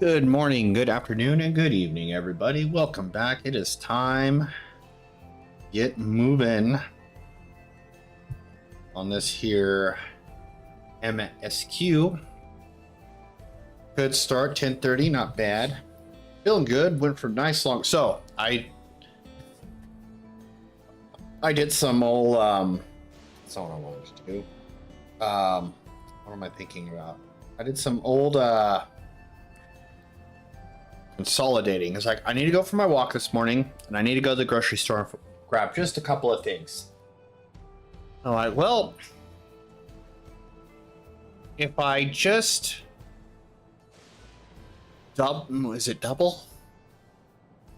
Good morning, good afternoon, and good evening, everybody. Welcome back. It is time. Get moving on this here MSQ. Good start, 10:30, not bad. Feeling good. Went for nice long. So I did some old that's not what I wanted to do. What am I thinking about? I did some old consolidating. It's like, I need to go for my walk this morning, and I need to go to the grocery store and grab just a couple of things. I'm like, well, if I just is it double?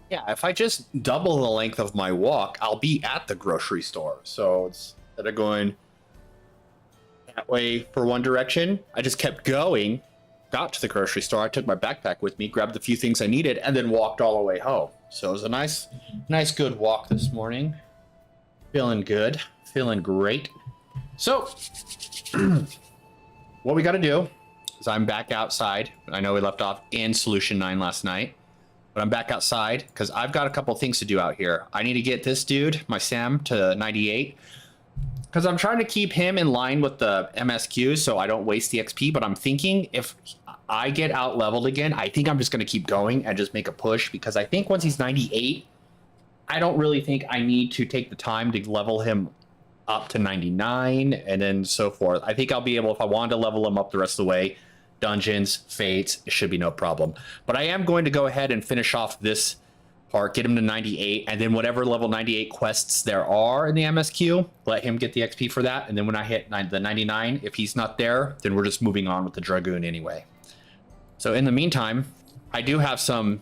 Yeah, if I just double the length of my walk, I'll be at the grocery store. So instead of going that way for one direction, I just kept going. Got to the grocery store, I took my backpack with me, grabbed the few things I needed, and then walked all the way home. So it was a nice good walk this morning. Feeling good, feeling great. So what we got to do is I'm back outside. I know we left off in Solution 9 last night, but I'm back outside because I've got a couple things to do out here. I need to get this dude, my Sam, to 98. Because I'm trying to keep him in line with the MSQ so I don't waste the XP, but I'm thinking if I get out leveled again, I think I'm just going to keep going and just make a push, because I think once he's 98, I don't really think I need to take the time to level him up to 99 and then so forth. I think I'll be able, if I wanted to level him up the rest of the way, dungeons, fates, it should be no problem. But I am going to go ahead and finish off this part, get him to 98, and then whatever level 98 quests there are in the MSQ, let him get the XP for that. And then when I hit the 99, if he's not there, then we're just moving on with the Dragoon anyway. So in the meantime, I do have some,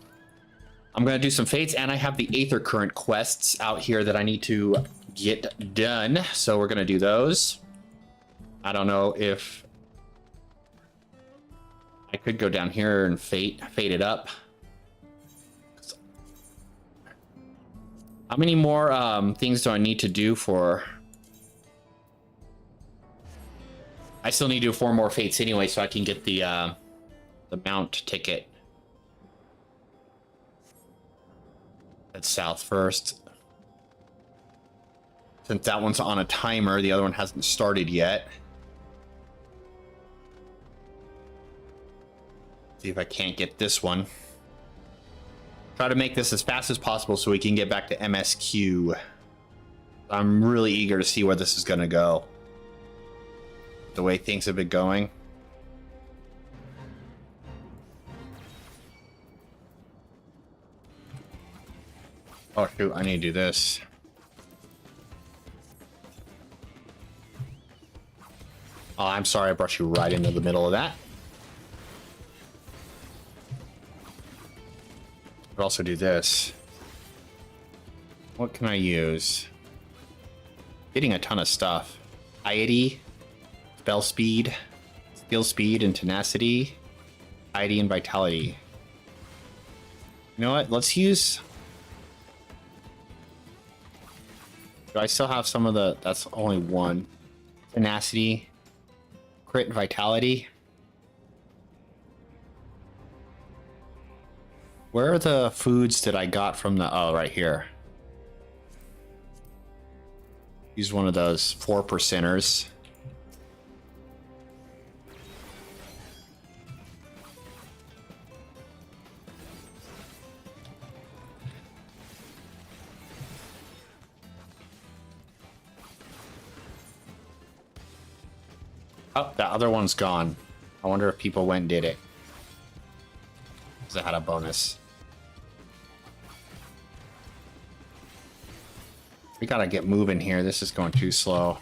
I'm going to do some fates, and I have the Aether Current quests out here that I need to get done. So we're going to do those. I don't know if I could go down here and fate it up. How many more things do I need to do for... I still need to do 4 more fates anyway, so I can get the mount ticket. That's south first. Since that one's on a timer, the other one hasn't started yet. See if I can't get this one. Try to make this as fast as possible so we can get back to MSQ. I'm really eager to see where this is going to go. The way things have been going. Oh shoot, I need to do this. Oh, I'm sorry I brought you right into the middle of that. Could also do this. What can I use? Getting a ton of stuff. Piety, spell speed, skill speed, and tenacity. Piety and vitality. You know what? Let's use... Do I still have some of the... That's only one. Tenacity. Crit and vitality. Where are the foods that I got from the... Oh, right here. Use one of those 4%ers. Oh, that other one's gone. I wonder if people went and did it. Because it had a bonus. We gotta get moving here. This is going too slow.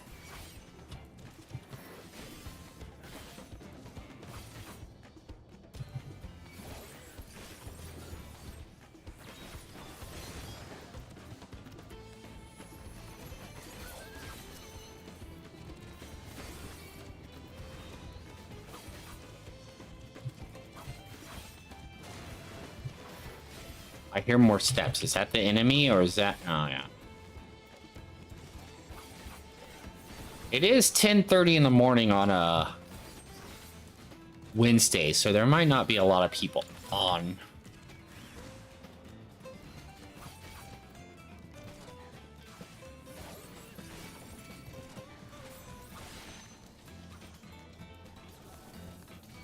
I hear more steps. Is that the enemy or is that... Oh, yeah. It is 10:30 in the morning on a Wednesday, so there might not be a lot of people. on.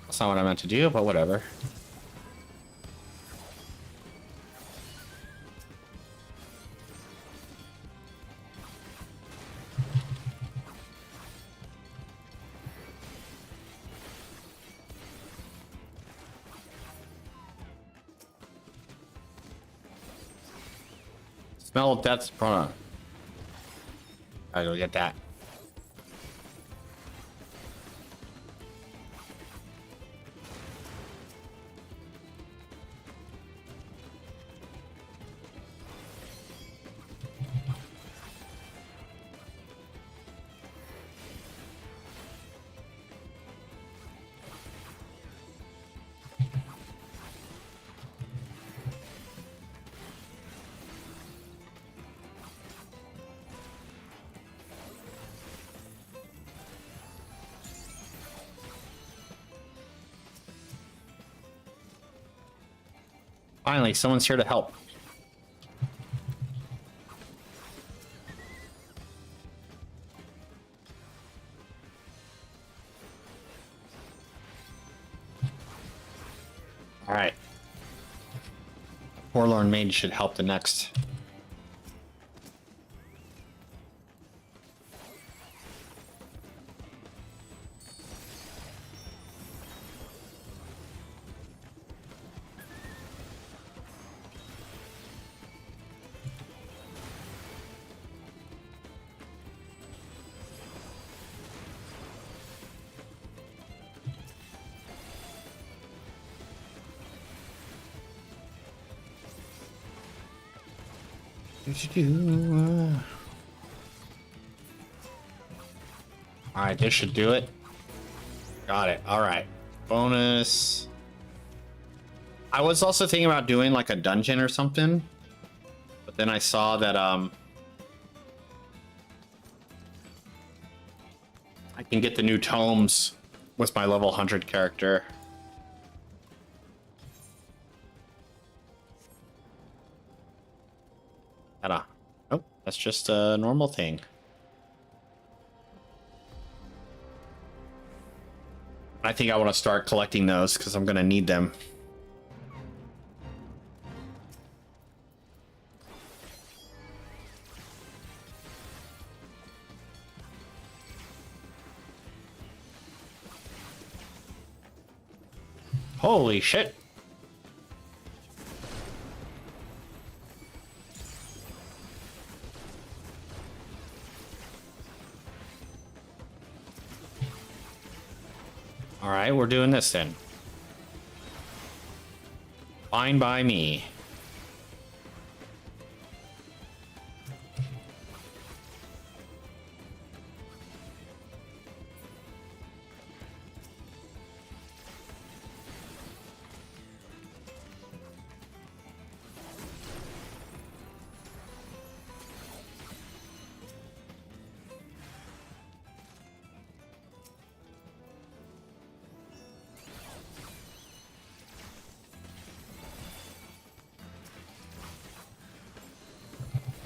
That's not what I meant to do, but whatever. Smell of death's product. I don't get that. Finally, someone's here to help. All right. Forlorn Maid should help the next. All right, this should do it. Got it. All right. Bonus. I was also thinking about doing like a dungeon or something, but then I saw that I can get the new tomes with my level 100 character. Oh, that's just a normal thing. I think I want to start collecting those because I'm going to need them. Holy shit. All right, we're doing this then. Fine by me.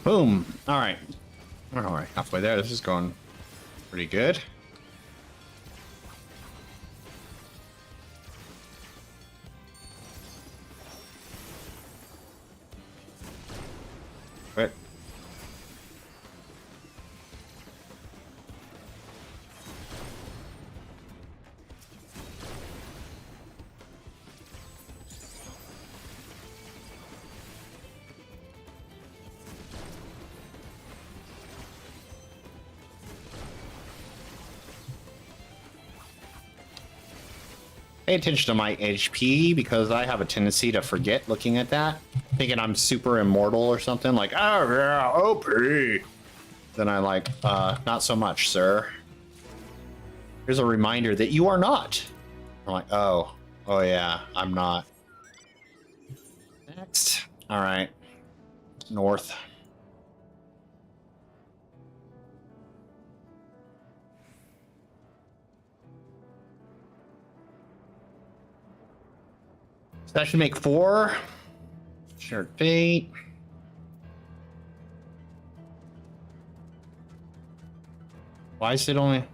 Boom. All right. All right. Halfway there. This is going pretty good. Quit. Pay attention to my HP because I have a tendency to forget looking at that, thinking I'm super immortal or something like, oh yeah, OP. Then I like, not so much, sir. Here's a reminder that you are not. I'm like, oh yeah, I'm not. Next. All right. North. That should make 4. Shared fate. Why is it only...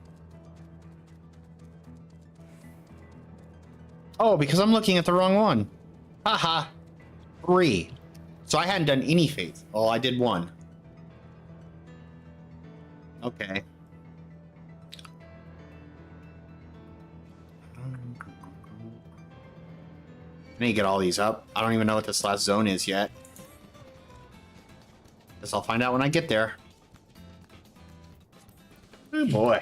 Oh, because I'm looking at the wrong one. Haha. 3. So I hadn't done any fates. Oh, I did 1. Okay. I need to get all these up. I don't even know what this last zone is yet. Guess I'll find out when I get there. Oh boy.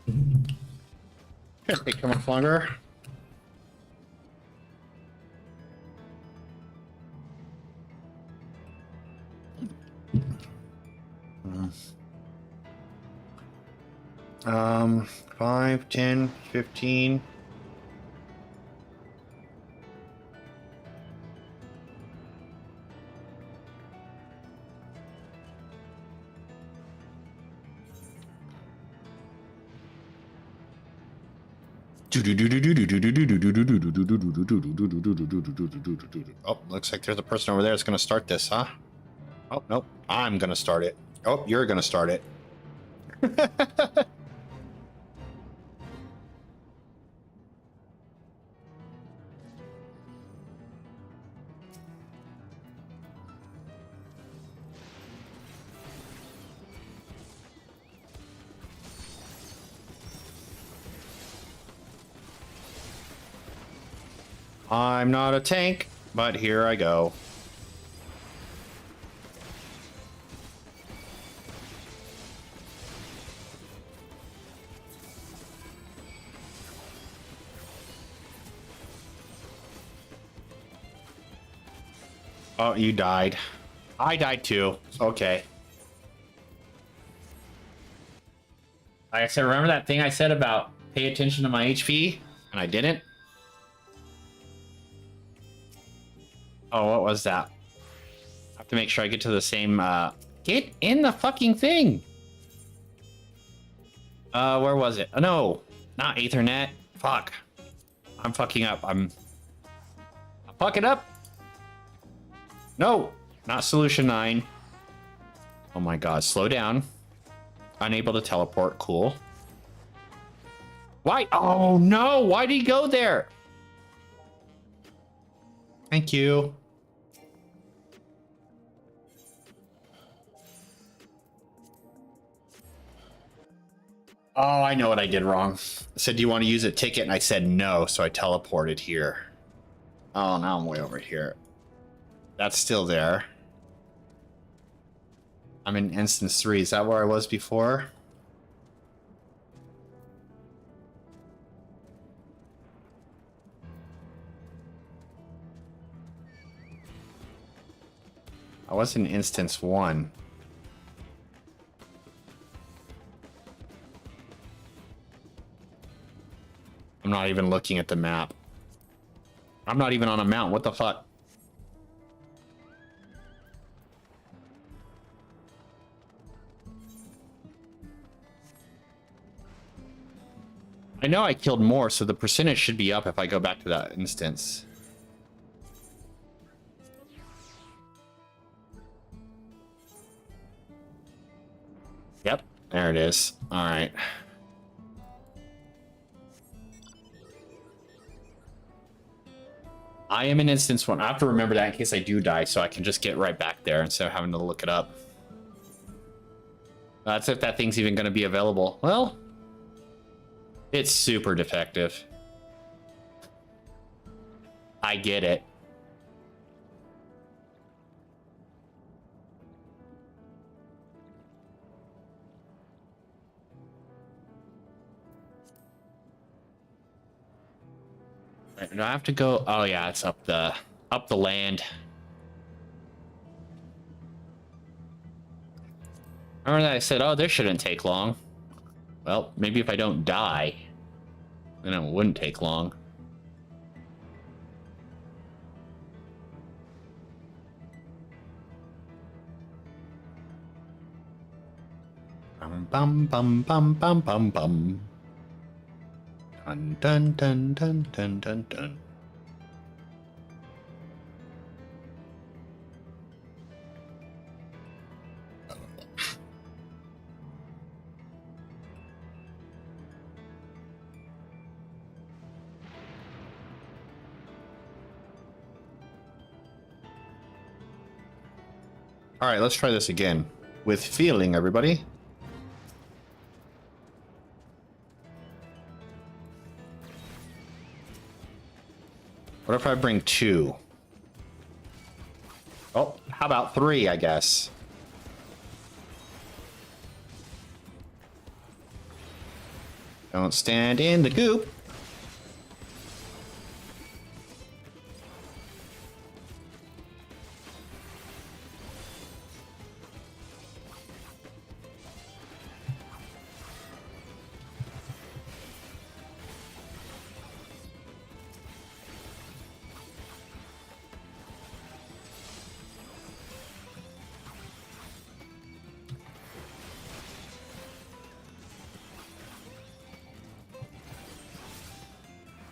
Gonna take too much longer. Um, 5, 10, 15. Oh, looks like there's a person over there that's going to start this, huh? Oh, nope. I'm going to start it. Oh, you're going to start it. I'm not a tank, but here I go. Oh, you died. I died too. Okay. Like I said, remember that thing I said about pay attention to my HP? And I didn't? Oh, what was that? I have to make sure I get to the same, get in the fucking thing! Where was it? Oh, no! Not Ethernet. Fuck. I'm fucking up. I'm fucking up! No! Not solution 9. Oh my god, slow down. Unable to teleport, cool. Why? Oh no! Why did he go there? Thank you. Oh, I know what I did wrong. I said, do you want to use a ticket? And I said no, so I teleported here. Oh, now I'm way over here. That's still there. I'm in instance 3. Is that where I was before? I was in instance 1. I'm not even looking at the map. I'm not even on a mount. What the fuck? I know I killed more, so the percentage should be up if I go back to that instance. Yep, there it is. All right. I am in instance 1. I have to remember that in case I do die, so I can just get right back there instead of having to look it up. That's if that thing's even going to be available. Well, it's super defective. I get it. Right, do I have to go? Oh yeah, it's up the land. Remember that I said, oh, this shouldn't take long. Well, maybe if I don't die, then it wouldn't take long. Bum bum bum bum bum bum bum. Dun dun dun dun dun dun dun. All right, let's try this again. With feeling, everybody. What if I bring 2? Oh, how about 3, I guess? Don't stand in the goop.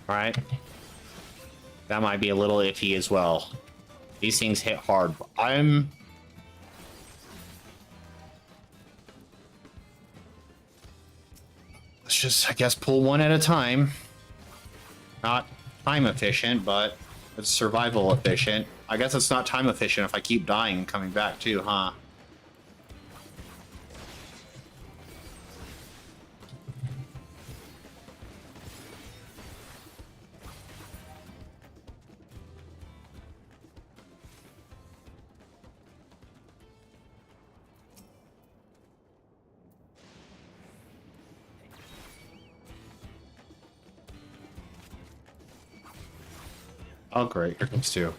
All right. That might be a little iffy as well. These things hit hard. Let's just, I guess, pull one at a time. Not time efficient, but it's survival efficient. I guess it's not time efficient if I keep dying and coming back too, huh? Oh, great. Here comes 2.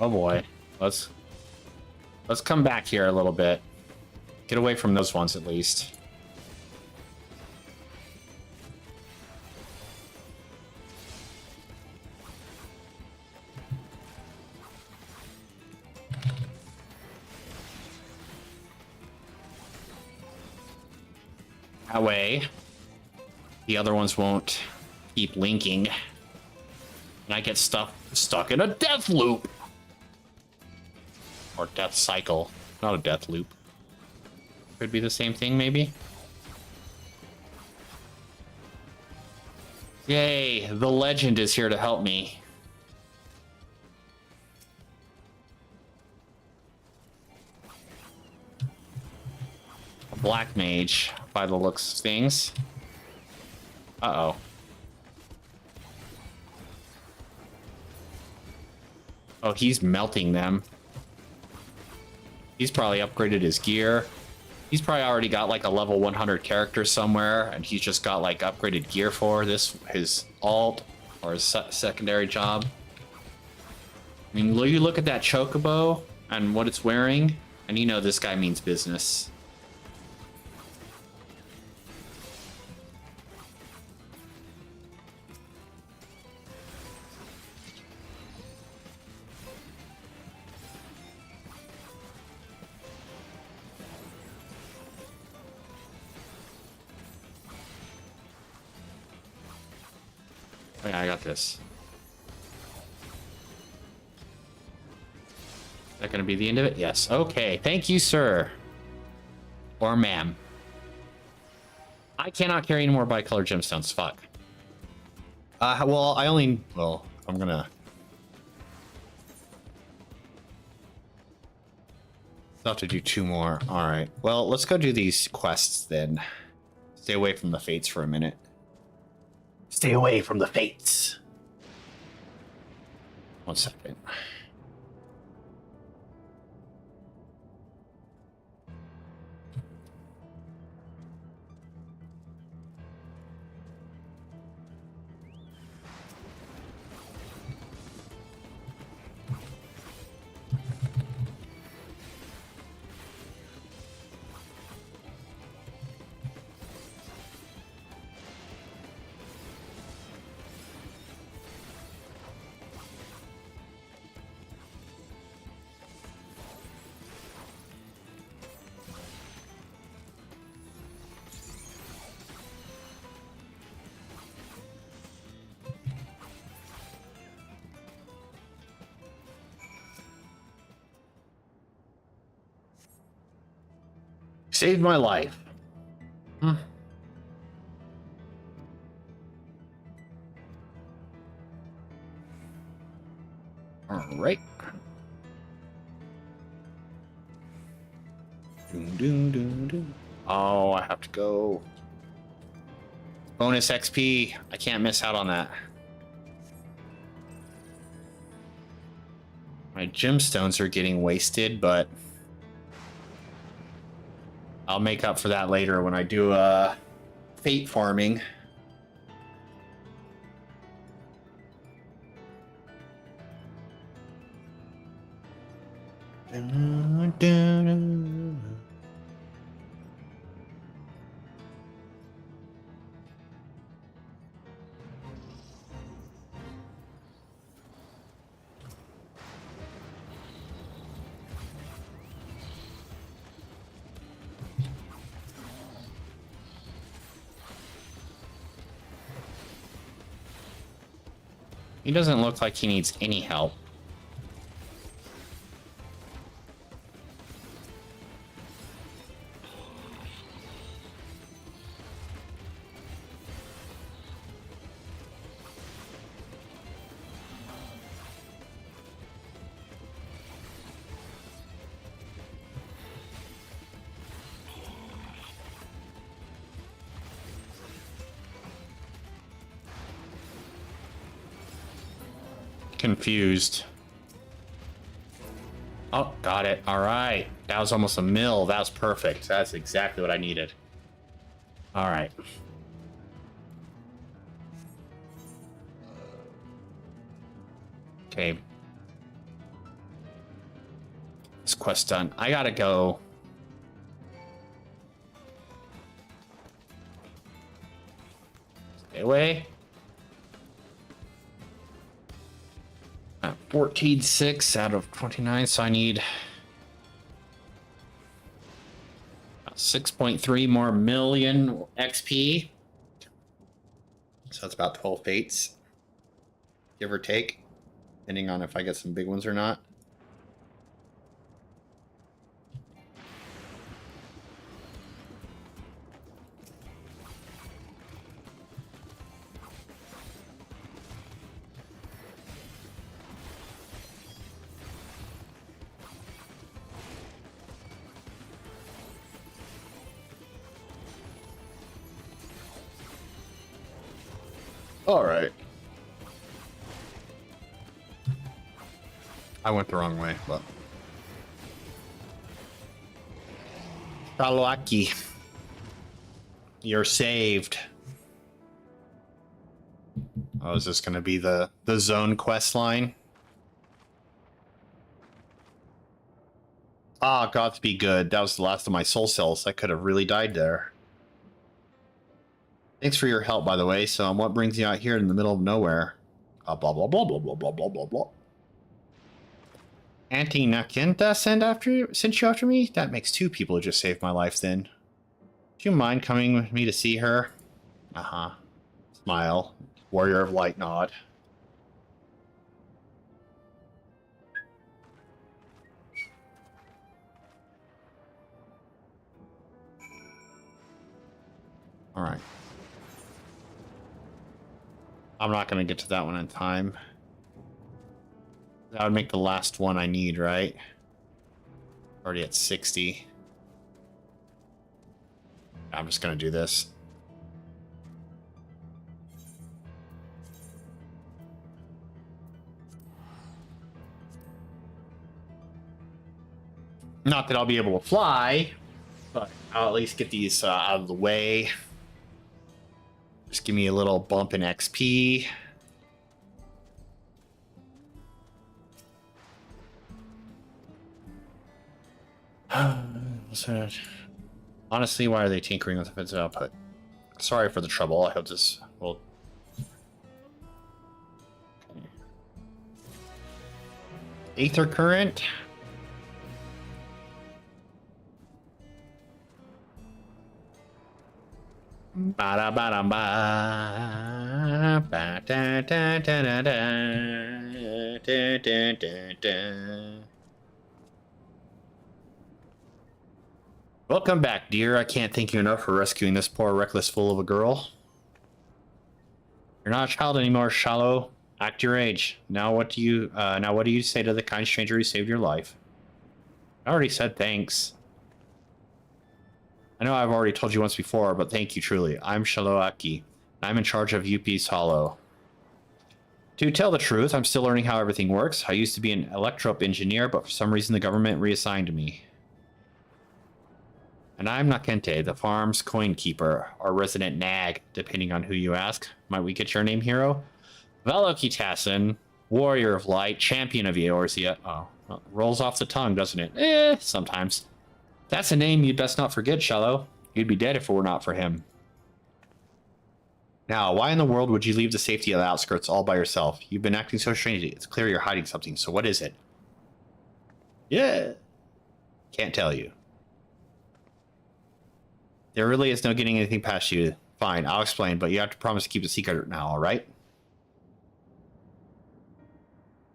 Oh boy. Let's come back here a little bit. Get away from those ones at least. That way, the other ones won't keep linking. And I get stuck in a death loop. Or death cycle. Not a death loop. Could be the same thing, maybe? Yay, the legend is here to help me. A black mage, by the looks of things. Uh-oh. Oh, he's melting them. He's probably upgraded his gear. He's probably already got like a level 100 character somewhere, and he's just got like upgraded gear for this, his alt or his secondary job. I mean, you look at that chocobo and what it's wearing, and you know this guy means business. Oh, yeah, I got this. Is that going to be the end of it? Yes. Okay. Thank you, sir. Or ma'am. I cannot carry any more bicolor gemstones. Fuck. Well, I'm going to... Still have to do 2 more. All right. Well, let's go do these quests then. Stay away from the fates for a minute. Stay away from the fates. 1 second. Saved my life. Hmm. All right. Doom, doom, doom, doom. Oh, I have to go. Bonus XP. I can't miss out on that. My gemstones are getting wasted, but I'll make up for that later when I do fate farming. He doesn't look like he needs any help. Confused. Oh, got it. All right. That was almost a mill. That was perfect. That's exactly what I needed. All right. Okay. This quest done. I gotta go. Stay away. 14.6 out of 29, so I need 6.3 more million XP. So that's about 12 fates, give or take, depending on if I get some big ones or not. All right. I went the wrong way, but Talwaki, you're saved. Oh, is this going to be the zone quest line? Ah, Gods be good. That was the last of my soul cells. I could have really died there. Thanks for your help, by the way. So, what brings you out here in the middle of nowhere? Blah, blah, blah, blah, blah, blah, blah, blah, blah. Auntie Nakinta sent you after me? That makes two people who just saved my life then. Do you mind coming with me to see her? Uh-huh. Smile. Warrior of Light nod. Alright. I'm not going to get to that one in time. That would make the last one I need, right? Already at 60. I'm just going to do this. Not that I'll be able to fly, but I'll at least get these out of the way. Just give me a little bump in XP. Honestly, why are they tinkering with offensive output? Sorry for the trouble. I hope this will... Okay. Aether current. Welcome back, dear. I can't thank you enough for rescuing this poor, reckless fool of a girl. You're not a child anymore, Shallow. Act your age. Now what do you say to the kind stranger who saved your life? I already said thanks. I know I've already told you once before, but thank you truly. I'm Shaloaki. I'm in charge of UP's Hollow. To tell the truth, I'm still learning how everything works. I used to be an electro engineer, but for some reason the government reassigned me. And I'm Nakente, the farm's coin keeper, or resident nag, depending on who you ask. Might we get your name, hero? Velokitasin, warrior of light, champion of Eorzea. Oh, well, rolls off the tongue, doesn't it? Sometimes. That's a name you'd best not forget, Shallow. You'd be dead if it were not for him. Now, why in the world would you leave the safety of the outskirts all by yourself? You've been acting so strangely. It's clear you're hiding something, so what is it? Yeah. Can't tell you. There really is no getting anything past you. Fine, I'll explain, but you have to promise to keep it secret now, alright?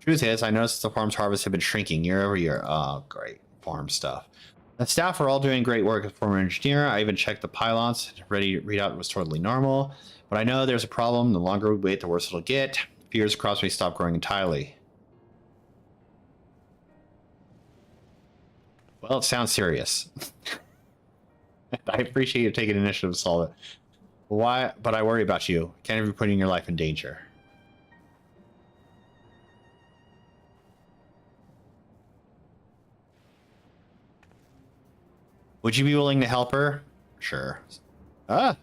Truth is, I noticed the farm's harvests have been shrinking year over year. Oh, great. Farm stuff. The staff are all doing great work as a former engineer. I even checked the pylons. Ready readout was totally normal. But I know there's a problem. The longer we wait, the worse it'll get. Fears crops may stop growing entirely. Well, it sounds serious. I appreciate you taking initiative to solve it. Why? But I worry about you. Can't even be putting your life in danger. Would you be willing to help her? Sure. As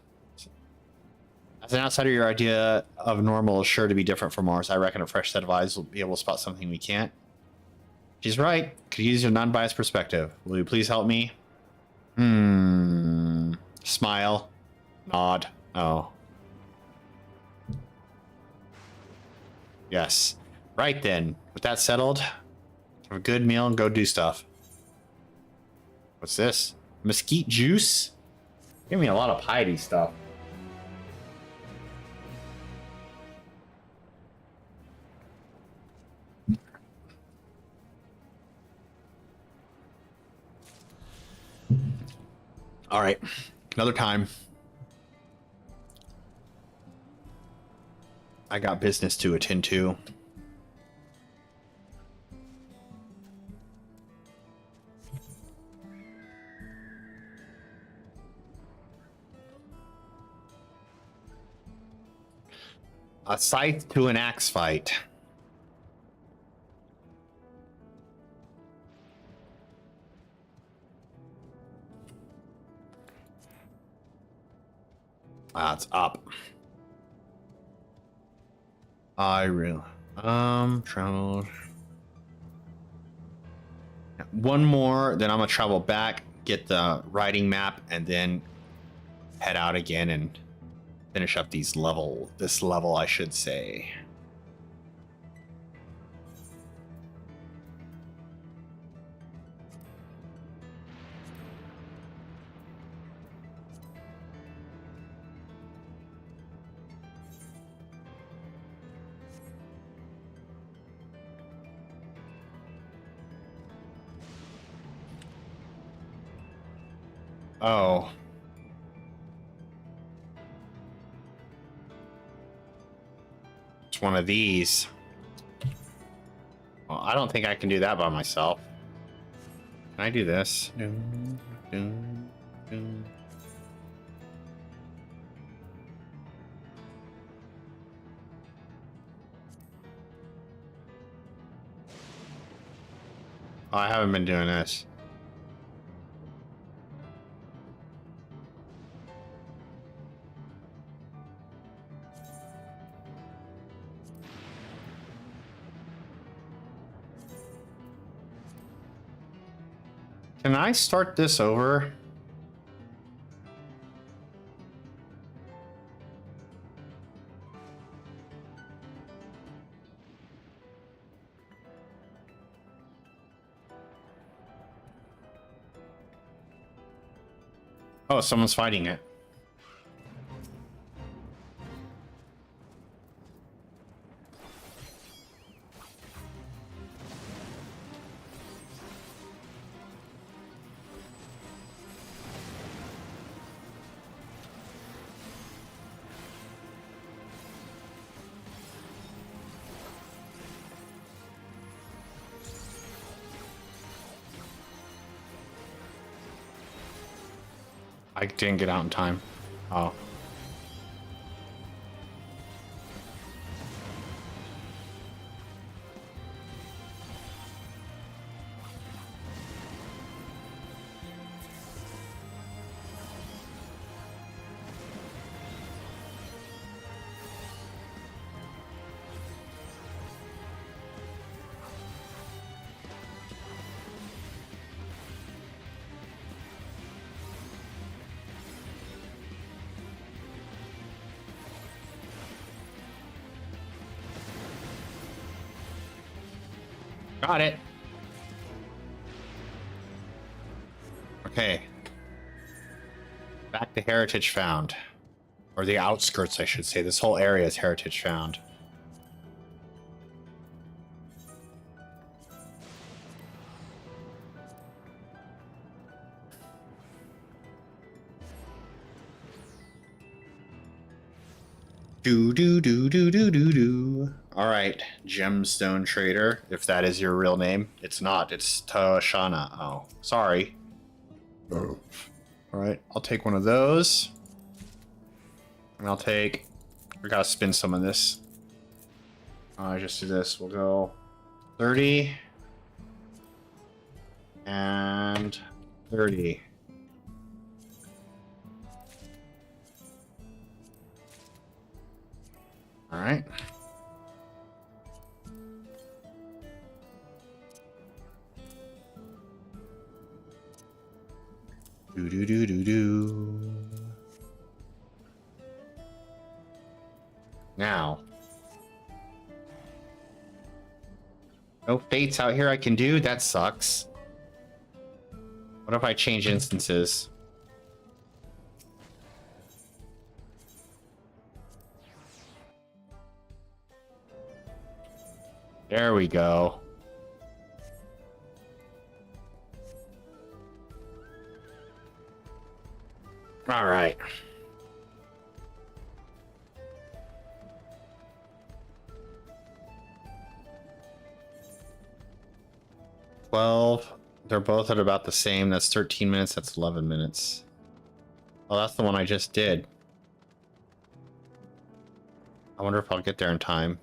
an outsider, your idea of normal is sure to be different from ours. I reckon a fresh set of eyes will be able to spot something we can't. She's right. Could use your non-biased perspective. Will you please help me? Smile. Nod. Oh. Yes. Right then. With that settled, have a good meal and go do stuff. What's this? Mesquite juice? Give me a lot of piety stuff. All right, another time. I got business to attend to. A scythe to an axe fight. It's up. I really traveled. One more, then I'm gonna travel back, get the riding map, and then head out again and finish up this level, I should say. Oh. It's one of these. Well, I don't think I can do that by myself. Can I do this? Oh, I haven't been doing this. Can I start this over? Oh, someone's fighting it. I didn't get out in time. Oh. Got it. Okay. Back to heritage found. Or the outskirts, I should say. This whole area is heritage found. Do. All right, gemstone trader, if that is your real name. It's not. It's Toshana. Oh, sorry. Oh. All right, I'll take one of those. And I'll take... We gotta spin some of this. Just do this. We'll go 30. And 30. All right. Do. Now. No fates out here I can do? That sucks. What if I change instances? There we go. All right. They're both at about the same. That's 13 minutes. That's 11 minutes. Oh, that's the one I just did. I wonder if I'll get there in time.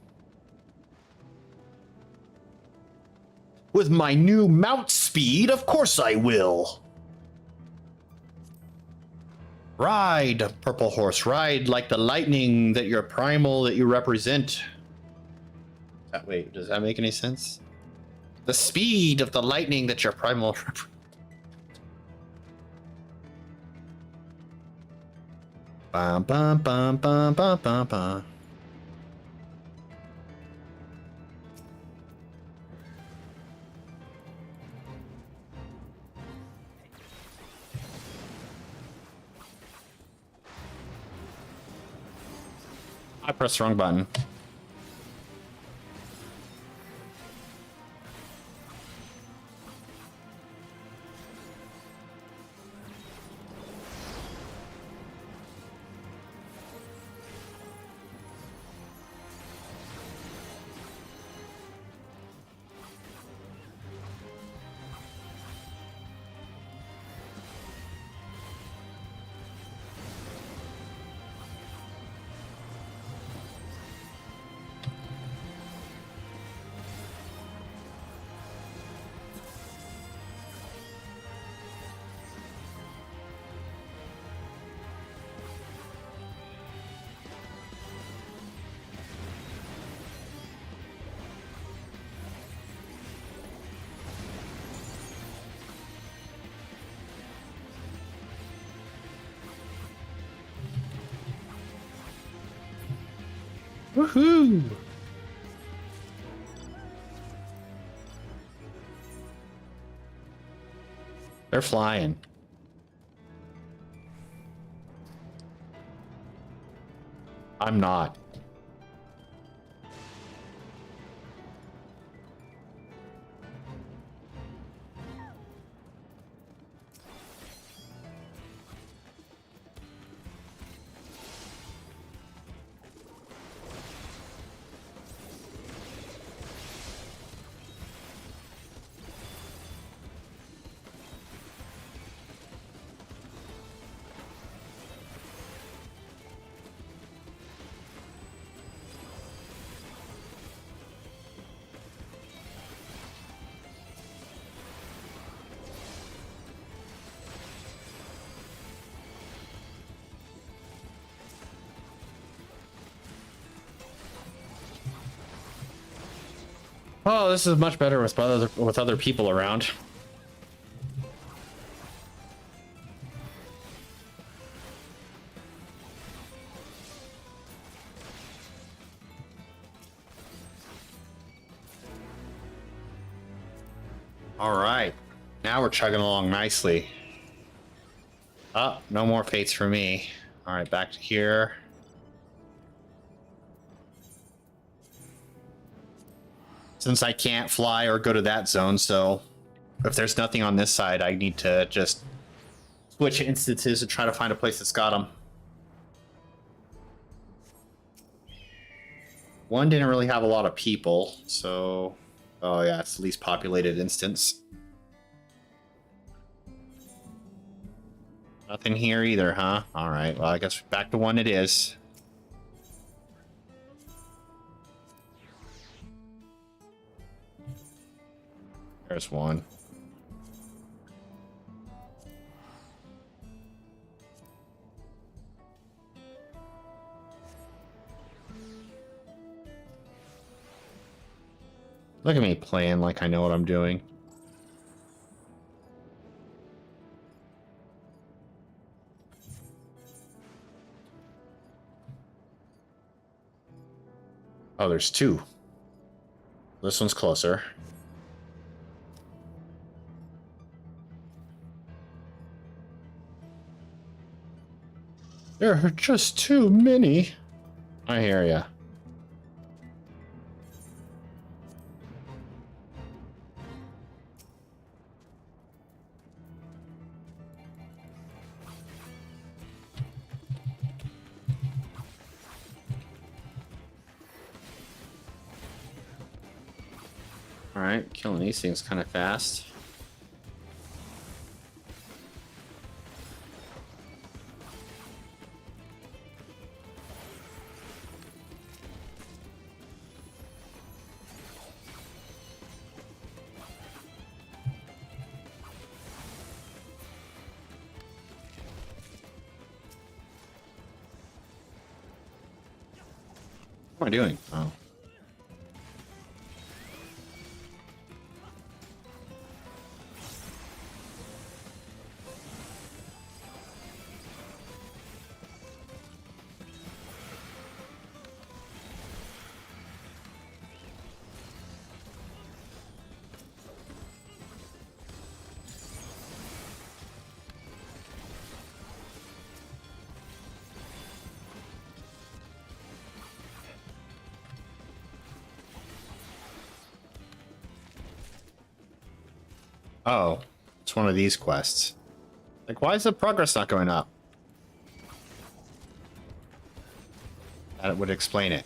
With my new mount speed, of course I will. Ride, purple horse, ride like the lightning that you're primal, that you represent. Wait, does that make any sense? The speed of the lightning that your primal... Bum, bum, bum, bum, bum, bum, bum. I pressed the wrong button. Woohoo! They're flying. I'm not. Oh, this is much better with other people around. All right, now we're chugging along nicely. Oh, no more fates for me. All right, back to here. Since I can't fly or go to that zone, so if there's nothing on this side, I need to just switch instances and try to find a place that's got them. One didn't really have a lot of people, so... Oh yeah, it's the least populated instance. Nothing here either, huh? Alright, well I guess back to one it is. There's one. Look at me playing like I know what I'm doing. Oh, there's two. This one's closer. There are just too many. I hear ya. Alright, killing these things kind of fast. What am I doing? Oh. Oh, it's one of these quests. Like, why is the progress not going up? That would explain it.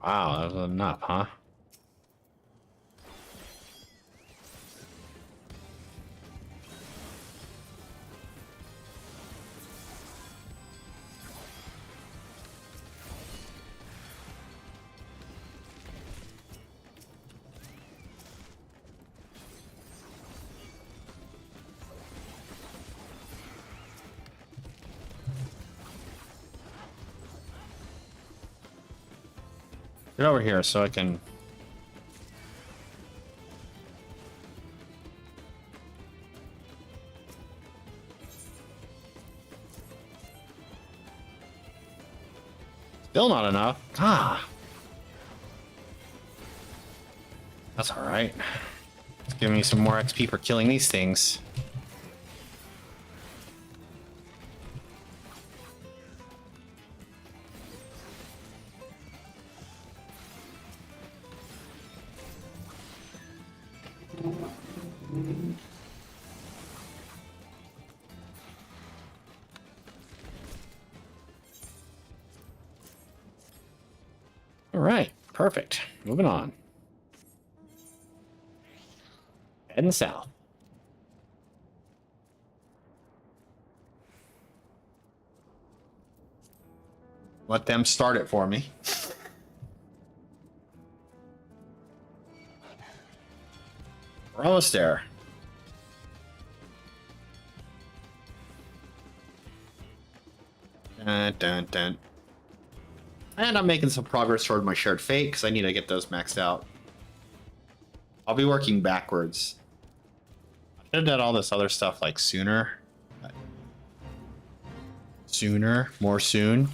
Wow, that was enough, huh? Get over here so I can... Still not enough. Ah. That's alright. It's giving me some more XP for killing these things. All right, perfect. Moving on. Heading south. Let them start it for me. We're almost there. Dun, dun, dun. And I'm making some progress toward my shared fate because I need to get those maxed out. I'll be working backwards. I should have done all this other stuff like sooner. Sooner, more soon.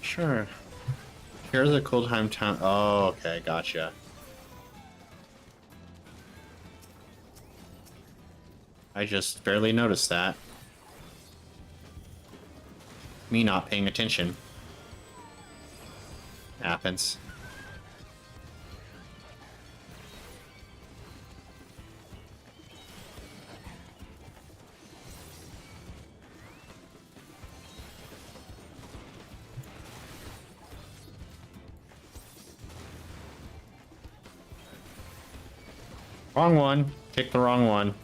Sure. Here's a cool time town. Oh, okay, gotcha. I just barely noticed that. Me not paying attention. Happens. Wrong one. Pick the wrong one.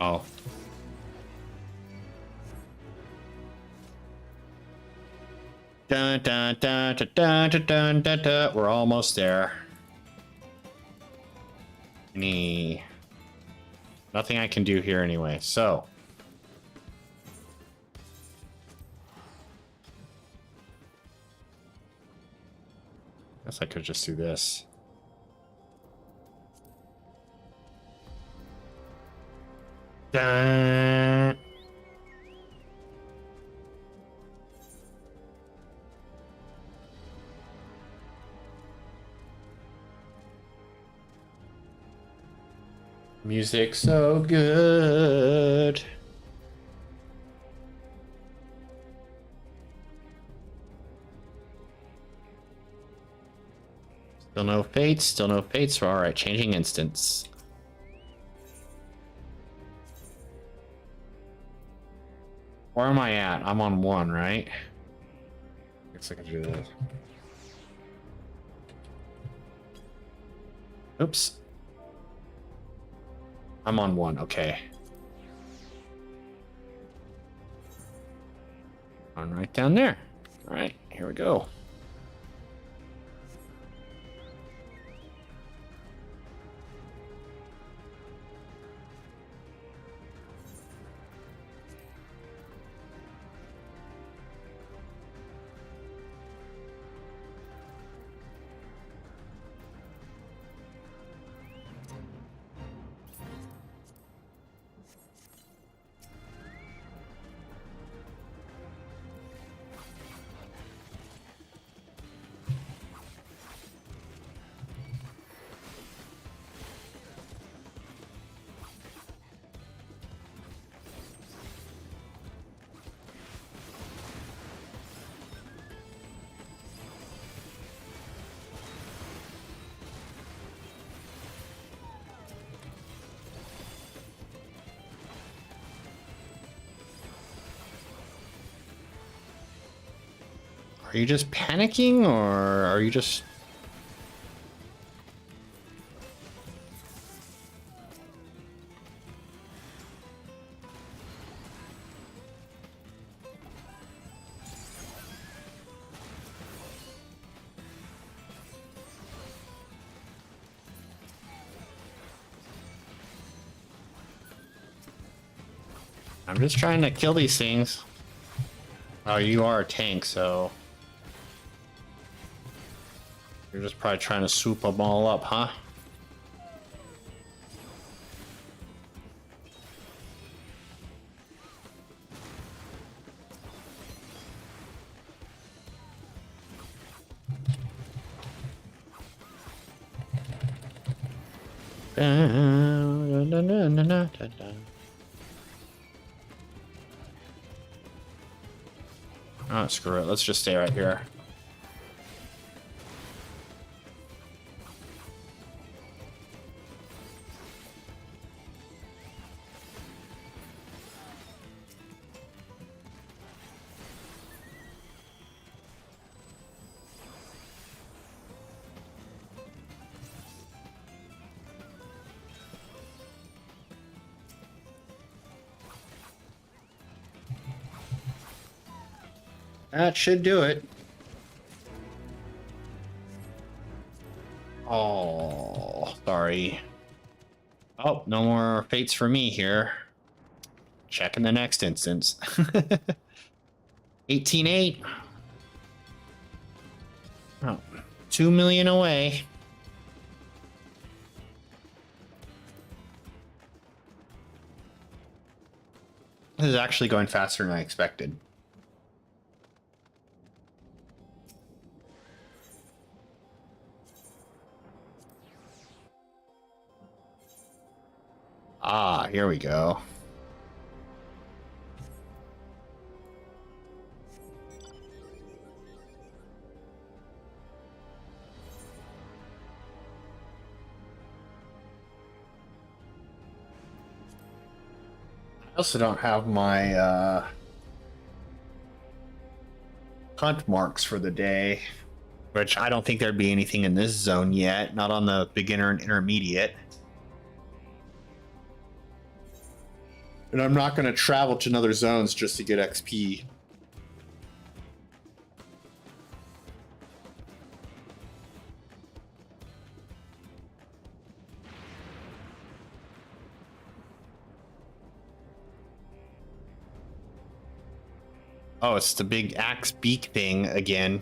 Oh. Dun, dun, dun, dun, dun, dun, dun, dun, dun. We're almost there. Nothing I can do here anyway, so. Guess I could just do this. Dun. Music so good. Still no fates, still no fates. All right, changing instance. Where am I at? I'm on 1, right? Guess I can do this. Oops. I'm on 1, okay. On right down there. All right, here we go. Are you just panicking, or are you just... I'm just trying to kill these things. Oh, you are a tank, so... You're just probably trying to swoop them all up, huh? Oh, screw it. Let's just stay right here. That should do it. Oh, sorry. Oh, no more fates for me here. Check in the next instance. 18.8. Oh, 2 million away. This is actually going faster than I expected. Ah, here we go. I also don't have my hunt marks for the day, which I don't think there'd be anything in this zone yet, not on the beginner and intermediate. And I'm not going to travel to another zones just to get XP. Oh, it's the big axe beak thing again.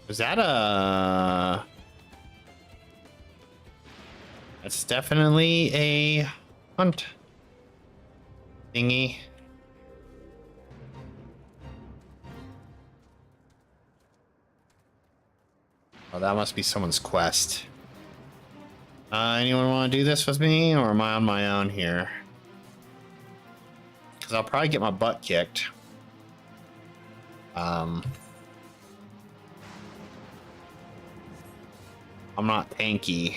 Was that a... That's definitely a hunt thingy. Oh, that must be someone's quest. Anyone want to do this with me, or am I on my own here? Because I'll probably get my butt kicked. I'm not tanky.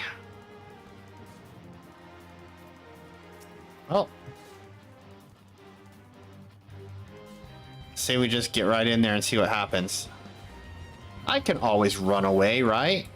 Oh. Say we just get right in there and see what happens. I can always run away, right?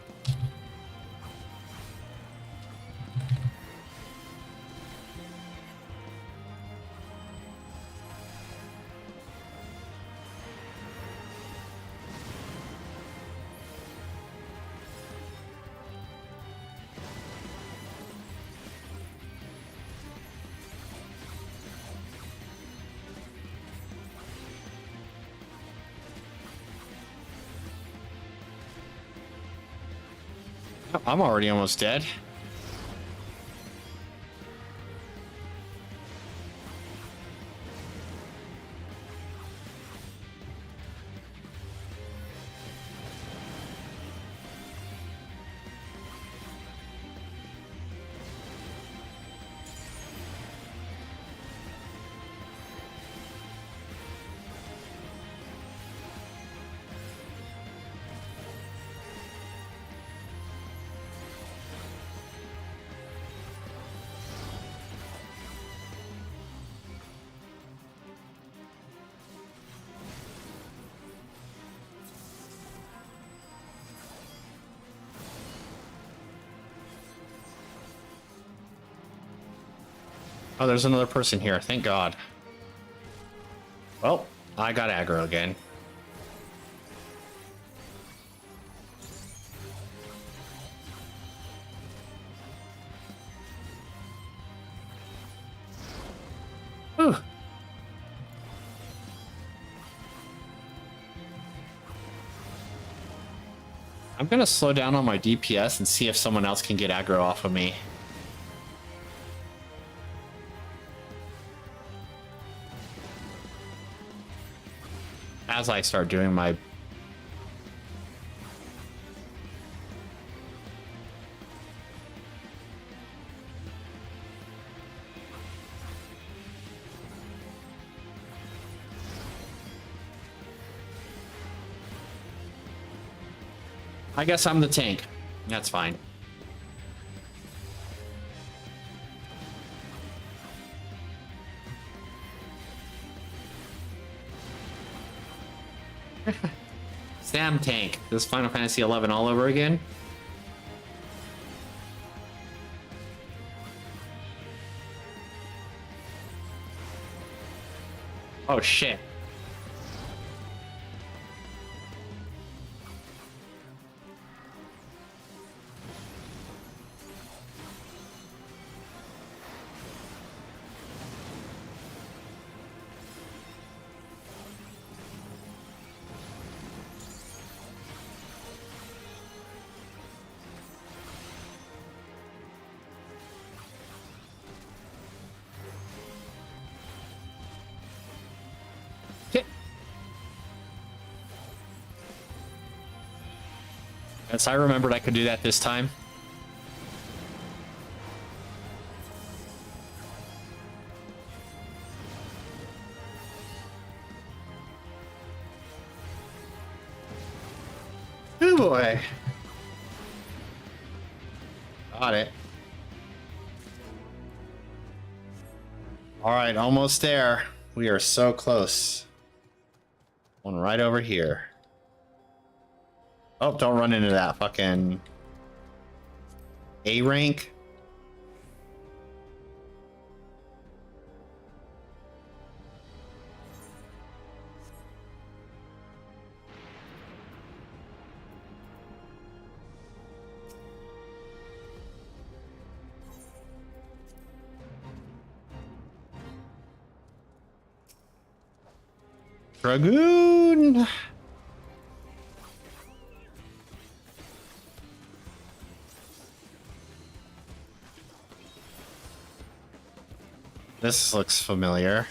I'm already almost dead. Oh, there's another person here. Thank God. Well, I got aggro again. Whew. I'm gonna slow down on my DPS and see if someone else can get aggro off of me. As I start doing my... I guess I'm the tank. That's fine. Sam tank. This Final Fantasy 11 all over again. Oh shit. Yes, I remembered I could do that this time. Oh boy. Got it. All right, almost there. We are so close. One right over here. Oh, don't run into that fucking A rank. Dragoon. This looks familiar.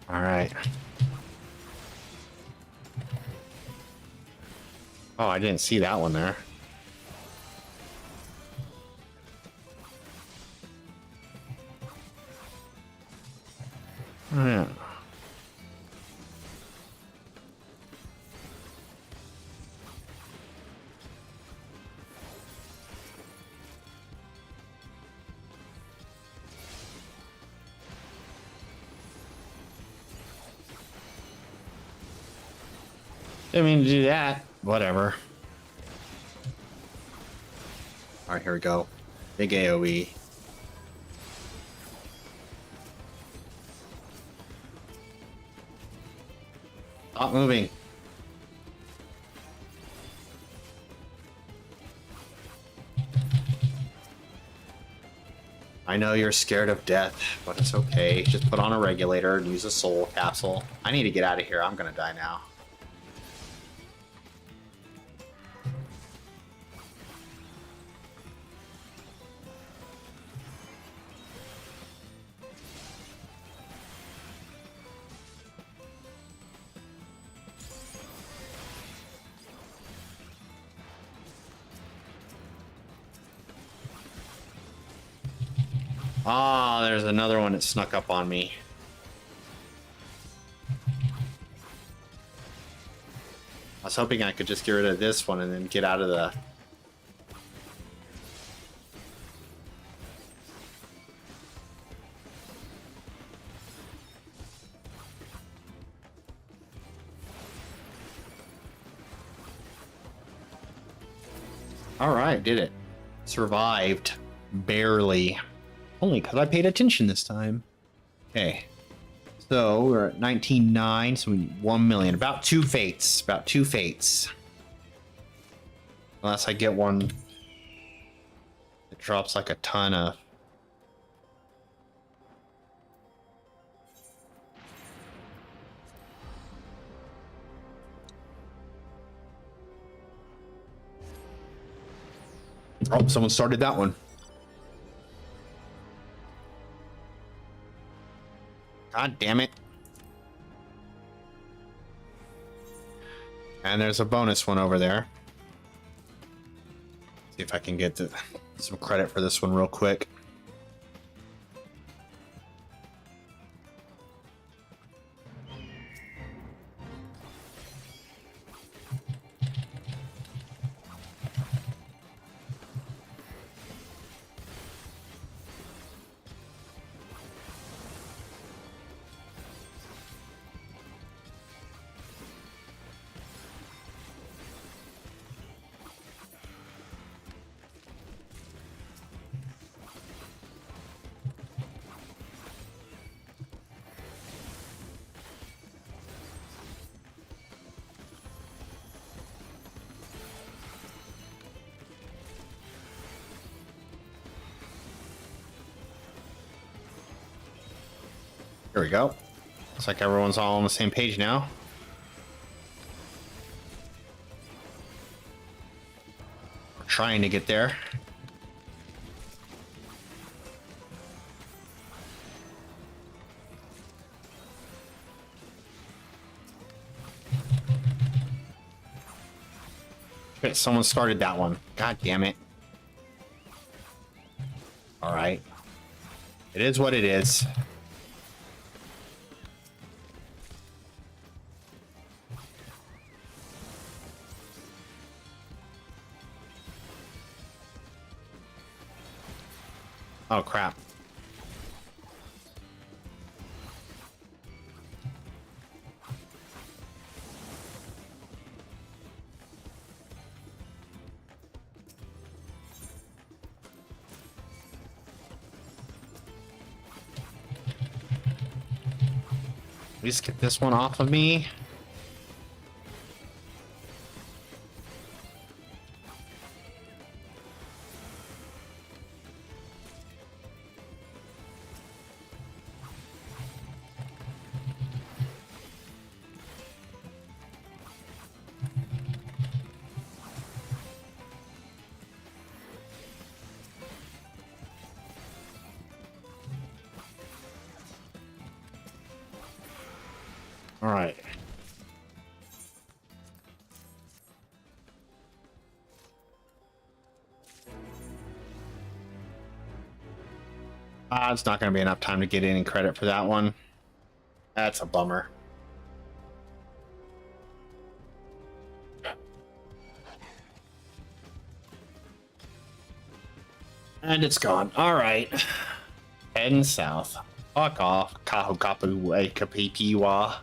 All right. Oh, I didn't see that one there. Oh, yeah. Didn't mean to do that. Whatever. All right, here we go. Big AoE. Stop moving. I know you're scared of death, but it's okay. Just put on a regulator and use a soul capsule. I need to get out of here. I'm gonna die now. Ah, there's another one that snuck up on me. was hoping I could just get rid of this one and then get out of the... Alright, did it. Survived. Barely. Only because I paid attention this time. Okay. So we're at 19.9, so we need 1 million. About 2 fates. About 2 fates. Unless I get one that drops like a ton of... Oh, someone started that one. God damn it. And there's a bonus one over there. See if I can get some credit for this one real quick. There we go. Looks like everyone's all on the same page now. We're trying to get there. Shit, someone started that one. God damn it. All right. It is what it is. Oh, crap. Please get this one off of me. All right. It's not going to be enough time to get any credit for that one. That's a bummer. And it's gone. All right. Heading south. Fuck off. Kahokapu Kapipiwa.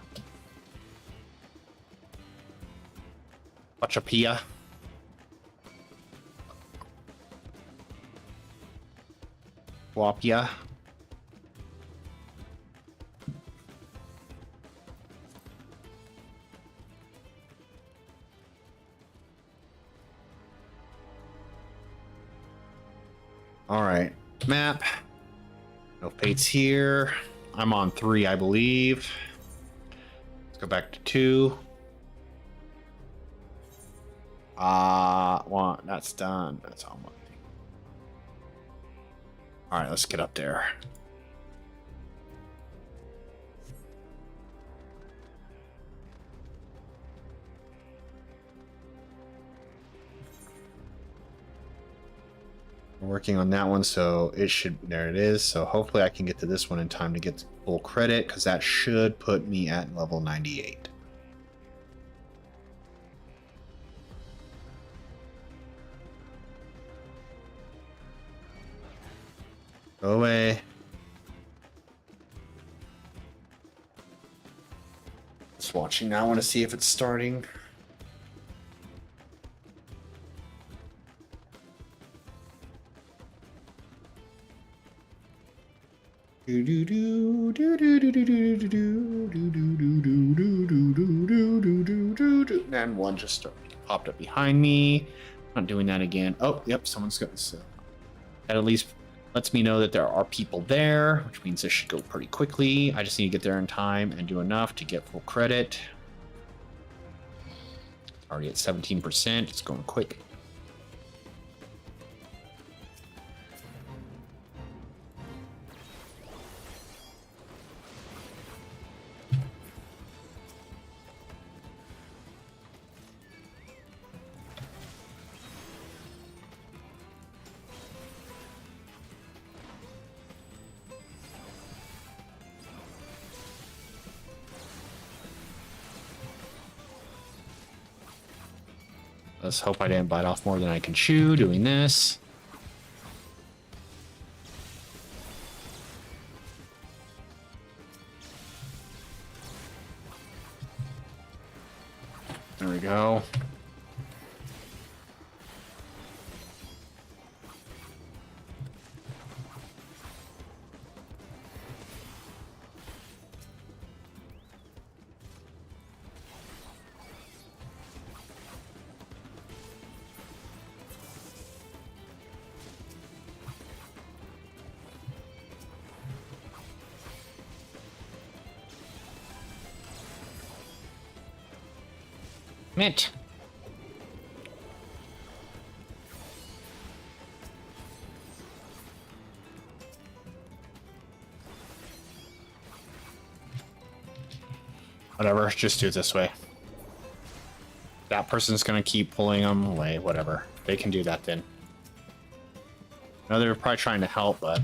Wachapia. Wapia. All right, map. No fates here. I'm on 3, I believe. Let's go back to 2. 1. That's done. That's all. All right, let's get up there. We're working on that one, so it should, there it is. So hopefully I can get to this one in time to get full credit, because that should put me at level 98. Go away. Just watching now. I want to see if it's starting. And one just popped up behind me. Not doing that again. Oh, yep, someone's got this. That at least lets me know that there are people there, which means this should go pretty quickly. I just need to get there in time and do enough to get full credit. Already at 17%. It's going quick. Let's hope I didn't bite off more than I can chew doing this. There we go. Mint. Whatever, just do it this way. That person's gonna keep pulling them away, whatever. They can do that then. I know they're probably trying to help, but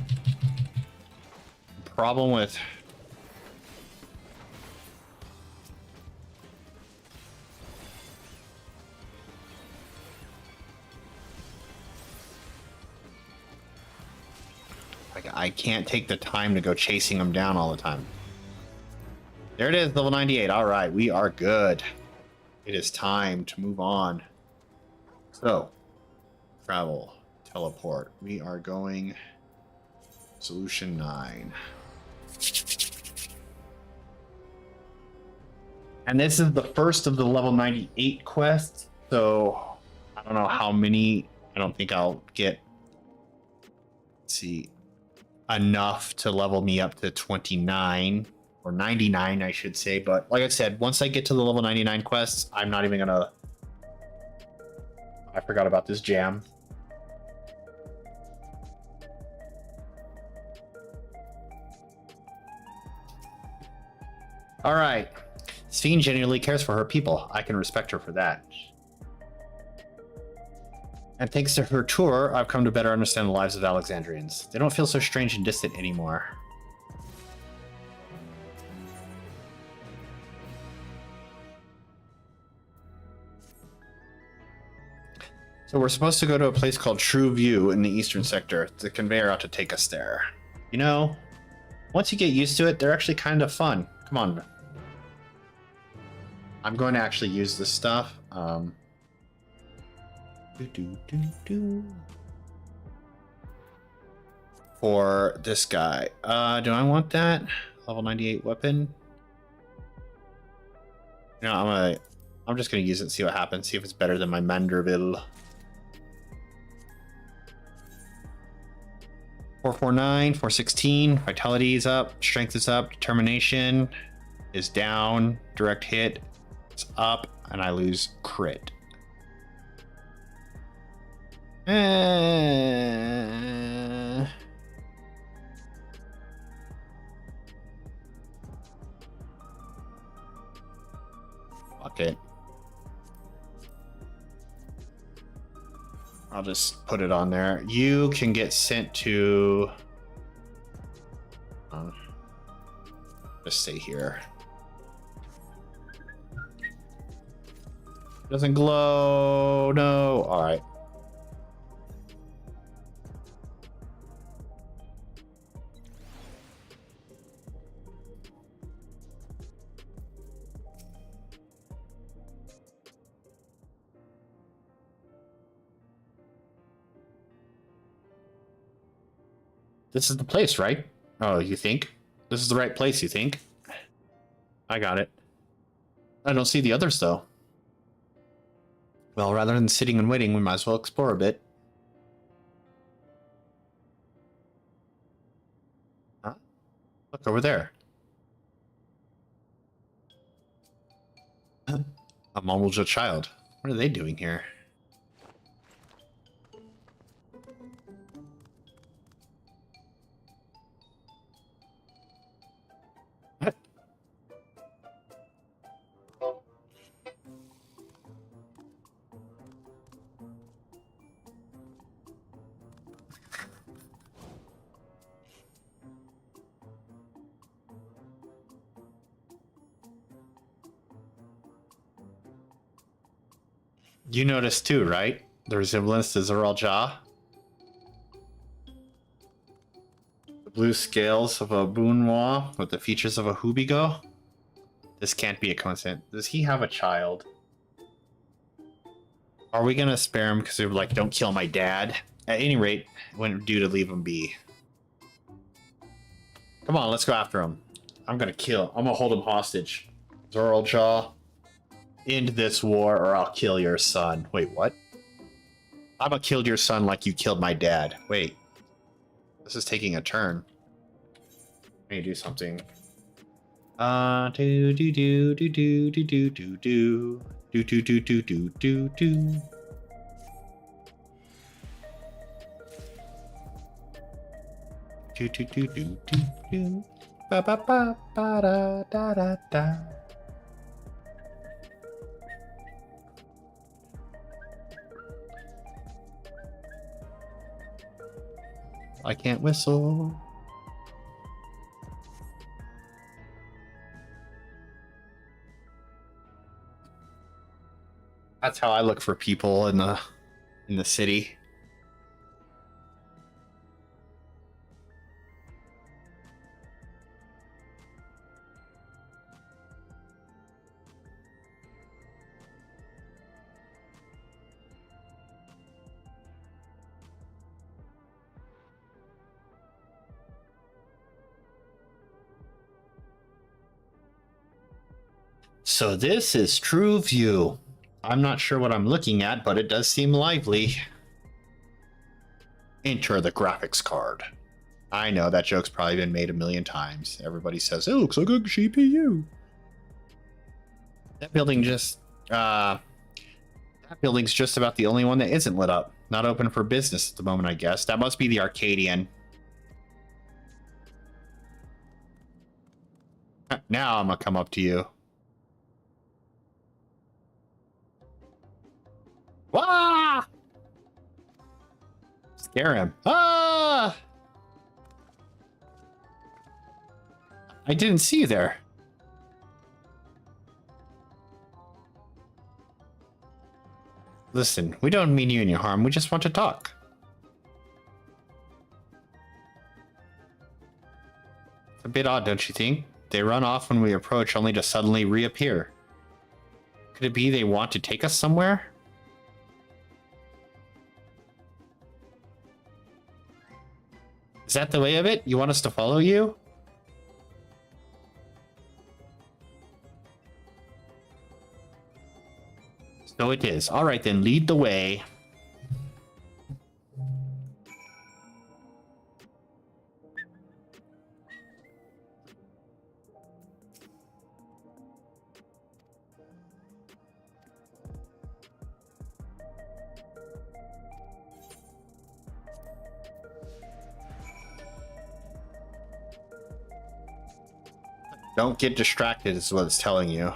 the problem with I can't take the time to go chasing them down all the time. There it is, level 98. All right, we are good. It is time to move on. So, travel, teleport. We are going solution 9. And this is the first of the level 98 quests. So, I don't know how many. I don't think I'll get, let's see, enough to level me up to 29 or 99, I should say. But like I said, once I get to the level 99 quests, I'm not even gonna. I forgot about this jam. All right. Sphene genuinely cares for her people. I can respect her for that. And thanks to her tour, I've come to better understand the lives of Alexandrians. They don't feel so strange and distant anymore. So we're supposed to go to a place called True View in the eastern sector. The conveyor ought to take us there. You know, once you get used to it, they're actually kind of fun. Come on. I'm going to actually use this stuff. For this guy. Do I want that? Level 98 weapon? No, I'm just gonna use it and see what happens. See if it's better than my Manderville. 449, 416. Vitality is up. Strength is up. Determination is down. Direct hit is up. And I lose crit. Fuck it. I'll just put it on there. You can get sent to... just stay here. Doesn't glow. No. All right. This is the place, right? Oh, you think? This is the right place, you think? I got it. I don't see the others, though. Well, rather than sitting and waiting, we might as well explore a bit. Huh? Look over there. A Mamuja child. What are they doing here? What? You noticed too, right? The resemblance to Zoral Jaw. The blue scales of a Boonwa with the features of a Hubigo. This can't be a coincidence. Does he have a child? Are we gonna spare him because they're like, don't kill my dad? At any rate, it wouldn't do to leave him be. Come on, let's go after him. I'm gonna hold him hostage. Zoral Jaw. End this war or I'll kill your son. Wait, what? I'm gonna kill your son like you killed my dad. Wait. This is taking a turn. I need to do something. Do do do do do do do do do do do do do do do do. Do do do do do do. Ba ba ba ba da da da da. I can't whistle. That's how I look for people in the city. So this is True View. I'm not sure what I'm looking at, but it does seem lively. Enter the graphics card. I know that joke's probably been made a million times. Everybody says, it looks like a GPU. That building's just about the only one that isn't lit up. Not open for business at the moment, I guess. That must be the Arcadian. Now I'm gonna come up to you. Wah! Scare him. Ah! I didn't see you there. Listen, we don't mean you any harm. We just want to talk. It's a bit odd, don't you think? They run off when we approach only to suddenly reappear. Could it be they want to take us somewhere? Is that the way of it? You want us to follow you? So it is. All right, then lead the way. Don't get distracted is what it's telling you.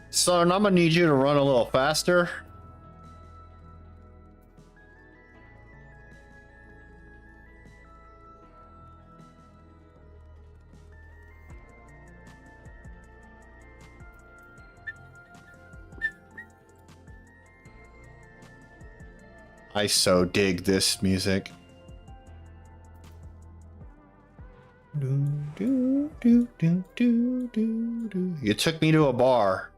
Son, I'm gonna need you to run a little faster. I so dig this music. do, do, do, do, do. You took me to a bar.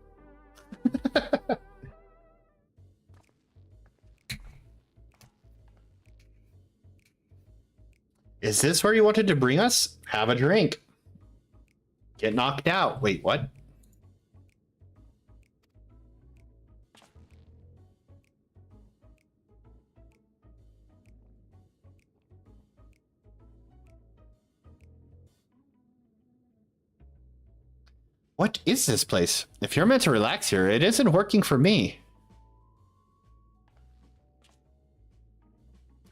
Is this where you wanted to bring us? Have a drink. Get knocked out. Wait, what? What is this place? If you're meant to relax here, it isn't working for me.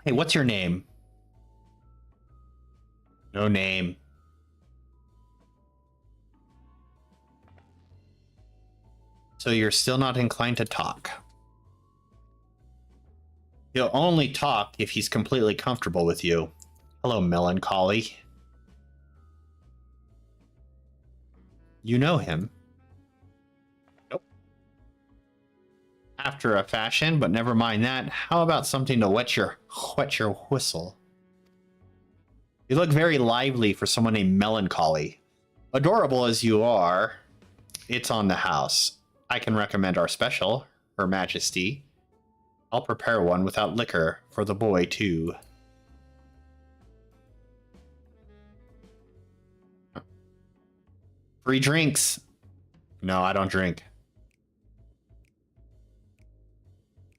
Hey, what's your name? No name. So you're still not inclined to talk. He'll only talk if he's completely comfortable with you. Hello, melancholy. You know him. Nope. After a fashion, but never mind that. How about something to wet your whistle? You look very lively for someone named Melancholy. Adorable as you are, it's on the house. I can recommend our special, Her Majesty. I'll prepare one without liquor for the boy, too. Free drinks. No, I don't drink.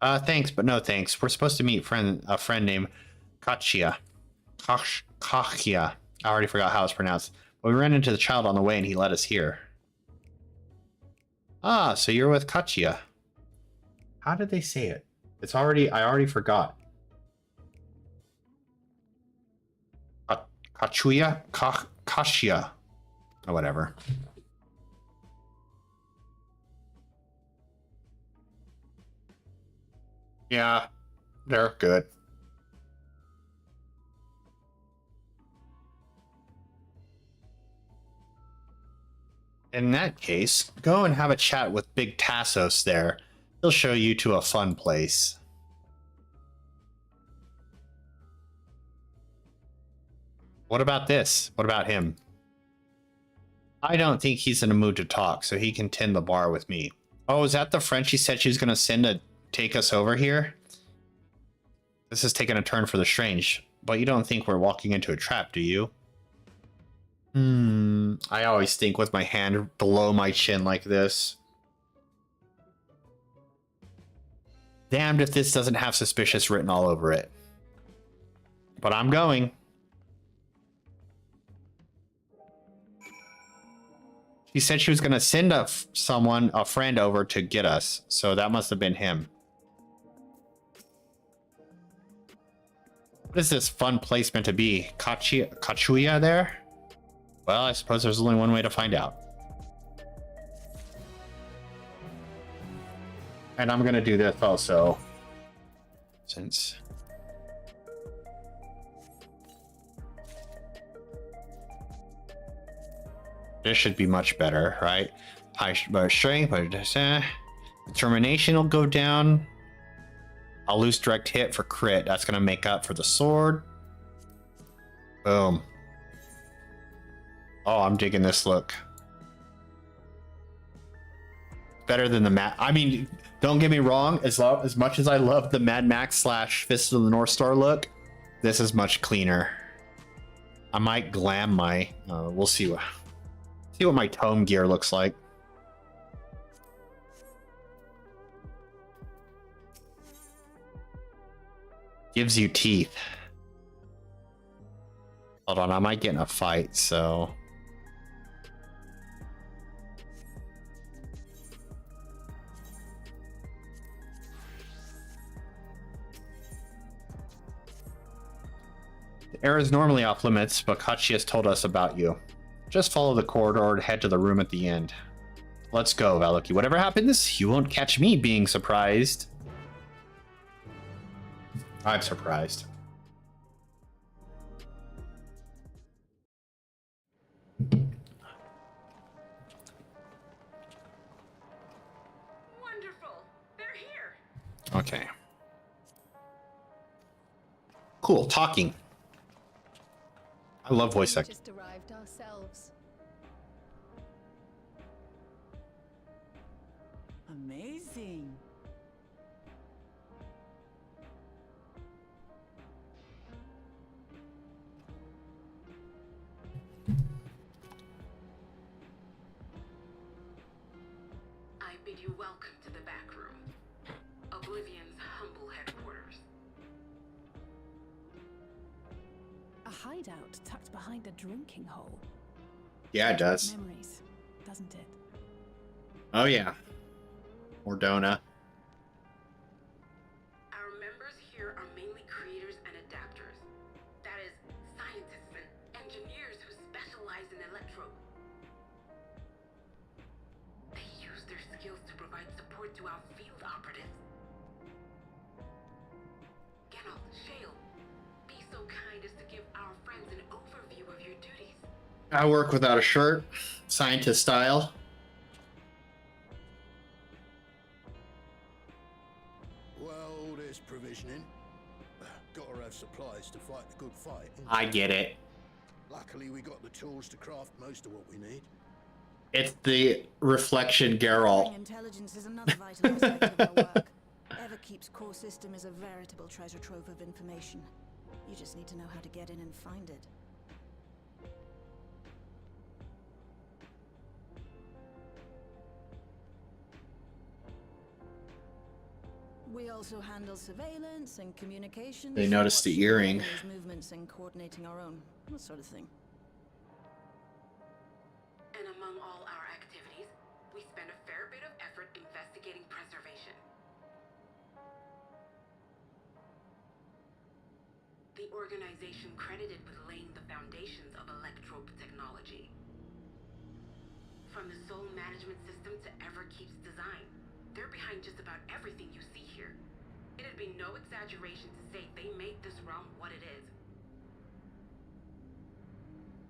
Thanks, but no thanks. We're supposed to meet a friend named Kachia. Kachia. I already forgot how it's pronounced. But we ran into the child on the way and he led us here. Ah, so you're with Kachia. How did they say it? I already forgot. Kachuya? Kachia. Or whatever. Yeah, they're good. In that case, go and have a chat with Big Tassos there. He'll show you to a fun place. What about this? What about him? I don't think he's in a mood to talk, so he can tend the bar with me. Oh, is that the friend she said she was going to send to take us over here? This is taking a turn for the strange, but you don't think we're walking into a trap, do you? I always think with my hand below my chin like this. Damned if this doesn't have suspicious written all over it. But I'm going. She said she was going to send a friend over to get us, so that must have been him. What is this fun place meant to be? Kachuya there? Well, I suppose there's only one way to find out. And I'm going to do this also. Since... this should be much better, right? High strength, but determination will go down. I'll lose direct hit for crit. That's going to make up for the sword. Boom. Oh, I'm digging this look. Better than the I mean, don't get me wrong. As much as I love the Mad Max / Fist of the North Star look, this is much cleaner. I might glam my... we'll see what my tome gear looks like. Gives you teeth. Hold on, I might get in a fight, so... the air is normally off limits, but Kachi has told us about you. Just follow the corridor and head to the room at the end. Let's go, Valuki. Whatever happens, you won't catch me being surprised. I'm surprised. Wonderful. They're here. Okay. Cool. Talking. I love voice acting. Just arrived ourselves. Amazing. I bid you welcome to the back room. Oblivion's humble headquarters. A hideout tucked behind a drinking hole. Yeah, it does. Memories, doesn't it? Oh yeah. Mordona. Our members here are mainly creators and adapters. That is, scientists and engineers who specialize in electro. They use their skills to provide support to our field operatives. Geralt, Shale, be so kind as to give our friends an overview of your duties. I work without a shirt, scientist style. Well, there's provisioning. Gotta have supplies to fight the good fight. I get it. Luckily, we got the tools to craft most of what we need. It's the reflection Geralt. Intelligence is another vital aspect of our work. Everkeep's core system is a veritable treasure trove of information. You just need to know how to get in and find it. We also handle surveillance and communications. They noticed the watching earring. enemies' movements and coordinating our own, that sort of thing. And among all our activities, we spend a fair bit of effort investigating preservation. The organization credited with laying the foundations of electrope technology. From the soul management system to Everkeep's design, they're behind just about everything you see here. It'd be no exaggeration to say they made this realm what it is.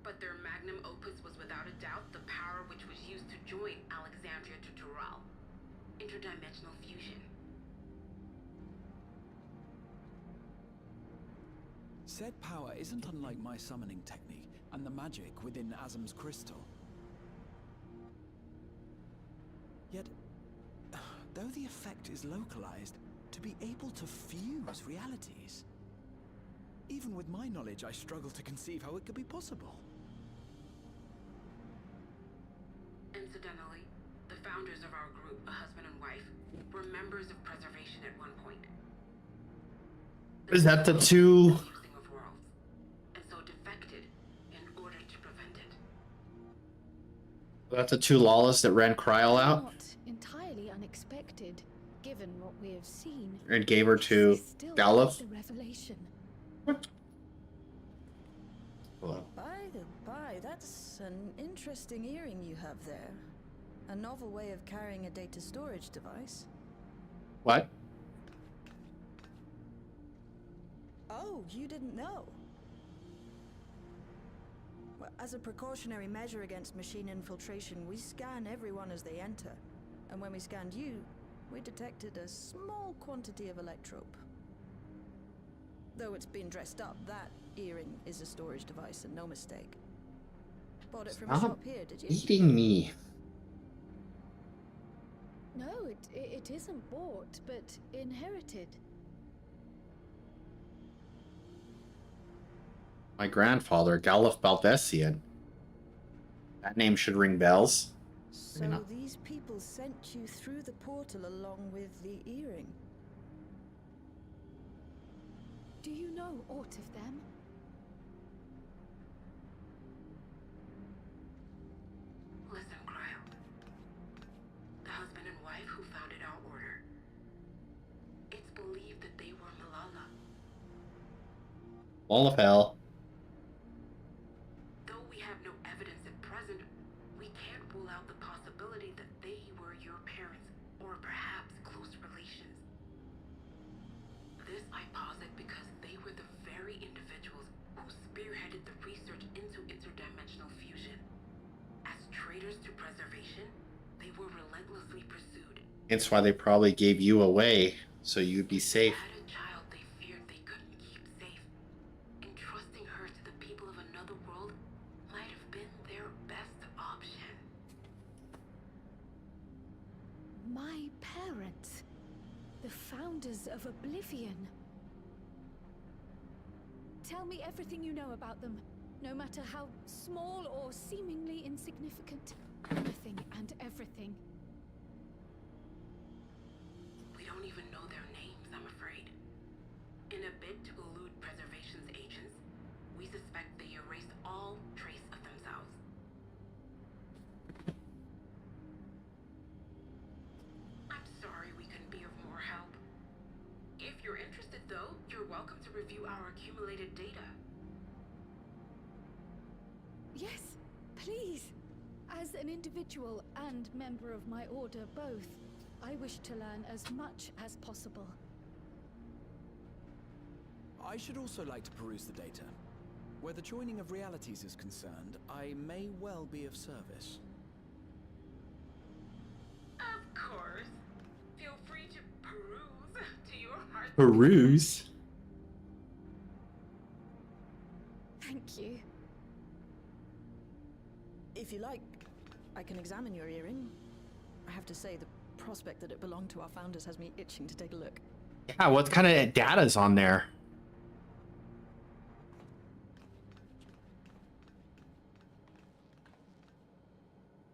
But their magnum opus was without a doubt the power which was used to join Alexandria to Tural. Interdimensional fusion. Said power isn't unlike my summoning technique and the magic within Azam's crystal. Yet, though the effect is localized, to be able to fuse realities. Even with my knowledge, I struggle to conceive how it could be possible. Incidentally, the founders of our group, a husband and wife, were members of preservation at one point. Is that the two? Fusing of worlds, and so defected in order to prevent it. That's the two lawless that ran Kryl out Not entirely unexpected, given what we have seen. and gave her to This is still Galuf. the revelation. Hello. By the by, that's an interesting earring you have there. A novel way of carrying a data storage device. What? Oh, you didn't know? Well, as a precautionary measure against machine infiltration, we scan everyone as they enter. And when we scanned you, we detected a small quantity of electrope. Though it's been dressed up, that earring is a storage device and no mistake. Bought it from a Stop shop here, did you? eating me. No, it isn't bought, but inherited. My grandfather, Galuf Balvesian. That name should ring bells. So Maybe not. these people sent you through the portal along with the earring? Do you know aught of them? Listen, Cryo. The husband and wife who founded our order. It's believed that they were Malala. All of hell. Though we have no evidence at present, we can't rule out the possibility that they were your parents, or perhaps close relations. This I posit because they were the very individuals who spearheaded the research into interdimensional fusion. As traitors to preservation, they were relentlessly pursued. It's why they probably gave you away, so you'd be safe. They had a child they feared they couldn't keep safe. Entrusting her to the people of another world might have been their best option. My The founders of Oblivion. Tell me everything you know about them, no matter how small or seemingly insignificant. Anything and everything. We don't even know their names, I'm afraid. In a bid to elude preservation's agents, we suspect they erased all trace of themselves. I'm sorry we couldn't be of more help. If you're interested, though, you're welcome to review our accumulated data. Yes, please. As an individual and member of my order both, I wish to learn as much as possible. I should also like to peruse the data. Where the joining of realities is concerned, I may well be of service. Of course. Feel free to peruse to your heart's Peruse. Thank you. If you like, I can examine your earring. I have to say, the prospect that it belonged to our founders has me itching to take a look. Yeah, what kind of data's on there?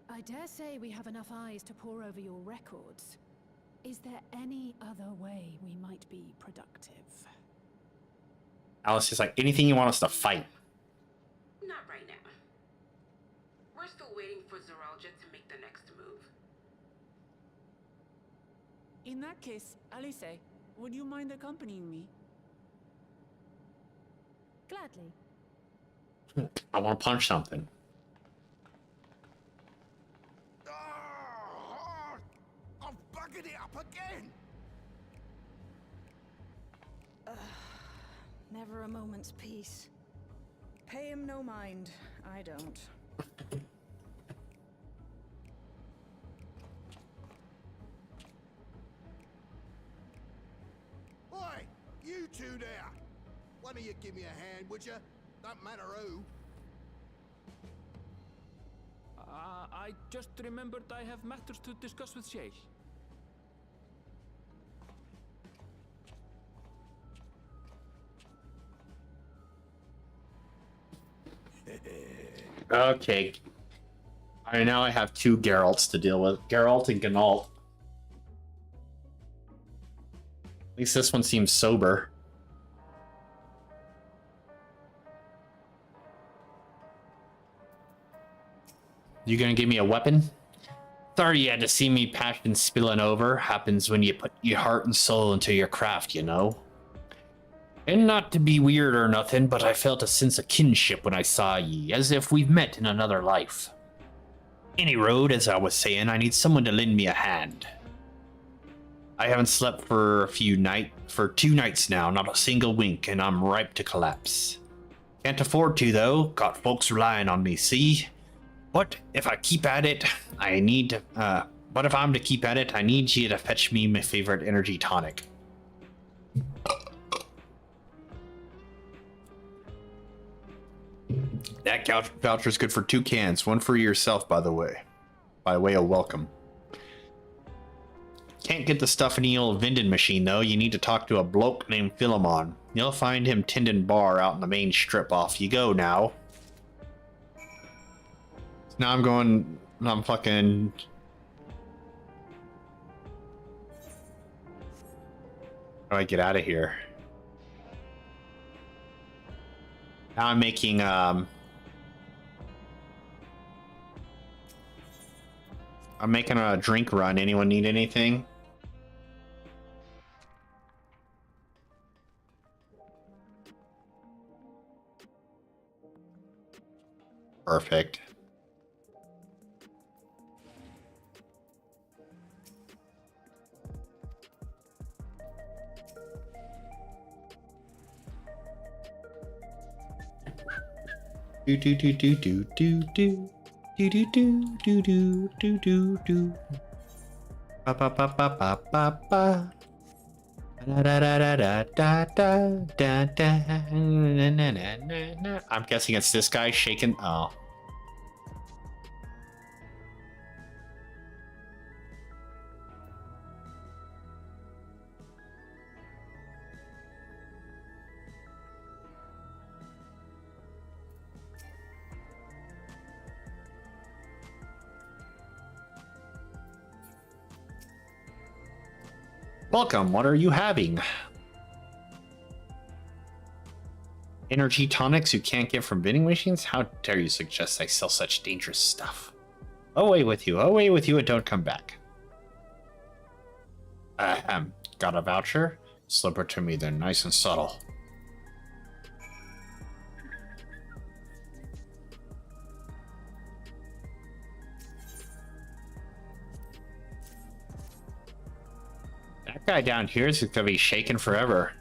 I dare say we have enough eyes to pore over your records. Is there any other way we might be productive? Alice is like, anything you want us to fight. Not right now. We're still waiting for Zoralja to make the next move. In that case, Alice, would you mind accompanying me? Gladly. I want to punch something. Ah, I've buggered it up again! Never a moment's peace. Pay him no mind. I don't. Oi, you two there! One of you give me a hand, would you? Don't matter who. I just remembered I have matters to discuss with Shay. Okay. Now I have two Geralts to deal with. Geralt and Gnault. At least this one seems sober. You gonna give me a weapon? Sorry you had to see me passion spilling over. Happens when you put your heart and soul into your craft, you know? And not to be weird or nothing, but I felt a sense of kinship when I saw ye, as if we've met in another life. Any road, as I was saying, I need someone to lend me a hand. I haven't slept for 2 nights now, not a single wink, and I'm ripe to collapse. Can't afford to, though. Got folks relying on me, see? But if I keep at it, but if I'm to keep at it, I need you to fetch me my favorite energy tonic. That voucher is good for 2 cans. One for yourself, by the way. By way of welcome. Can't get the stuff in the old vending machine, though. You need to talk to a bloke named Philemon. You'll find him tending bar out in the main strip. Off you go now. Now I'm fucking... How do I get out of here? Now I'm making, I'm making a drink run. Anyone need anything? Perfect. Do do do do do do do do do do do do do do. Ba ba ba ba ba ba ba. Da da da da da da da da. Na na na na na. I'm guessing it's this guy shaking. Oh. Welcome, what are you having? Energy tonics you can't get from vending machines? How dare you suggest I sell such dangerous stuff? Away with you, and don't come back. Ahem, got a voucher? Slip it to me then, nice and subtle. That guy down here is gonna be shaking forever.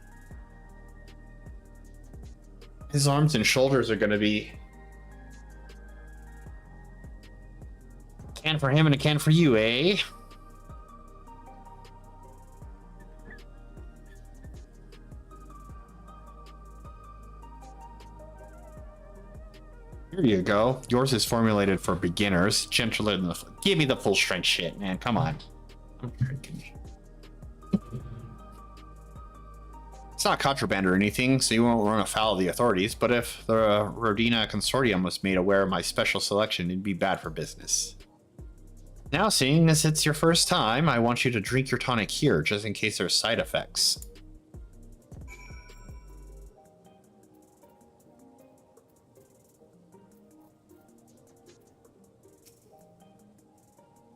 His arms and shoulders are gonna be... a can for him and a can for you, eh? Here you go. Yours is formulated for beginners. Gentler than the... Give me the full strength shit, man. Come on. I'm drinking. It's not contraband or anything, so you won't run afoul of the authorities, but if the Rodina Consortium was made aware of my special selection, it'd be bad for business. Now, seeing as it's your first time, I want you to drink your tonic here, just in case there's side effects.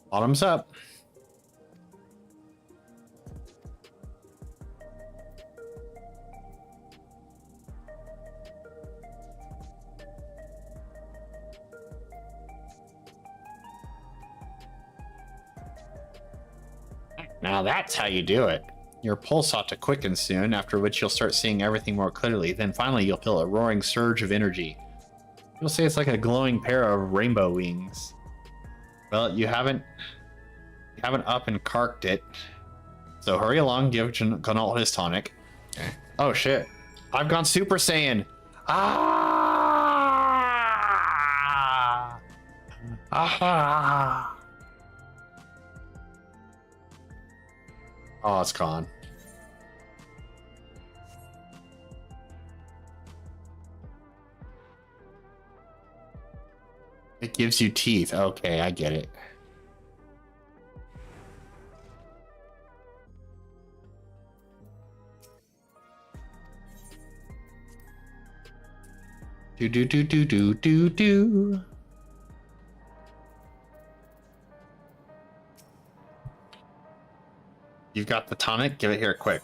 Bottoms up. Now that's how you do it. Your pulse ought to quicken soon, after which you'll start seeing everything more clearly. Then finally you'll feel a roaring surge of energy. You'll say it's like a glowing pair of rainbow wings. Well, you haven't up and carked it. So hurry along, give Gonalt his tonic. Okay. Oh shit. I've gone Super Saiyan. Ah! Ah! Oh, it's gone. It gives you teeth. Okay, I get it. Do do do do do do do. You've got the tonic? Give it here quick.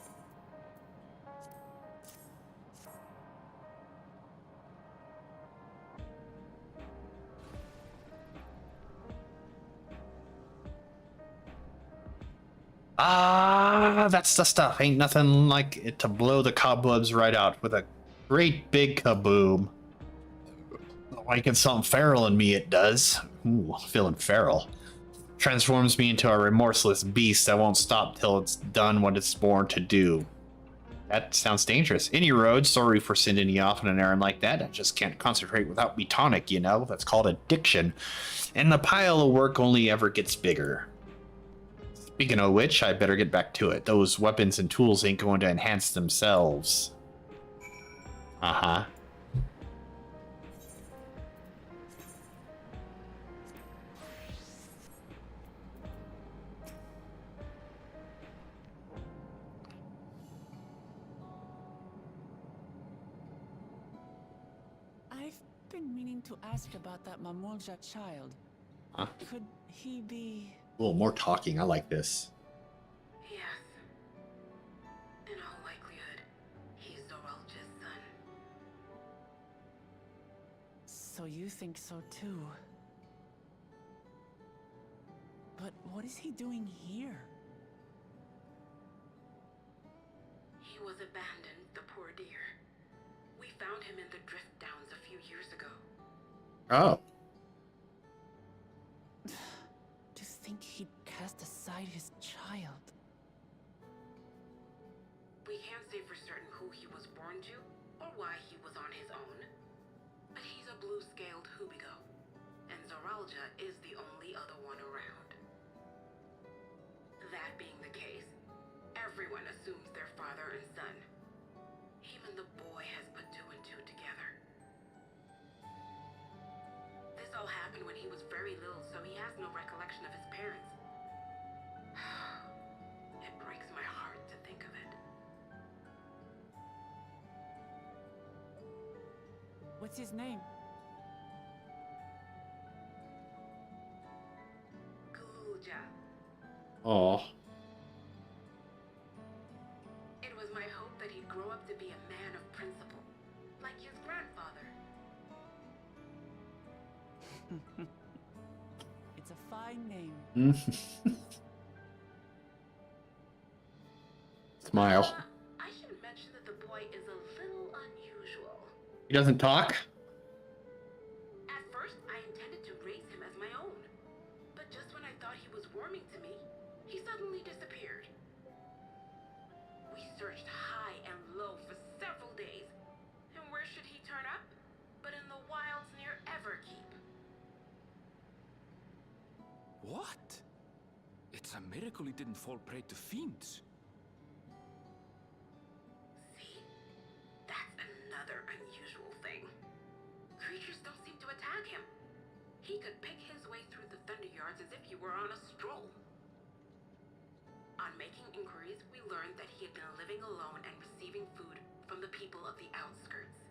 Ah, that's the stuff. Ain't nothing like it to blow the cobwebs right out with a great big kaboom. Like something feral in me, it does. Ooh, feeling feral. Transforms me into a remorseless beast that won't stop till it's done what it's born to do. That sounds dangerous. Any road, sorry for sending you off on an errand like that. I just can't concentrate without me tonic, you know? That's called addiction. And the pile of work only ever gets bigger. Speaking of which, I better get back to it. Those weapons and tools ain't going to enhance themselves. Uh-huh. I've been meaning to ask about that Mamulja child. Huh? Could he be... A little more talking. I like this. Yes. In all likelihood, he's Zoralja's son. So you think so too? But what is he doing here? He was abandoned, the poor dear. We found him in the Drift Downs a few years ago. Oh. To think he'd cast aside his child. We can't say for certain who he was born to, or why he was on his own. But he's a blue-scaled Hubigo, and Zoralja is the only other one around. That being the case, everyone assumes they're father and son. Even the boy has put two and two together. This all happened when he was very little, so he has no recollection of his parents. It breaks my heart to What's his name? Gulja. Oh. It was my hope that he'd grow up to be a man of principle, like his grandfather. It's a fine name. Smile. I should mention that the boy is a little unusual. He doesn't talk? At first, I intended to raise him as my own. But just when I thought he was warming to me, he suddenly disappeared. We searched high and low for several days. And where should he turn up? But in the wilds near Everkeep. What? It's a miracle he didn't fall prey to fiends. See? That's another unusual thing. Creatures don't seem to attack him. He could pick his way through the Thunder Yards as if he were on a stroll. On making inquiries, we learned that he had been living alone and receiving food from the people of the outskirts.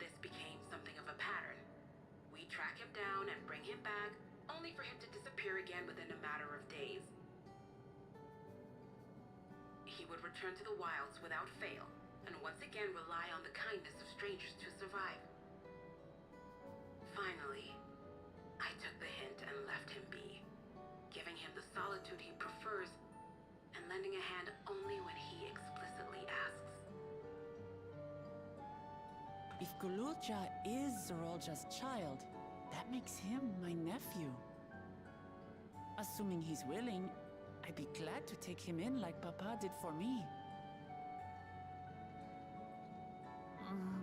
This became something of a pattern. We track him down and bring him back, only for him to disappear again within a matter of days. He would return to the wilds without fail, and once again rely on the kindness of strangers to survive. Finally, I took the hint and left him be, giving him the solitude he prefers, and lending a hand only when he explicitly asks. If Gululja is Zorolja's child, that makes him my nephew. Assuming he's willing, I'd be glad to take him in like Papa did for me.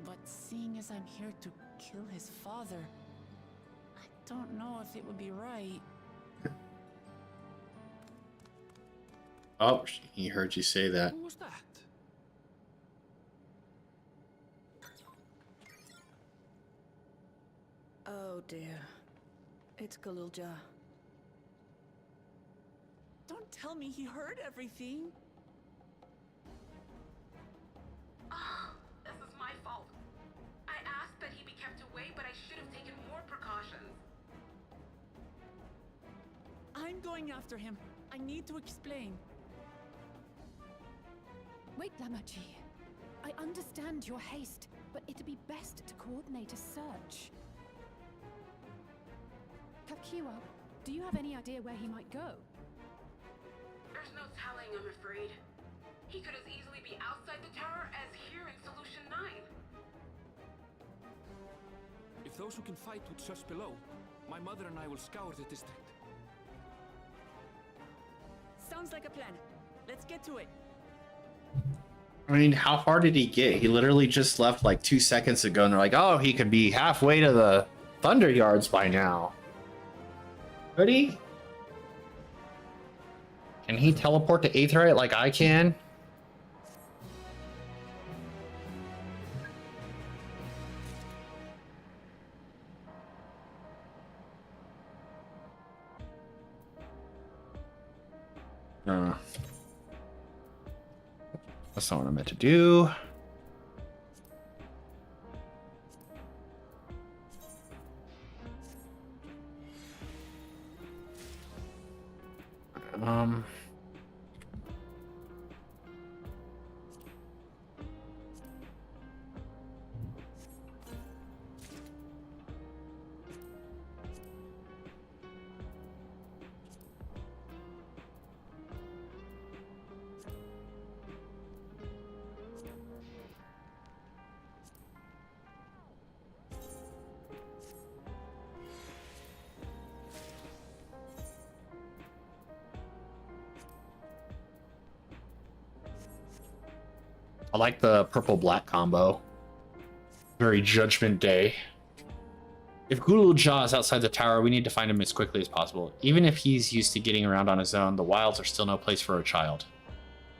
But seeing as I'm here to kill his father, I don't know if it would be right. Oh, he heard you say that. Who was that? Oh dear. It's Gululja. Don't tell me he heard everything. Oh, this is my fault. I asked that he be kept away, but I should have taken more precautions. I'm going after him. I need to explain. Wait, Lamaji. I understand your haste, but it'd be best to coordinate a search. Kakiwa, do you have any idea where he might go? There's no telling, I'm afraid. He could as easily be outside the tower as here in Solution 9. If those who can fight would search below, my mother and I will scour the district. Sounds like a plan. Let's get to it. I mean, how far did he get? He literally just left like 2 seconds ago, and they're like, oh, he could be halfway to the Thunder Yards by now. Ready? Can he teleport to Aetheryte like I can? That's not what I meant to do. I like the purple-black combo. Very Judgment Day. If Gululja is outside the tower, we need to find him as quickly as possible. Even if he's used to getting around on his own, the wilds are still no place for a child.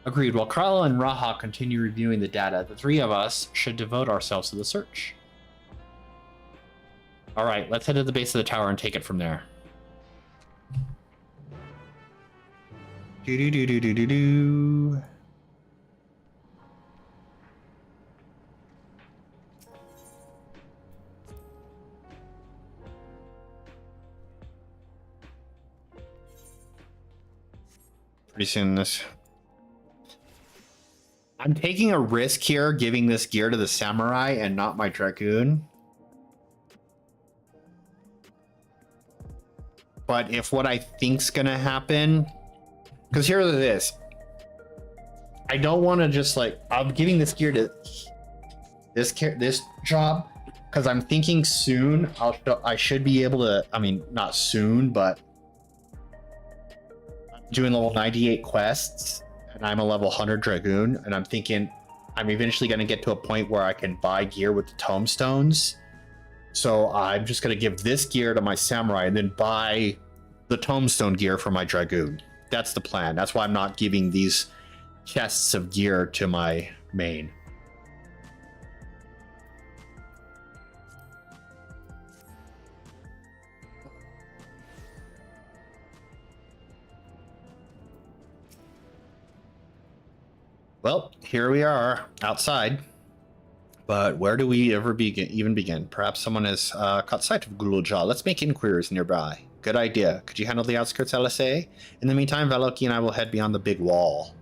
Agreed. While Krala and Raha continue reviewing the data, the three of us should devote ourselves to the search. Alright, let's head to the base of the tower and take it from there. Do-do-do-do-do-do-do. pretty soon this. I'm taking a risk here, giving this gear to the samurai and not my dragoon. But if what I think's gonna happen, because here it is. I don't want to just like, I'm giving this gear to this job because I'm thinking soon I should be able to, I mean, not soon, but I'm doing level 98 quests and I'm a level 100 dragoon, and I'm thinking I'm eventually going to get to a point where I can buy gear with the tombstones. So I'm just going to give this gear to my samurai and then buy the tombstone gear for my dragoon. That's the plan. That's why I'm not giving these chests of gear to my main. Well, here we are outside, but where do we ever even begin? Perhaps someone has caught sight of Gululja. Let's make inquiries nearby. Good idea. Could you handle the outskirts, LSA? In the meantime, Valoki and I will head beyond the big wall.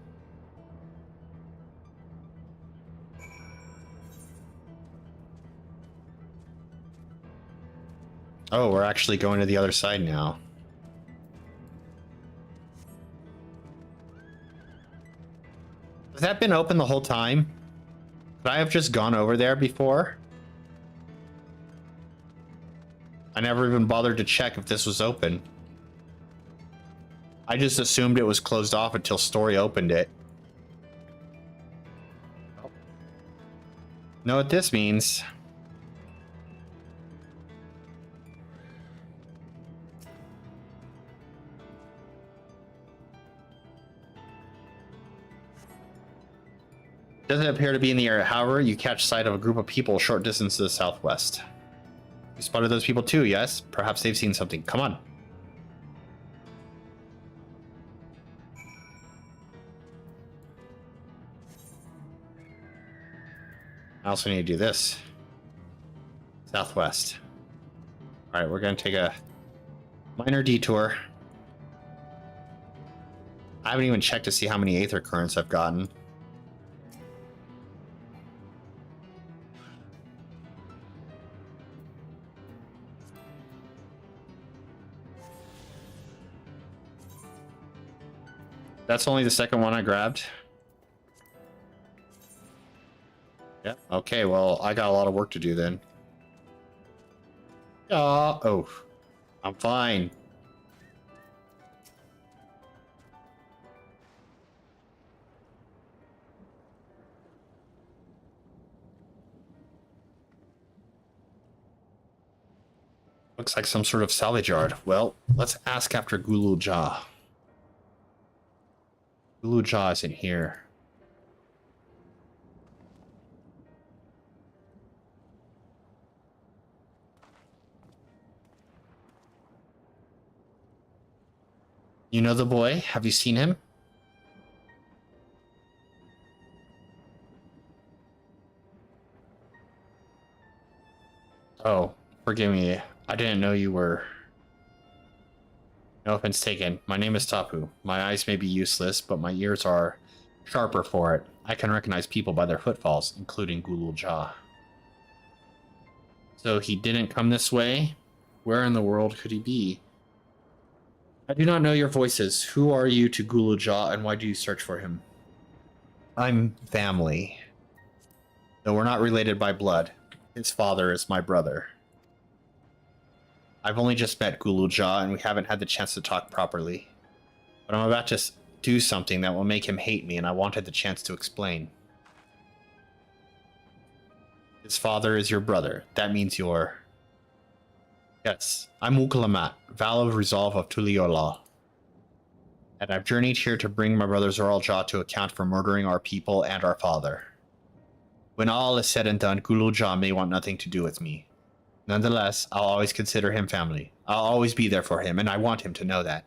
Oh, we're actually going to the other side now. Has that been open the whole time? Could I have just gone over there before? I never even bothered to check if this was open. I just assumed it was closed off until Story opened it. Know what this means? Doesn't appear to be in the area. However, you catch sight of a group of people a short distance to the southwest. You spotted those people too, yes? Perhaps they've seen something. Come on. I also need to do this. Southwest. Alright, we're going to take a minor detour. I haven't even checked to see how many Aether Currents I've gotten. That's only the second one I grabbed. Yep. Okay, well, I got a lot of work to do then. Oh, I'm fine. Looks like some sort of salvage yard. Well, let's ask after Gululja. Gululja isn't here. You know the boy? Have you seen him? Oh, forgive me. I didn't know you were... No offense taken. My name is Tapu. My eyes may be useless, but my ears are sharper for it. I can recognize people by their footfalls, including Gululja. So he didn't come this way? Where in the world could he be? I do not know your voices. Who are you to Gululja, and why do you search for him? I'm family. Though we're not related by blood. His father is my brother. I've only just met Gululja, and we haven't had the chance to talk properly. But I'm about to do something that will make him hate me, and I wanted the chance to explain. His father is your brother. That means you're... Yes, I'm Ukalamat, Val of Resolve of Tuliola. And I've journeyed here to bring my brother Zoralja to account for murdering our people and our father. When all is said and done, Gululja may want nothing to do with me. Nonetheless, I'll always consider him family. I'll always be there for him, and I want him to know that.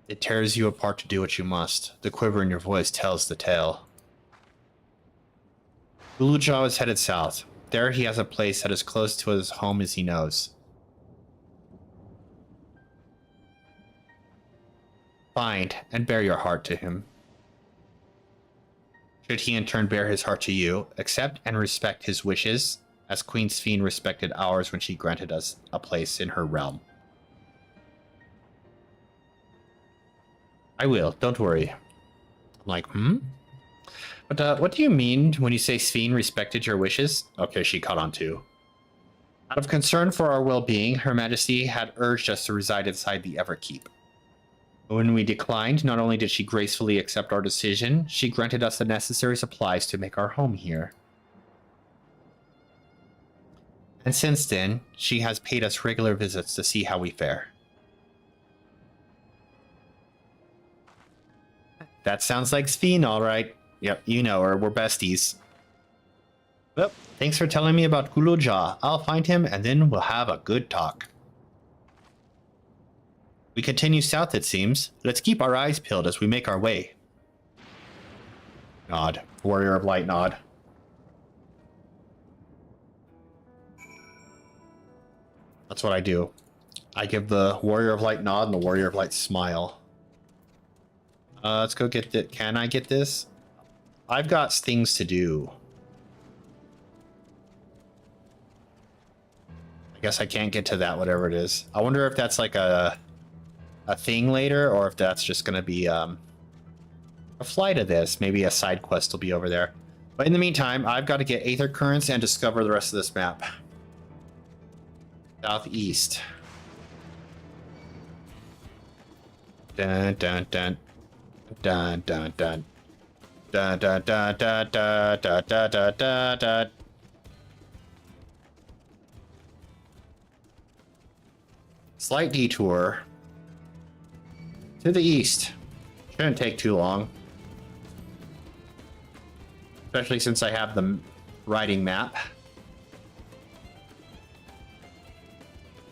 It tears you apart to do what you must. The quiver in your voice tells the tale. Gululja is headed south. There he has a place that is close to his home as he knows. Find and bear your heart to him. Should he in turn bear his heart to you, accept and respect his wishes, as Queen Sphene respected ours when she granted us a place in her realm. I will, don't worry. I'm like, But what do you mean when you say Sphene respected your wishes? Okay, she caught on too. Out of concern for our well-being, Her Majesty had urged us to reside inside the Everkeep. When we declined, not only did she gracefully accept our decision, she granted us the necessary supplies to make our home here. And since then, she has paid us regular visits to see how we fare. That sounds like Sphene, all right. Yep, you know her. We're besties. Well, thanks for telling me about Kuloja. I'll find him, and then we'll have a good talk. We continue south, it seems. Let's keep our eyes peeled as we make our way. Nod. Warrior of Light nod. That's what I do. I give the Warrior of Light nod and the Warrior of Light smile. Let's go get it. Can I get this? I've got things to do. I guess I can't get to that, whatever it is. I wonder if that's like a thing later, or if that's just going to be a fly to this. Maybe a side quest will be over there. But in the meantime, I've got to get Aether Currents and discover the rest of this map. Southeast. Dun dun dun. Dun dun dun. Dun dun dun dun dun dun dun dun dun dun. Slight detour to the east. Shouldn't take too long. Especially since I have the riding map.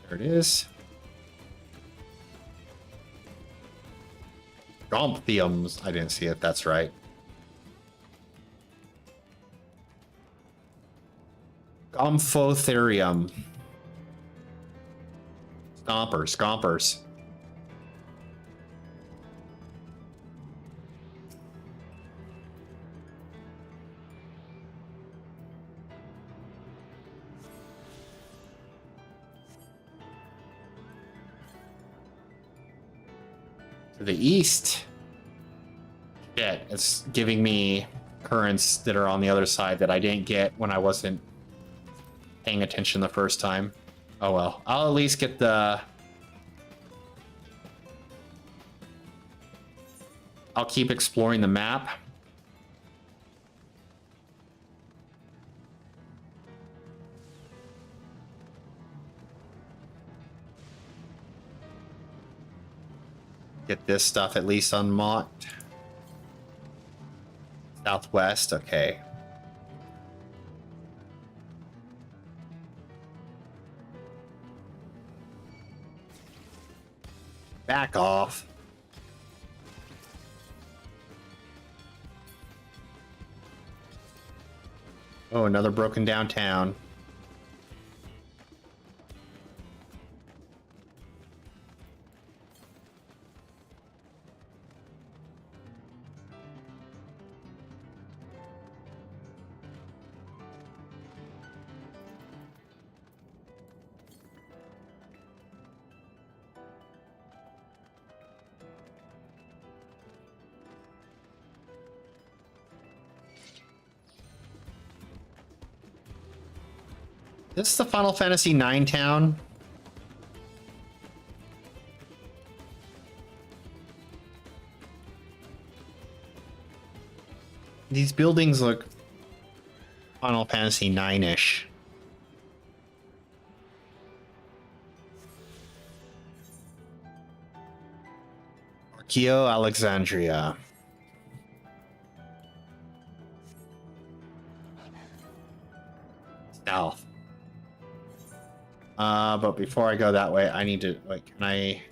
There it is. Gomphiums. I didn't see it. That's right. Gomphotherium. Stompers. Stompers. To the east. Shit, it's giving me currents that are on the other side that I didn't get when I wasn't paying attention the first time. Oh well, I'll at least get the... I'll keep exploring the map. Get this stuff at least unlocked. Southwest, okay. Back off. Oh, another broken downtown. This is the Final Fantasy IX town. These buildings look Final Fantasy IX-ish. Archeo Alexandria. South. But before I go that way, I need to, like, can I...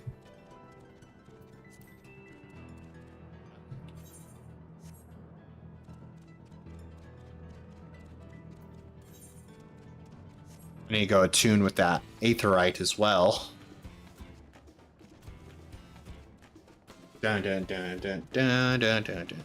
I need to go attune with that Aetherite as well. Dun dun dun dun dun dun dun dun.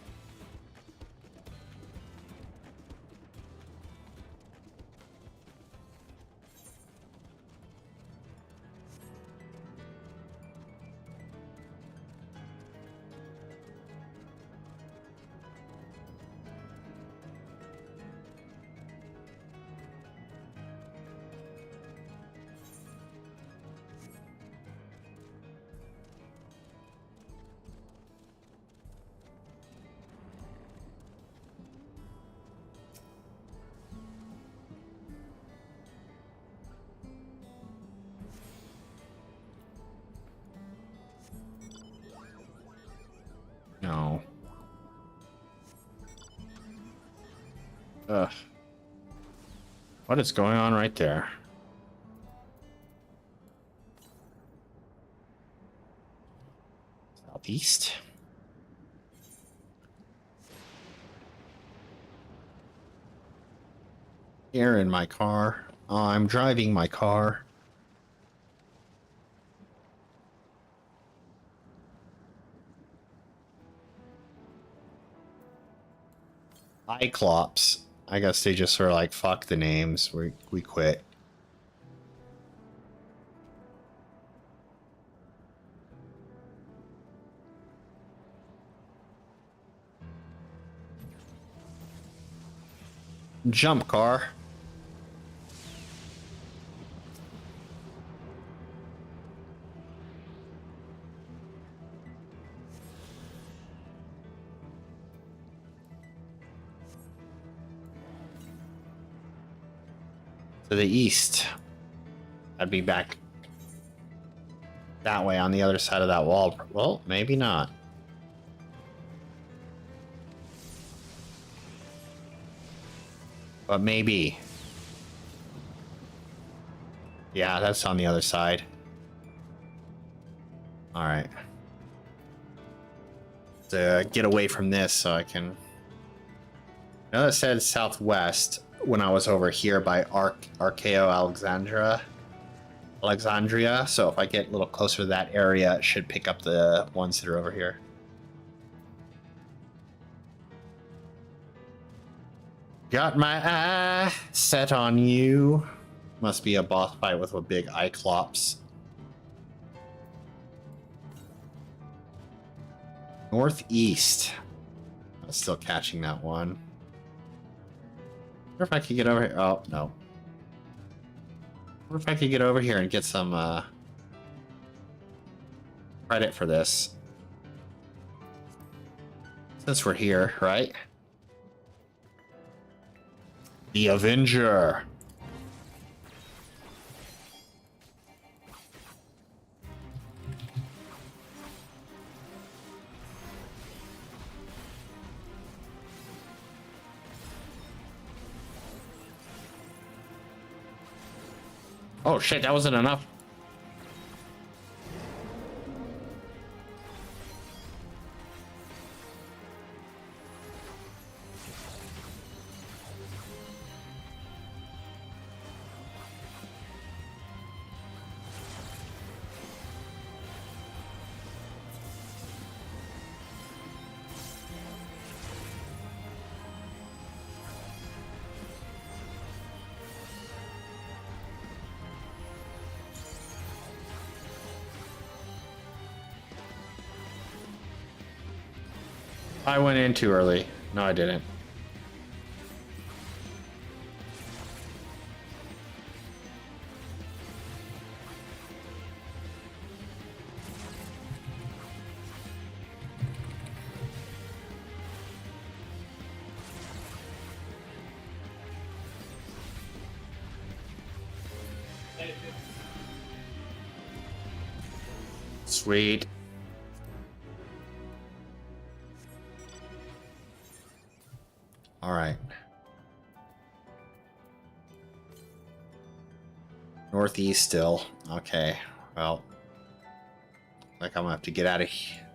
No. Ugh. What is going on right there? Southeast. Here in my car. I'm driving my car. Cyclops. I guess they just sort of like fuck the names. We quit. Jump car. To the east. I'd be back that way on the other side of that wall. Well, maybe not. But maybe. Yeah, that's on the other side. Alright. To get away from this so I can... I know it said southwest when I was over here by Archeo Alexandria. So if I get a little closer to that area, it should pick up the ones that are over here. Got my eye set on you. Must be a boss fight with a big Cyclops. Northeast. I'm still catching that one. Wonder if I could get over here. Oh, no. Wonder if I could get over here and get some credit for this. Since we're here, right? The Avenger. Oh shit, that wasn't enough. I went in too early. No, I didn't. Sweet. All right. Northeast still. Okay. Well, like I'm gonna have to get out of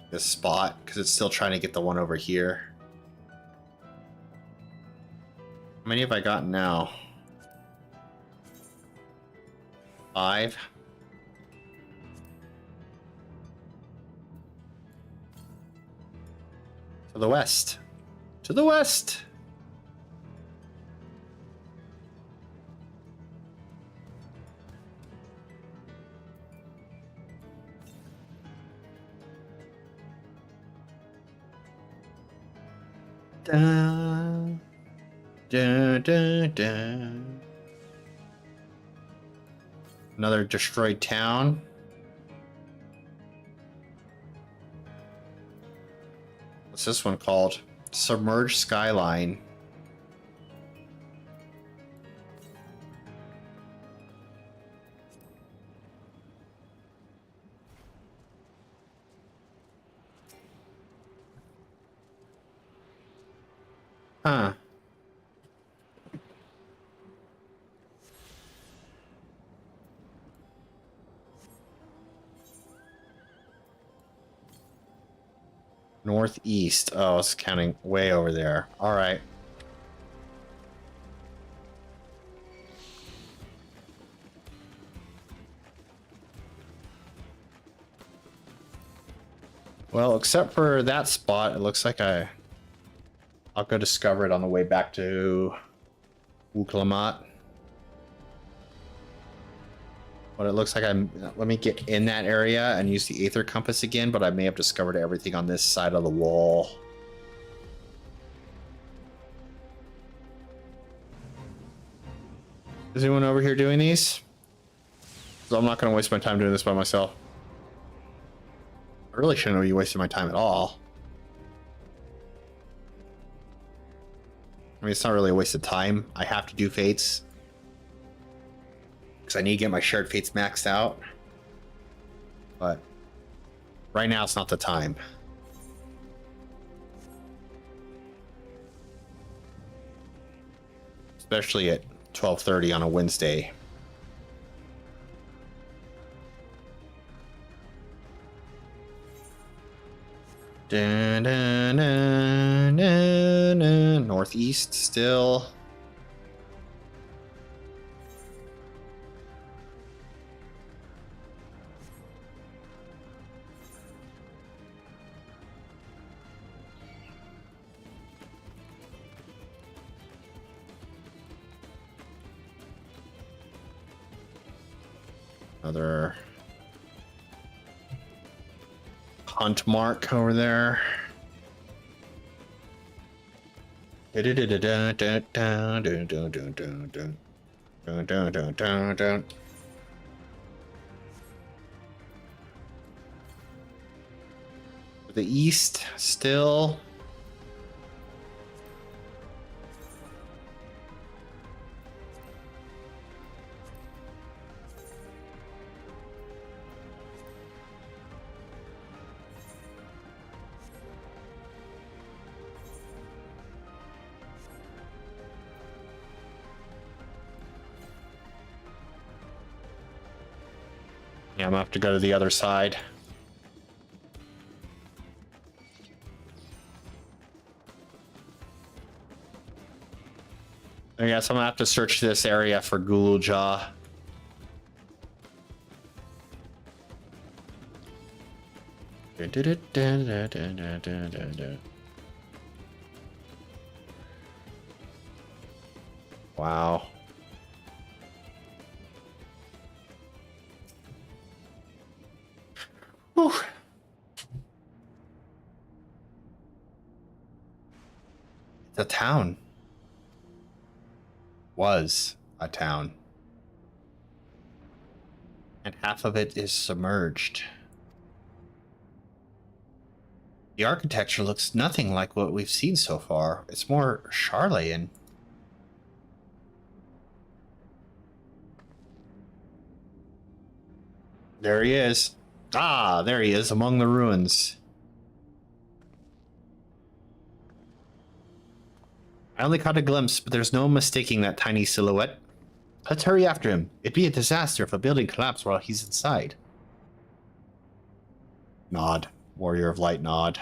this spot because it's still trying to get the one over here. How many have I gotten now? 5. To the west. To the west. Dun, dun, dun, dun. Another destroyed town. What's this one called? Submerged Skyline. Huh. Northeast. Oh, it's counting way over there. All right. Well, except for that spot, it looks like I'll go discover it on the way back to Wuklamat. But it looks like let me get in that area and use the Aether Compass again, but I may have discovered everything on this side of the wall. Is anyone over here doing these? So I'm not going to waste my time doing this by myself. I really shouldn't be wasting my time at all. I mean, it's not really a waste of time. I have to do fates. Because I need to get my shared fates maxed out. But right now, it's not the time. Especially at 12:30 on a Wednesday. Dun, dun, dun, dun, dun. Northeast still. Another hunt mark over there. The east still. Yeah, I'm gonna have to go to the other side. I guess I'm gonna have to search this area for Gulja. Wow. Whew. It's a town. Was a town. And half of it is submerged. The architecture looks nothing like what we've seen so far. It's more Charlayan. There he is. Ah, there he is among the ruins. I only caught a glimpse, but there's no mistaking that tiny silhouette. Let's hurry after him. It'd be a disaster if a building collapsed while he's inside. Nod. Warrior of Light nod.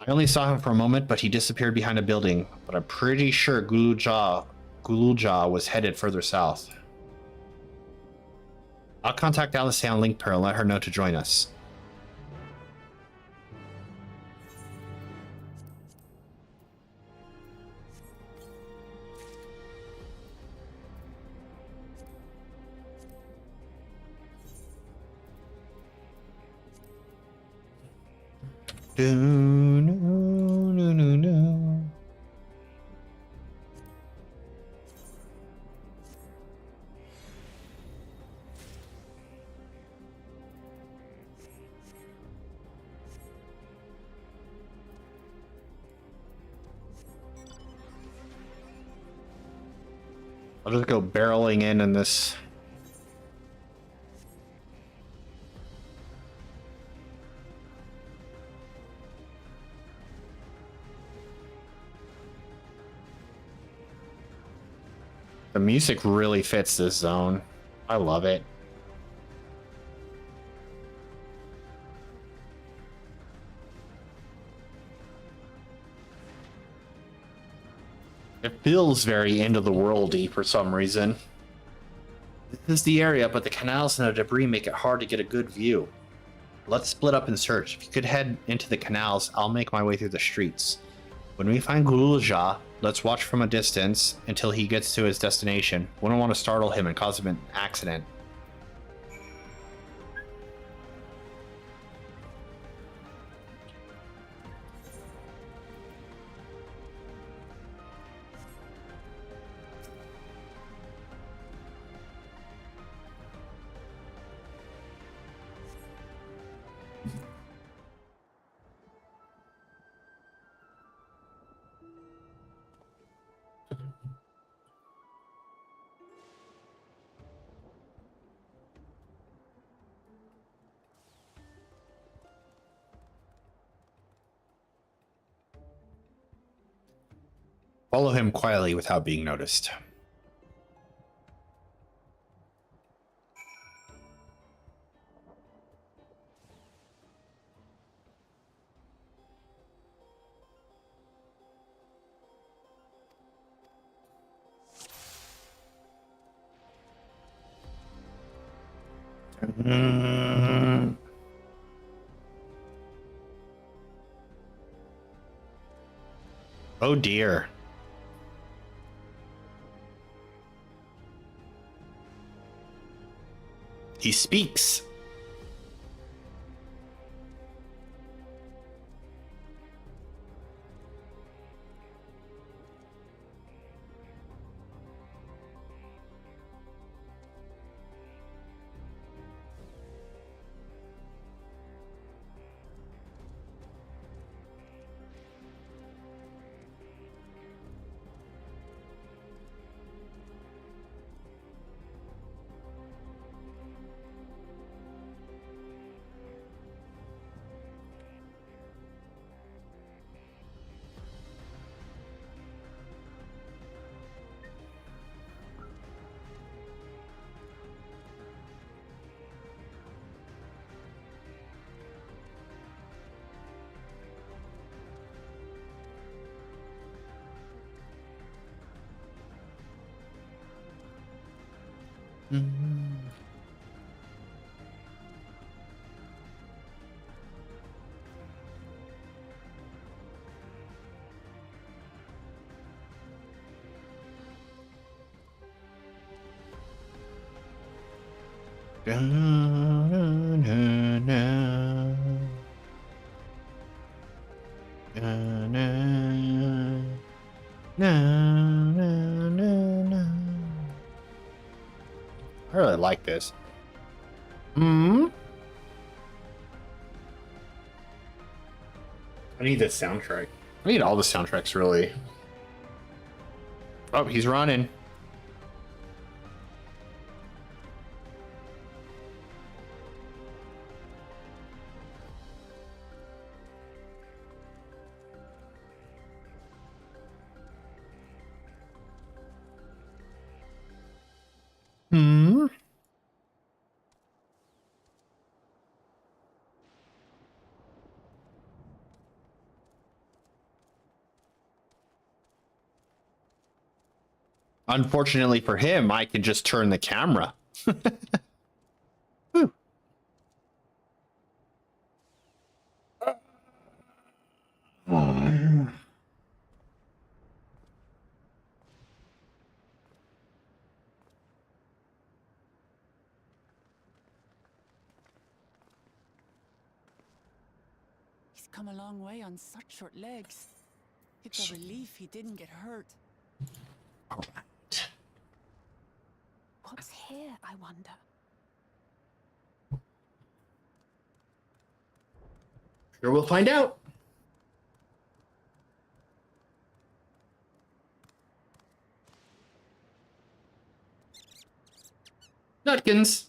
I only saw him for a moment, but he disappeared behind a building. But I'm pretty sure Guluja was headed further south. I'll contact Alice on Link Pearl and let her know to join us. Do, no, no, no, no. I'll just go barreling in this. The music really fits this zone. I love it. It feels very end of the worldy for some reason. This is the area, but the canals and the debris make it hard to get a good view. Let's split up and search. If you could head into the canals, I'll make my way through the streets. When we find Gulja, let's watch from a distance until he gets to his destination. We don't want to startle him and cause him an accident. Follow him quietly without being noticed. Oh dear. He speaks. I really like this. I need this soundtrack. I need all the soundtracks, really. Oh, he's running. Unfortunately for him, I can just turn the camera. Whew. He's come a long way on such short legs. It's a relief he didn't get hurt. All right. What's here, I wonder? Sure, we'll find out. Nutkins.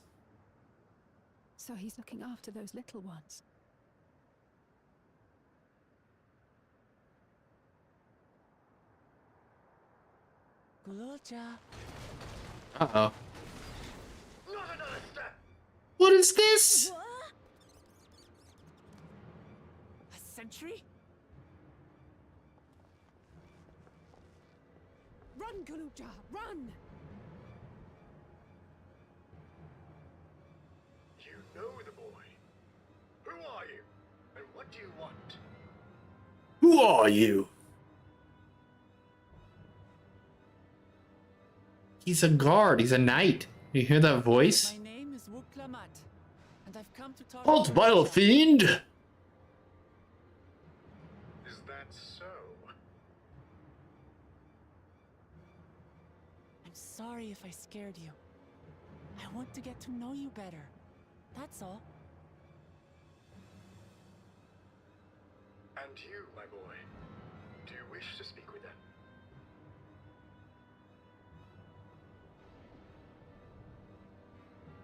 So he's looking after those little ones. Gulolja. Uh-oh. What is this? A sentry? Run, Gulolja, run! You know the boy. Who are you? And what do you want? Who are you? He's a guard. He's a knight. You hear that voice? My name is Wuklamat, and I've come to talk Halt, to vile Gulolja. fiend! Is that so? I'm sorry if I scared you. I want to get to know you better. That's all. And you, my boy, do you wish to speak with them?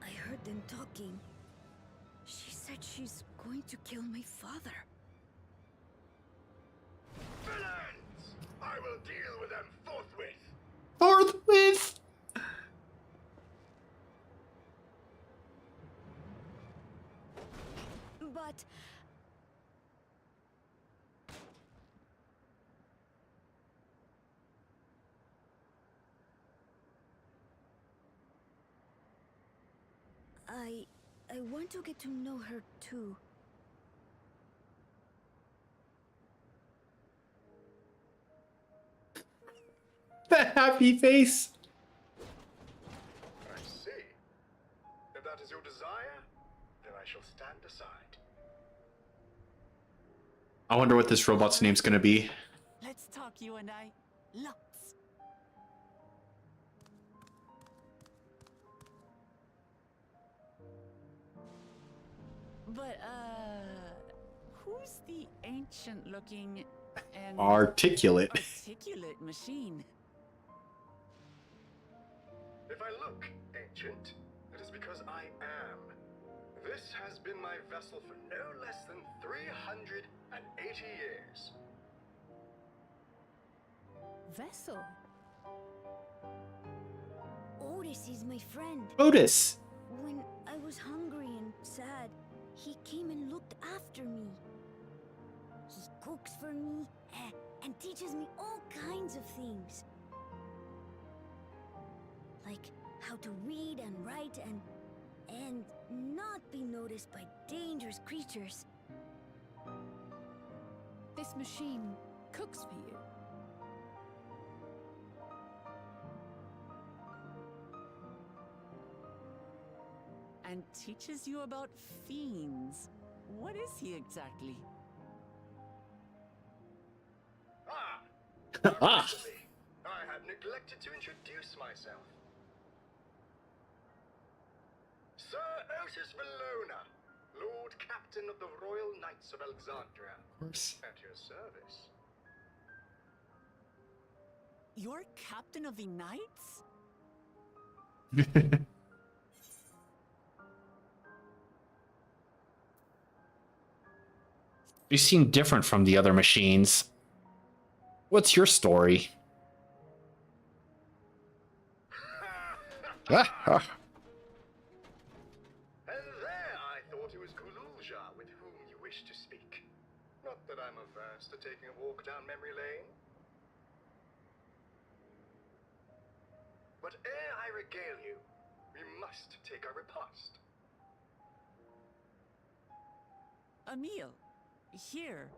I heard them talking. She said she's going to kill my father. Villains! I will deal with them forthwith! Forthwith! But I want to get to know her too. The happy face. I see. If that is your desire, then I shall stand aside. I wonder what this robot's name's gonna be. Let's talk, you and I. Lots. But, who's the ancient-looking and Articulate. articulate machine? If I look ancient, it is because I am. This has been my vessel for no less than 380 years. Vessel? Otis is my friend. Otis. When I was hungry and sad, he came and looked after me. He cooks for me and teaches me all kinds of things. Like how to read and write and not be noticed by dangerous creatures. This machine cooks for you. And teaches you about fiends. What is he exactly? Ah. Recently, I had neglected to introduce myself. Sir Otis Valona, Lord Captain of the Royal Knights of Alexandria. Of course. At your service. You're captain of the knights? You seem different from the other machines. What's your story? And there I thought it was Gulolja with whom you wished to speak. Not that I'm averse to taking a walk down memory lane. But ere I regale you, we must take our repast. A meal. Here.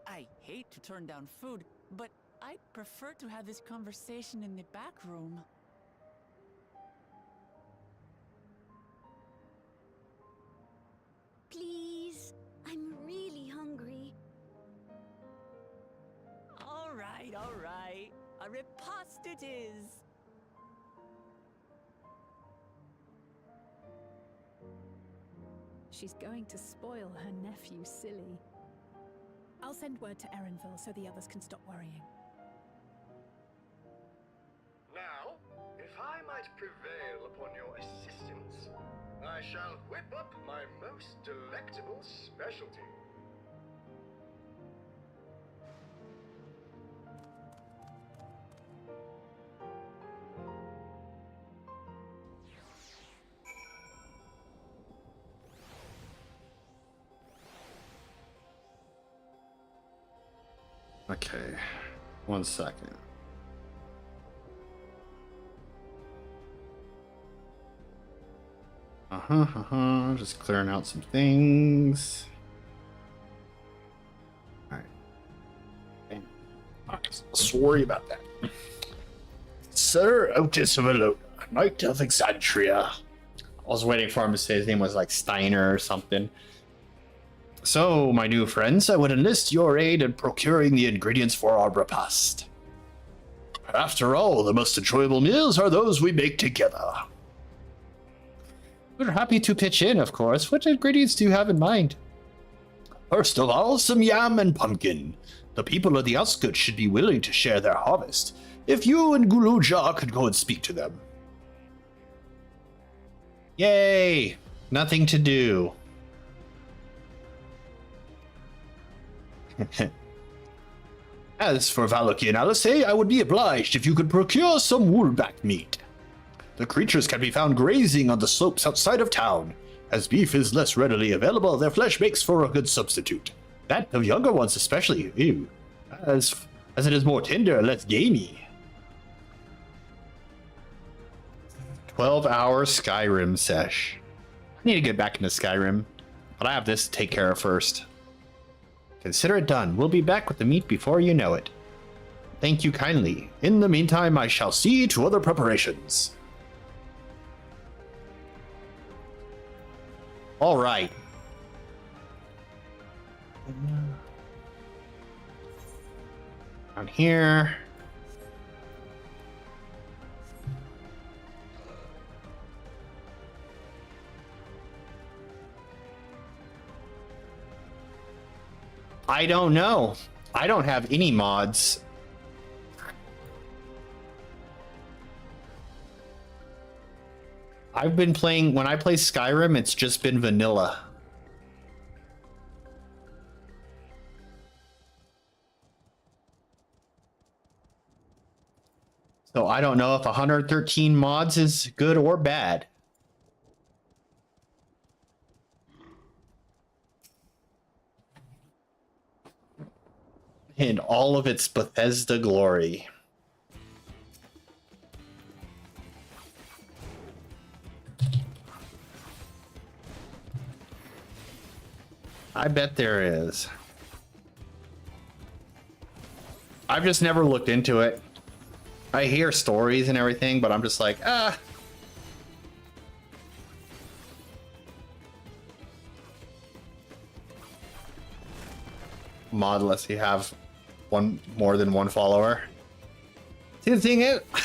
I hate to turn down food, but I'd prefer to have this conversation in the back room. Please, I'm really hungry. All right, all right. A repast it is. She's going to spoil her nephew silly. I'll send word to Erenville so the others can stop worrying. Now, if I might prevail upon your assistance, I shall whip up my most delectable specialty. Okay, 1 second. Just clearing out some things. Alright. Sorry about that. Sir Otis of Alona, Knight of Exandria. I was waiting for him to say his name was like Steiner or something. So, my new friends, I would enlist your aid in procuring the ingredients for our repast. After all, the most enjoyable meals are those we make together. We're happy to pitch in, of course. What ingredients do you have in mind? First of all, some yam and pumpkin. The people of the outskirts should be willing to share their harvest. If you and Guluja could go and speak to them. Yay! Nothing to do. As for Valoki and Alice, I would be obliged if you could procure some woolback meat. The creatures can be found grazing on the slopes outside of town. As beef is less readily available, their flesh makes for a good substitute. That of younger ones especially, ew. As it is more tender and less gamey. 12-hour Skyrim sesh. I need to get back into Skyrim, but I have this to take care of first. Consider it done. We'll be back with the meat before you know it. Thank you kindly. In the meantime, I shall see to other preparations. All right. Down here. I don't know. I don't have any mods. I've been playing, when I play Skyrim, it's just been vanilla. So I don't know if 113 mods is good or bad. In all of its Bethesda glory. I bet there is. I've just never looked into it. I hear stories and everything, but I'm just like, ah. Mod unless you have more than one follower. See, the thing is, you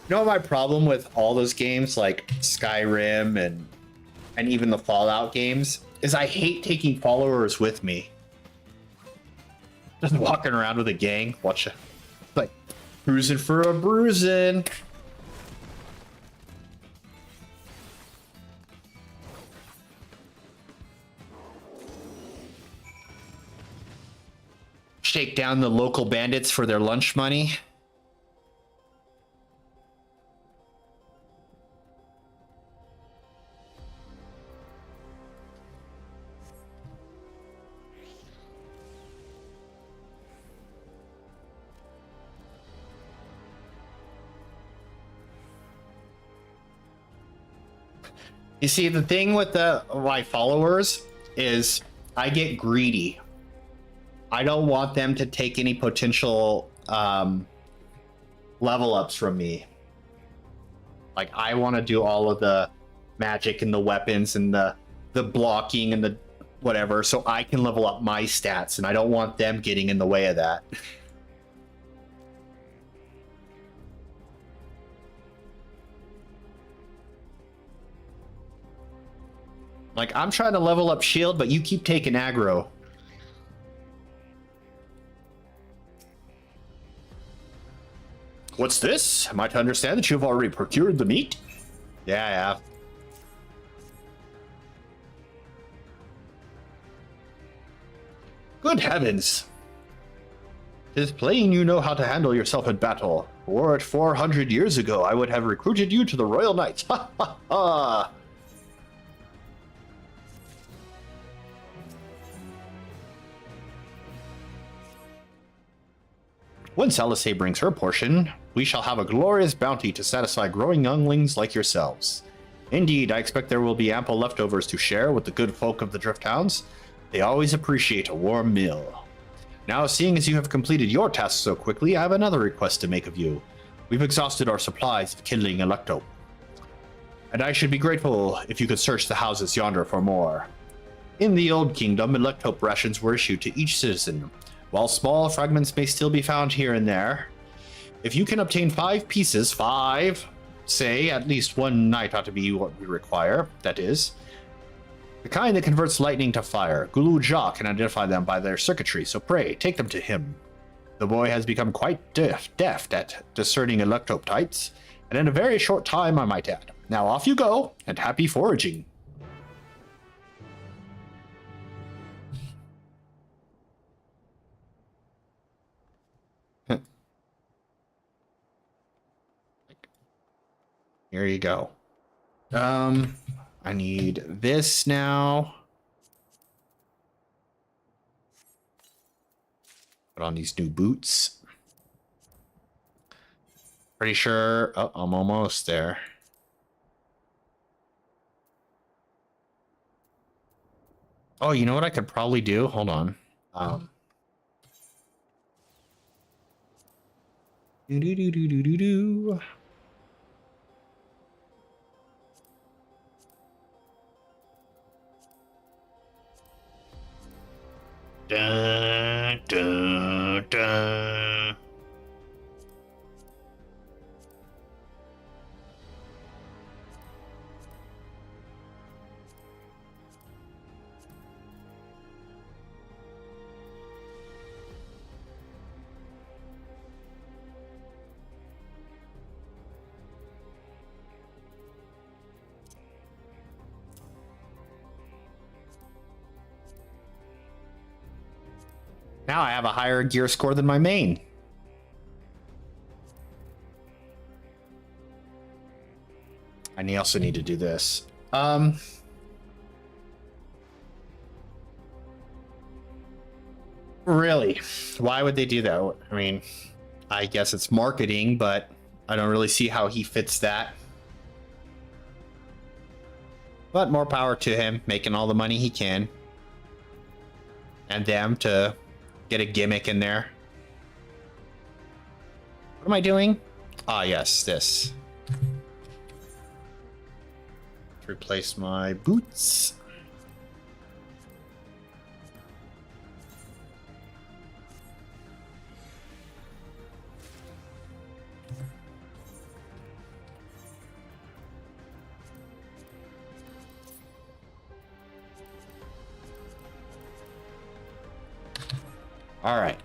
know my problem with all those games like Skyrim and even the Fallout games is I hate taking followers with me. Just walking around with a gang, watch it, like cruising for a bruising. Shake down the local bandits for their lunch money. You see, the thing with my followers is I get greedy. I don't want them to take any potential level ups from me. Like, I want to do all of the magic and the weapons and the blocking and the whatever, so I can level up my stats, and I don't want them getting in the way of that. Like, I'm trying to level up shield, but you keep taking aggro. What's this? Am I to understand that you've already procured the meat? Yeah, I have. Good heavens. Tis plain you know how to handle yourself in battle. Were it 400 years ago, I would have recruited you to the Royal Knights. Ha ha ha! When Salisay brings her portion, we shall have a glorious bounty to satisfy growing younglings like yourselves. Indeed, I expect there will be ample leftovers to share with the good folk of the Drift Towns. They always appreciate a warm meal. Now, seeing as you have completed your task so quickly, I have another request to make of you. We've exhausted our supplies of kindling electrope, and I should be grateful if you could search the houses yonder for more. In the Old Kingdom, electrope rations were issued to each citizen. While small fragments may still be found here and there, if you can obtain 5 pieces, 5, say at least 1 night ought to be what we require, that is. The kind that converts lightning to fire. Gulu Ja can identify them by their circuitry, so pray, take them to him. The boy has become quite deft at discerning electrope types, and in a very short time, I might add. Now off you go, and happy foraging. Here you go. I need this now. Put on these new boots. Pretty sure. Oh, I'm almost there. Oh, you know what I could probably do? Hold on. Do. Dun, dun, dun. Now I have a higher gear score than my main. I also need to do this. Really? Why would they do that? I mean, I guess it's marketing, but I don't really see how he fits that. But more power to him, making all the money he can. And them to get a gimmick in there. What am I doing? Ah, yes, this. Replace my boots. All right.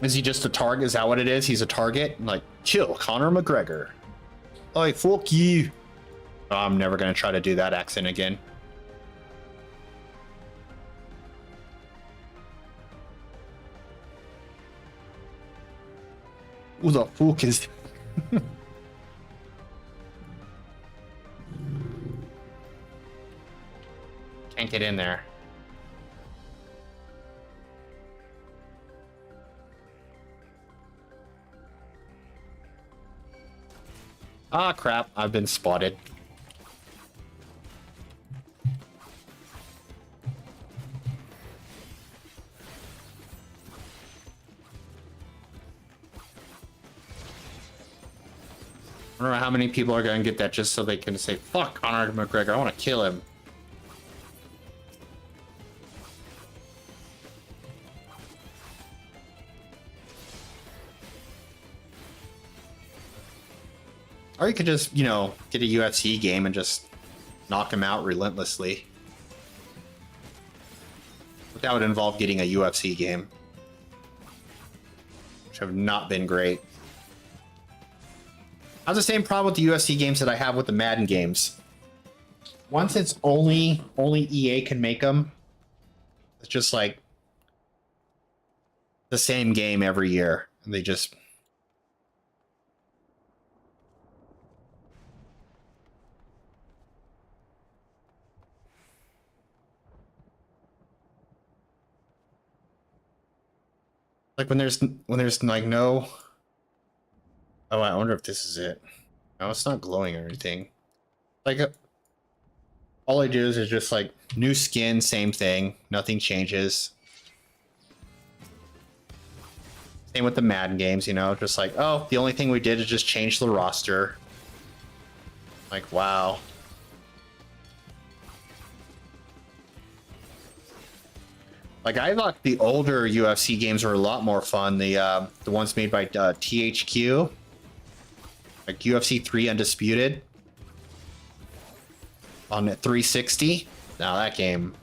Is he just a target? Is that what it is? He's a target? Like, chill, Conor McGregor. Oh, fuck you. Oh, I'm never going to try to do that accent again. Who the fuck is... Can't get in there. Ah, crap. I've been spotted. I don't know how many people are going to get that just so they can say, fuck Conor McGregor, I want to kill him. Or you could just, you know, get a UFC game and just knock him out relentlessly. But that would involve getting a UFC game, which have not been great. I have the same problem with the UFC games that I have with the Madden games. Once it's only EA can make them, it's just like the same game every year. And they just... Like when there's like no... Oh, I wonder if this is it. No, it's not glowing or anything. Like, all I do is just like new skin, same thing. Nothing changes. Same with the Madden games, you know, just like, oh, the only thing we did is just change the roster. Like, wow. Like, I thought the older UFC games were a lot more fun. The ones made by THQ. Like UFC 3 Undisputed on 360. Now that game,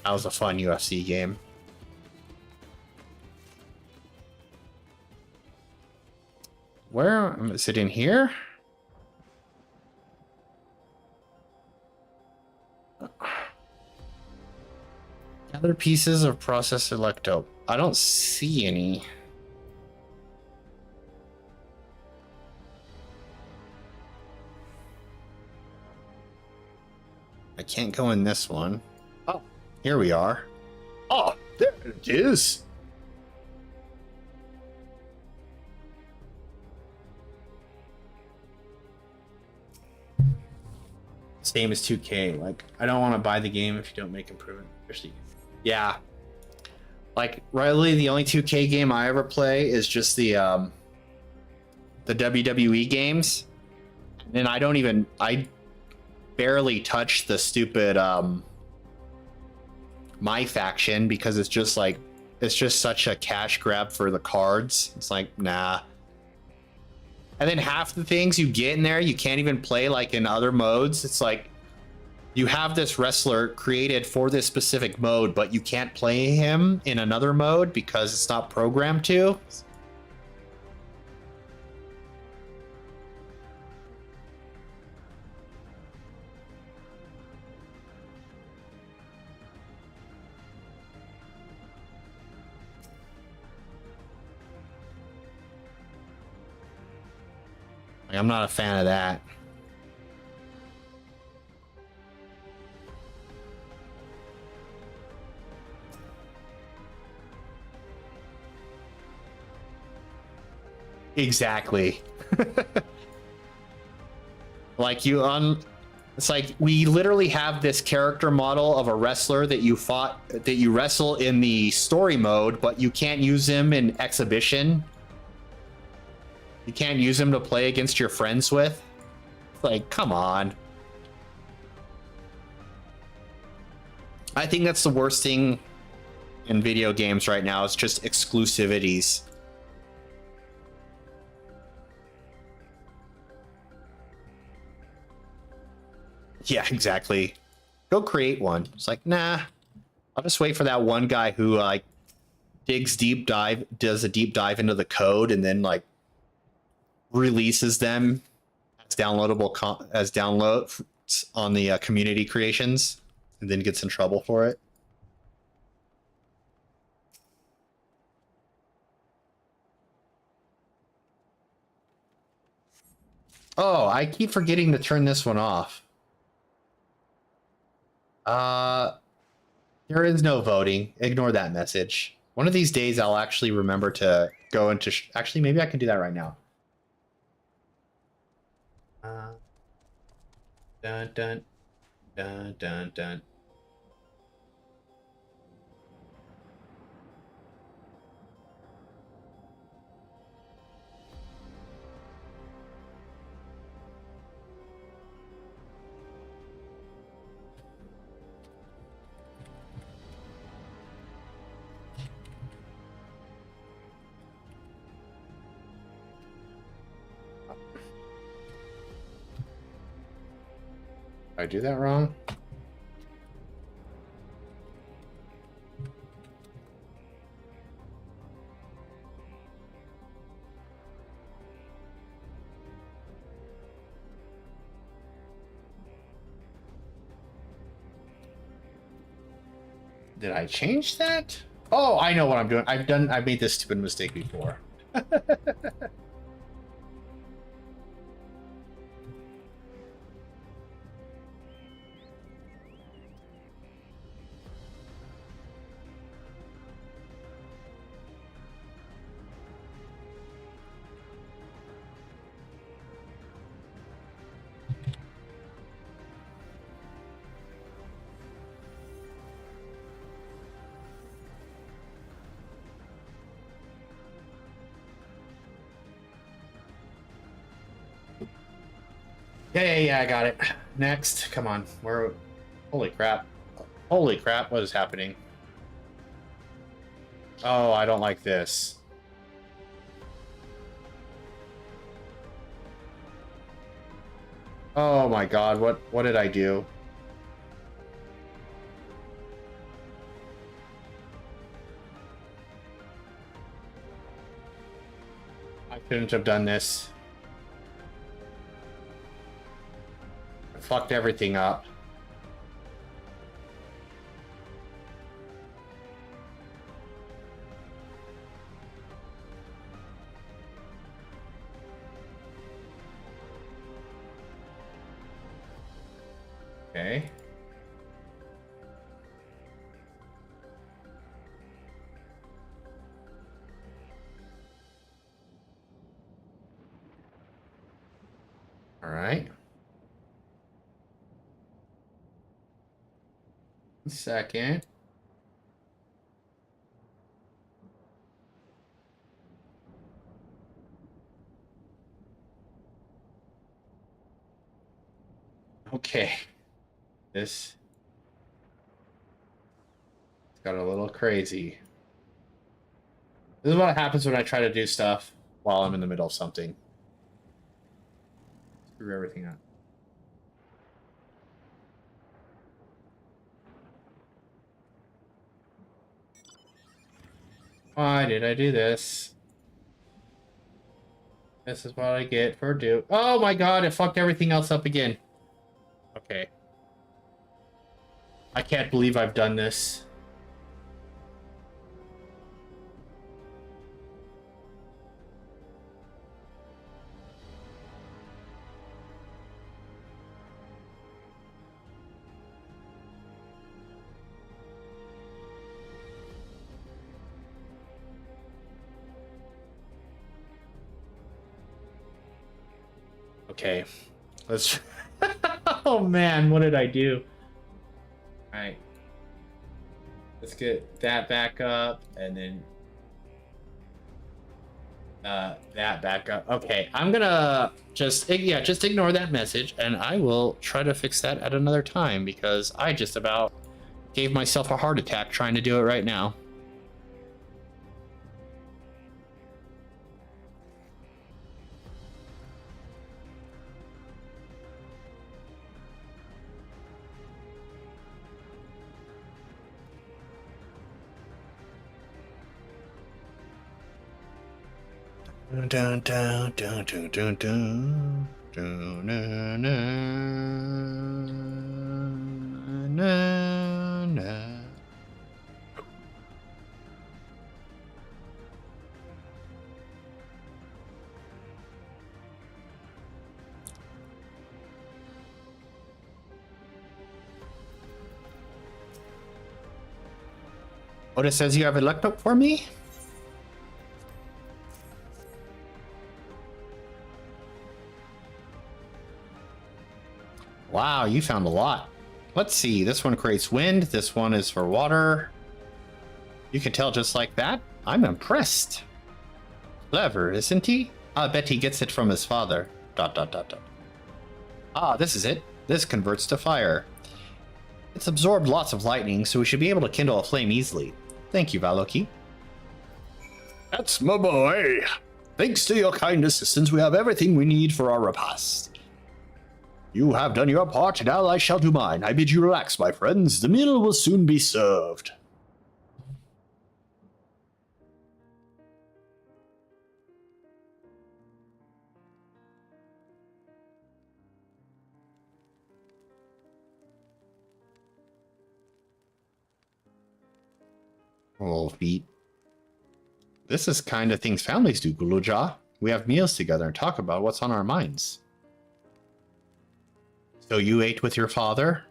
that was a fun UFC game. Where is it in here? Gather pieces of processed electro. I don't see any. I can't go in this one. Oh, here we are. Oh, there it is. Same as 2K. Like, I don't want to buy the game if you don't make improvement. Especially, yeah. Like, really, the only 2K game I ever play is just the WWE games, and I barely touch the stupid my faction because it's just such a cash grab for the cards. It's like, nah. And then half the things you get in there you can't even play like in other modes. It's like you have this wrestler created for this specific mode, but you can't play him in another mode because it's not programmed to. Like, I'm not a fan of that. Exactly. Like it's like we literally have this character model of a wrestler that you wrestle in the story mode, but you can't use him in exhibition. You can't use him to play against your friends with. Like, come on. I think that's the worst thing in video games right now. It's just exclusivities. Yeah, exactly. Go create one. It's like, nah. I'll just wait for that one guy who like does a deep dive into the code and then like releases them as downloadable as download on the community creations, and then gets in trouble for it. Oh, I keep forgetting to turn this one off. There is no voting. Ignore that message. One of these days I'll actually remember to go into actually maybe I can do that right now. Dun dun dun dun dun. Did I do that wrong? Did I change that? Oh, I know what I'm doing. I've made this stupid mistake before. Yeah, I got it. Next, come on. We're holy crap. Holy crap, what is happening? Oh, I don't like this. Oh my god, what did I do? I shouldn't have done this. I fucked everything up. Okay. All right. Second. Okay. This got a little crazy. This is what happens when I try to do stuff while I'm in the middle of something. Screw everything up. Why did I do this? This is what I get for do. Oh my god, it fucked everything else up again. Okay. I can't believe I've done this. Okay. Let's... Oh man, what did I do? Alright. Let's get that back up, and then that back up. Okay, I'm gonna just ignore that message, and I will try to fix that at another time, because I just about gave myself a heart attack trying to do it right now. Dun, dun, dun, dun, dun, dun, dun, dun, dun, dun, dun, dun. Otis says you have a looked up for me? Wow, you found a lot. Let's see. This one creates wind. This one is for water. You can tell just like that. I'm impressed. Clever, isn't he? I bet he gets it from his father. ... Ah, this is it. This converts to fire. It's absorbed lots of lightning, so we should be able to kindle a flame easily. Thank you, Valoki. That's my boy. Thanks to your kind assistance, we have everything we need for our repast. You have done your part, now I shall do mine. I bid you relax, my friends. The meal will soon be served. Oh, feet. This is kind of things families do, Guluja. We have meals together and talk about what's on our minds. So you ate with your father?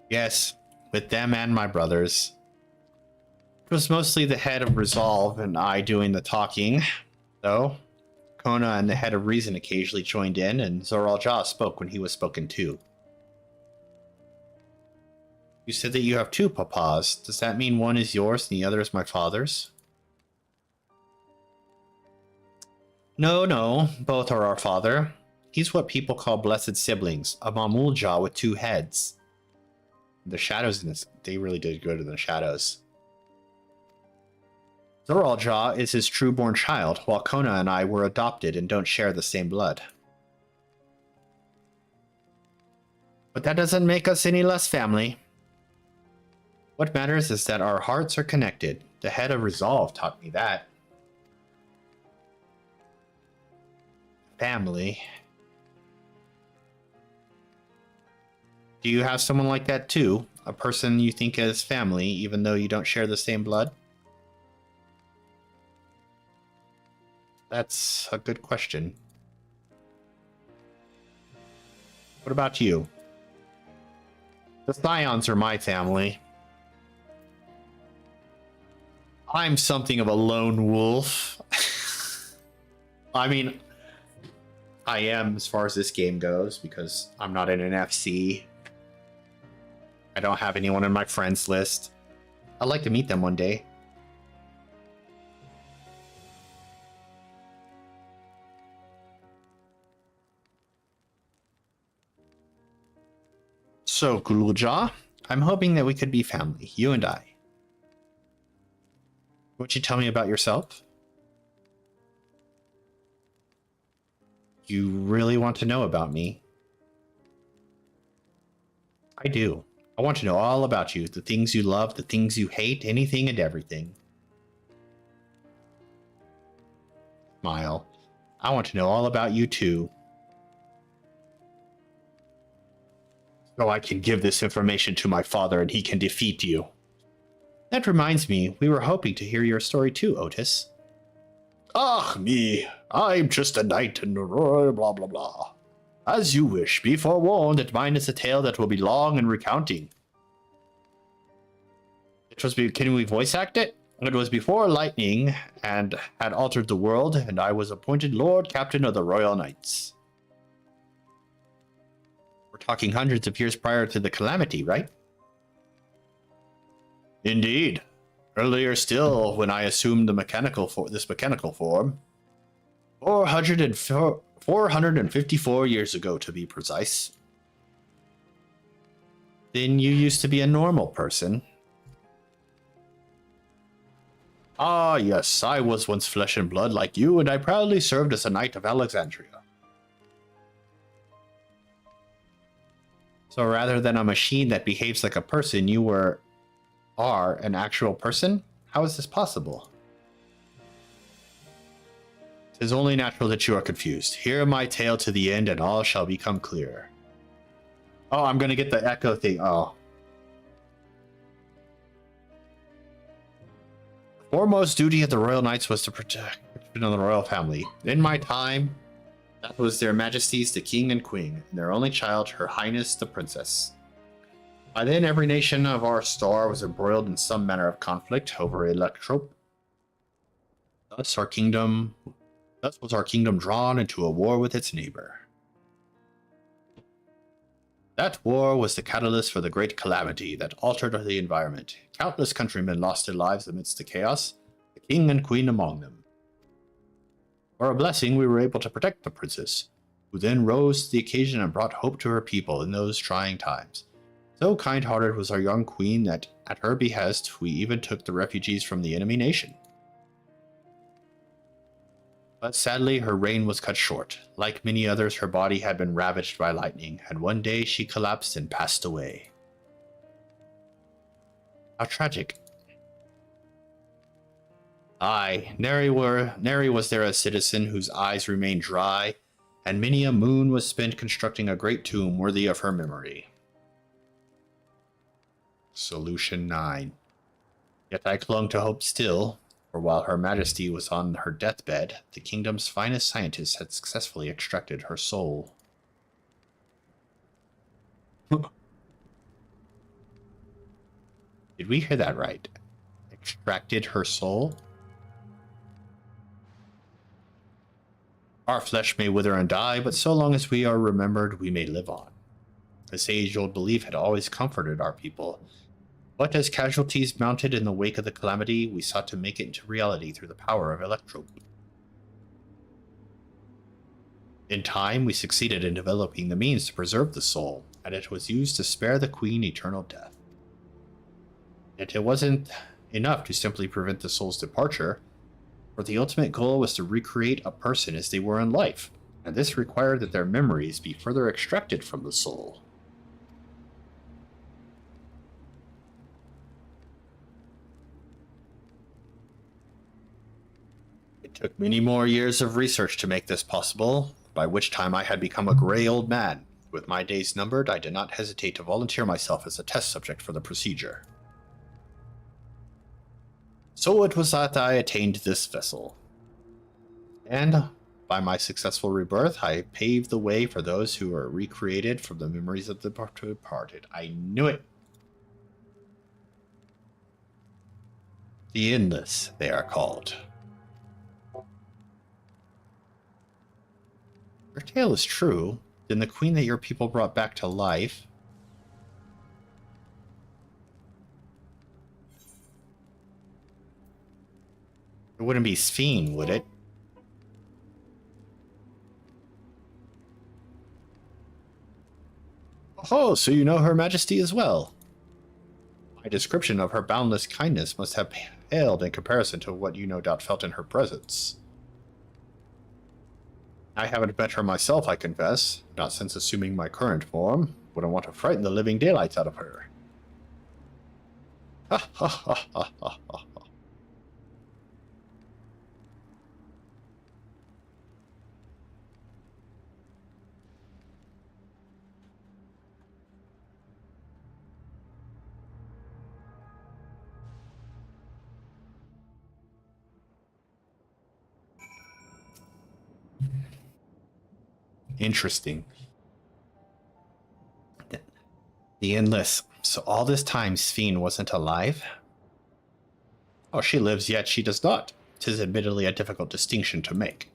Yes, with them and my brothers. It was mostly the head of Resolve and I doing the talking, though. Kona and the head of Reason occasionally joined in, and Zoral Ja spoke when he was spoken to. You said that you have two papas. Does that mean one is yours and the other is my father's? No, both are our father. He's what people call blessed siblings, a Mamulja with two heads. The shadows in this, they really did good in the shadows. Zoral Ja is his true-born child, while Kona and I were adopted and don't share the same blood. But that doesn't make us any less family. What matters is that our hearts are connected. The head of Resolve taught me that. Family. Do you have someone like that too? A person you think is family, even though you don't share the same blood? That's a good question. What about you? The Scions are my family. I'm something of a lone wolf. I mean, I am as far as this game goes, because I'm not in an FC. I don't have anyone in my friends list. I'd like to meet them one day. So, Guluja, I'm hoping that we could be family, you and I. Won't you tell me about yourself? You really want to know about me? I do. I want to know all about you, the things you love, the things you hate, anything and everything. Smile. I want to know all about you too. So I can give this information to my father and he can defeat you. That reminds me, we were hoping to hear your story too, Otis. Ah, me. I'm just a knight and blah blah blah. As you wish. Be forewarned that mine is a tale that will be long and recounting. Can we voice act it? It was before lightning and had altered the world, and I was appointed Lord Captain of the Royal Knights. We're talking hundreds of years prior to the calamity, right? Indeed. Earlier still, when I assumed this mechanical form. 454 years ago, to be precise. Then you used to be a normal person. Ah, yes, I was once flesh and blood like you, and I proudly served as a knight of Alexandria. So rather than a machine that behaves like a person, you are an actual person? How is this possible? It is only natural that you are confused. Hear my tale to the end and all shall become clear. Oh, I'm gonna get the echo thing. Oh. The foremost duty of the Royal Knights was to protect the royal family. In my time, that was their majesties the king and queen, and their only child, her highness the princess. By then, every nation of our star was embroiled in some manner of conflict over electrope. Thus was our kingdom drawn into a war with its neighbor. That war was the catalyst for the great calamity that altered the environment. Countless countrymen lost their lives amidst the chaos, the king and queen among them. For a blessing, we were able to protect the princess, who then rose to the occasion and brought hope to her people in those trying times. So kind-hearted was our young queen that, at her behest, we even took the refugees from the enemy nation. But sadly, her reign was cut short. Like many others, her body had been ravaged by lightning, and one day she collapsed and passed away. How tragic. Aye, nary was there a citizen whose eyes remained dry, and many a moon was spent constructing a great tomb worthy of her memory. Solution 9. Yet I clung to hope still, for while Her Majesty was on her deathbed, the kingdom's finest scientists had successfully extracted her soul. Did we hear that right? Extracted her soul? Our flesh may wither and die, but so long as we are remembered, we may live on. This age-old belief had always comforted our people, but as casualties mounted in the wake of the calamity, we sought to make it into reality through the power of electrope. In time, we succeeded in developing the means to preserve the soul, and it was used to spare the queen eternal death. Yet it wasn't enough to simply prevent the soul's departure, for the ultimate goal was to recreate a person as they were in life, and this required that their memories be further extracted from the soul. It took many more years of research to make this possible, by which time I had become a gray old man. With my days numbered, I did not hesitate to volunteer myself as a test subject for the procedure. So it was that I attained this vessel. And by my successful rebirth, I paved the way for those who were recreated from the memories of the departed. I knew it. The Endless, they are called. Your tale is true. Then the queen that your people brought back to life... It wouldn't be Sphene, would it? Oh, so you know Her Majesty as well. My description of her boundless kindness must have paled in comparison to what you no doubt felt in her presence. I haven't met her myself, I confess, not since assuming my current form. Wouldn't want to frighten the living daylights out of her. Ha ha ha ha ha ha. Interesting. The Endless. So all this time Sphene wasn't alive? Oh, she lives, yet she does not. 'Tis admittedly a difficult distinction to make.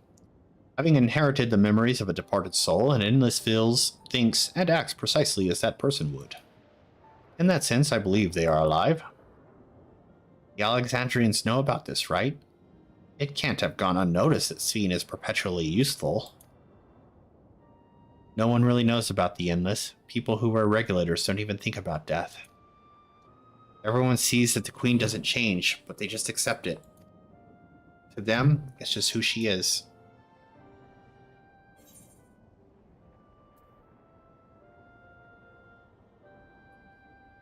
Having inherited the memories of a departed soul, an Endless feels, thinks, and acts precisely as that person would. In that sense, I believe they are alive. The Alexandrians know about this, right? It can't have gone unnoticed that Sphene is perpetually useful. No one really knows about the Endless. People who wear regulators don't even think about death. Everyone sees that the queen doesn't change, but they just accept it. To them, it's just who she is.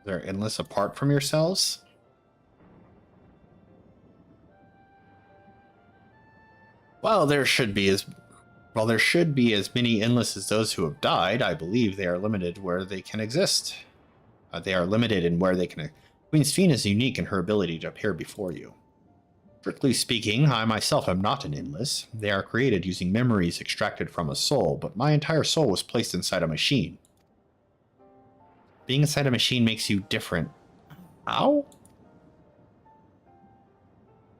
They're endless apart from yourselves? Well, there should be as many endless as those who have died. I believe they are limited where they can exist. They are limited in where they can. Queen Sphene is unique in her ability to appear before you. Strictly speaking, I myself am not an endless. They are created using memories extracted from a soul, but my entire soul was placed inside a machine. Being inside a machine makes you different. How?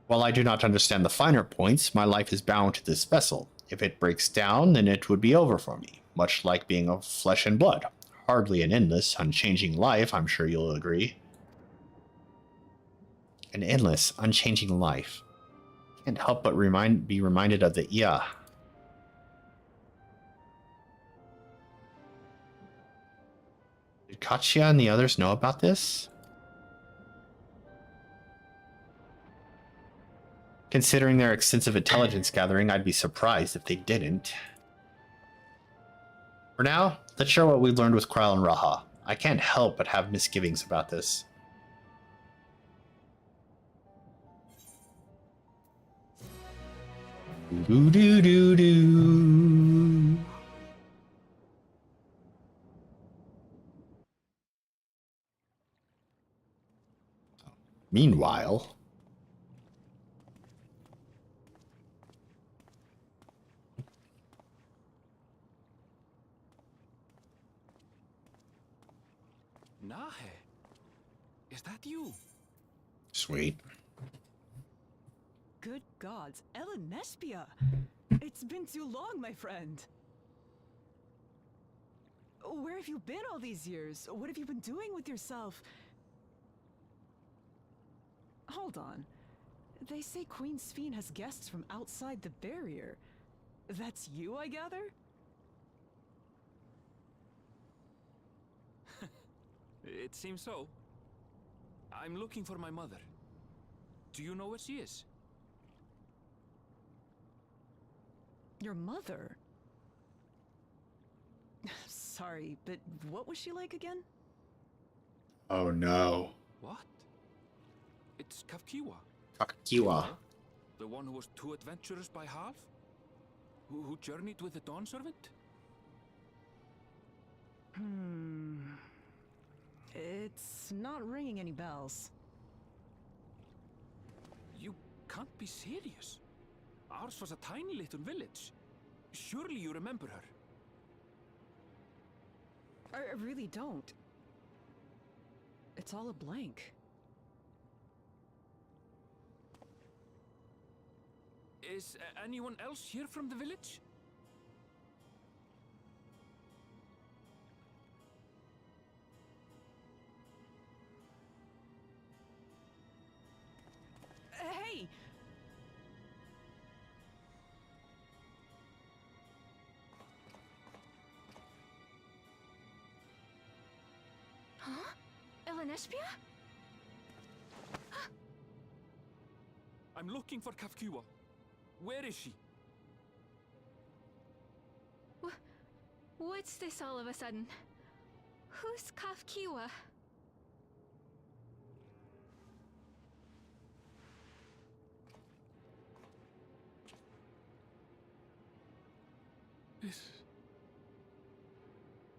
While I do not understand the finer points, my life is bound to this vessel. If it breaks down, then it would be over for me, much like being of flesh and blood. hardly an endless, unchanging life, I'm sure you'll agree. An endless, unchanging life. Can't help but be reminded of the Ia. Did Katya and the others know about this? Considering their extensive intelligence gathering, I'd be surprised if they didn't. For now, let's share what we've learned with Kral and Raha. I can't help but have misgivings about this. Do do do do. Meanwhile, Nahe, is that you? sweet. Good gods, Ellen Nespia! It's been too long, my friend. Where have you been all these years? What have you been doing with yourself? Hold on. They say Queen Sphene has guests from outside the barrier. That's you, I gather? It seems so. I'm looking for my mother. Do you know where she is? Your mother? Sorry, but what was she like again? Oh no. What? It's Kafkiwa. Kakakiwa. The one who was too adventurous by half? Who journeyed with the Dawn Servant? It's not ringing any bells. You can't be serious. Ours was a tiny little village. Surely you remember her. I really don't. It's all a blank. Is anyone else here from the village? Hey! Huh? Elenespia? I'm looking for Kafkiwa. Where is she? What's this all of a sudden? Who's Kafkiwa?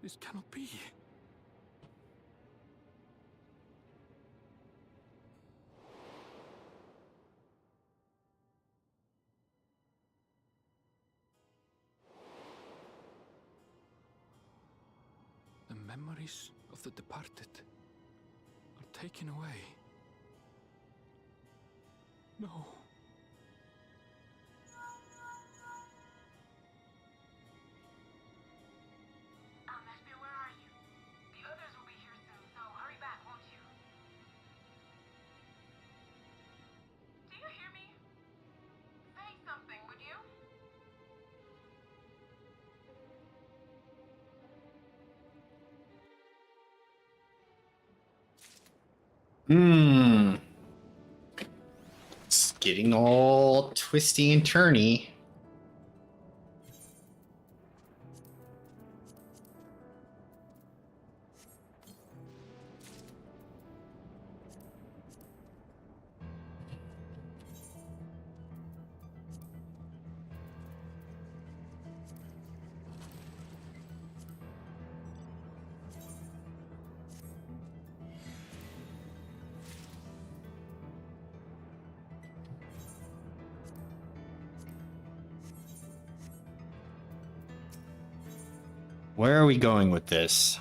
This cannot be. The memories of the departed are taken away. No. MSQ, where are you? The others will be here soon, so hurry back, won't you? Do you hear me? Say something, would you? It's getting all twisty and turny. Where are we going with this?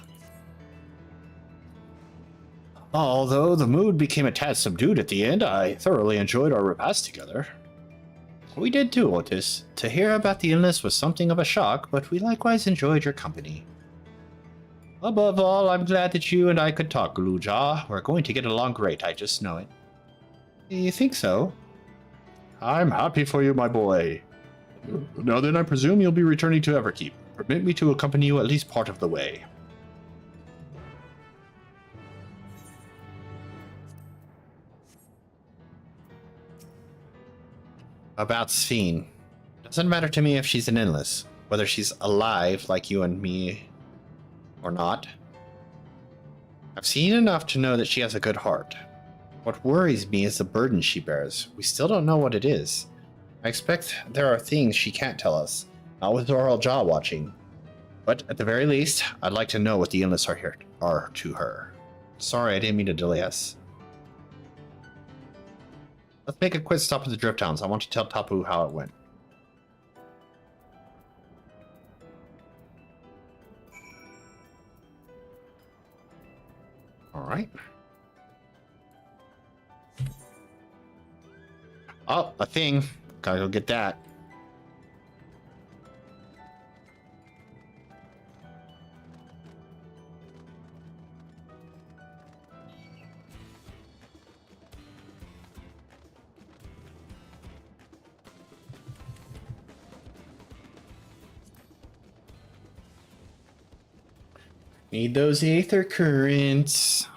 Although the mood became a tad subdued at the end, I thoroughly enjoyed our repast together. We did too, Otis. To hear about the illness was something of a shock, but we likewise enjoyed your company. Above all, I'm glad that you and I could talk, Gluja. We're going to get along great, I just know it. You think so? I'm happy for you, my boy. Now then, I presume you'll be returning to Everkeep. Permit me to accompany you at least part of the way. About Sphene. Doesn't matter to me if she's an endless, whether she's alive like you and me or not. I've seen enough to know that she has a good heart. What worries me is the burden she bears. We still don't know what it is. I expect there are things she can't tell us, not with oral jaw watching. But at the very least, I'd like to know what the endless are to her. Sorry, I didn't mean to delay us. Let's make a quick stop at the Drift Towns. I want to tell Tapu how it went. Alright. Oh, a thing. Gotta go get that. Need those aether currents.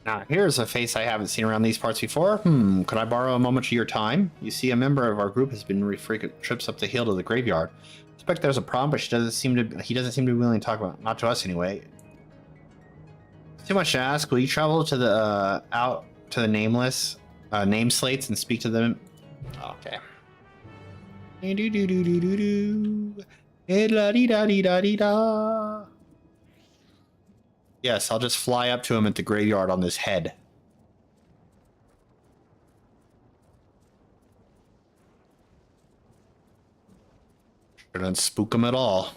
Now, here's a face I haven't seen around these parts before. Could I borrow a moment of your time? You see, a member of our group has been frequent trips up the hill to the graveyard. I suspect there's a problem, but he doesn't seem to be willing to talk about it. Not to us, anyway. It's too much to ask. Will you travel to the out to the nameless name slates and speak to them? Okay. Da-dee-da-dee-da-dee-da. Yes, I'll just fly up to him at the graveyard on this head. Shouldn't spook him at all.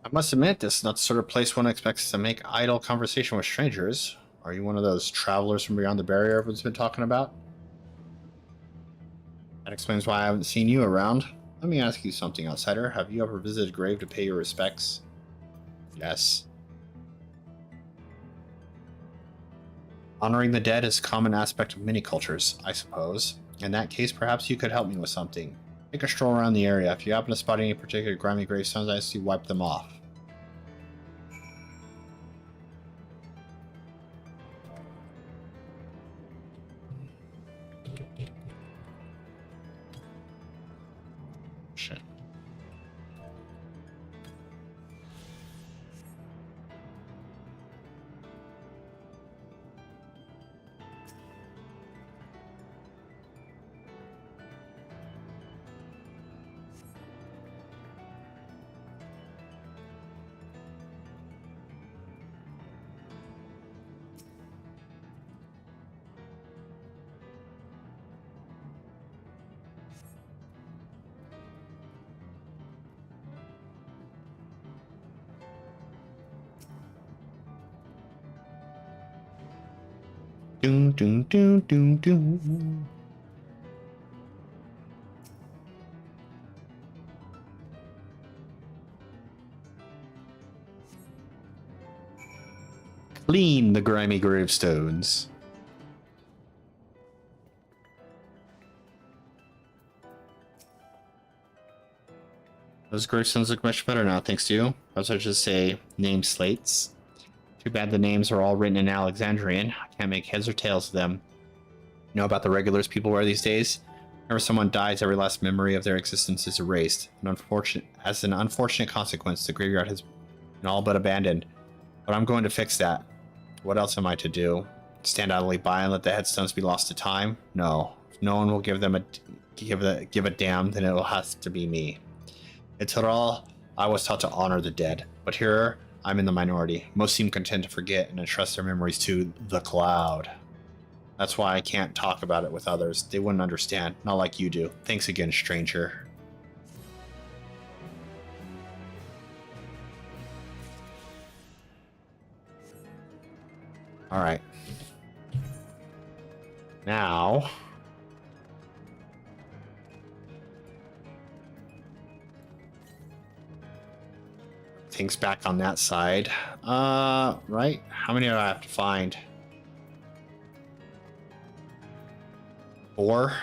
I must admit, this is not the sort of place one expects to make idle conversation with strangers. Are you one of those travelers from beyond the barrier everyone's been talking about? That explains why I haven't seen you around. Let me ask you something, outsider. Have you ever visited a grave to pay your respects? Yes. Honoring the dead is a common aspect of many cultures, I suppose. In that case, perhaps you could help me with something. Take a stroll around the area. If you happen to spot any particular grimy gravestones, I see wipe them off. Shit. Doom, doom, doom, doom, doom. Clean the grimy gravestones. Those gravestones look much better now, thanks to you. Perhaps I should say name slates. Too bad the names are all written in Alexandrian. I can't make heads or tails of them. You know about the regulars people wear these days? Whenever someone dies, every last memory of their existence is erased. As an unfortunate consequence, the graveyard has been all but abandoned. But I'm going to fix that. What else am I to do? Stand idly by and let the headstones be lost to time? No. If no one will give a damn, then it will have to be me. Until all, I was taught to honor the dead. But here, I'm in the minority. Most seem content to forget and entrust their memories to the cloud. That's why I can't talk about it with others. They wouldn't understand. Not like you do. Thanks again, stranger. All right. Now... things back on that side. Right? How many do I have to find? 4?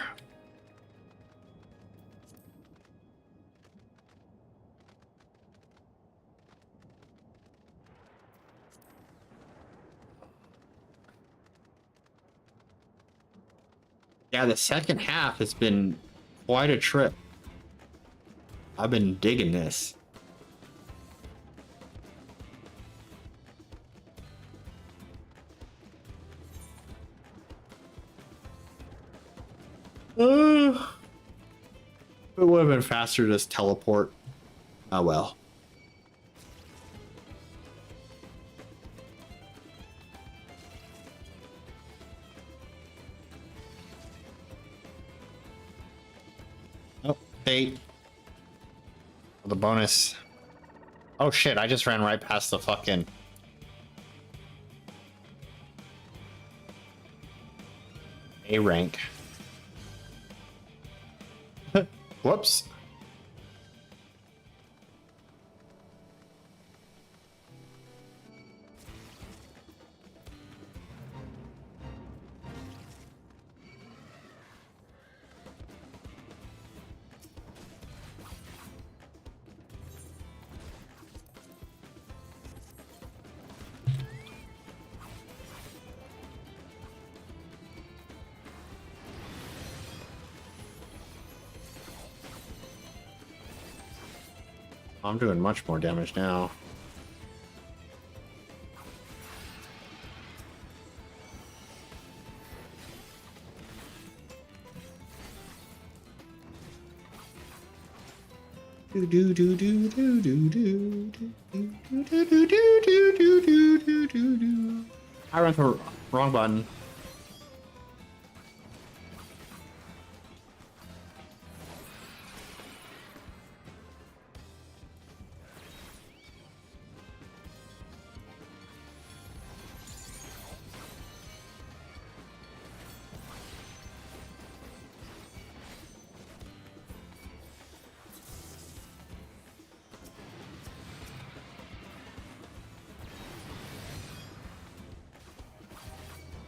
Yeah, the second half has been quite a trip. I've been digging this. It would have been faster to just teleport. Oh well. Oh, 8. The bonus. Oh shit, I just ran right past the fucking... A rank. Whoops. I'm doing much more damage now. Do do do do do do do do do do do do do do do do. I ran the wrong button.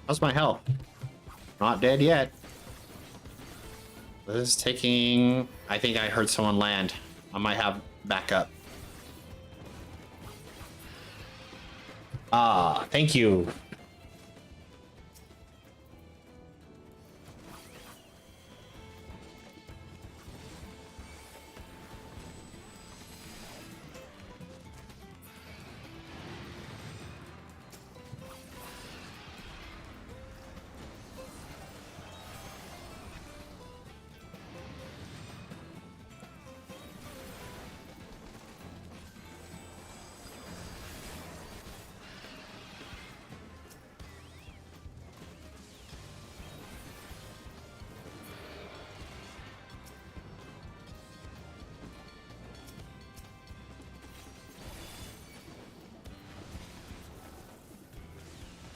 How's my health? Not dead yet. This is taking... I think I heard someone land. I might have backup. Ah, thank you.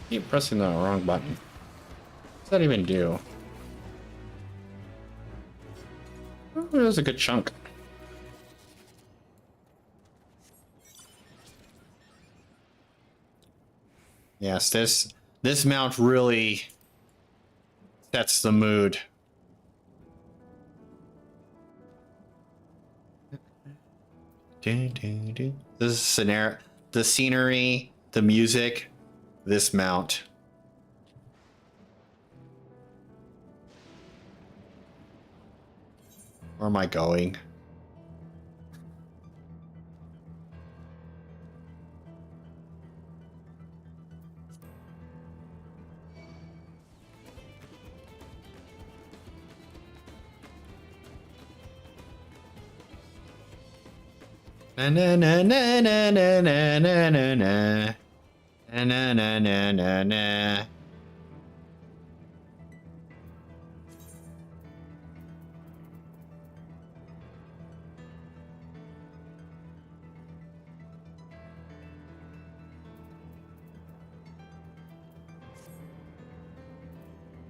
Keep pressing the wrong button. What's that even do? Oh, it was a good chunk. Yes, this mount really sets the mood. This is the scenery, the music, this mount. Where am I going? Na na na na na na na na na na na na na na na.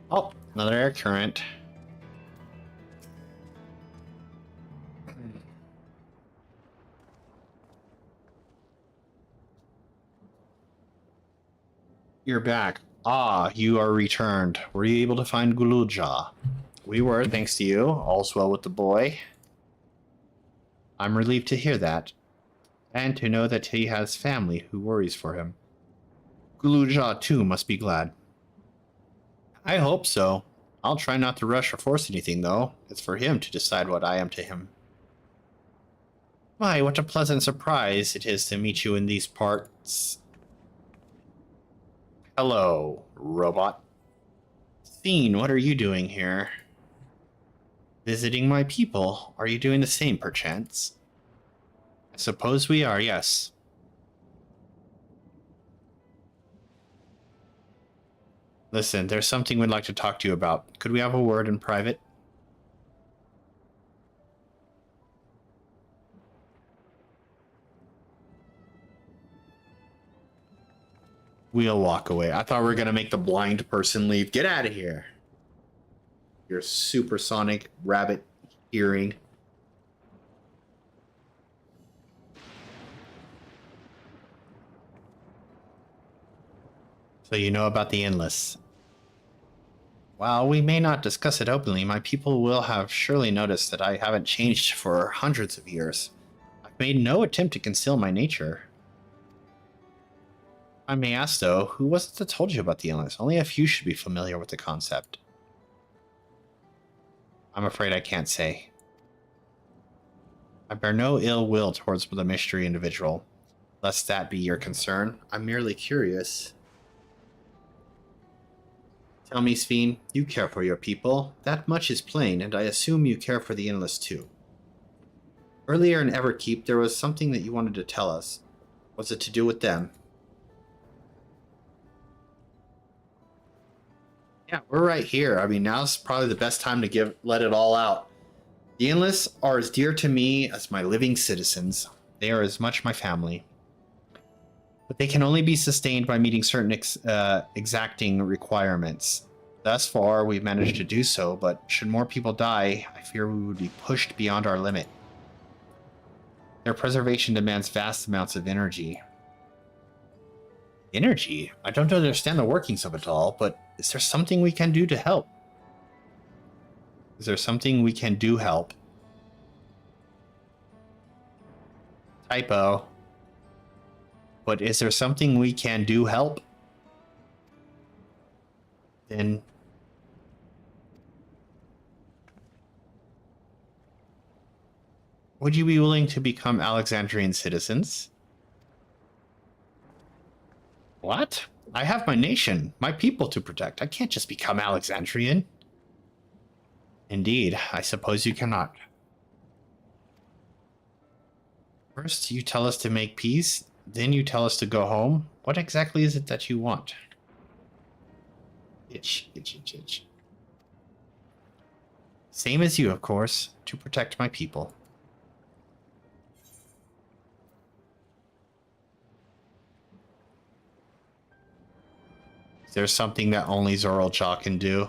Oh, another air current. You're back. Ah, you are returned. Were you able to find Guluja? We were, thanks to you. All's well with the boy. I'm relieved to hear that. And to know that he has family who worries for him. Guluja, too, must be glad. I hope so. I'll try not to rush or force anything, though. It's for him to decide what I am to him. Why, what a pleasant surprise it is to meet you in these parts. Hello, robot. Thien, what are you doing here? Visiting my people. Are you doing the same, perchance? I suppose we are, yes. Listen, there's something we'd like to talk to you about. Could we have a word in private? We'll walk away. I thought we were going to make the blind person leave. Get out of here. Your supersonic rabbit hearing. So you know about the Endless. While we may not discuss it openly, my people will have surely noticed that I haven't changed for hundreds of years. I've made no attempt to conceal my nature. I may ask, though, who was it that told you about the Endless? Only a few should be familiar with the concept. I'm afraid I can't say. I bear no ill will towards the mystery individual. Lest that be your concern, I'm merely curious. Tell me, Sphene, you care for your people. That much is plain, and I assume you care for the Endless too. Earlier in Everkeep, there was something that you wanted to tell us. Was it to do with them? Yeah, we're right here. I mean, now's probably the best time to let it all out. The Endless are as dear to me as my living citizens. They are as much my family. But they can only be sustained by meeting certain exacting requirements. Thus far, we've managed to do so, but should more people die, I fear we would be pushed beyond our limit. Their preservation demands vast amounts of energy. Energy? I don't understand the workings of it all, but is there something we can do to help? Is there something we can do help? Typo. But is there something we can do help? Then would you be willing to become Alexandrian citizens? What? I have my nation, my people to protect. I can't just become Alexandrian. Indeed, I suppose you cannot. First, you tell us to make peace, then you tell us to go home. What exactly is it that you want? Itch. Same as you, of course, to protect my people. Is there something that only Zoral Jaw can do?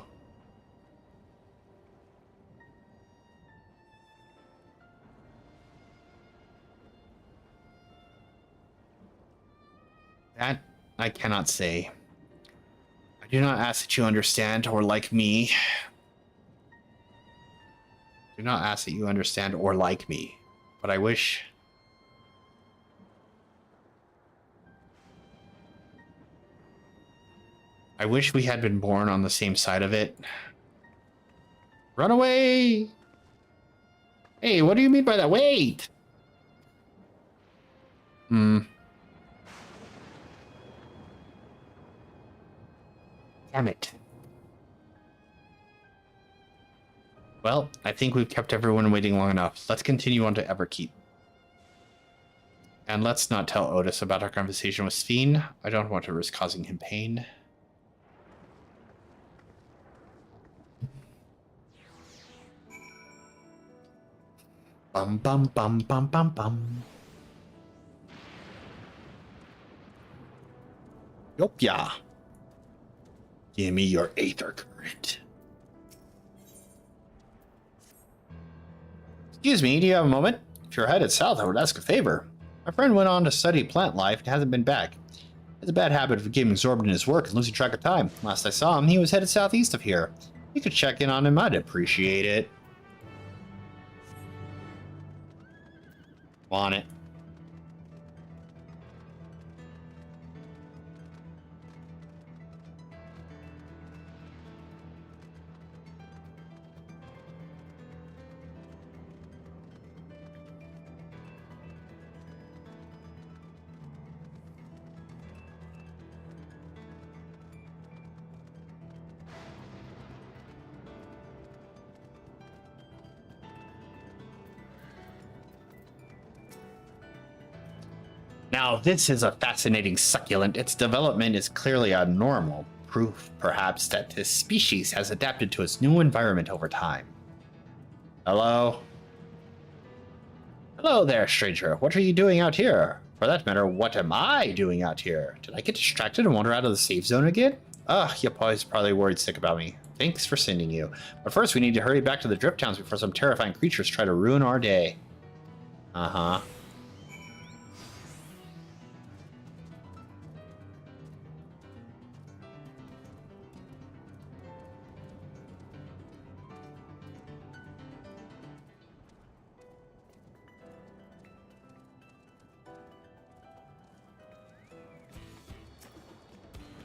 That I cannot say. I do not ask that you understand or like me. Do not ask that you understand or like me, but I wish I wish we had been born on the same side of it. Run away! Hey, what do you mean by that? Wait! Damn it. Well, I think we've kept everyone waiting long enough. Let's continue on to Everkeep. And let's not tell Otis about our conversation with Steen. I don't want to risk causing him pain. Bum bum bum bum bum bum. Yopya. Give me your aether current. Excuse me, do you have a moment? If you're headed south, I would ask a favor. My friend went on to study plant life and hasn't been back. He has a bad habit of getting absorbed in his work and losing track of time. Last I saw him, he was headed southeast of here. You could check in on him, I'd appreciate it. Want it. Now, this is a fascinating succulent. Its development is clearly abnormal, proof, perhaps, that this species has adapted to its new environment over time. Hello? Hello there, stranger. What are you doing out here? For that matter, what am I doing out here? Did I get distracted and wander out of the safe zone again? Ugh, your boy's probably worried sick about me. Thanks for sending you. But first, we need to hurry back to the drift towns before some terrifying creatures try to ruin our day. Uh-huh.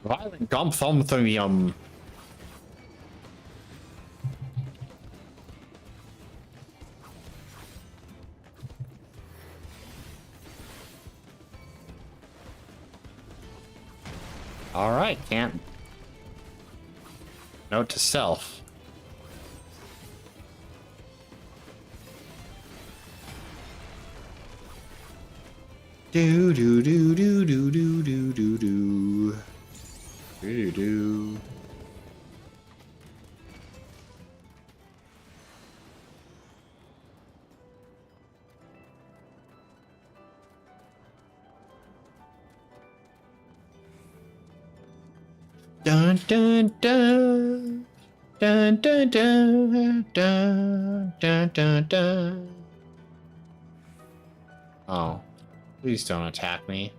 Violent Gomphomthomium. Alright, can't. Note to self. Do do do do do do do do do. Do. Dun dun dun dun dun dun dun dun dun dun. Oh, please don't attack me.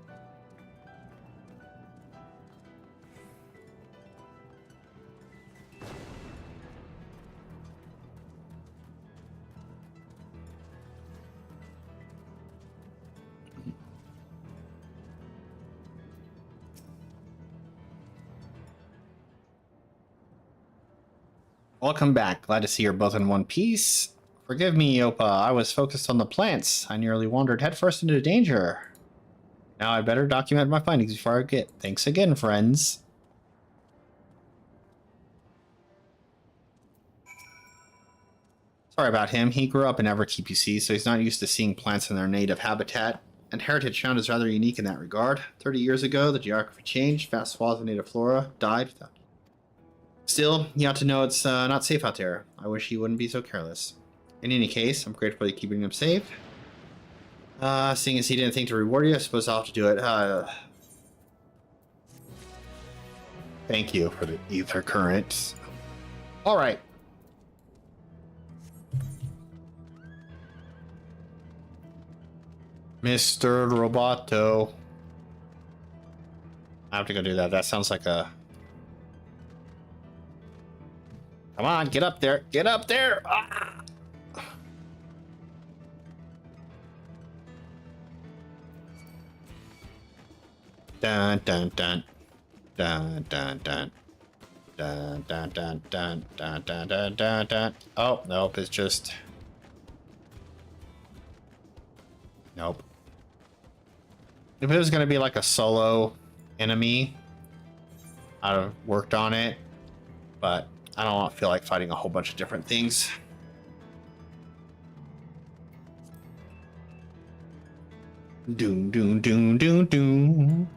Welcome back. Glad to see you're both in one piece. Forgive me, Yopa. I was focused on the plants. I nearly wandered headfirst into danger. Now I better document my findings before I forget. Thanks again, friends. Sorry about him. He grew up in Everkeep, you see, so he's not used to seeing plants in their native habitat. And Heritage Found is rather unique in that regard. 30 years ago, the geography changed. Vast swaths of native flora died. Still, you ought to know it's not safe out there. I wish he wouldn't be so careless. In any case, I'm grateful for keeping him safe. Seeing as he didn't think to reward you, I suppose I'll have to do it. Thank you for the ether currents. Alright. Mr. Roboto. I have to go do that. That sounds like a... Come on, get up there. Get up there. Ah! Dun, dun, dun. Dun, dun, dun. Dun, dun, dun, dun, dun, dun, dun, dun, dun. Oh, nope, it's just... Nope. If it was going to be like a solo enemy, I'd have worked on it. But I don't feel like fighting a whole bunch of different things. Doom, doom, doom, doom, doom.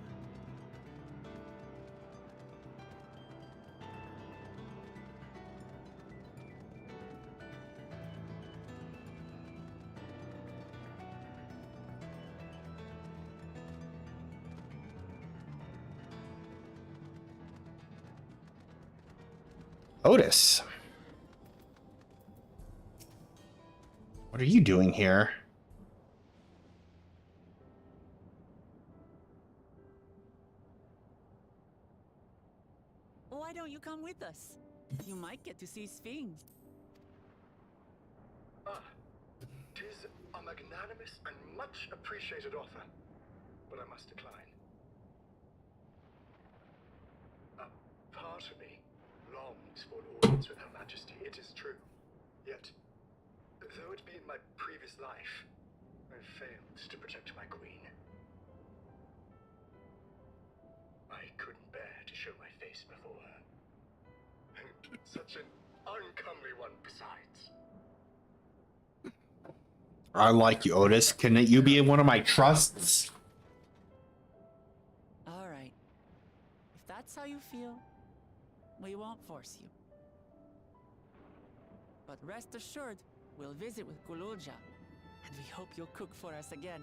Otis. What are you doing here? Why don't you come with us? You might get to see Sphinx. Tis a magnanimous and much appreciated offer, but I must decline. A part of me longs for an audience with Her Majesty, it is true. Yet, though it be in my previous life, I failed to protect my queen. I couldn't bear to show my face before her. And such an uncomely one besides. I like you, Otis. Can you be one of my trusts? All right. If that's how you feel, we won't force you. But rest assured, we'll visit with Gululja, and we hope you'll cook for us again.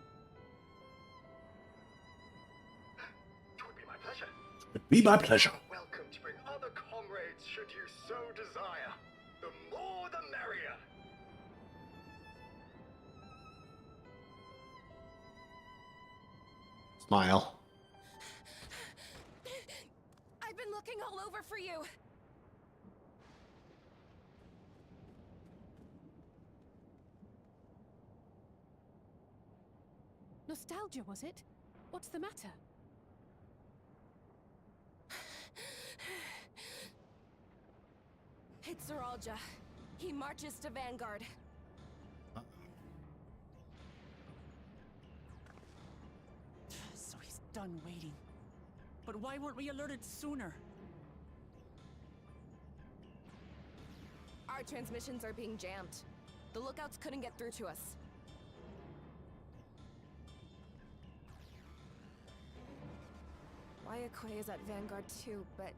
It would be my pleasure. It'd be my pleasure. Welcome to bring other comrades should you so desire. The more the merrier. Smile. I've been looking all over for you. Nostalgia, was it? What's the matter? It's Zeralja. He marches to Vanguard. So he's done waiting. But why weren't we alerted sooner? Our transmissions are being jammed. The lookouts couldn't get through to us. Wayakwe is at Vanguard too, but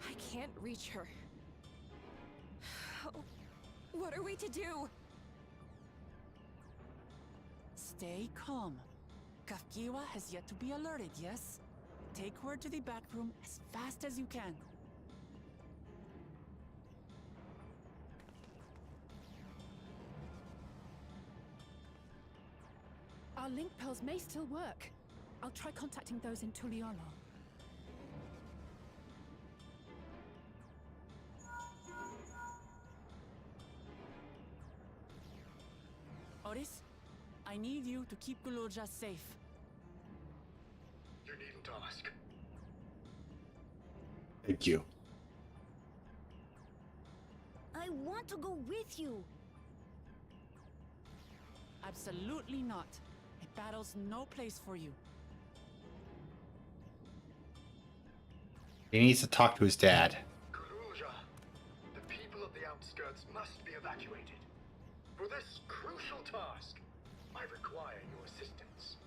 I can't reach her. What are we to do? Stay calm. Kafkiwa has yet to be alerted, yes? Take her to the back room as fast as you can. Our link pearls may still work. I'll try contacting those in Tuliolo. Otis, I need you to keep Gululja safe. You needn't ask. Thank you. I want to go with you. Absolutely not. A battle's no place for you. He needs to talk to his dad. Gululja, the people of the outskirts must be evacuated. For this crucial task, I require your assistance.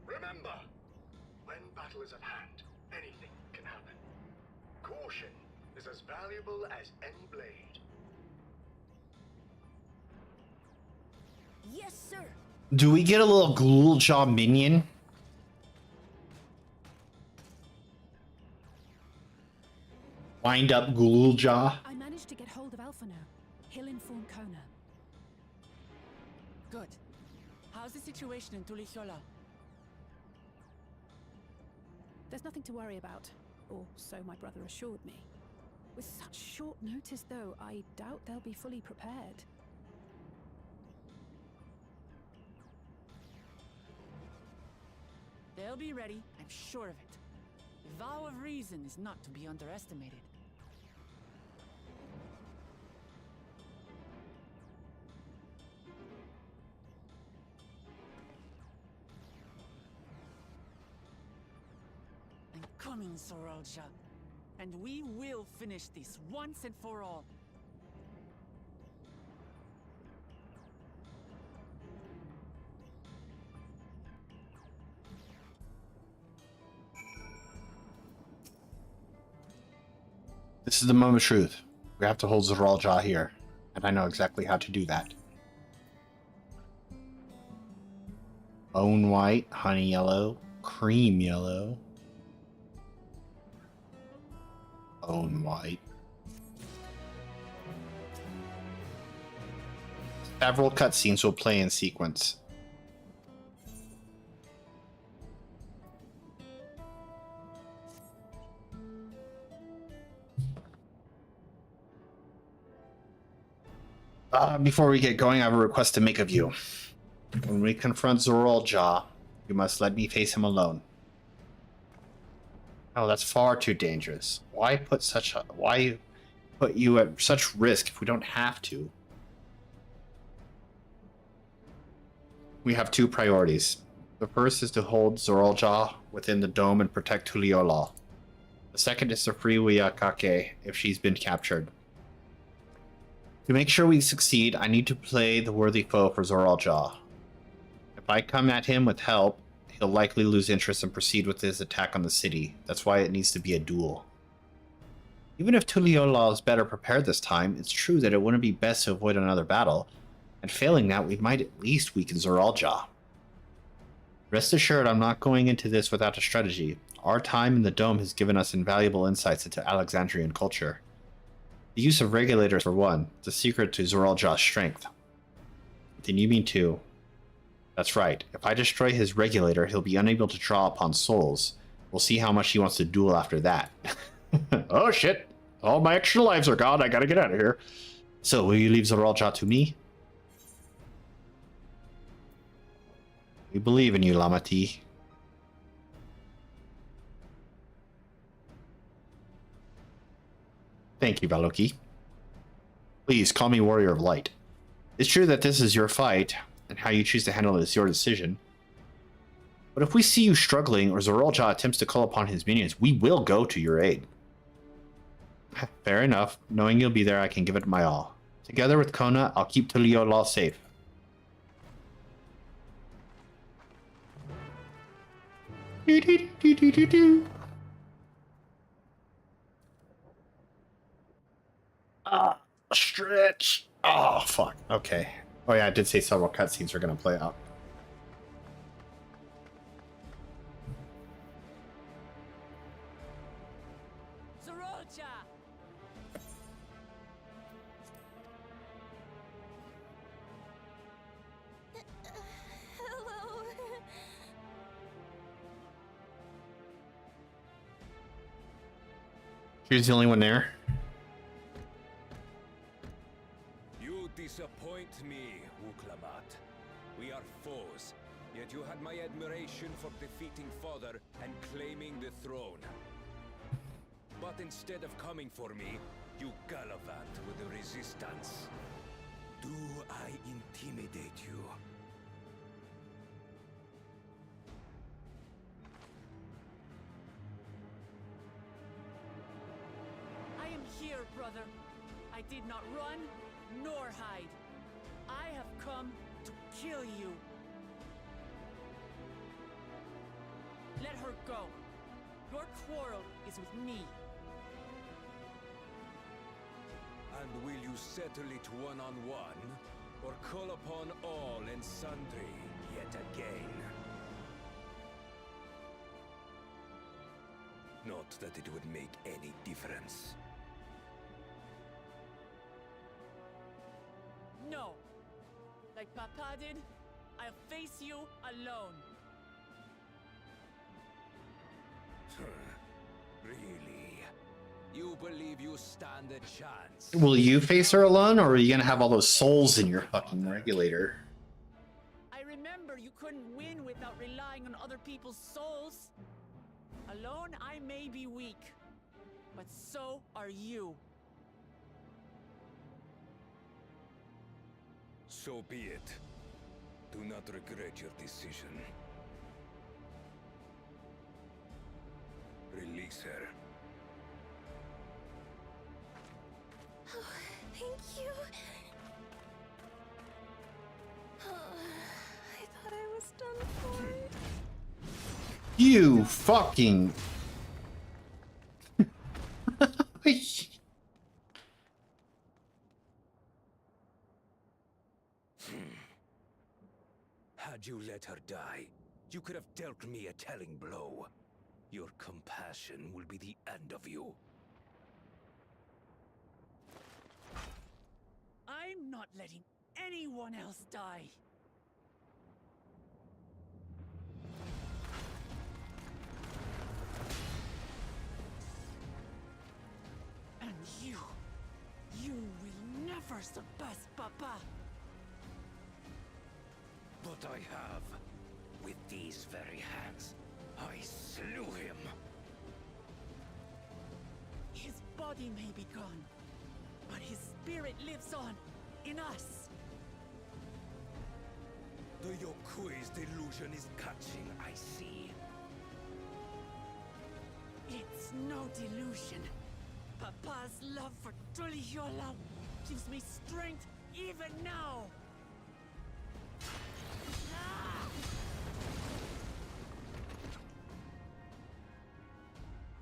Remember, when battle is at hand, anything can happen. Caution is as valuable as any blade. Yes, sir. Do we get a little Ghoul-Jaw minion? Wind up Ghoul-Jaw. I managed to get hold of Alphano. He'll inform Kona. Good. How's the situation in Tulihiola? There's nothing to worry about, or so my brother assured me. With such short notice, though, I doubt they'll be fully prepared. They'll be ready, I'm sure of it. The vow of reason is not to be underestimated. I'm coming, Sorolja. And we will finish this once and for all. This is the moment of truth. We have to hold Zoralja here, and I know exactly how to do that. Bone white, honey yellow, cream yellow. Bone white. Several cutscenes will play in sequence. Before we get going, I have a request to make of you. When we confront Zoralja, you must let me face him alone. Oh, that's far too dangerous. Why put you at such risk if we don't have to? We have two priorities. The first is to hold Zoralja within the dome and protect Tuliyola. The second is to free Wiyakake if she's been captured. To make sure we succeed, I need to play the worthy foe for Zoralja. If I come at him with help, he'll likely lose interest and proceed with his attack on the city. That's why it needs to be a duel. Even if Tuliyola is better prepared this time, it's true that it wouldn't be best to avoid another battle, and failing that, we might at least weaken Zoralja. Rest assured, I'm not going into this without a strategy. Our time in the Dome has given us invaluable insights into Alexandrian culture. The use of regulators, for one, is the secret to Zoralja's strength. Then you mean too. That's right. If I destroy his regulator, he'll be unable to draw upon souls. We'll see how much he wants to duel after that. Oh shit! All my extra lives are gone. I gotta get out of here. So, will you leave Zoralja to me? We believe in you, Lamati. Thank you, Baloki. Please call me Warrior of Light. It's true that this is your fight, and how you choose to handle it is your decision. But if we see you struggling or Zoralja attempts to call upon his minions, we will go to your aid. Fair enough. Knowing you'll be there, I can give it my all. Together with Kona, I'll keep Tuliyola safe. Stretch. Oh, fuck. Okay. Oh, yeah, I did say several cutscenes are going to play out. Zoralja! Hello. She was the only one there. You disappoint me, Wuklamat. We are foes, yet you had my admiration for defeating Father and claiming the throne. But instead of coming for me, you gallivant with the resistance. Do I intimidate you? I am here, brother. I did not run, nor hide. I have come to kill you. Let her go. Your quarrel is with me. And will you settle it one-on-one, or call upon all and sundry yet again? Not that it would make any difference. No. Like Papa did, I'll face you alone. Really? You believe you stand a chance? Will you face her alone, or are you going to have all those souls in your fucking regulator? I remember you couldn't win without relying on other people's souls. Alone, I may be weak, but so are you. So be it. Do not regret your decision. Release her. Oh, thank you. I thought I was done for. You fucking. Had you let her die, you could have dealt me a telling blow. Your compassion will be the end of you. I'm not letting anyone else die. And you will never surpass Papa. But I have. With these very hands, I slew him. His body may be gone, but his spirit lives on in us. The Yokui's delusion is catching, I see. It's no delusion. Papa's love for Tulihiola gives me strength even now.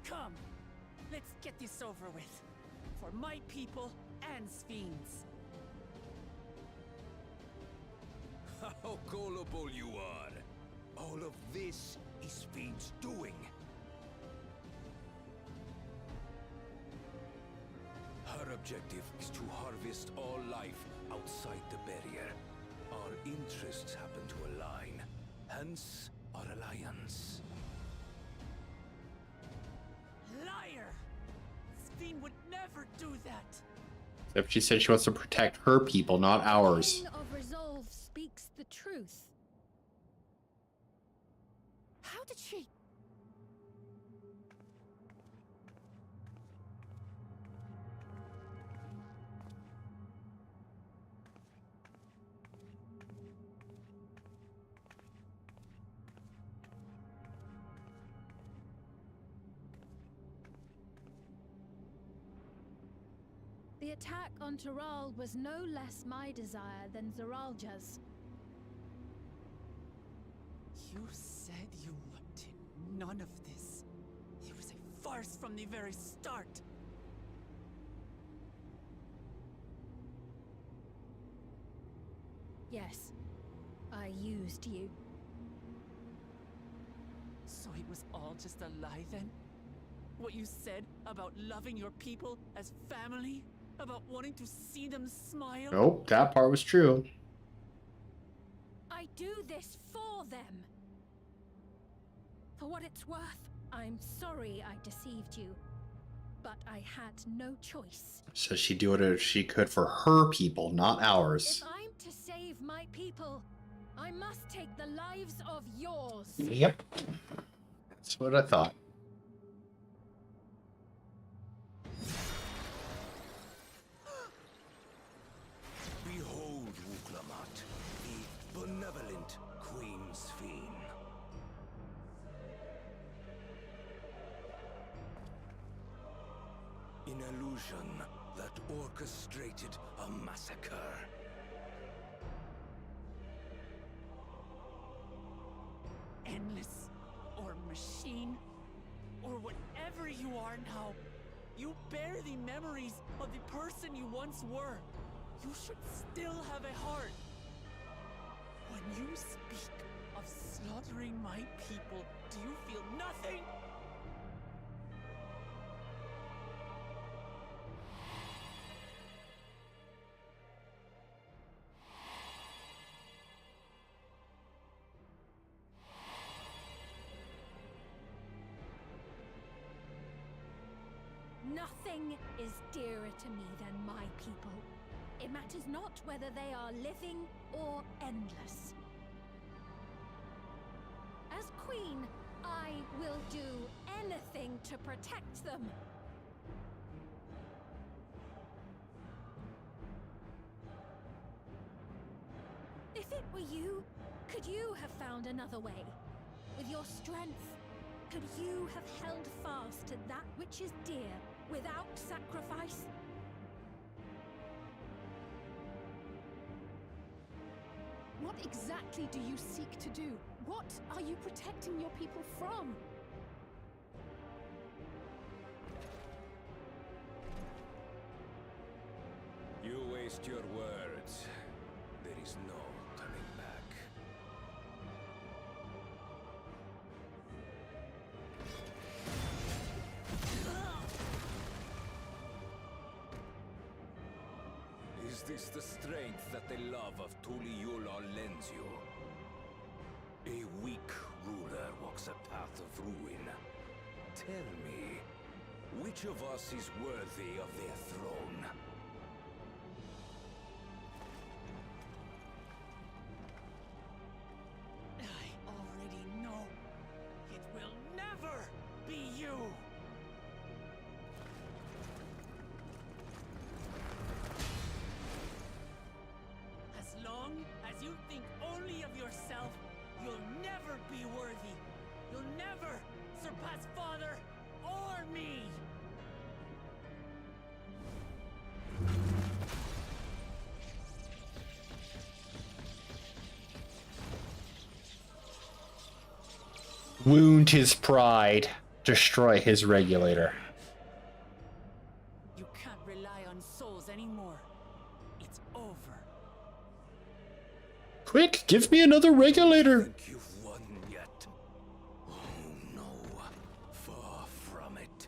Come, let's get this over with. For my people and Sphinx. How gullible you are! All of this is Fiend's doing. Her objective is to harvest all life outside the barrier. Our interests happen to align, hence our alliance. Liar! Sphinx would never do that. Except she said she wants to protect her people, not ours. King of Resolve speaks the truth. How did she... The attack on Taral was no less my desire than Zeralja's. You said you wanted none of this. It was a farce from the very start. Yes, I used you. So it was all just a lie then? What you said about loving your people as family? About wanting to see them smile? Nope, that part was true. I do this for them. For what it's worth, I'm sorry I deceived you. But I had no choice. So she'd do whatever she could for her people, not ours. If I'm to save my people, I must take the lives of yours. Yep. That's what I thought. Behold, Wuklamat, the benevolent Queen's Fiend. An illusion that orchestrated a massacre. Endless, or machine, or whatever you are now, you bear the memories of the person you once were. You should still have a heart. When you speak of slaughtering my people, do you feel nothing? Nothing is dearer to me than my people. It matters not whether they are living or endless. As queen, I will do anything to protect them. If it were you, could you have found another way? With your strength, could you have held fast to that which is dear without sacrifice? What exactly do you seek to do? What are you protecting your people from? You waste your words. There is no coming back. Is this the strength that the love of Tuliyola lends you? A weak ruler walks a path of ruin. Tell me, which of us is worthy of their throne? I already know. It will never be you! As long as you think only of yourself, you'll never be worthy. You'll never surpass Father or me! Wound his pride. Destroy his regulator. You can't rely on souls anymore. It's over. Quick, give me another regulator. Think you've won yet? Oh no, far from it.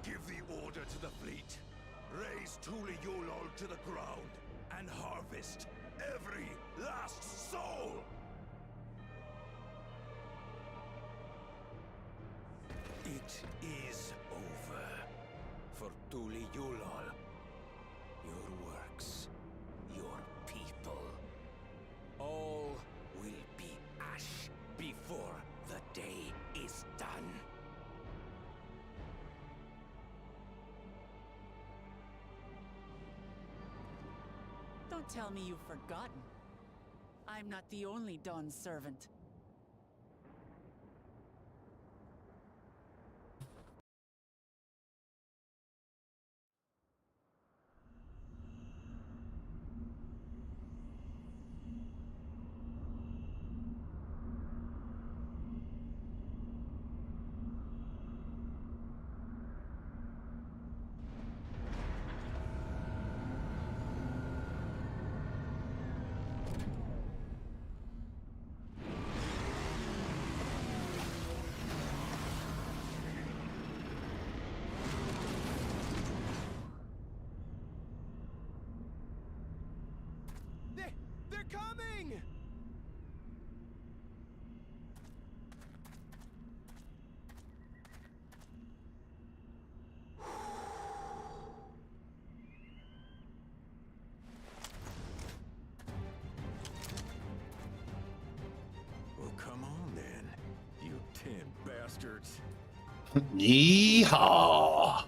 Give the order to the fleet. Raise Tuliyola to the ground and harvest every last soul! It is over for Tuliyola. Your works, your people, all will be ash before the day is done. Don't tell me you've forgotten. I'm not the only Dawn's servant. They're coming! Well, come on then, you 10 bastards. Yeehaw!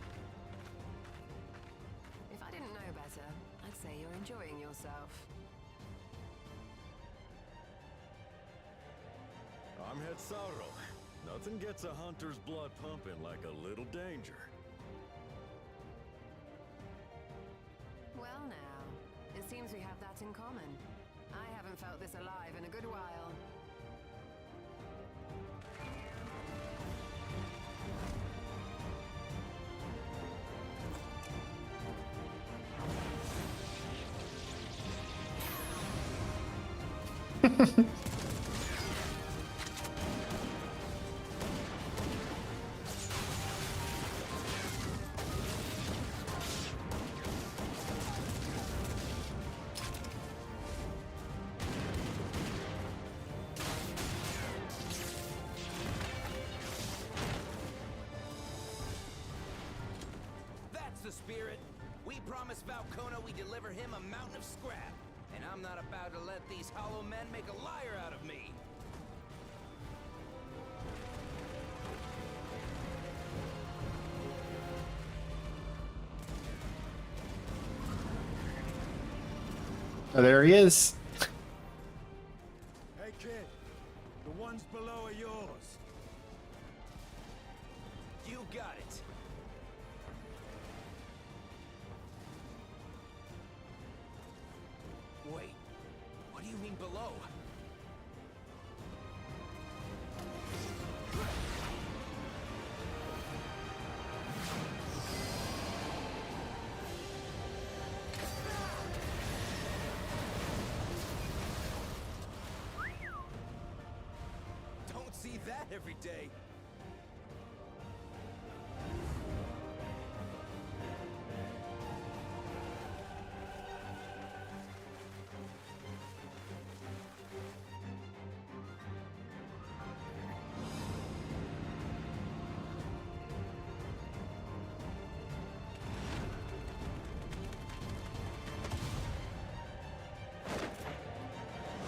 If I didn't know better, I'd say you're enjoying yourself. I'm Head Sorrow. Nothing gets a hunter's blood pumping like a little danger. Well now, it seems we have that in common. I haven't felt this alive in a good while. That's the spirit. We promised Falcona we'd deliver him a mountain of scrap. and I'm not about to let these hollow men make a liar out of me. Oh, there he is. Hey kid, the ones below are yours. You got it. Wait, what do you mean below? Don't see that every day.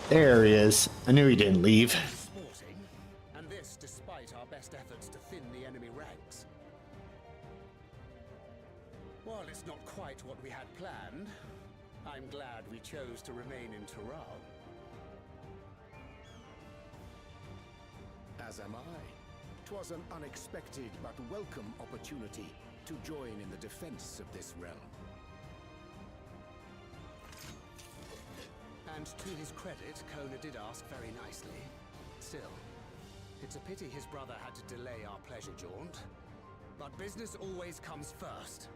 There he is. I knew he didn't leave. Sporting, and this despite our best efforts to thin the enemy ranks. While it's not quite what we had planned, I'm glad we chose to remain in Tural. As am I. 'Twas an unexpected but welcome opportunity to join in the defense of this realm. And to his credit, Kona did ask very nicely. Still, it's a pity his brother had to delay our pleasure jaunt. But business always comes first.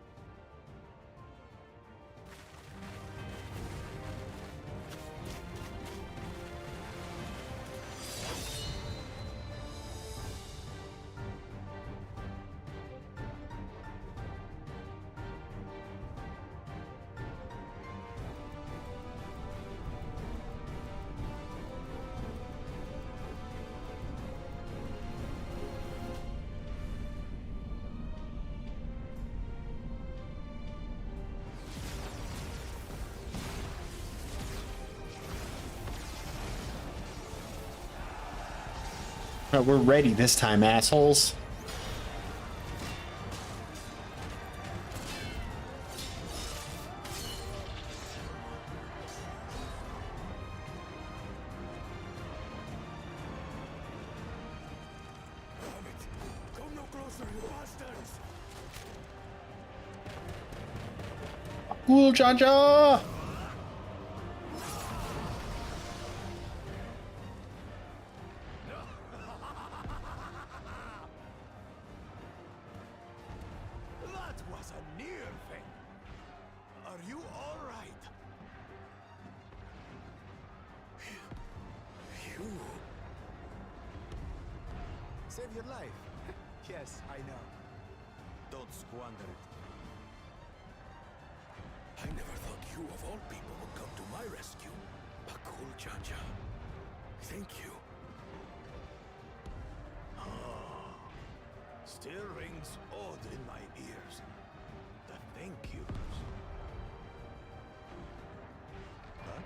We're ready this time, assholes. Come no closer, you bastards! Cool, Cha-Cha! That was a near thing. Are you all right? You save your life. Yes, I know. Don't squander it. I never thought you of all people would come to my rescue. Pakul Chacha. Thank you. Still rings odd in my ears. The thank yous. But I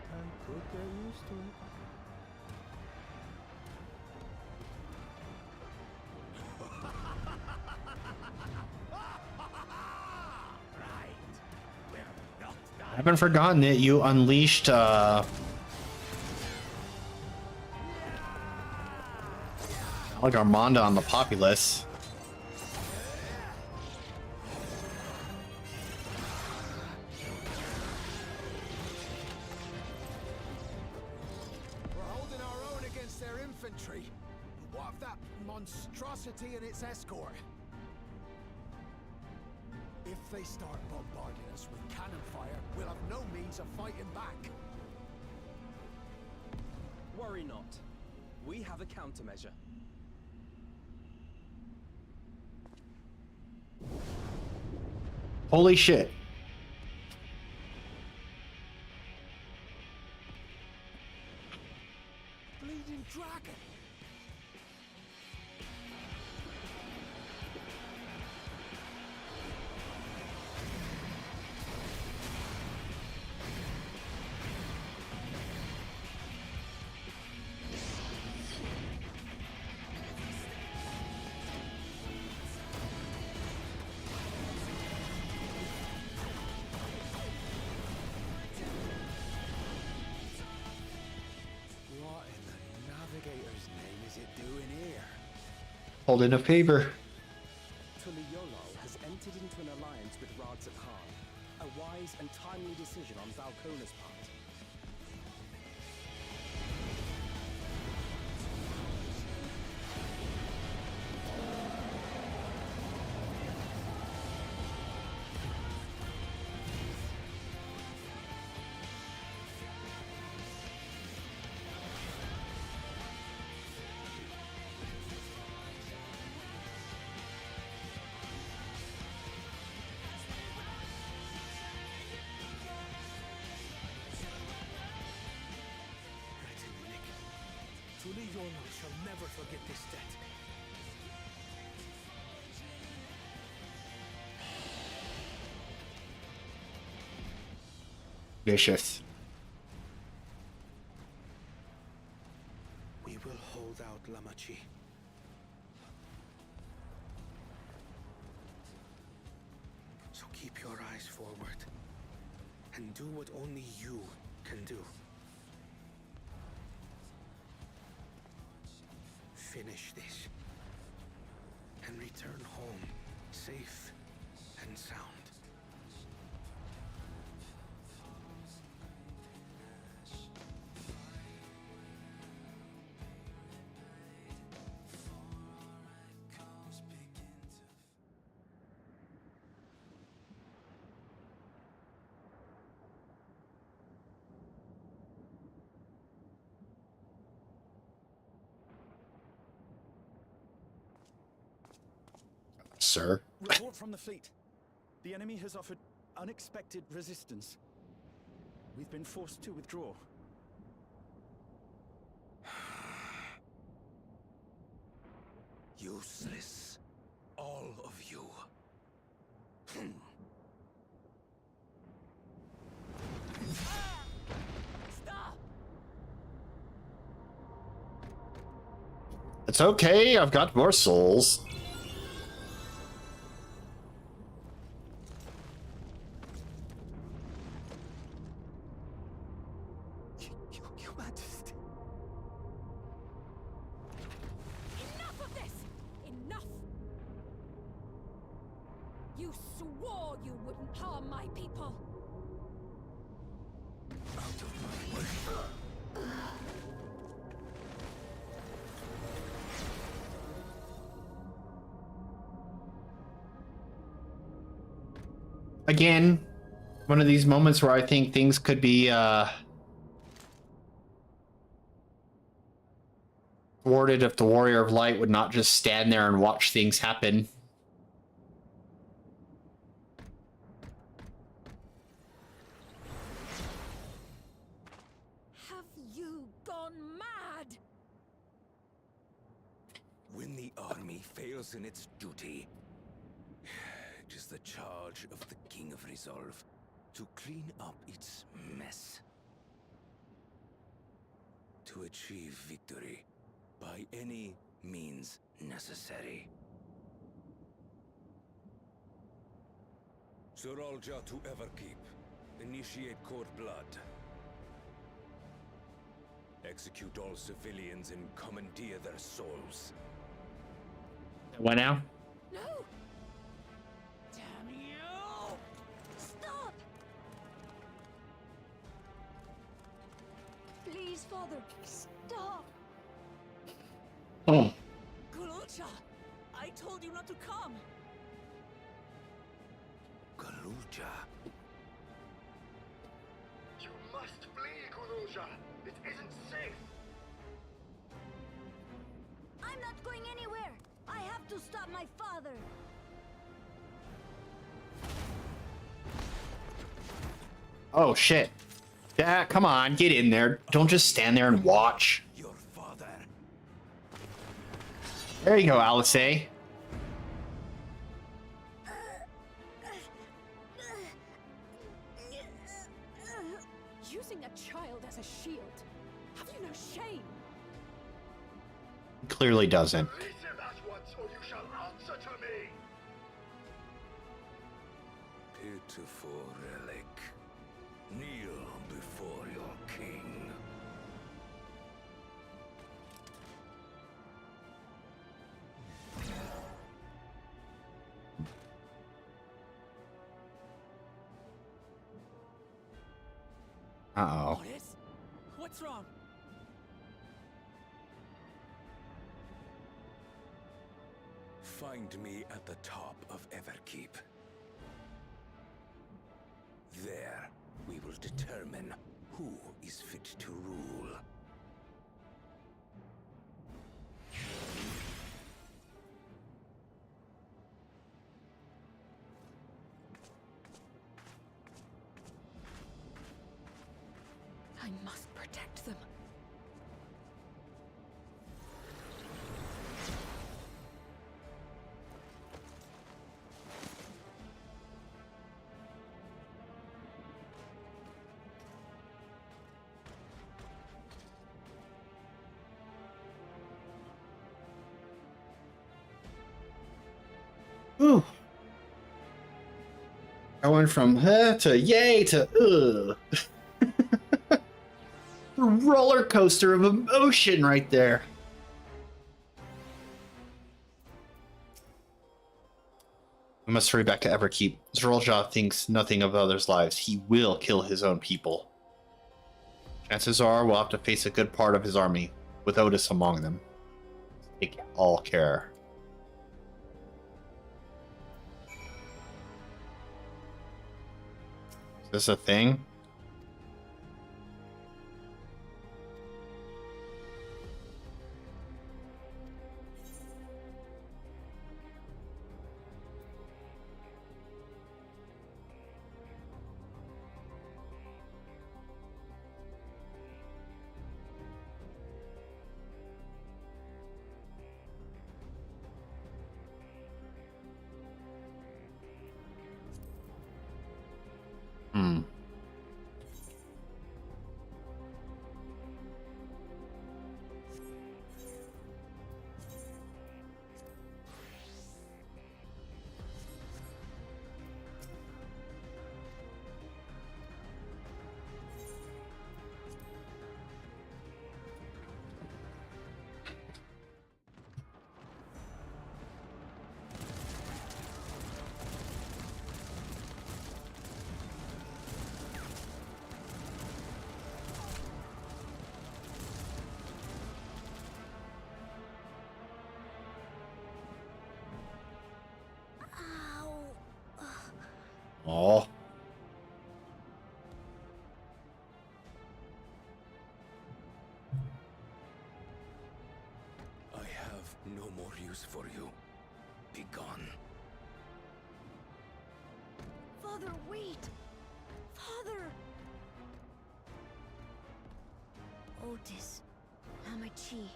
could get used to it. I haven't forgotten it. You unleashed, like Armanda on the populace. We're holding our own against their infantry. What of that monstrosity and its escort? If they start bombarding us with cannon fire, we'll have no means of fighting back. Worry not. We have a countermeasure. Holy shit. Bleeding dragon! is it doing here? Holding a favor. Tuliolol has entered into an alliance with Rads at Khan. A wise and timely decision on Valkona's part. Tuliolol shall never forget this debt. Vicious. We will hold out, Lamachi. So keep your eyes forward and do what only you can do. Finish this and return home safe and sound. Sir. Report from the fleet. The enemy has offered unexpected resistance. We've been forced to withdraw. Useless. All of you. Stop! It's okay, I've got more souls. Your Majesty. Enough of this! Enough! You swore you wouldn't harm my people. Out of my way. Again, one of these moments where I think things could be thwarted if the Warrior of Light would not just stand there and watch things happen. Have you gone mad? When the army fails in its duty, it is the charge of the King of Resolve to clean up its mess. To achieve victory by any means necessary. Suralja to Everkeep. Initiate Court Blood. Execute all civilians and commandeer their souls. What now? No! Damn you! Stop! Please, Father, stop! Oh. Gululcha! I told you not to come! Galulja. You must flee, Gululja. It isn't safe. I'm not going anywhere! I have to stop my father! Oh shit. Yeah, come on, get in there. Don't just stand there and watch. Your father. There you go, Alice. Using a child as a shield. Have you no shame? Clearly doesn't. Release him at once, or you shall answer to me. Pitiful relic. Kneel before your king. Uh-oh. Otis? What's wrong? Find me at the top of Everkeep. There, we will determine who is fit to rule. I must protect them. Ooh. I went from to yay to ugh. A roller coaster of emotion right there. We must hurry back to Everkeep. Zeraljaw thinks nothing of others' lives. He will kill his own people. Chances are we'll have to face a good part of his army, with Otis among them. Take all care. Is this a thing? Hmm. Oh. I have no more use for you. Be gone. Father, wait! Father! Otis, Hamachi,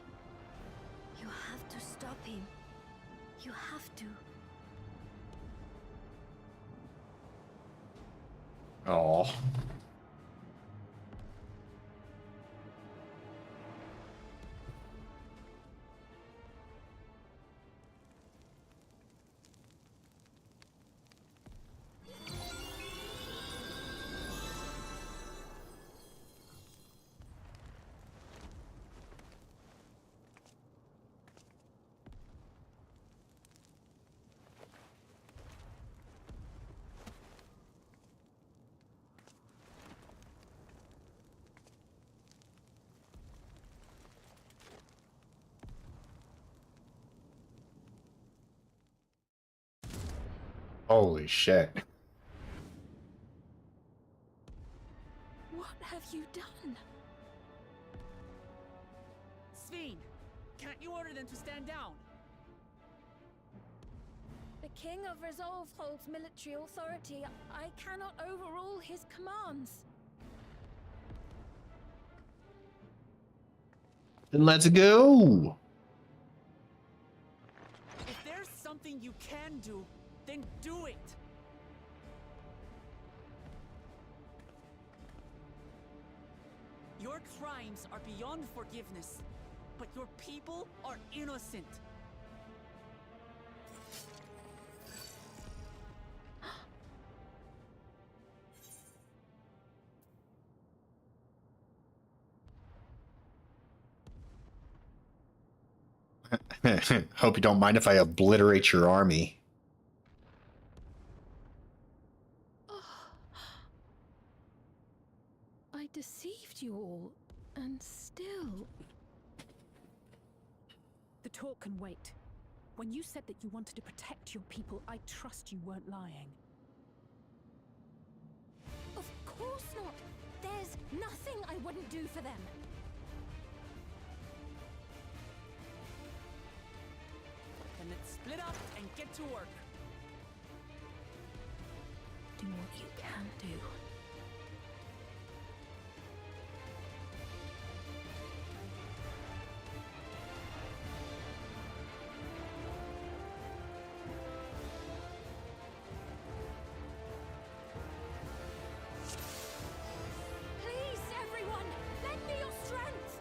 you have to stop him. You have to. Oh. Holy shit. What have you done? Sveen, can't you order them to stand down? The King of Resolve holds military authority. I cannot overrule his commands. Then let's go. If there's something you can do, then do it! Your crimes are beyond forgiveness, but your people are innocent. Hope you don't mind if I obliterate your army. I deceived talk can wait. When you said that you wanted to protect your people, I trust you weren't lying. Of course not. There's nothing I wouldn't do for them. Then let's split up and get to work. Do what you can do. Please, everyone, lend me your strength.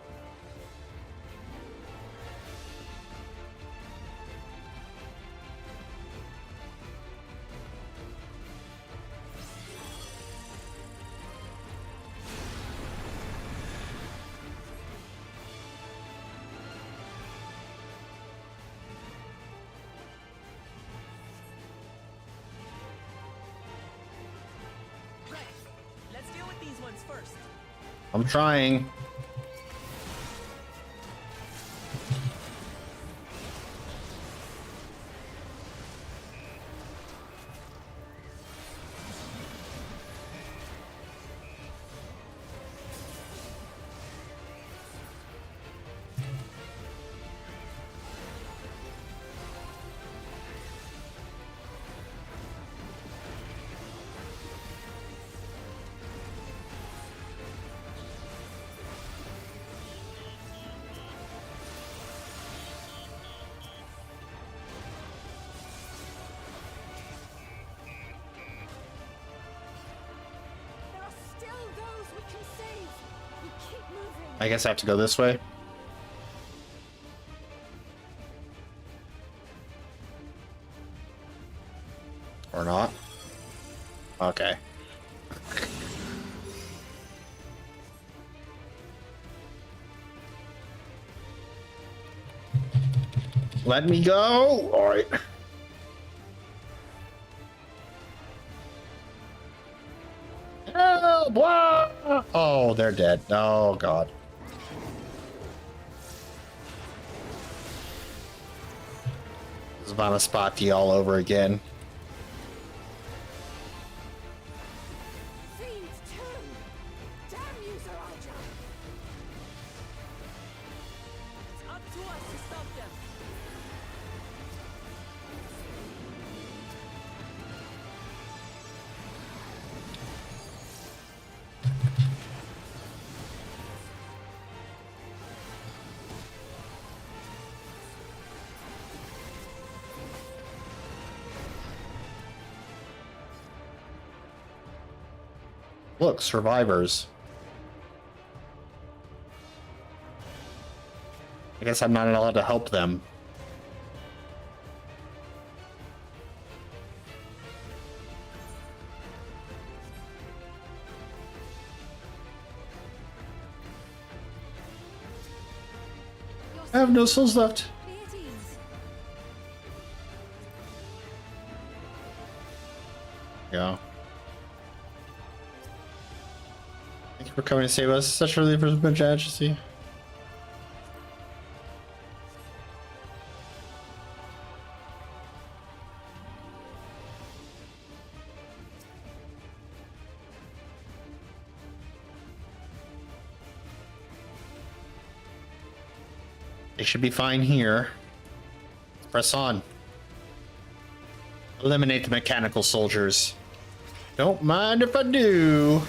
Right. Let's deal with these ones first. I'm trying. There are still those we can save. We keep moving. I guess I have to go this way. Or not. Okay. Let me go. All right. Help! Wah! Oh, they're dead. Oh, God. It's about a spotty all over again. Fiends too. Damn you, Zaraja. It's up to us to stop them. Look, survivors. I guess I'm not allowed to help them. I have no souls left. Be at ease. Yeah. Thank you for coming to save us. Such a relief for the tragedy. They should be fine here. Press on. Eliminate the mechanical soldiers. Don't mind if I do.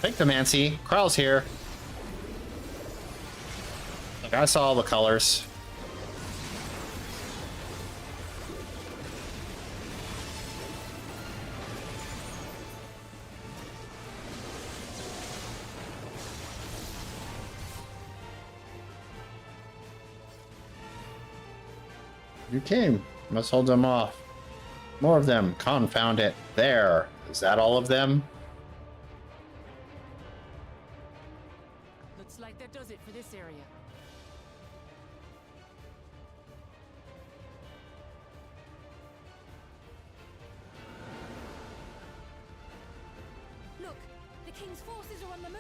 Take the Mancy. Krell's here. Look, I saw all the colors. You came. Must hold them off. More of them. Confound it. There. Is that all of them? that does it for this area. Look, the King's forces are on the move.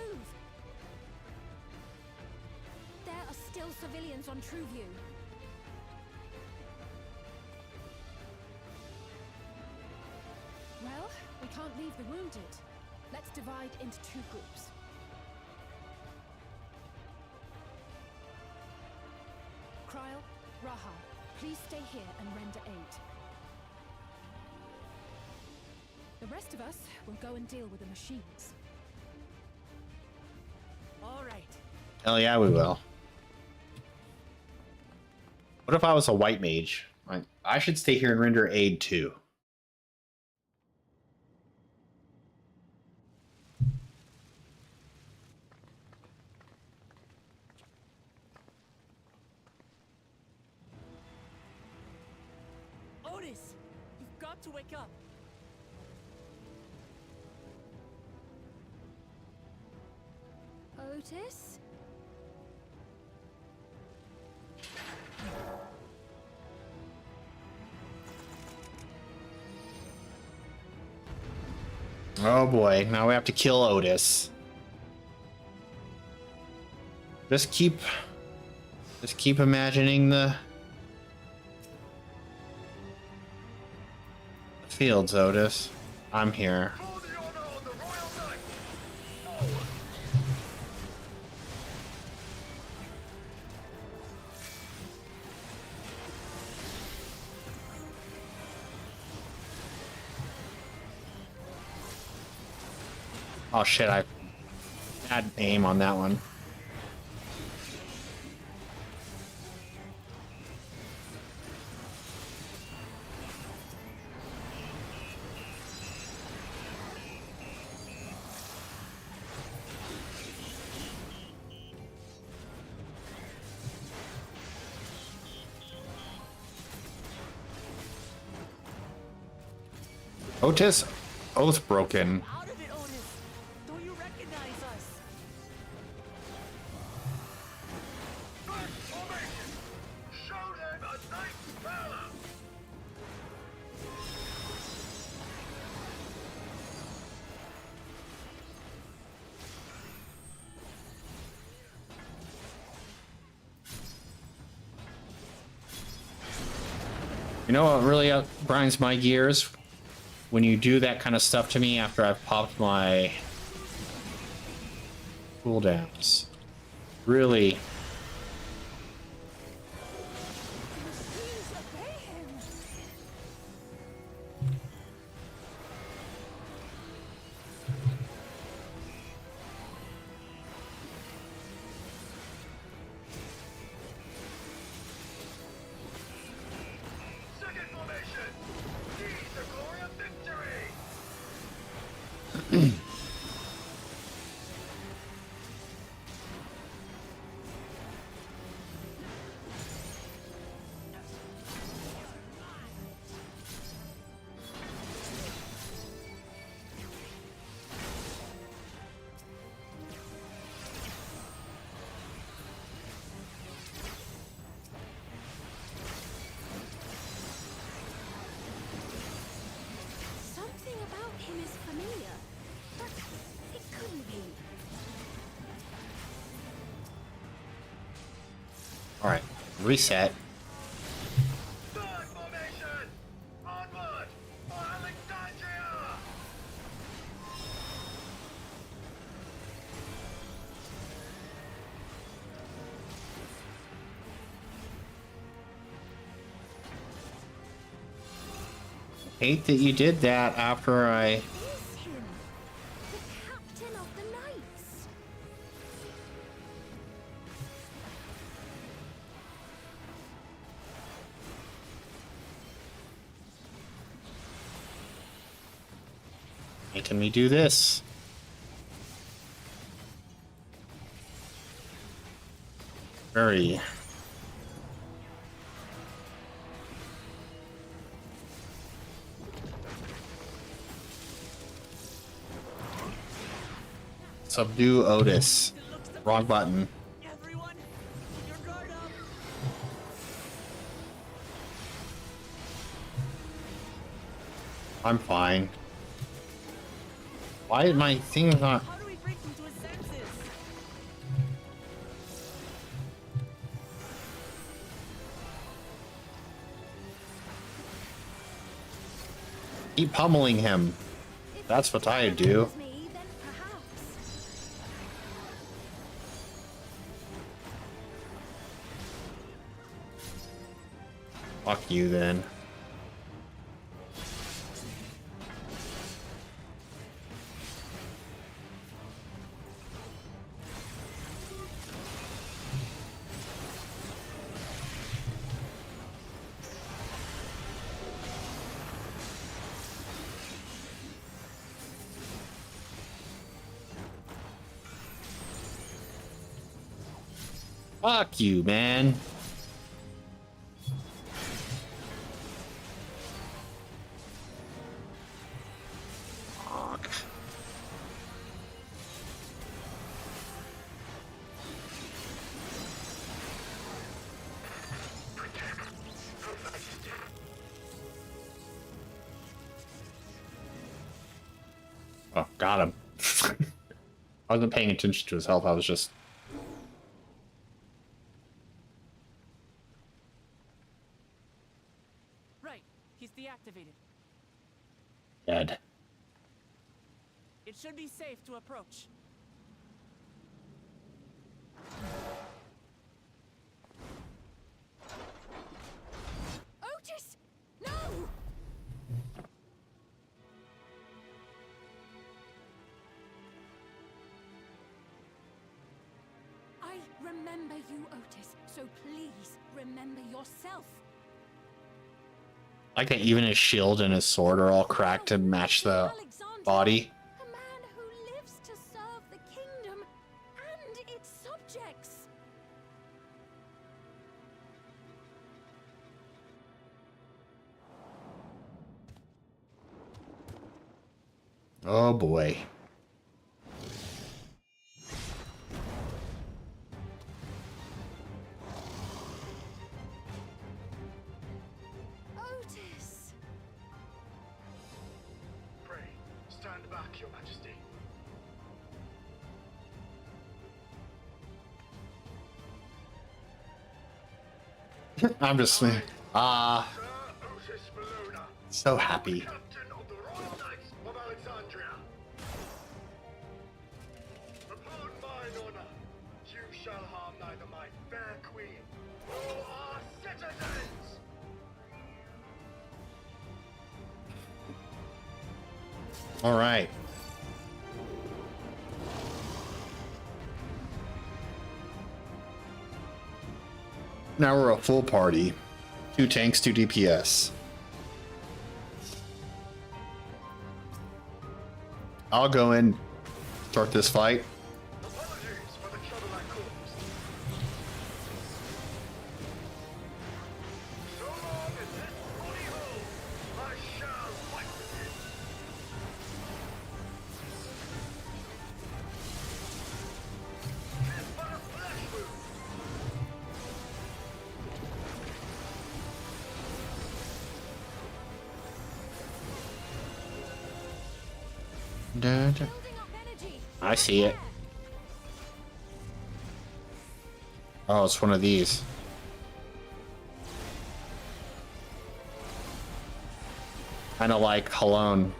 There are still civilians on True View. Well, we can't leave the wounded. Let's divide into 2 groups. Kryl, Raha, please stay here and render aid. The rest of us will go and deal with the machines. All right. Hell yeah, we will. What if I was a white mage? I should stay here and render aid too. Otis, you've got to wake up. Otis? Oh boy, now we have to kill Otis. Just keep imagining the fields, Otis. I'm here. Oh shit, I had aim on that one. Otis? Oath broken. Out of it, Otis. Don't you recognize us? Show them a nice fella! You know what really grinds my gears? When you do that kind of stuff to me after I've popped my cooldowns. Really. Second formation! Seize the glory of victory! Something about him is familiar, but it couldn't be. Alright, reset. Third formation! Onward! For Alexandria! Hate that you did that after I... Is him, the captain of the knights. Making me do this. Very... Subdue Otis. Wrong button. I'm fine. Why is my thing not... How do we bring him to his senses? Keep pummeling him. That's what I do. Me, then perhaps. Fuck you then. Fuck you, man. Fuck. Oh, got him. I wasn't paying attention to his health. I was just... Right, he's deactivated. dead. It should be safe to approach. Otis! No! I remember you, Otis, so please remember yourself. Like that even his shield and his sword are all cracked to match the body. A man who lives to serve the kingdom and its subjects. Oh boy. Otis! Pray, stand back, Your Majesty. I'm just so happy. Captain of the Royal Knights of Alexandria. Upon mine honor, you shall harm neither my fair queen nor our citizens. All right. Now we're a full party. 2 tanks, 2 DPS. I'll go in, start this fight. Apologies for the trouble I caused. So long as this body holds, I shall fight with you. Tis but a flesh wound. I see it. Oh, it's one of these. Kind of like Halone.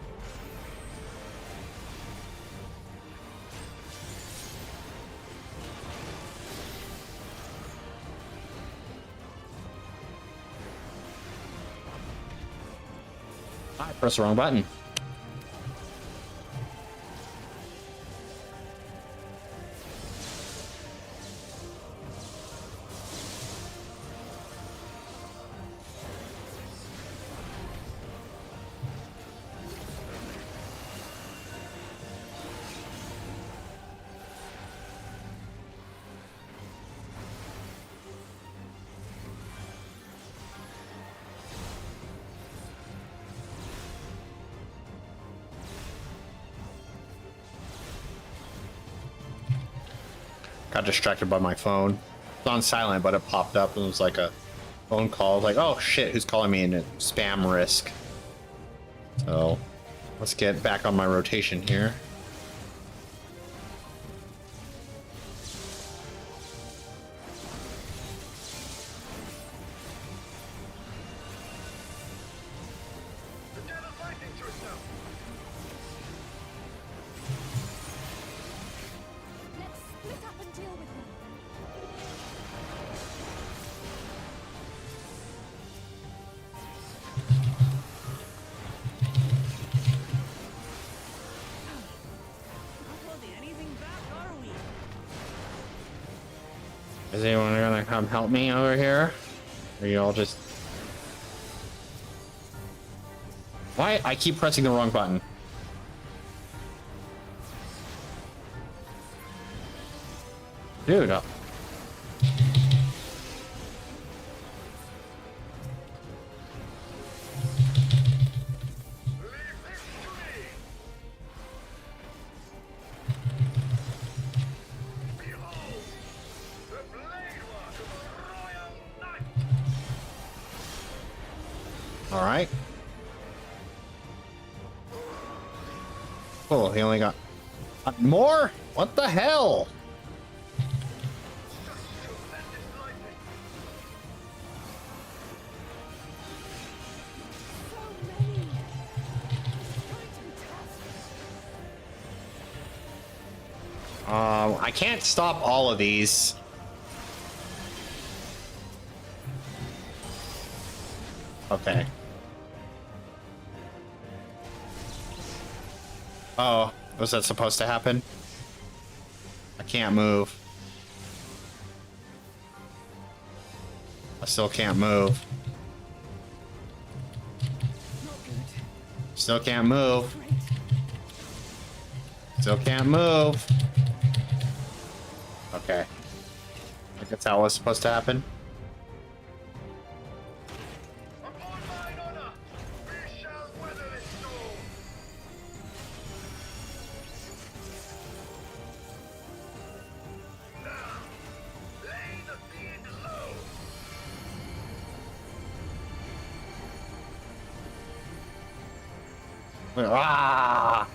I pressed the wrong button. Got distracted by my phone. It's on silent, but it popped up and it was like a phone call. Like, oh shit, who's calling me? And it spam risk. So let's get back on my rotation here. Let's split up and deal with them. Not holding anything back, are we? Is anyone gonna come help me over here? Or you all just... Why? I keep pressing the wrong button. Dude. All right. Oh, he only got more? What the hell? I can't stop all of these. Okay. Oh, was that supposed to happen? I can't move. I still can't move. Still can't move. Still can't move. Okay. I think that's how it was supposed to happen. Ah!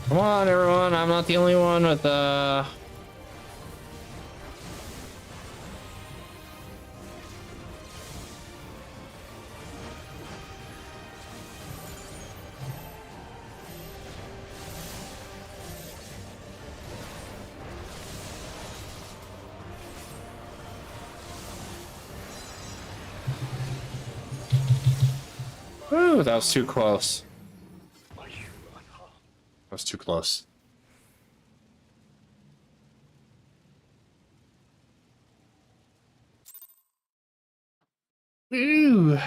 Come on, everyone. I'm not the only one with Ooh, that was too close. That was too close. Ooh.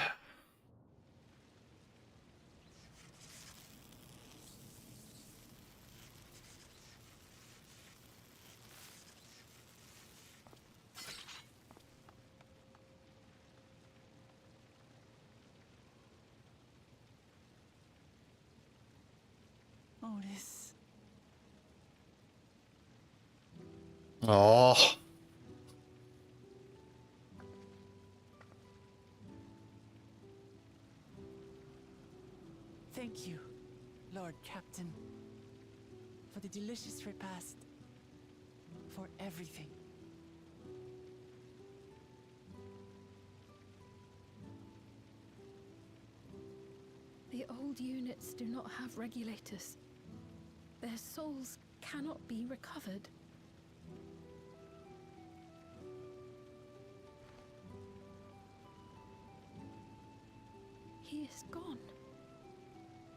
Otis. Oh. Thank you, Lord Captain, for the delicious repast, for everything. The old units do not have regulators. Their souls cannot be recovered. He is gone.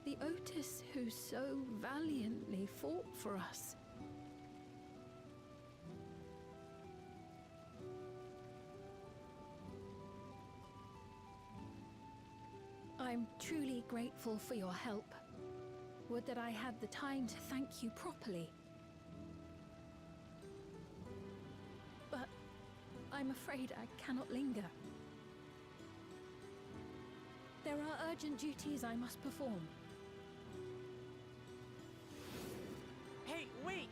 The Otis who so valiantly fought for us. I'm truly grateful for your help. Would that I had the time to thank you properly. But I'm afraid I cannot linger. There are urgent duties I must perform. Hey, wait!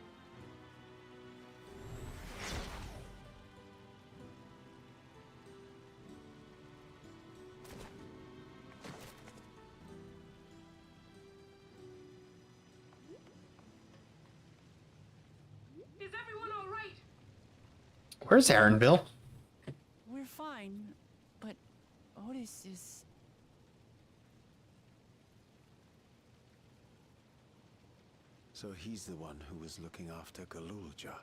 Is everyone all right? Where's Aaron, Bill? We're fine, but Otis is... So he's the one who was looking after Galulja.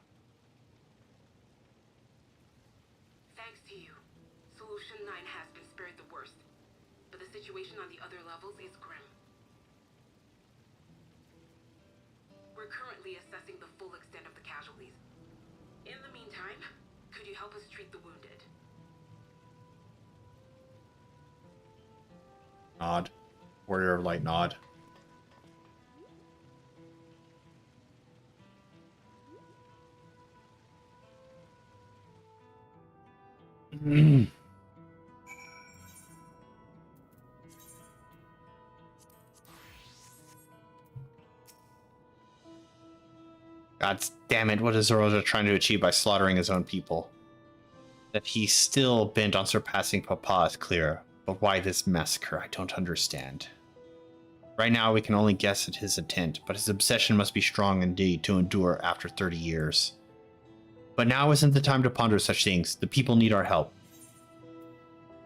Thanks to you, Solution 9 has been spared the worst, but the situation on the other levels is grim. We're currently assessing the full extent of the casualties. In the meantime, could you help us treat the wounded? Nod. Warrior of Light nod. God damn it, what is Zoroza trying to achieve by slaughtering his own people? That he's still bent on surpassing Papa is clear, but why this massacre? I don't understand. Right now we can only guess at his intent, but his obsession must be strong indeed to endure after 30 years. But now isn't the time to ponder such things. The people need our help.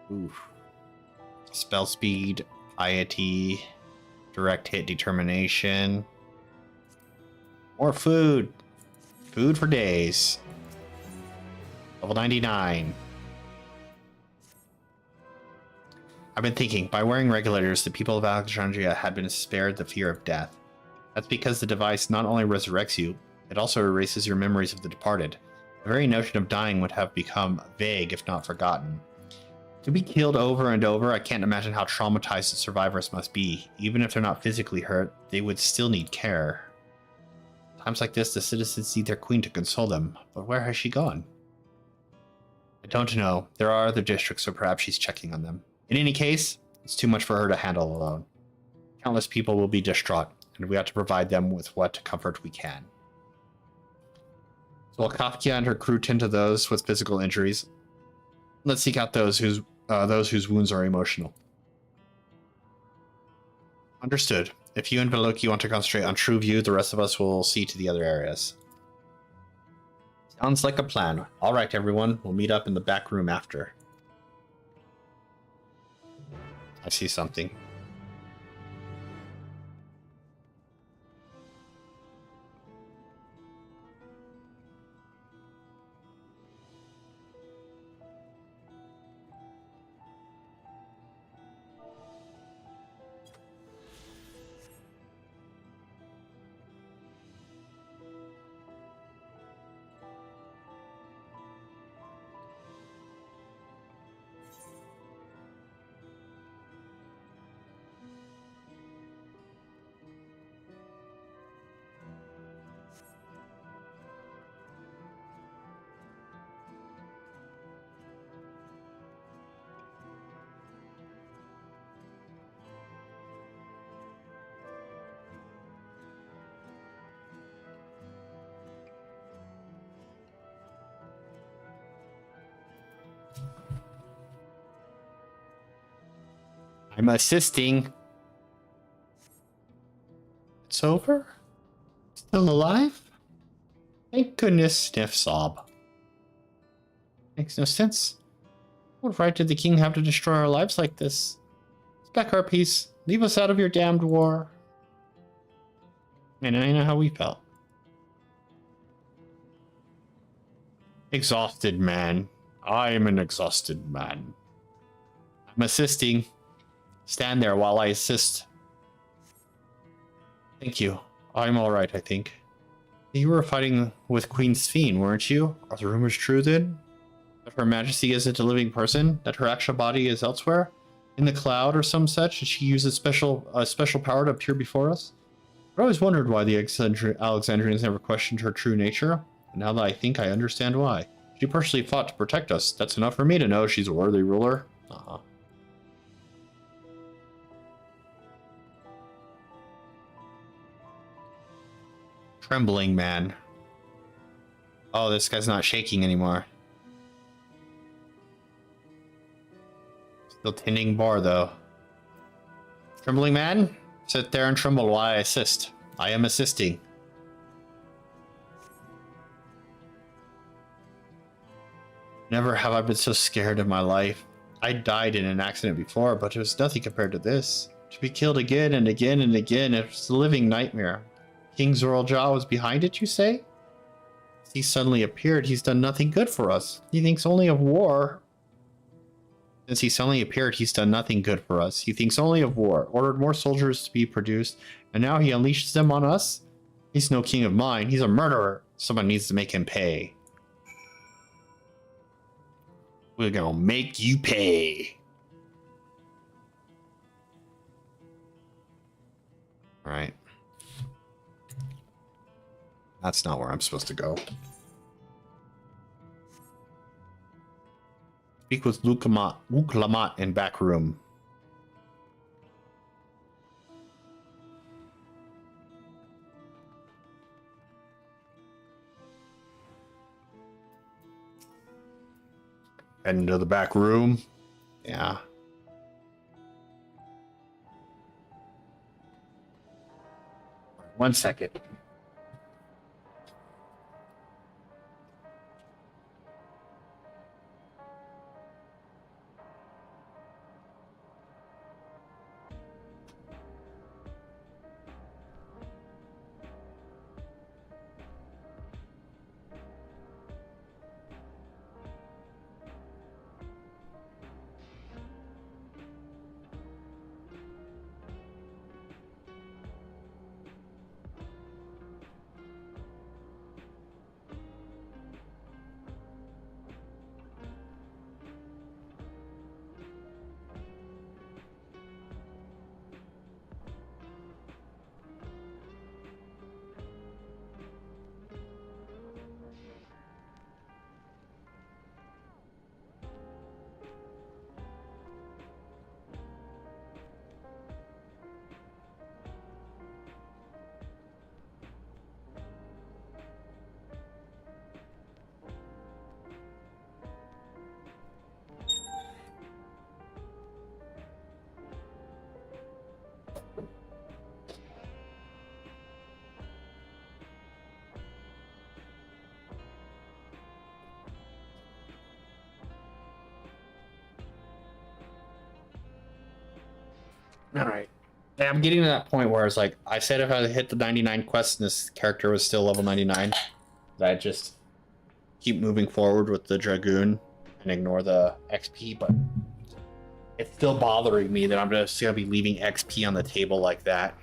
Oof. Spell speed, piety, direct hit determination. More food. Food for days. Level 99. I've been thinking, by wearing regulators, the people of Alexandria had been spared the fear of death. That's because the device not only resurrects you, it also erases your memories of the departed. The very notion of dying would have become vague if not forgotten. To be killed over and over, I can't imagine how traumatized the survivors must be. Even if they're not physically hurt, they would still need care. Times like this, the citizens need their queen to console them, but where has she gone? I don't know. There are other districts, so perhaps she's checking on them. In any case, it's too much for her to handle alone. Countless people will be distraught, and we have to provide them with what comfort we can. So while Kafka and her crew tend to those with physical injuries, let's seek out those whose wounds are emotional. Understood. If you and Veloki want to concentrate on True View, the rest of us will see to the other areas. Sounds like a plan. All right, everyone. We'll meet up in the back room after. I see something. I'm assisting. It's over? Still alive? Thank goodness, sniff sob. Makes no sense. What right did the king have to destroy our lives like this? Respect our peace. Leave us out of your damned war. And I know how we felt. Exhausted man. I am an exhausted man. I'm assisting. Stand there while I assist. Thank you. I'm alright, I think. You were fighting with Queen Sphene, weren't you? Are the rumors true then? That Her Majesty isn't a living person? That her actual body is elsewhere? In the cloud or some such? And she uses a special power to appear before us? I always wondered why the Alexandrians never questioned her true nature. And now that I think I understand why. She personally fought to protect us. That's enough for me to know she's a worthy ruler. Trembling man. Oh, this guy's not shaking anymore. Still tending bar, though. Trembling man? Sit there and tremble while I assist. I am assisting. Never have I been so scared in my life. I died in an accident before, but it was nothing compared to this. To be killed again and again and again, it was a living nightmare. King Zoraljaw was behind it, you say? He suddenly appeared. He's done nothing good for us. He thinks only of war. Since he suddenly appeared, he's done nothing good for us. He thinks only of war, ordered more soldiers to be produced, and now he unleashes them on us? He's no king of mine. He's a murderer. Someone needs to make him pay. We're gonna make you pay. All right. That's not where I'm supposed to go. Speak with Luke Lamont in back room. Head into the back room. Yeah. One second. All right. I'm getting to that point where it's like, I said if I hit the 99 quests and this character was still level 99, that I'd just keep moving forward with the Dragoon and ignore the XP, but it's still bothering me that I'm just going to be leaving XP on the table like that.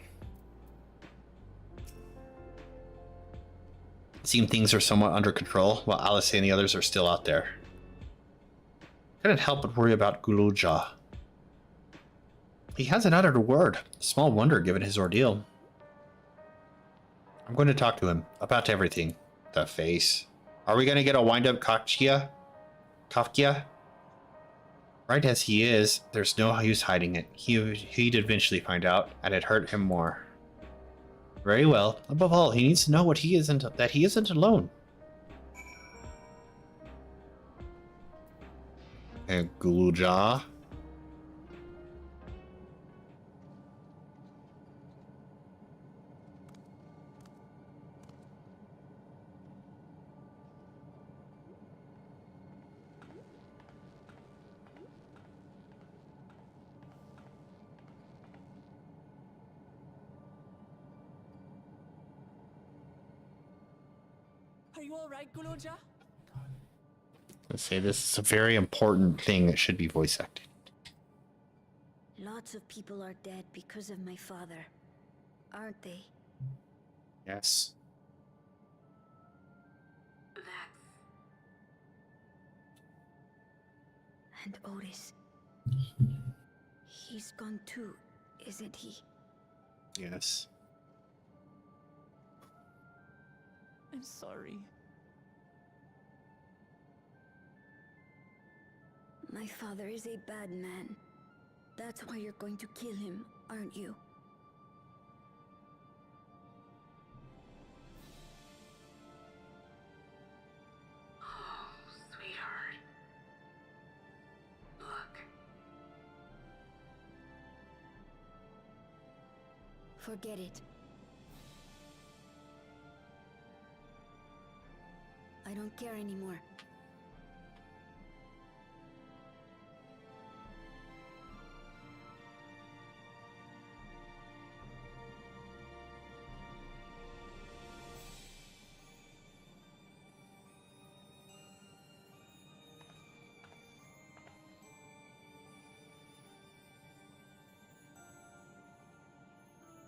It seems things are somewhat under control, while Alice and the others are still out there. Couldn't help but worry about Guluja. He hasn't uttered a word. Small wonder given his ordeal. I'm going to talk to him about everything. The face. Are we going to get a wind-up Kafkia? Right as he is, there's no use hiding it. He'd eventually find out, and it'd hurt him more. Very well. Above all, he needs to know that he isn't alone. And Guluja. Are you all right, Guluja? Let's say this is a very important thing that should be voice acted. Lots of people are dead because of my father, aren't they? Yes. And Otis. He's gone too, isn't he? Yes. I'm sorry. My father is a bad man. That's why you're going to kill him, aren't you? Oh, sweetheart. Look. Forget it. I don't care anymore.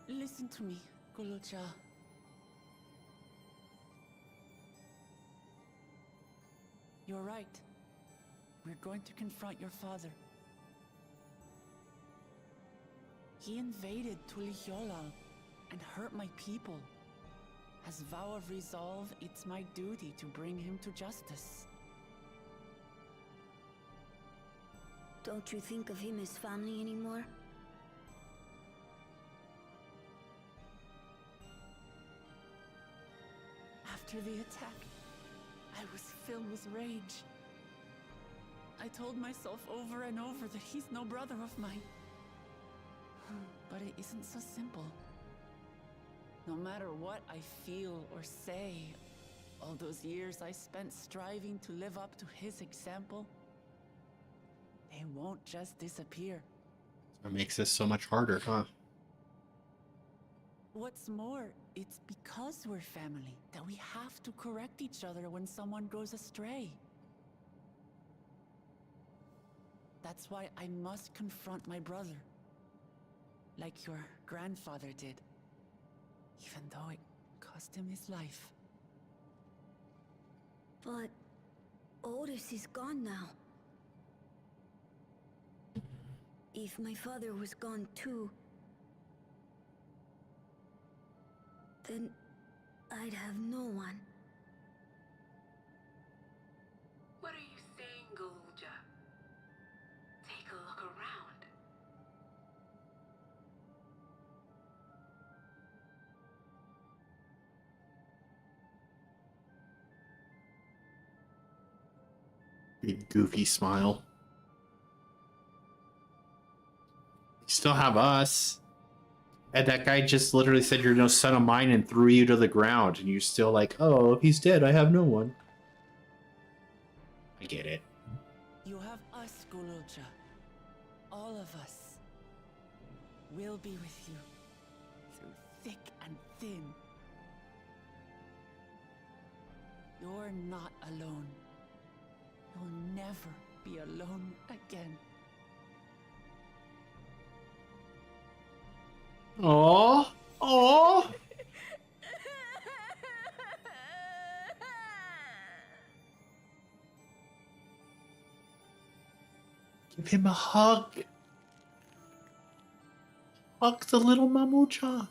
Listen to me, Gulucha. You're right. We're going to confront your father. He invaded Tulihiola and hurt my people. As vow of resolve, it's my duty to bring him to justice. Don't you think of him as family anymore? After the attack, I was filled with rage. I told myself over and over that he's no brother of mine. But it isn't so simple. No matter what I feel or say, all those years I spent striving to live up to his example, they won't just disappear. That makes this so much harder, huh? What's more, it's because we're family that we have to correct each other when someone goes astray. That's why I must confront my brother, like your grandfather did, even though it cost him his life. But Otis is gone now. If my father was gone too, then I'd have no one. What are you saying, Golja? Take a look around. Big goofy smile. You still have us. And that guy just literally said you're no son of mine and threw you to the ground. And you're still like, oh, if he's dead, I have no one. I get it. You have us, Gululcha. All of us. We'll be with you. Through thick and thin. You're not alone. You'll never be alone again. Aww. Aww. Give him a hug. Hug the little Mamucha.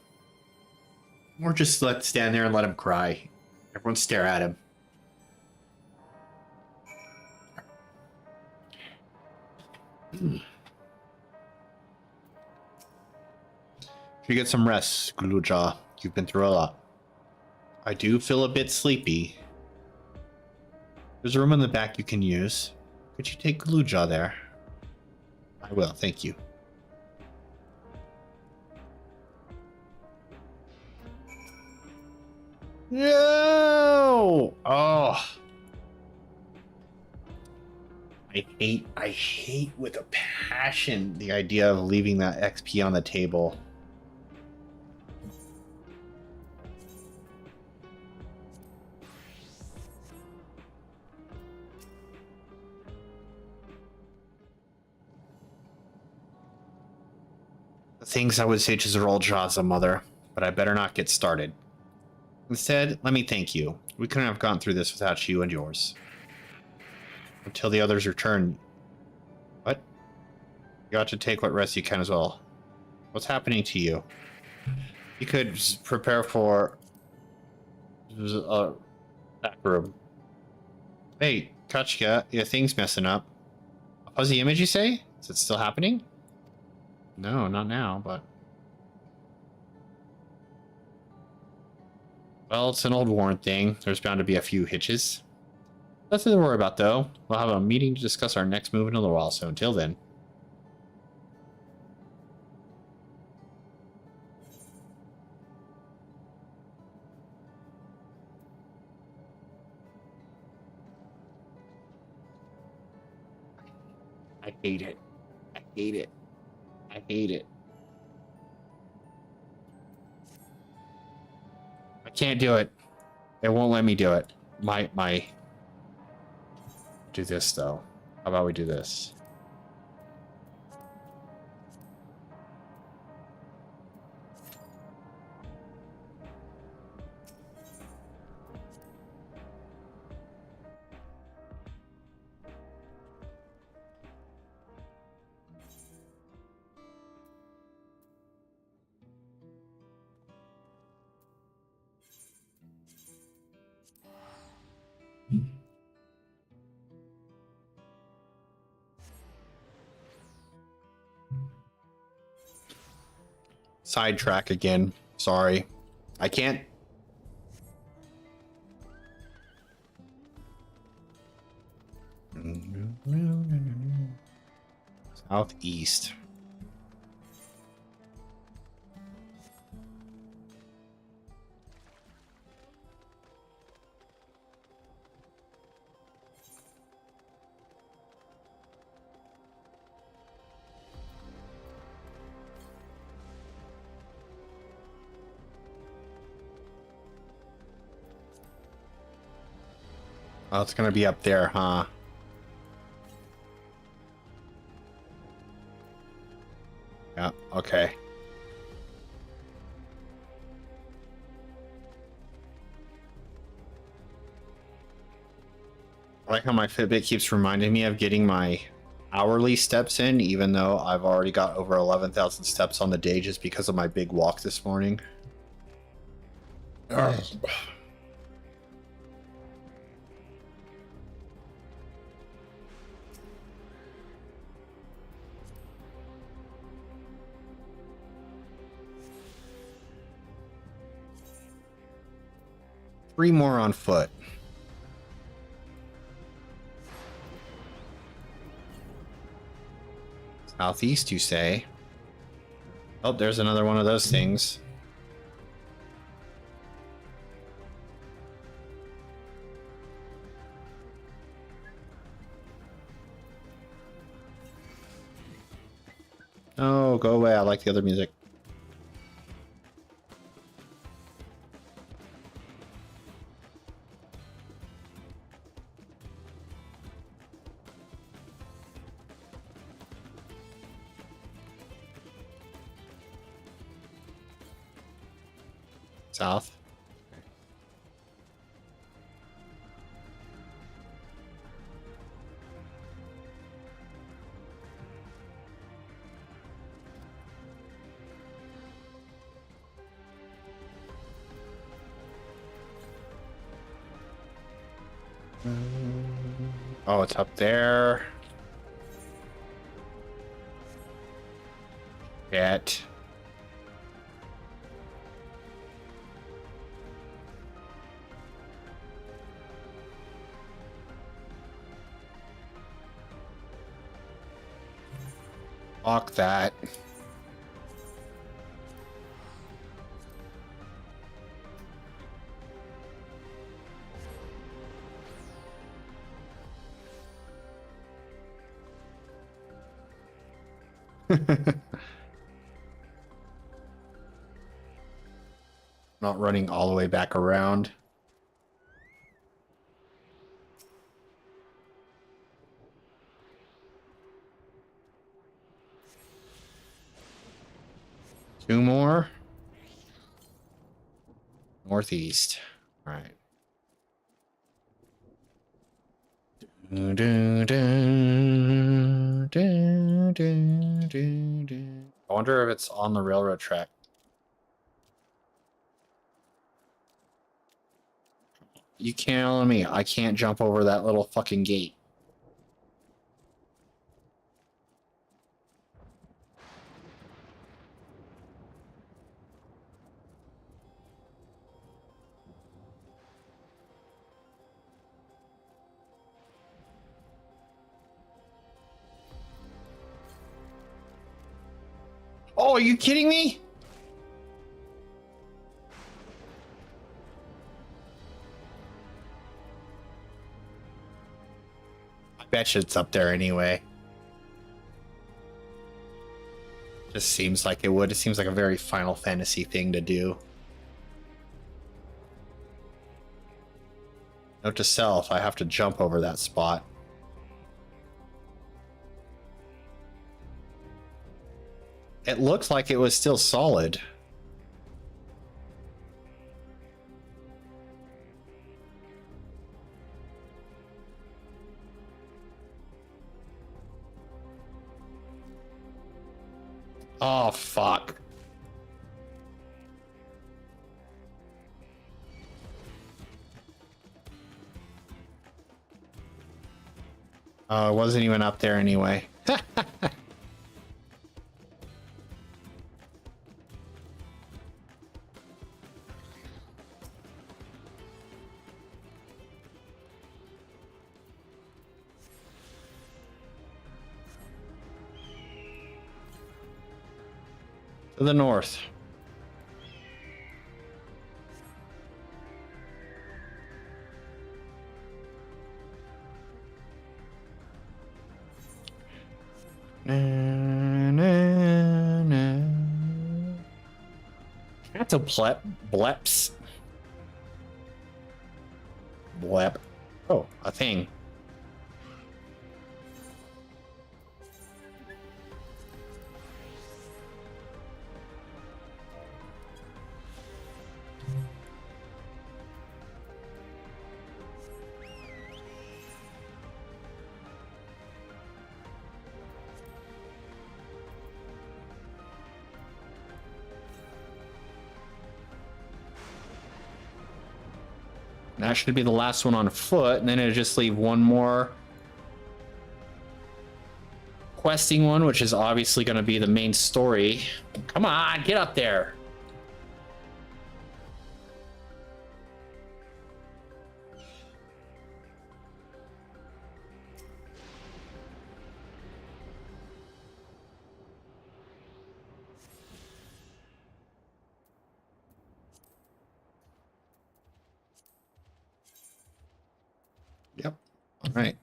Or just stand there and let him cry. Everyone stare at him. You get some rest, Gluja. You've been through a lot. I do feel a bit sleepy. There's a room in the back you can use. Could you take Gluja there? I will, thank you. No! Oh. I hate with a passion the idea of leaving that XP on the table. The things I would say to Zeroljaza, mother, but I better not get started. Instead, let me thank you. We couldn't have gone through this without you and yours. Until the others return. What? You ought to take what rest you can as well. What's happening to you? You could prepare for back room. Hey, Kachka, your thing's messing up. A fuzzy image, you say? Is it still happening? No, not now, but... Well, it's an old worn thing. There's bound to be a few hitches. Nothing to worry about, though. We'll have a meeting to discuss our next move in a little while, so until then. I hate it. I hate it. I hate it. I can't do it. It won't let me do it. Do this, though. How about we do this? Sidetrack again. Sorry. I can't. Southeast. Oh, it's gonna be up there, huh? Yeah, okay. I like how my Fitbit keeps reminding me of getting my hourly steps in, even though I've already got over 11,000 steps on the day just because of my big walk this morning. Ugh. 3 more on foot. Southeast, you say? Oh, there's another one of those things. Oh, go away. I like the other music. South. Oh, it's up there. Shit. Fuck that. Not running all the way back around. 2 more. Northeast. All right. I wonder if it's on the railroad track. You can't on me. I can't jump over that little fucking gate. Oh, are you kidding me? I bet you it's up there anyway. Just seems like it would. It seems like a very Final Fantasy thing to do. Note to self, I have to jump over that spot. It looked like it was still solid. Oh, fuck. Oh, it wasn't even up there anyway. To the north. Na, na, na. Cataplep bleps. Blep. Oh, a thing. That should be the last one on foot, and then it'll just leave one more questing one, which is obviously going to be the main story. Come on, get up there. Yep. All right.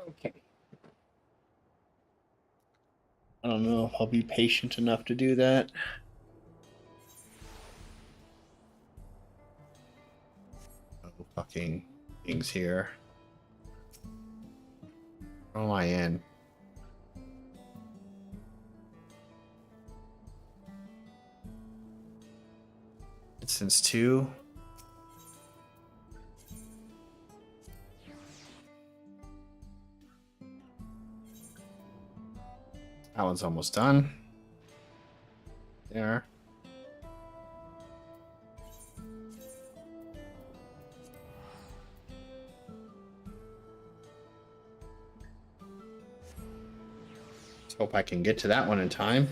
Okay. I don't know if I'll be patient enough to do that. Oh, fucking things here. Where am I in? Instance 2. That one's almost done. There. Let's hope I can get to that one in time.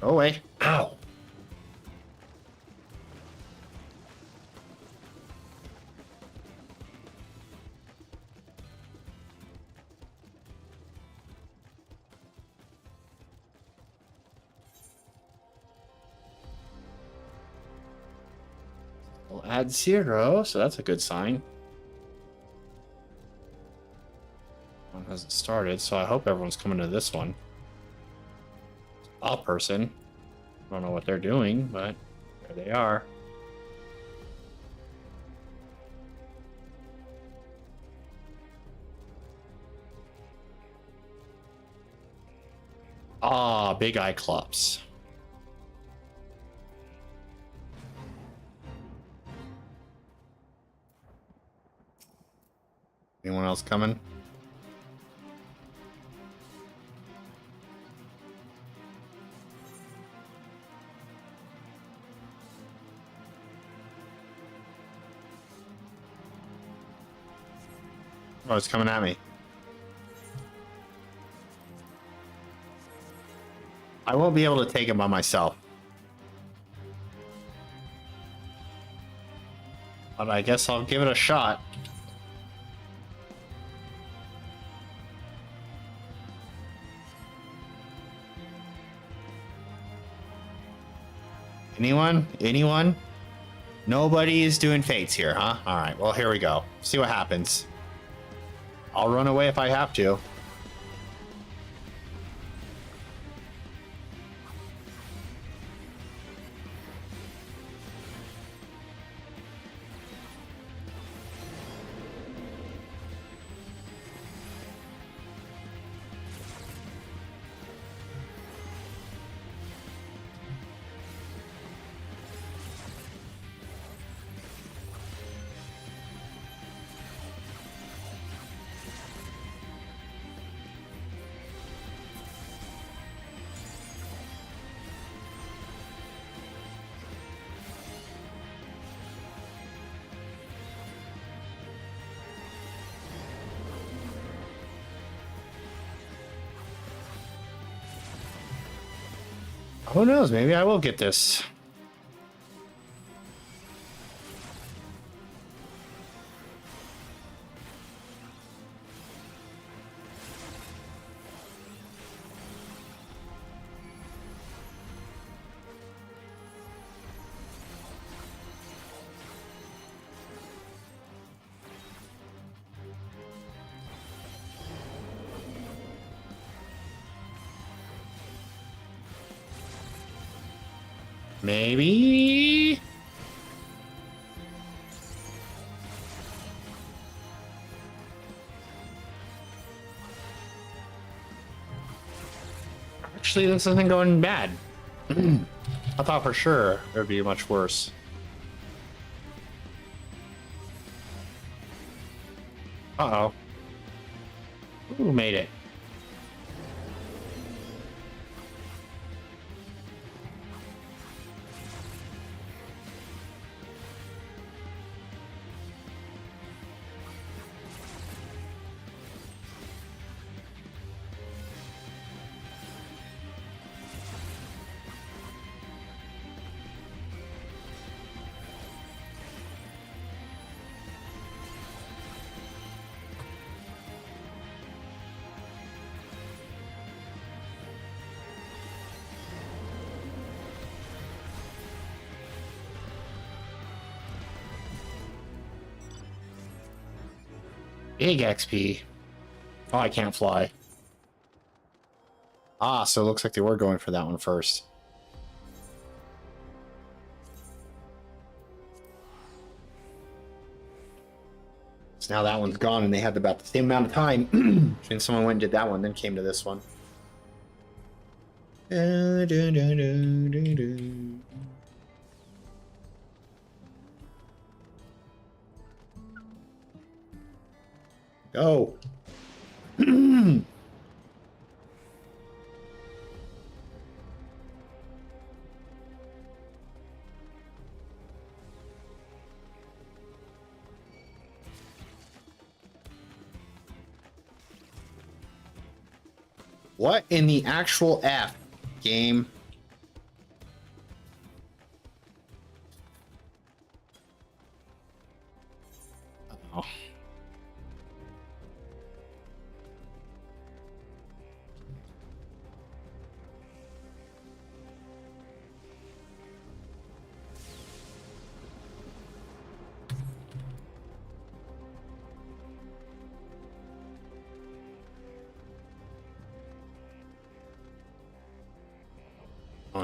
Go away. Ow. at 0, so that's a good sign. One hasn't started, so I hope everyone's coming to this one. A person. I don't know what they're doing, but there they are. Ah, big eye clubs. Anyone else coming? Oh, it's coming at me. I won't be able to take him by myself. But I guess I'll give it a shot. Anyone? Anyone? Nobody is doing fates here, huh? Alright, well, here we go. See what happens. I'll run away if I have to. Who knows? Maybe I will get this. Maybe. Actually, this isn't going bad. I thought for sure it would be much worse. Uh-oh. Who made it? Big XP. Oh, I can't fly. Ah, so it looks like they were going for that one first. So now that one's gone and they had about the same amount of time between someone went and did that one, then came to this one. Go. What in the actual F, game? Oh.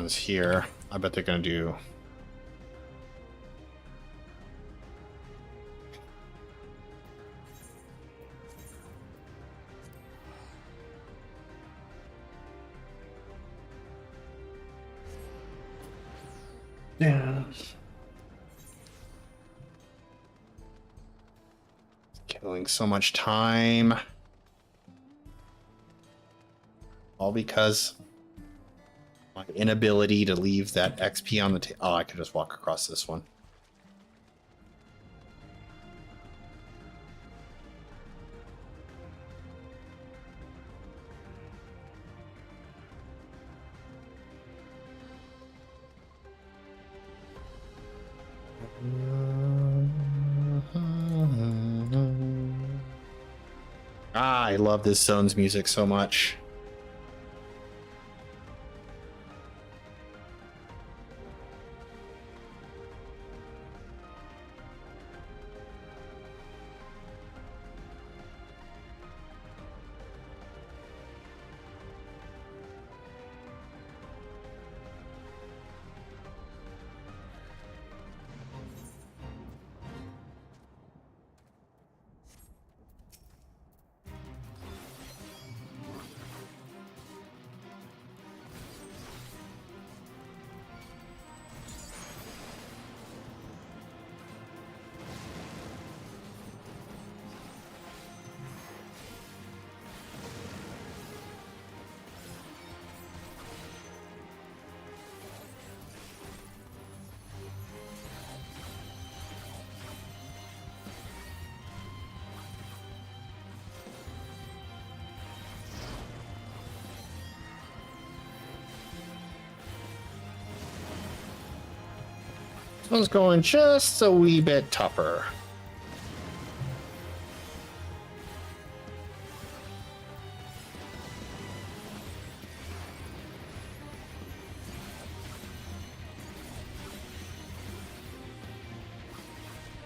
one's here. I bet they're gonna do. Yeah. Killing so much time. All because my inability to leave that XP on the table. Oh, I could just walk across this one. Ah, I love this zone's music so much. This one's going just a wee bit tougher.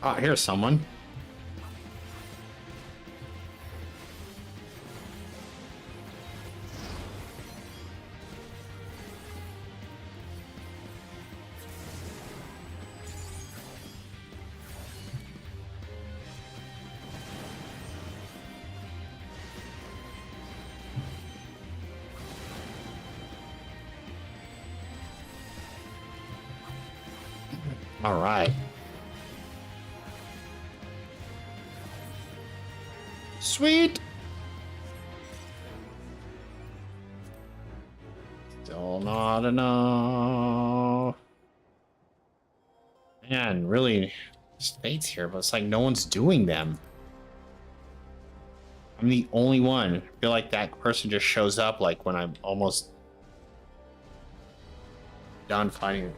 Ah, here's someone. All right. Sweet. Still not enough. Man, really, states here, but it's like no one's doing them. I'm the only one. I feel like that person just shows up like when I'm almost done fighting.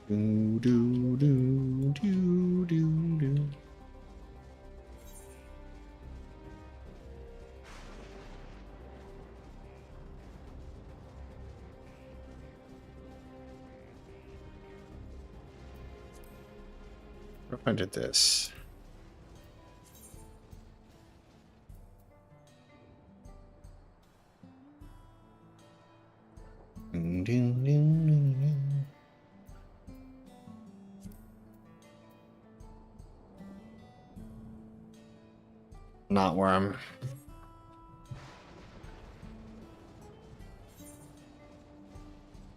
Do do do do do do. What if I did this? Do, do, do, do, do. Not where I'm.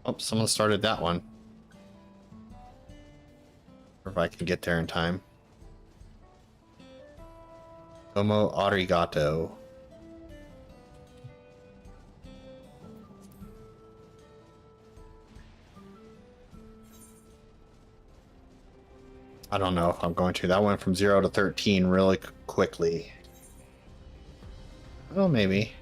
Oh, someone started that one. Or if I can get there in time. Como arigato. I don't know if I'm going to. That went from 0 to 13 really quickly. Oh, maybe.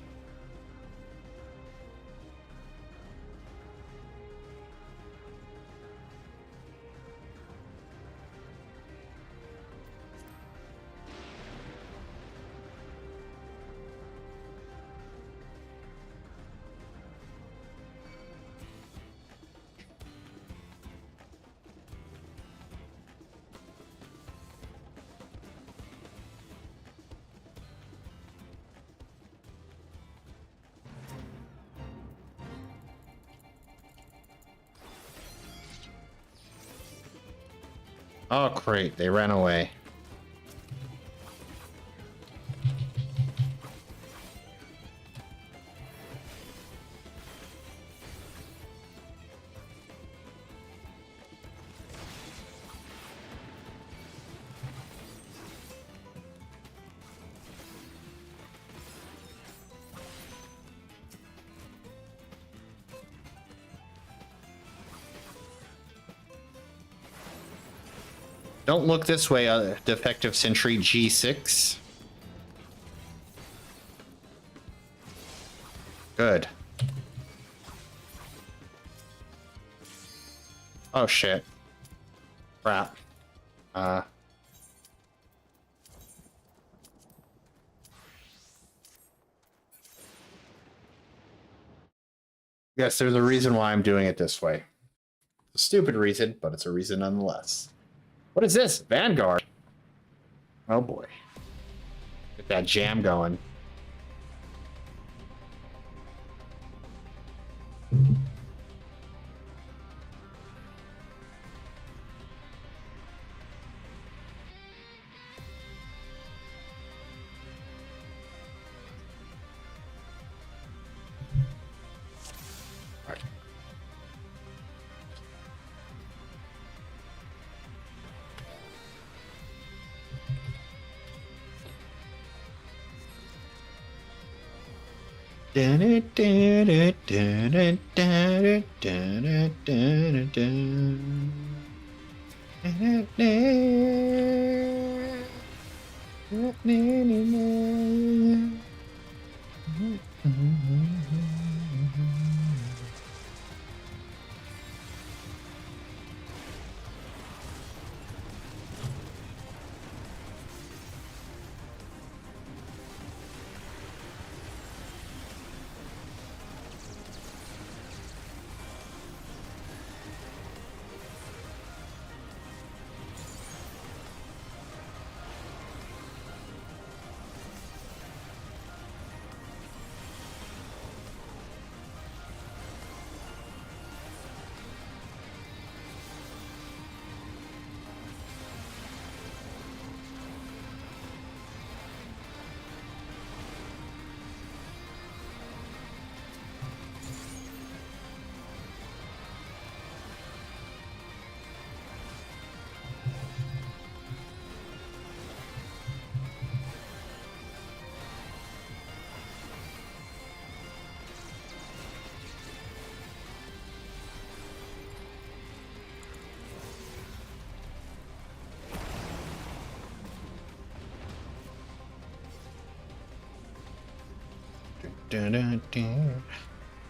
Oh, great. They ran away. Don't look this way, defective sentry G6. Good. Oh shit. Crap. Yes, there's a reason why I'm doing it this way. A stupid reason, but it's a reason nonetheless. What is this? Vanguard. Oh boy. Get that jam going.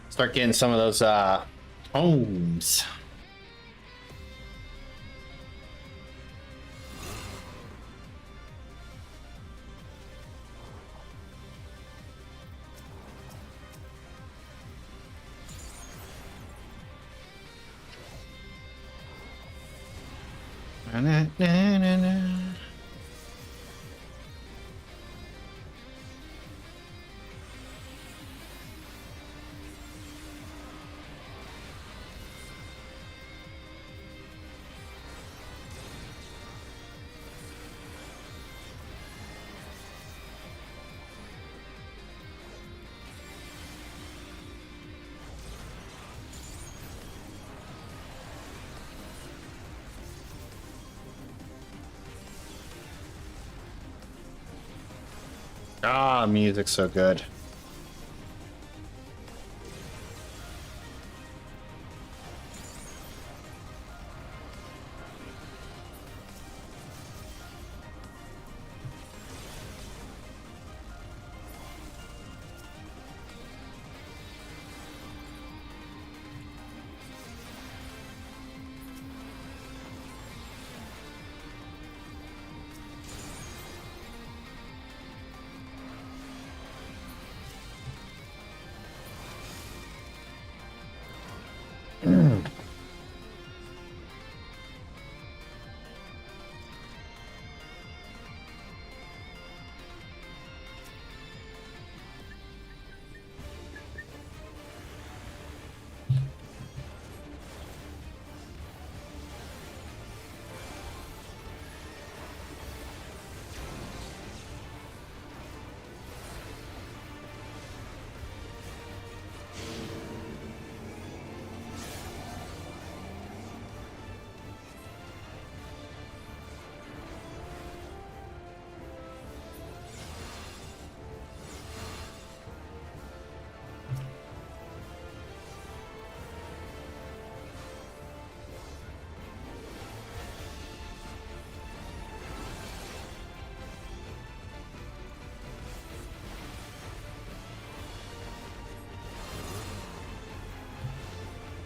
Start getting some of those homes. Na, na, na, na. Ah, music's so good.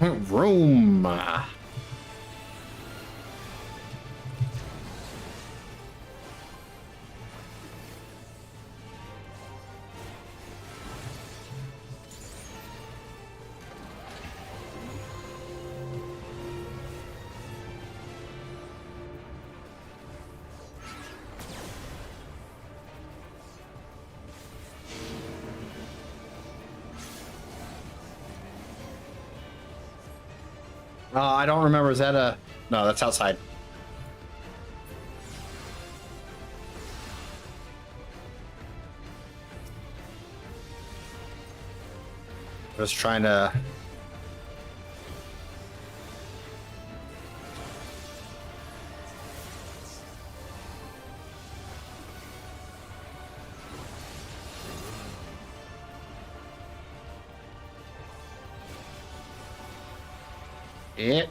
Room. I don't remember. Is that a... No, that's outside. I was trying to... It.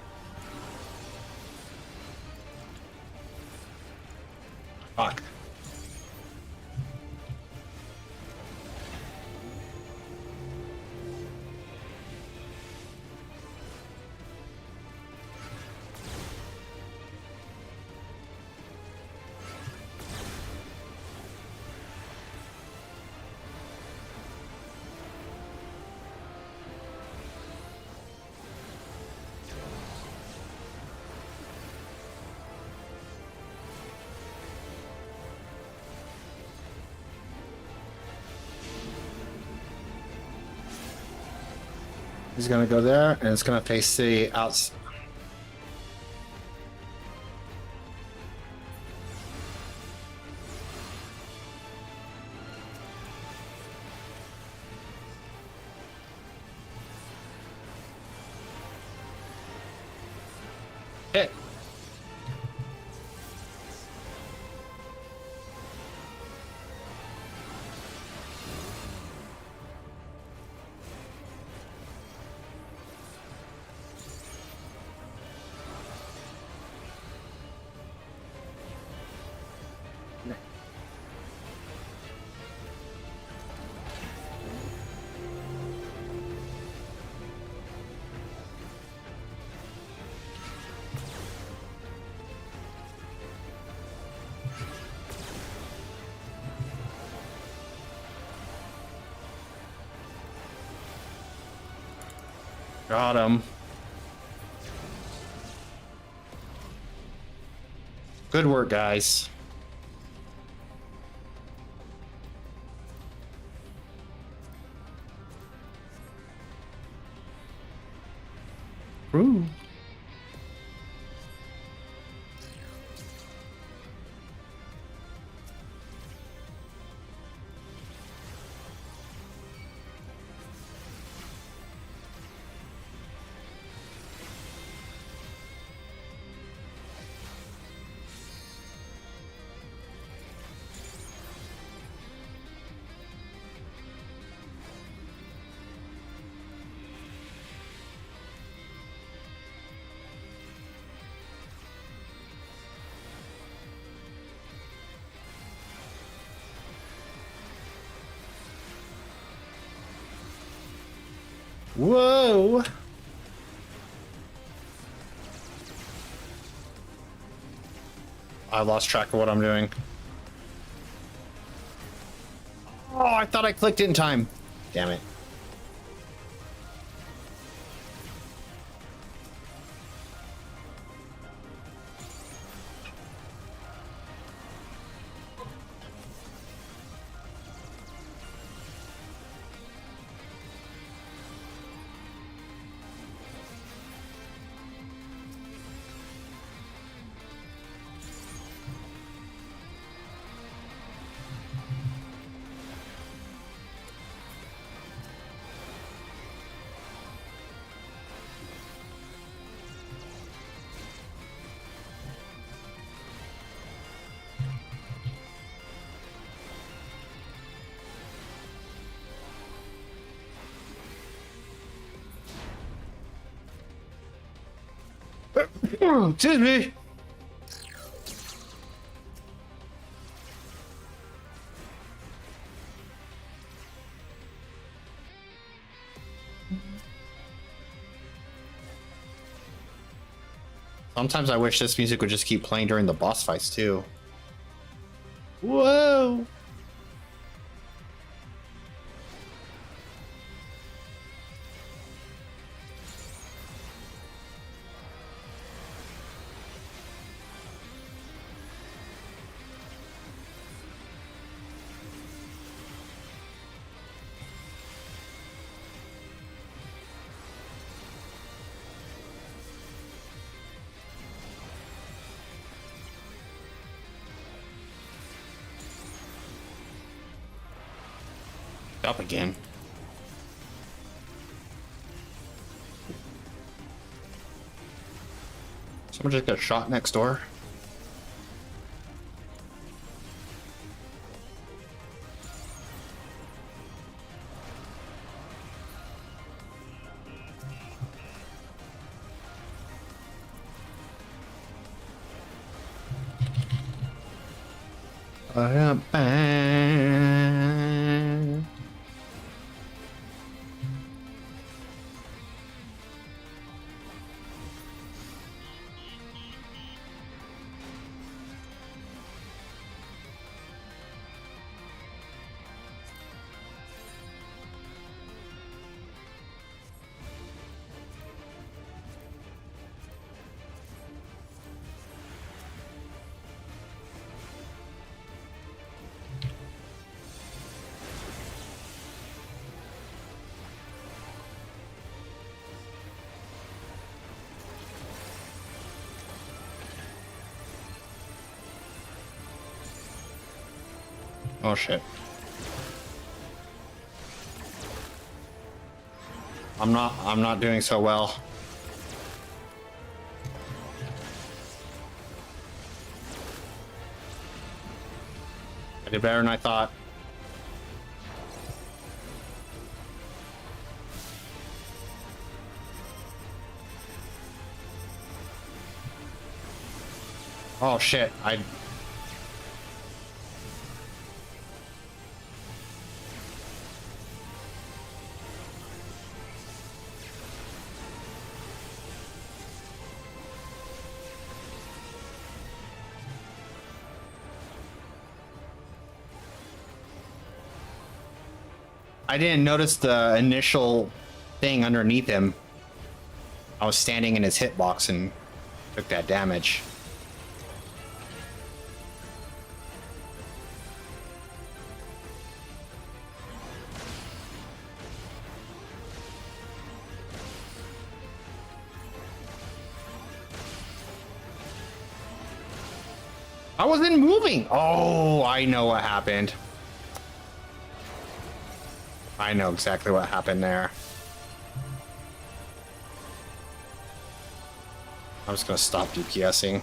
Fuck. He's gonna go there, and it's gonna face the outs. Hit. Got him. Good work, guys. Ooh. Whoa! I lost track of what I'm doing. Oh, I thought I clicked in time. Damn it. Excuse me. Sometimes I wish this music would just keep playing during the boss fights too. Whoa! Up again. Someone just got shot next door. Oh shit. I'm not doing so well. I did better than I thought. Oh shit, I didn't notice the initial thing underneath him. I was standing in his hitbox and took that damage. I wasn't moving. Oh, I know what happened. I know exactly what happened there. I'm just gonna stop DPSing.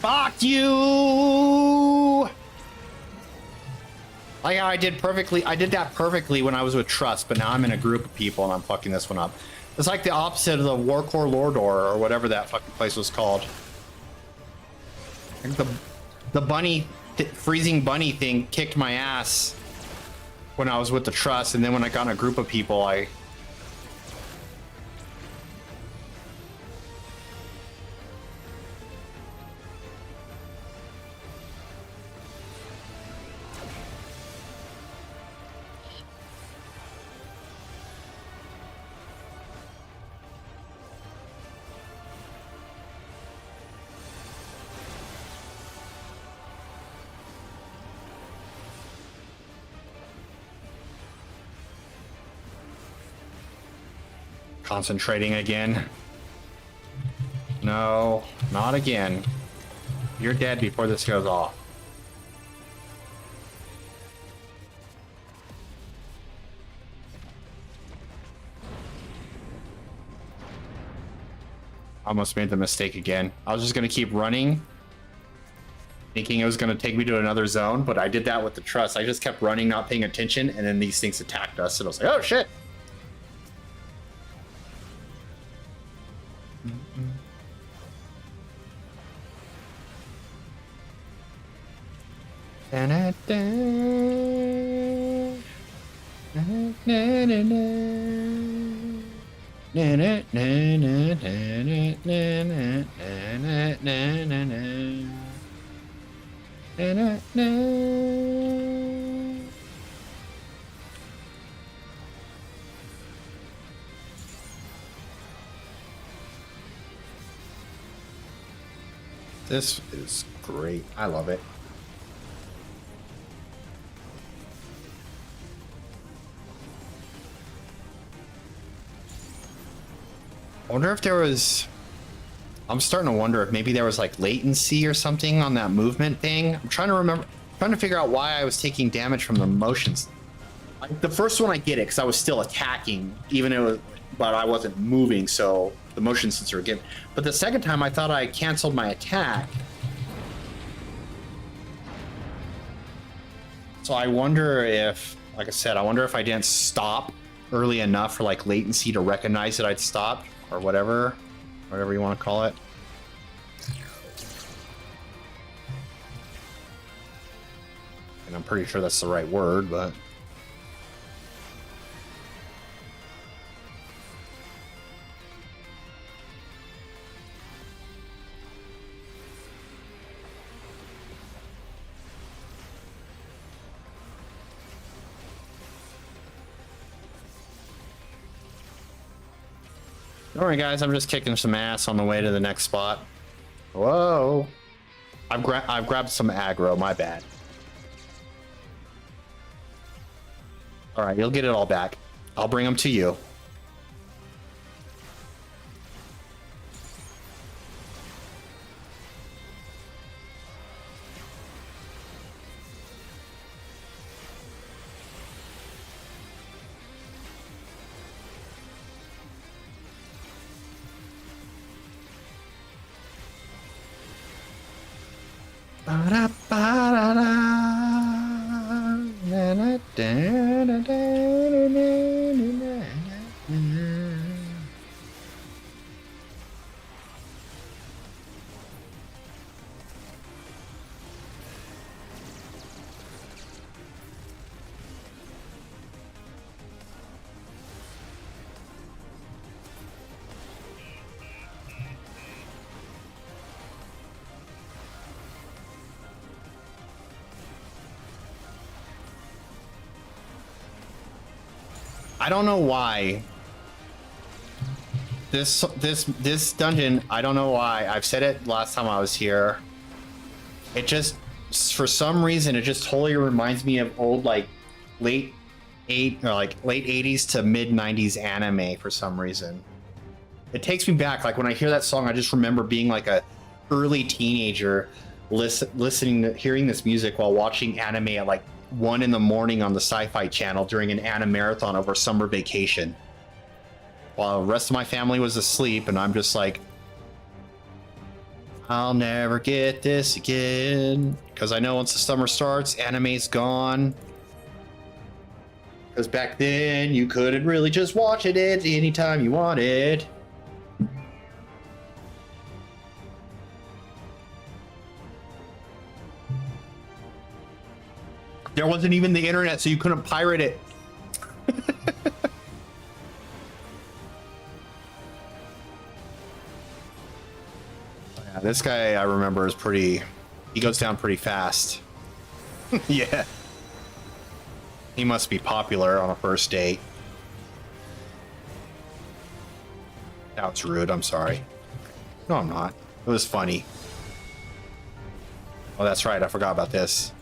Fuck you! Like how I did that perfectly when I was with Trust, but now I'm in a group of people and I'm fucking this one up. It's like the opposite of the Warcore Lordor or whatever that fucking place was called. Like the bunny, freezing bunny thing kicked my ass when I was with the Trust, and then when I got in a group of people, Concentrating again. No, not again. You're dead before this goes off. Almost made the mistake again. I was just going to keep running, thinking it was going to take me to another zone, but I did that with the truss. I just kept running, not paying attention, and then these things attacked us, and I was like, oh shit! This is great. I love it. I wonder if there was... I'm starting to wonder if maybe there was like latency or something on that movement thing. I'm trying to remember, trying to figure out why I was taking damage from the motions. Like the first one I get it because I was still attacking, even though, but I wasn't moving, so the motion sensor again. But the second time I thought I canceled my attack. So I wonder if, like I said, I wonder if I didn't stop early enough for like latency to recognize that I'd stopped or whatever you want to call it. And I'm pretty sure that's the right word, but don't worry, guys. I'm just kicking some ass on the way to the next spot. Whoa! I've grabbed some aggro. My bad. All right, you'll get it all back. I'll bring them to you. I don't know why this dungeon, I don't know why. I've said it last time I was here. It just, for some reason, it just totally reminds me of old like late 80s to mid 90s anime for some reason. It takes me back. Like when I hear that song, I just remember being like a early teenager hearing this music while watching anime at like 1 in the morning on the Sci-Fi Channel during an anime marathon over summer vacation, while the rest of my family was asleep, and I'm just like, I'll never get this again, because I know once the summer starts, anime's gone. Because back then, you couldn't really just watch it anytime you wanted. There wasn't even the internet, so you couldn't pirate it. Yeah, this guy I remember is pretty... He goes down pretty fast. Yeah. He must be popular on a first date. That was rude, I'm sorry. No, I'm not. It was funny. Oh, that's right, I forgot about this.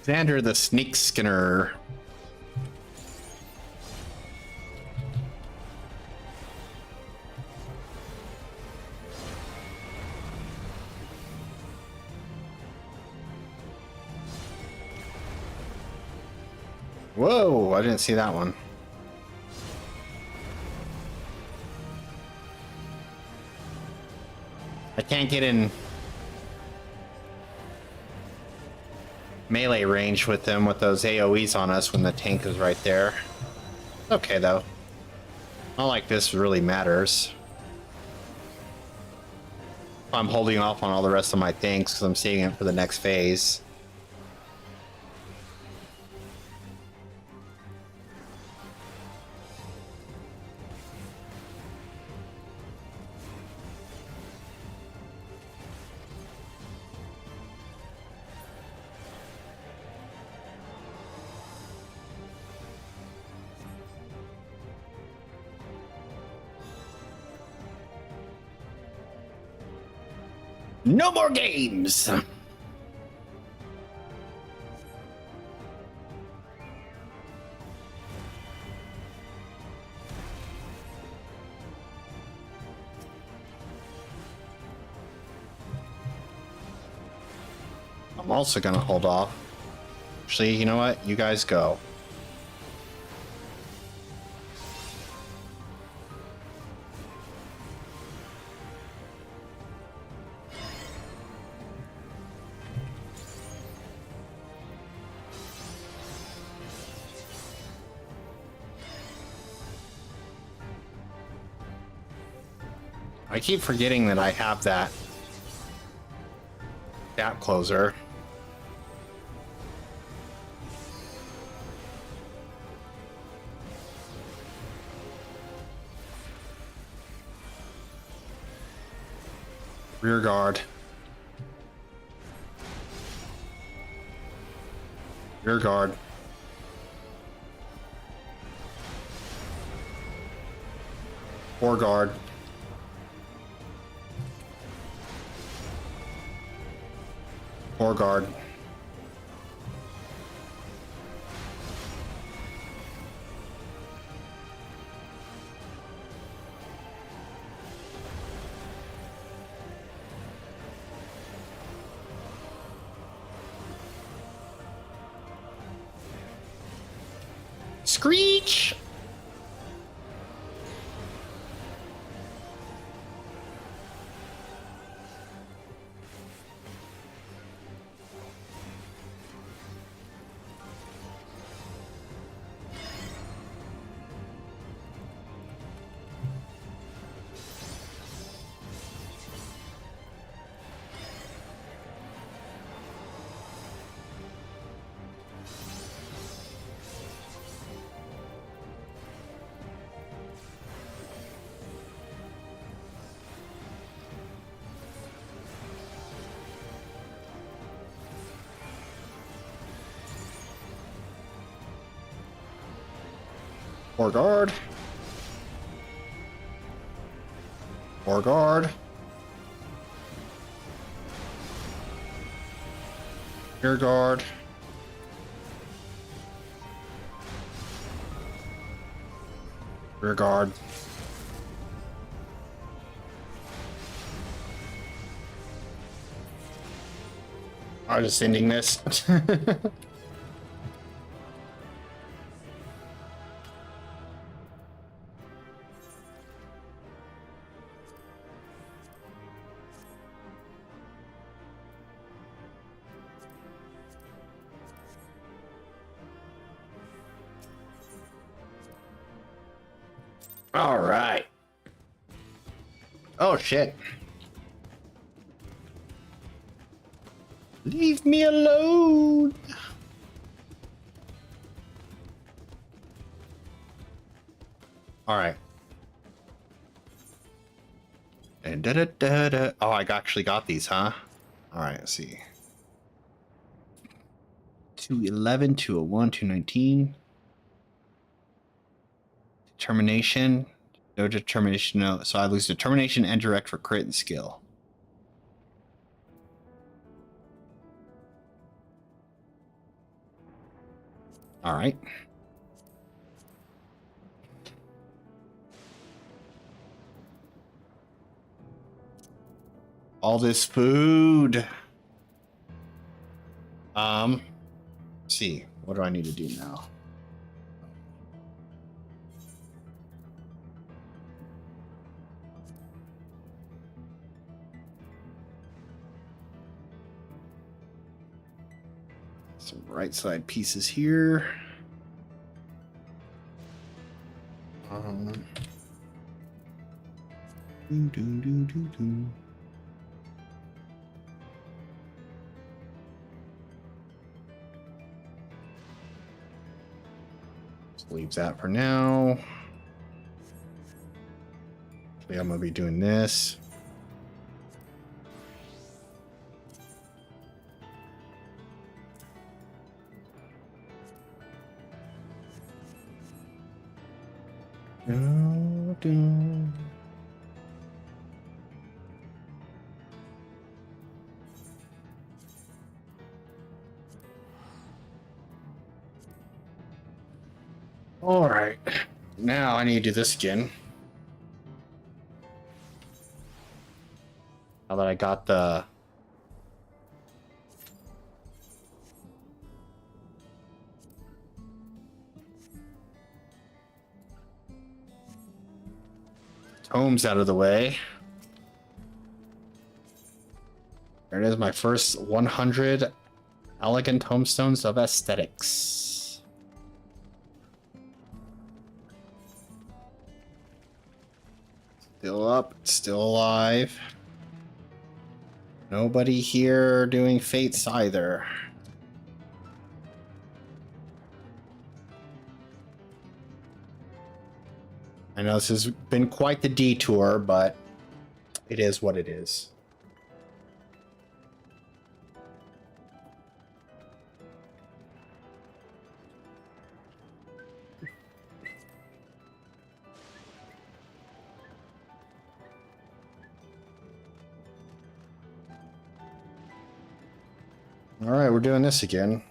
Xander the Sneak Skinner. Whoa, I didn't see that one. I can't get in melee range with them with those AoEs on us when the tank is right there. Okay, though. Not like this really matters. I'm holding off on all the rest of my things because I'm saving it for the next phase. No more games! I'm also gonna hold off. Actually, you know what? You guys go. I keep forgetting that I have that gap closer. Rear guard. Rear guard. Fore guard. Fore guard. Screech! Fore guard. Fore guard. Rear guard. Rear guard. I'm just ending this. All right. Oh, shit. Leave me alone. All right. And Oh, I actually got these, huh? All right, let's see. 211, 201, 219. Determination. No determination, no. So I lose determination and direct for crit and skill. All right. All this food. Let's see. What do I need to do now? Some right side pieces here. Just leave that for now. Actually, I'm gonna be doing this. All right, now I need to do this again. Now that I got the tomes out of the way. There it is, my first 100 elegant tombstones of aesthetics. Still up, still alive. Nobody here doing fates either. I know this has been quite the detour, but it is what it is. All right, we're doing this again.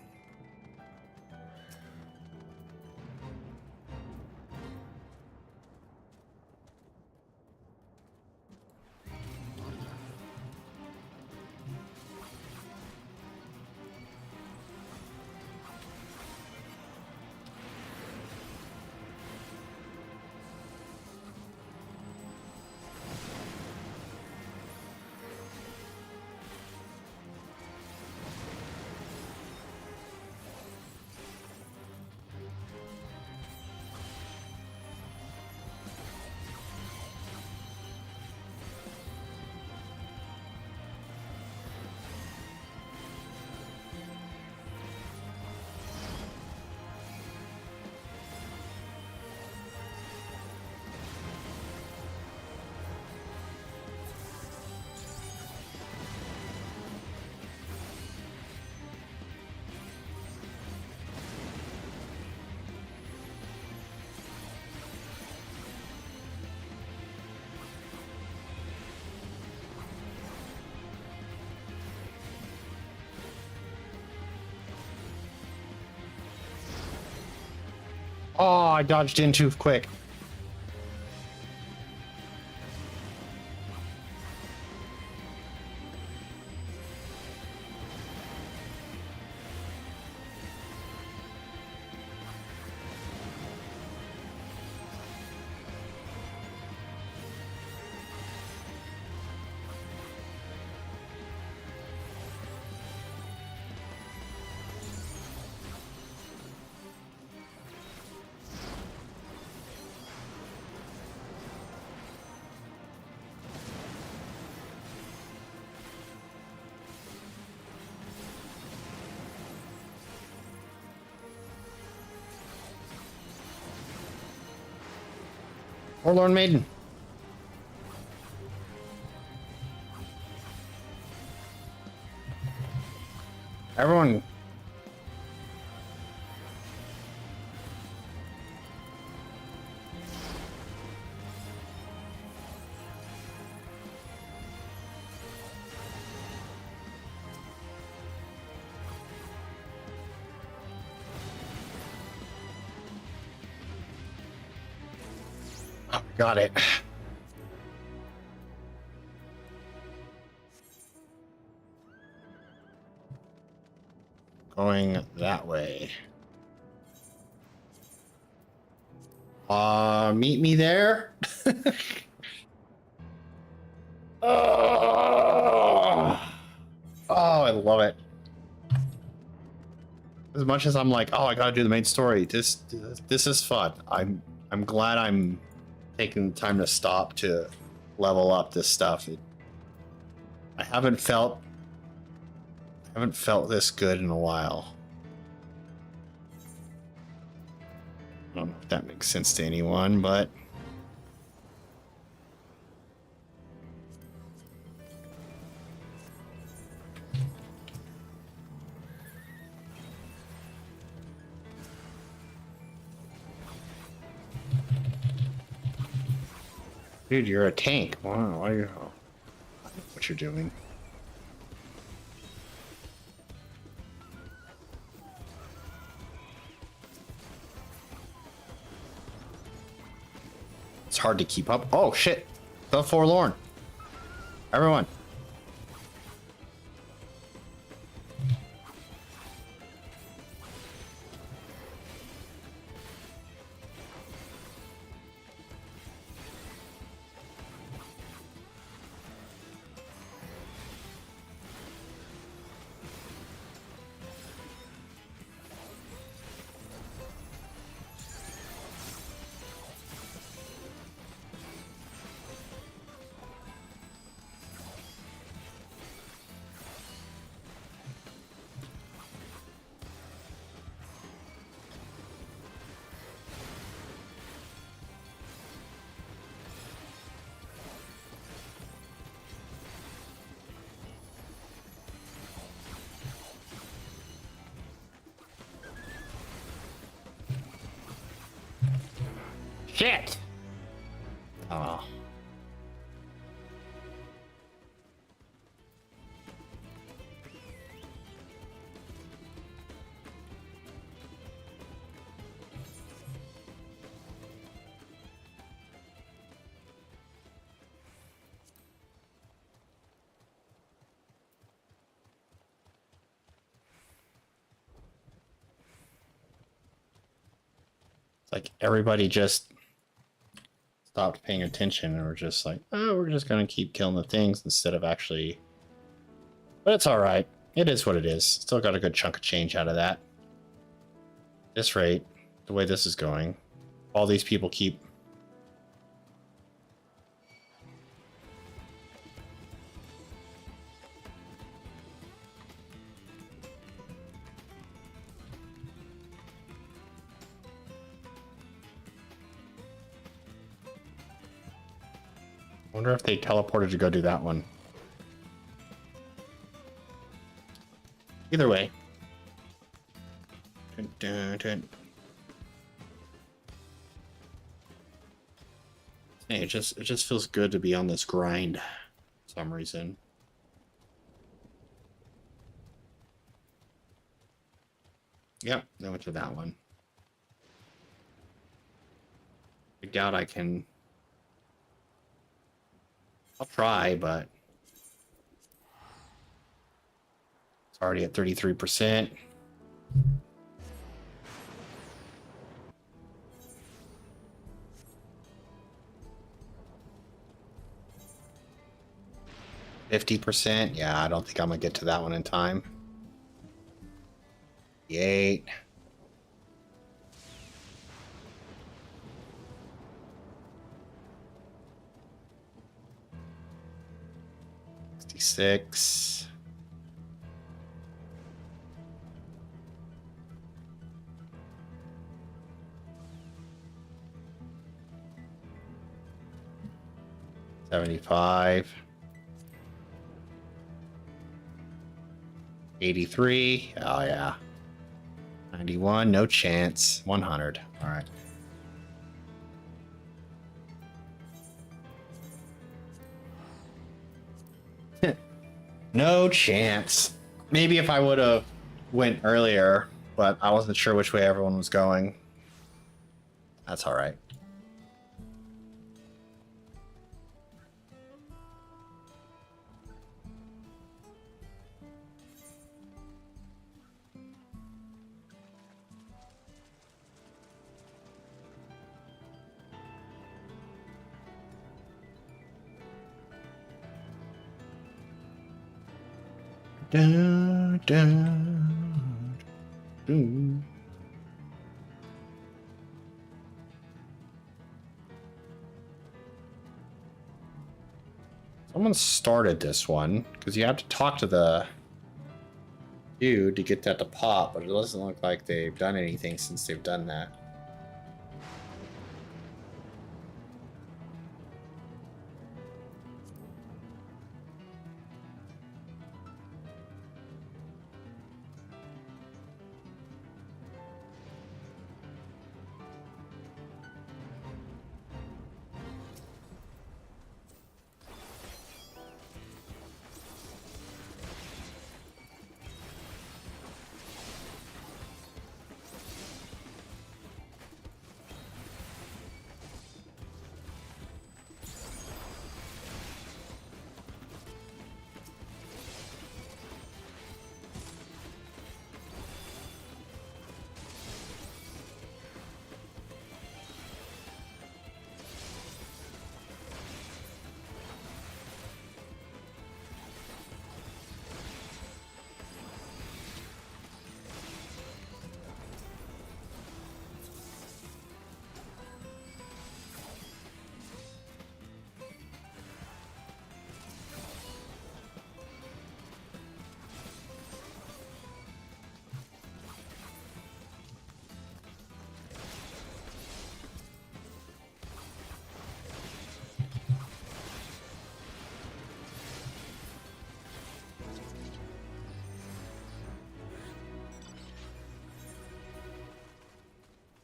Oh, I dodged in too quick. Forlorn Maiden. Everyone. Got it. Going that way. Meet me there. Oh, I love it. As much as I'm like, oh, I gotta do the main story. This is fun. I'm glad I'm taking the time to stop to level up this stuff. I haven't felt this good in a while. I don't know if that makes sense to anyone, but dude, you're a tank. Wow, why are you? Oh, I know what you're doing. It's hard to keep up. Oh shit! The forlorn. Everyone. Shit! Oh. It's like everybody just stopped paying attention and we're just like, oh, we're just gonna keep killing the things instead of actually. But it's all right. It is what it is. Still got a good chunk of change out of that. This rate, the way this is going, all these people keep. I wonder if they teleported to go do that one. Either way. Dun, dun, dun. Hey, it just feels good to be on this grind for some reason. Yep, I went to that one. I doubt I can. I'll try, but it's already at 33%. %. Yeah, I don't think I'm gonna get to that one in time. 8. Six. $75. 83. Oh yeah. 91. No chance. 100. All right. No chance. Maybe if I would have went earlier, but I wasn't sure which way everyone was going. That's all right. Dun, dun, dun. Someone started this one because you have to talk to the dude to get that to pop, but it doesn't look like they've done anything since they've done that.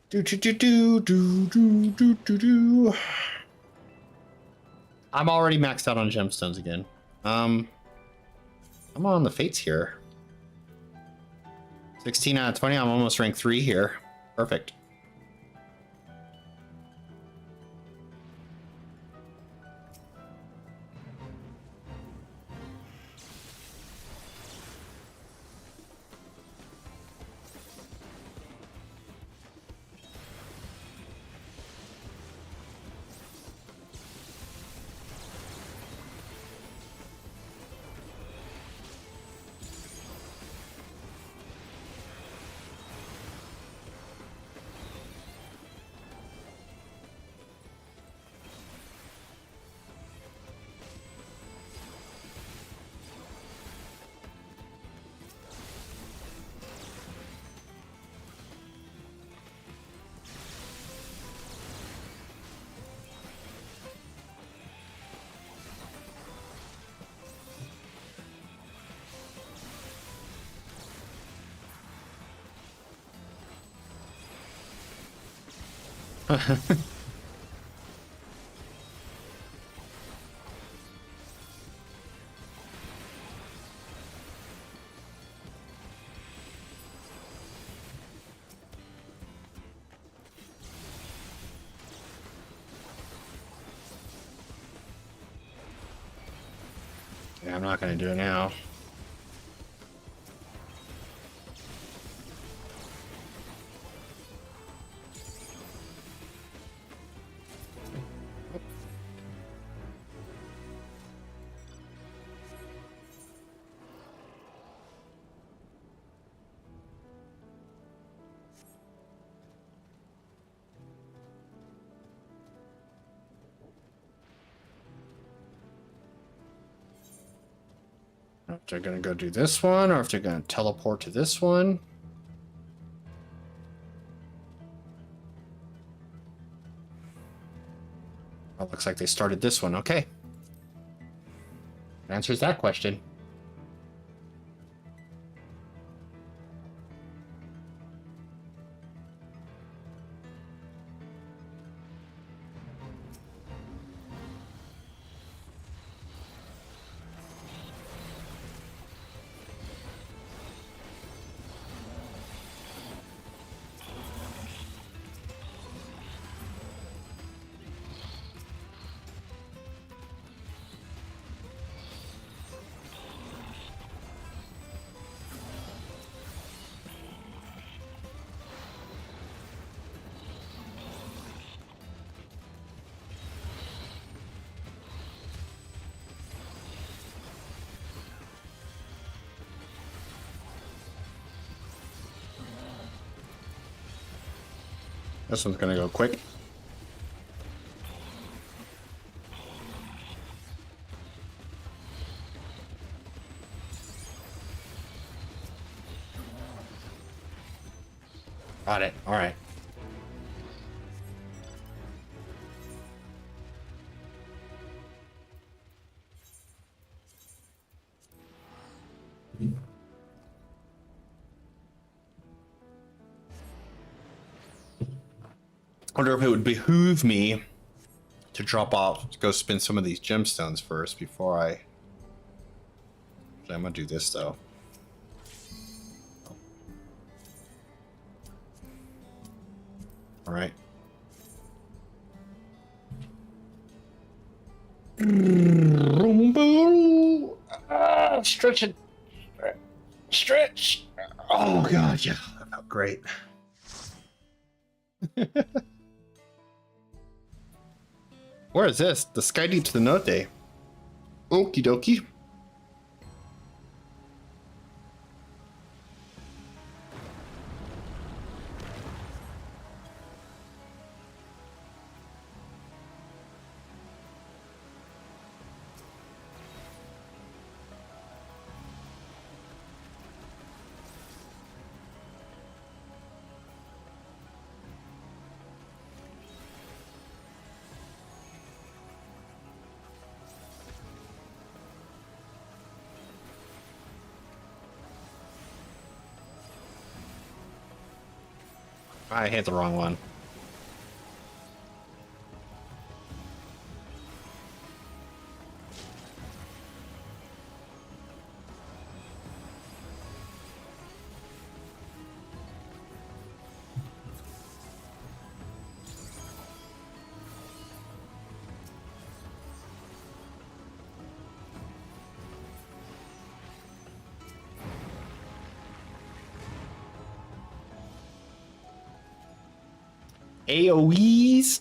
Do do do do do do do do do. I'm already maxed out on gemstones again. I'm on the fates here. 16 out of 20. I'm almost rank 3 here. Perfect. Yeah, I'm not going to do it now. If they're gonna go do this one, or if they're gonna teleport to this one. Oh, looks like they started this one. Okay. Answers that question. This one's gonna go quick. Got it. All right. I wonder if it would behoove me to drop off, to go spin some of these gemstones first before I... I'm gonna do this though. All right. Stretch it. Stretch. Oh god, yeah, that felt great. Where is this? The Sky Deep to the Note. Okie dokie. I hit the wrong one. AoEs?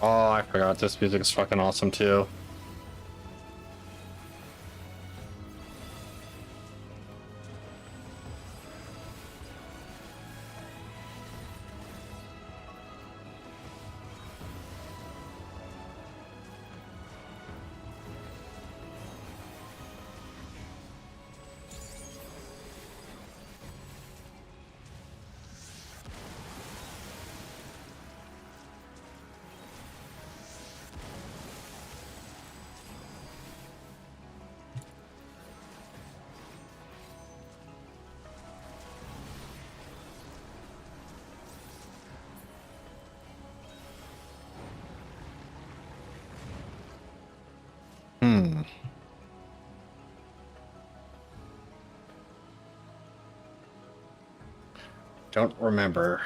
Oh, I forgot this music is fucking awesome too. Don't remember.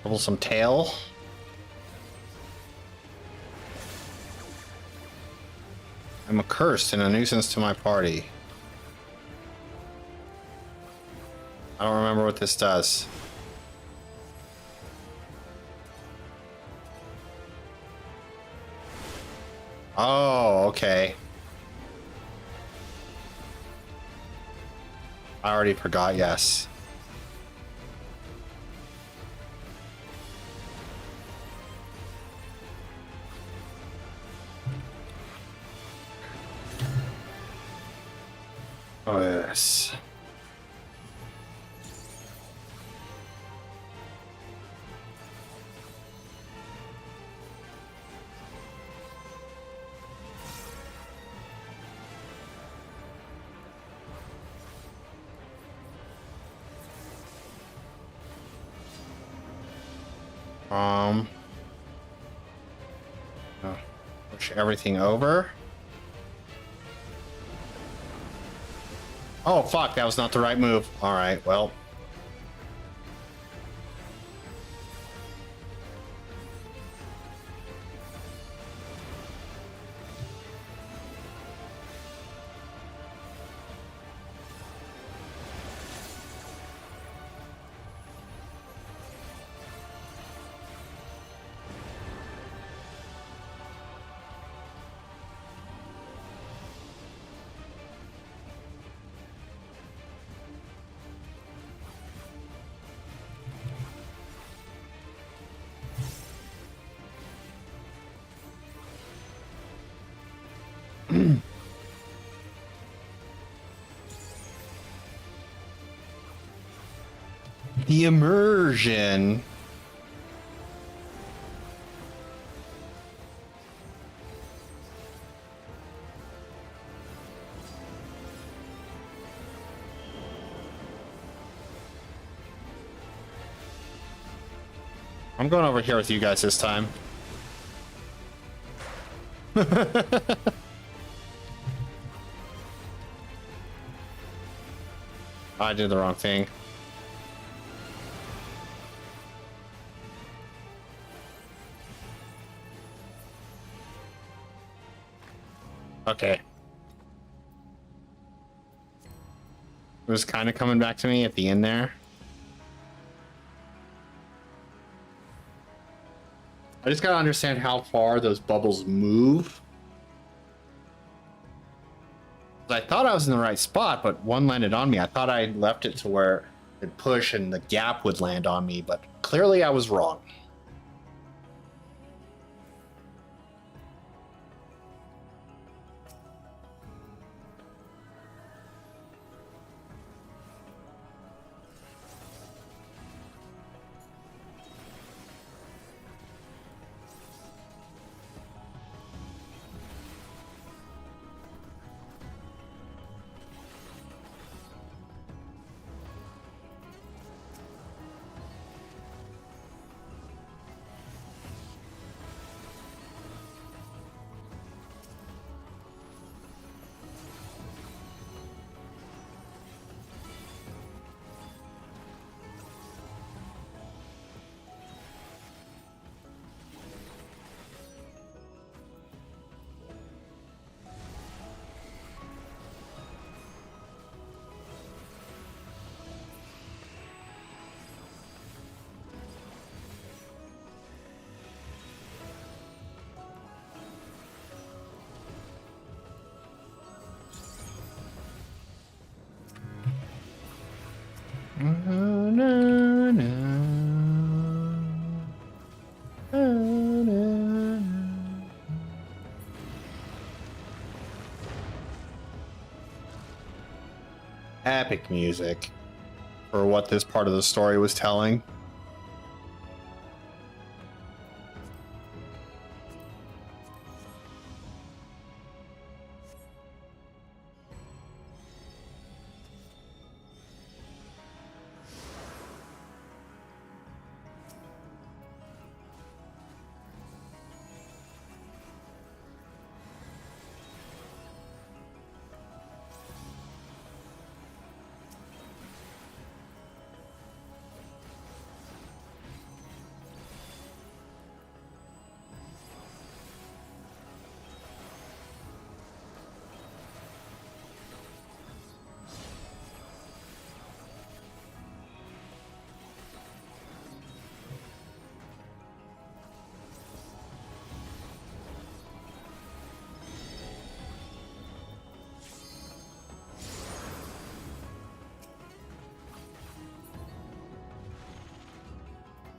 Level some tail. I'm accursed and a nuisance to my party. I don't remember what this does. Oh, okay. I already forgot, yes. Oh, yes. Push everything over. Oh, fuck, that was not the right move. All right, well. The immersion. I'm going over here with you guys this time. I did the wrong thing. Okay. It was kind of coming back to me at the end there. I just gotta understand how far those bubbles move. I thought I was in the right spot, but one landed on me. I thought I left it to where it'd push and the gap would land on me, but clearly I was wrong. Epic music for what this part of the story was telling.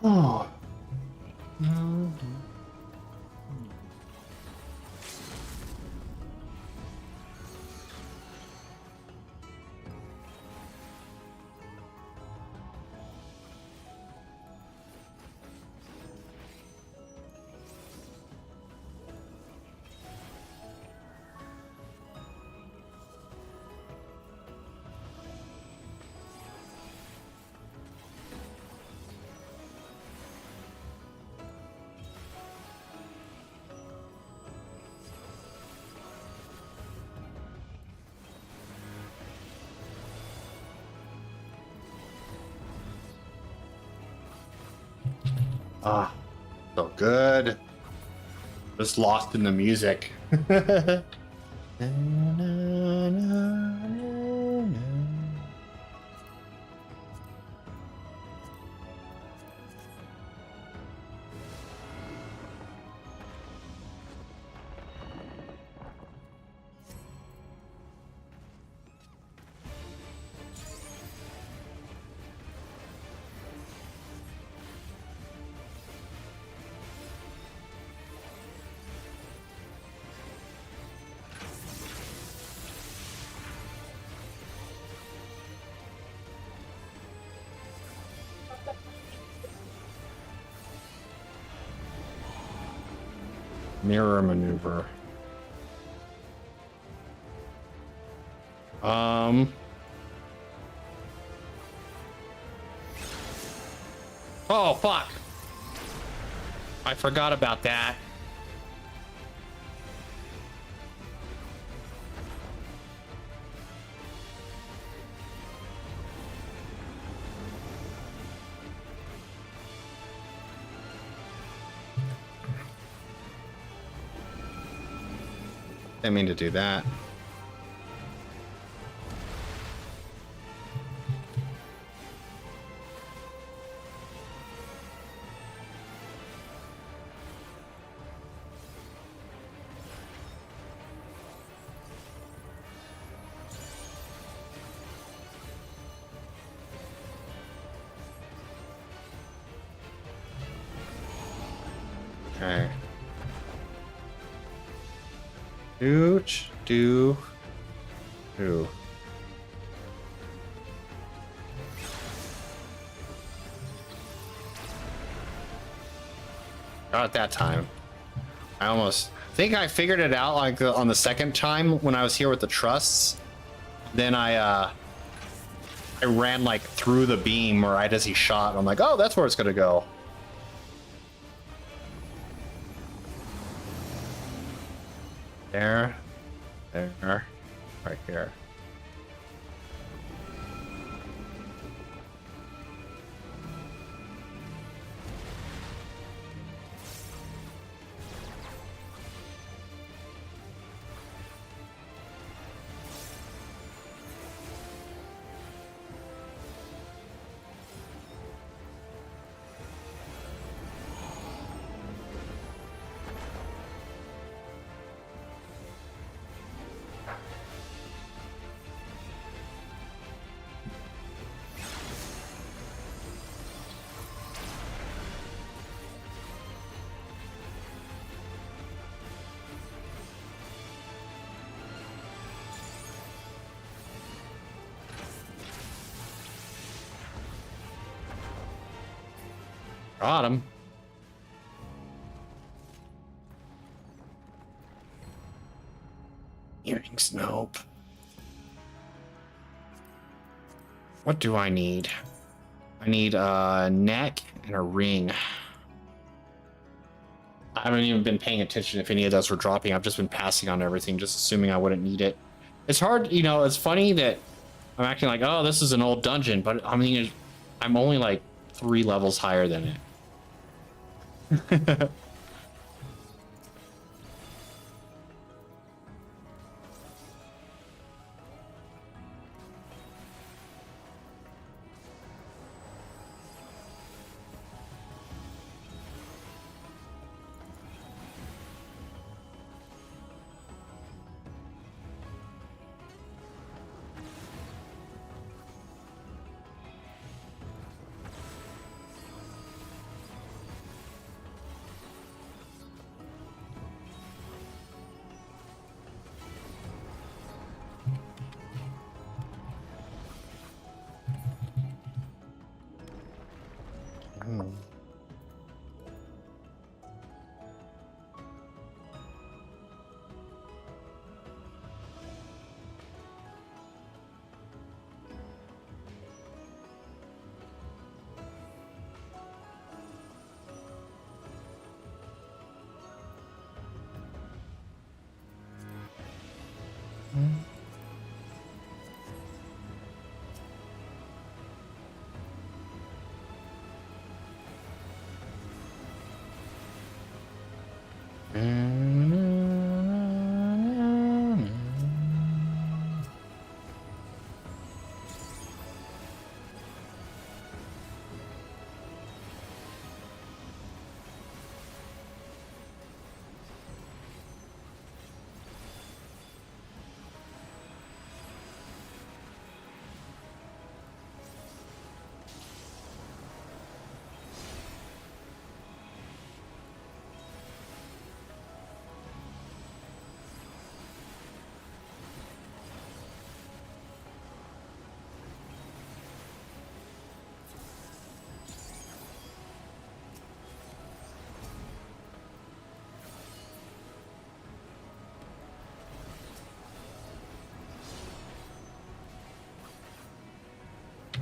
Oh. Ah, so good. Just lost in the music. Mirror maneuver. Oh, fuck. I forgot about that. Didn't mean to do that. Okay. Do. Got it that time. I almost think I figured it out like on the second time when I was here with the trusts. Then I ran like through the beam right as he shot. I'm like, oh, that's where it's gonna go. There, right here. Got him. Earrings, nope. What do I need? I need a neck and a ring. I haven't even been paying attention if any of those were dropping. I've just been passing on everything, just assuming I wouldn't need it. It's hard, you know, it's funny that I'm acting like, oh, this is an old dungeon, but I mean, I'm only like 3 levels higher than it.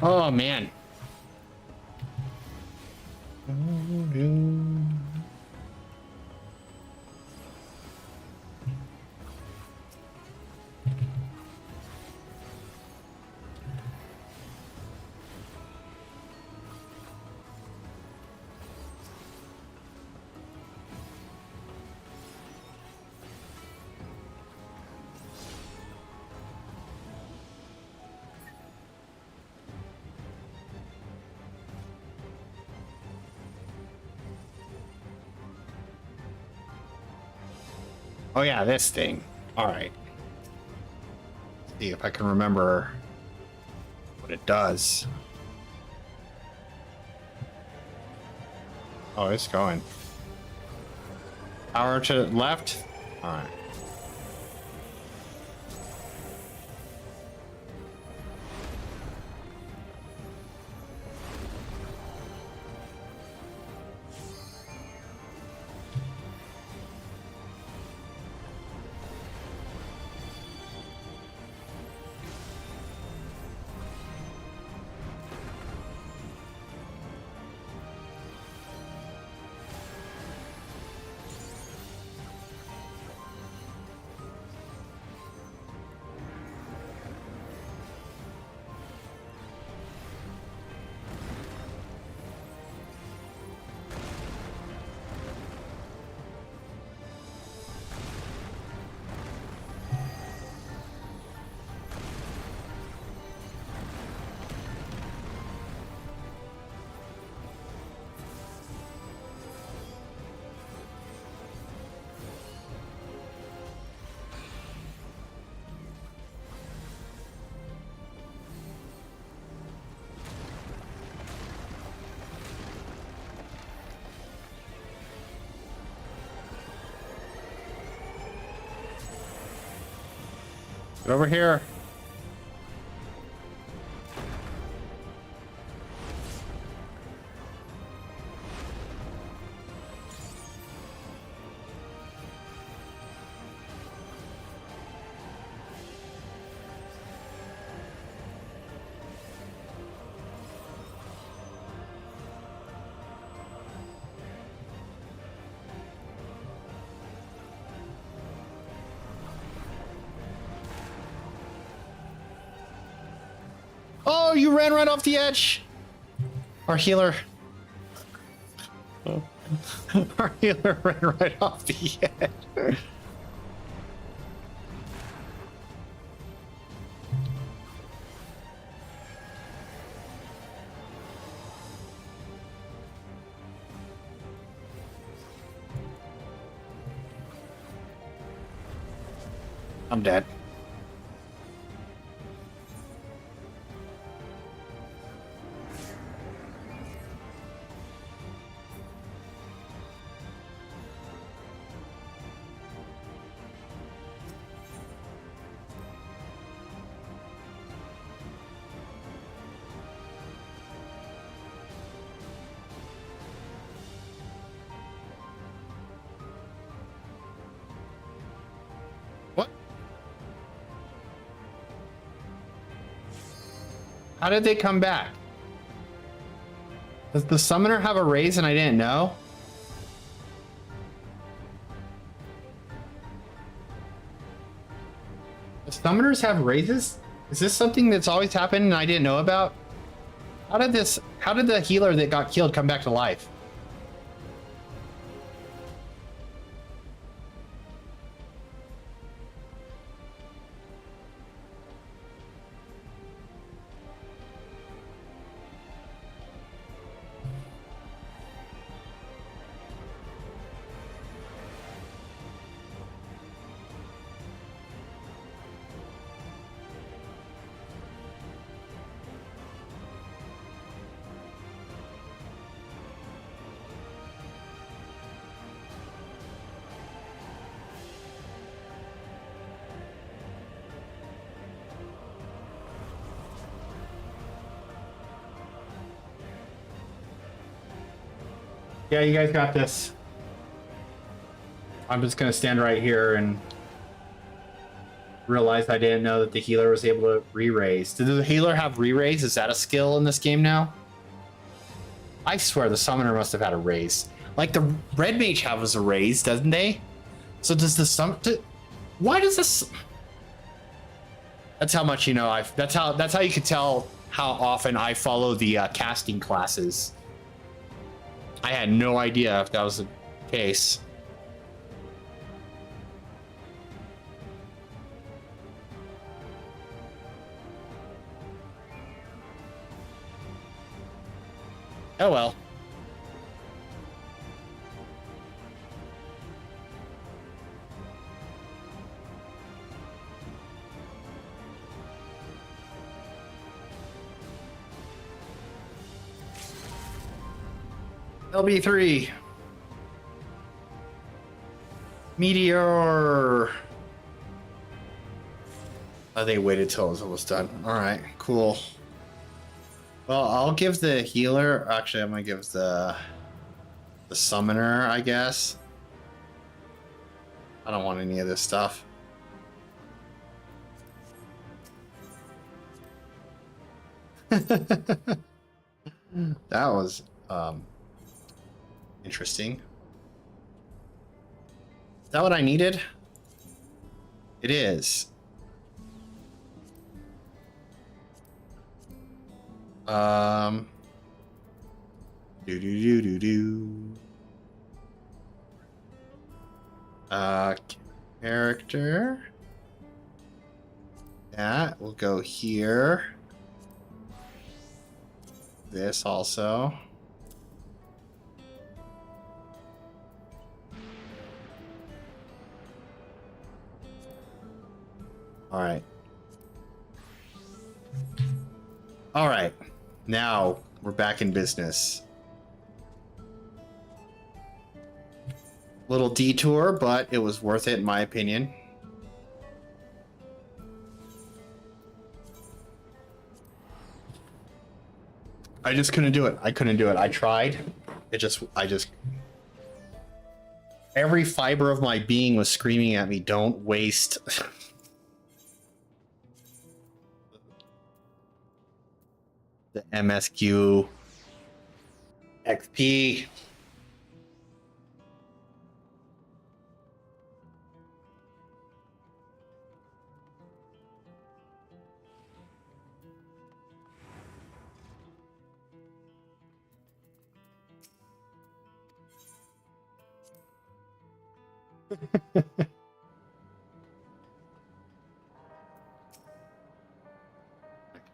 Oh man. Oh yeah, this thing. All right. See if I can remember what it does. Oh, it's going. Power to left. All right. Get over here. Oh, you ran right off the edge. Our healer. Our healer ran right off the edge. I'm dead. How did they come back? Does the summoner have a raise and I didn't know? The summoners have raises? Is this something that's always happened and I didn't know about? How did the healer that got killed come back to life? Yeah, you guys got this. I'm just gonna stand right here and realized I didn't know that the healer was able to re-raise. Did the healer have re-raise? Is that a skill in this game now? I swear the summoner must have had a raise. Like the red mage has a raise, doesn't they? So does the why does this? That's how much you know. That's how you can tell how often I follow the casting classes. I had no idea if that was the case. Oh well. LB3. Meteor. Oh, they waited till it was almost done. All right, cool. Well, I'll give the healer. Actually, I'm gonna give the summoner, I guess. I don't want any of this stuff. That was interesting. Is that what I needed? It is. Character. That will go here. This also. All right. All right. Now we're back in business. Little detour, but it was worth it in my opinion. I just couldn't do it. I couldn't do it. I tried. I just every fiber of my being was screaming at me, don't waste the MSQ XP.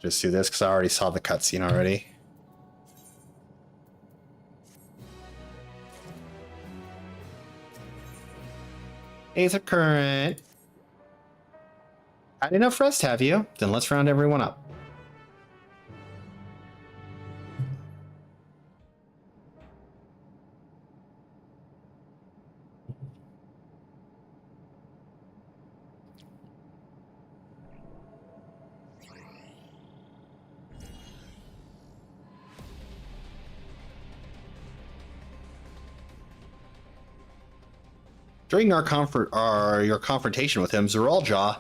Just do this because I already saw the cutscene already. Aether current. Had enough rest, have you? Then let's round everyone up. During your confrontation with him, Zeraljaw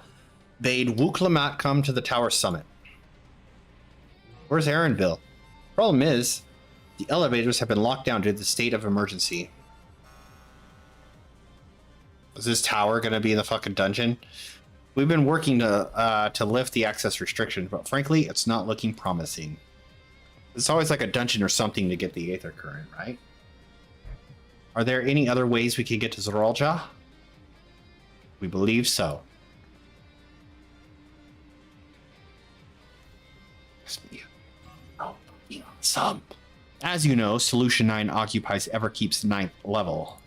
bade Wuklamat come to the tower summit. Where's Aaronville? Problem is, the elevators have been locked down due to the state of emergency. Is this tower gonna be in the fucking dungeon? We've been working to lift the access restriction, but frankly, it's not looking promising. It's always like a dungeon or something to get the Aether current, right? Are there any other ways we can get to Zeraljaw? We believe so. Some. As you know, Solution 9 occupies Everkeep's 9th level.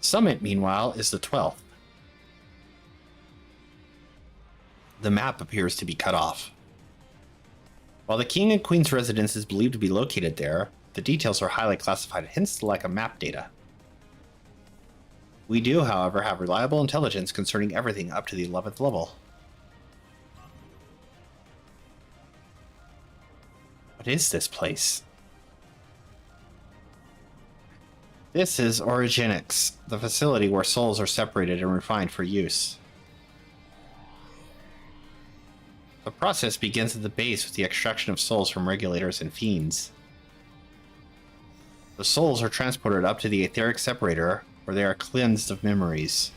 Summit, meanwhile, is the 12th. The map appears to be cut off. While the King and Queen's residence is believed to be located there, the details are highly classified, hence the lack of map data. We do, however, have reliable intelligence concerning everything up to the 11th level. What is this place? This is Origenics, the facility where souls are separated and refined for use. The process begins at the base with the extraction of souls from regulators and fiends. The souls are transported up to the etheric separator, where they are cleansed of memories.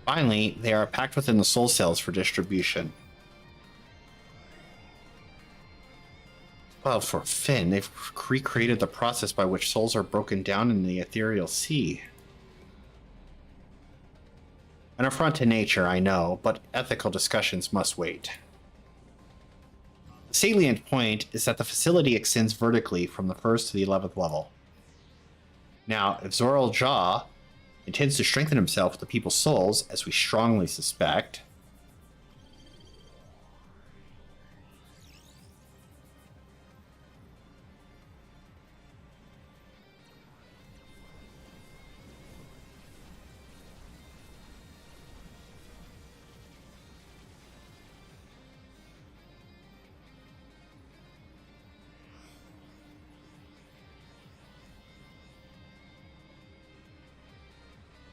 Finally, they are packed within the soul cells for distribution. Well, for Finn, they've recreated the process by which souls are broken down in the ethereal sea. An affront to nature, I know, but ethical discussions must wait. The salient point is that the facility extends vertically from the 1st to the 11th level. Now, if Zoral Jaw intends to strengthen himself with the people's souls, as we strongly suspect,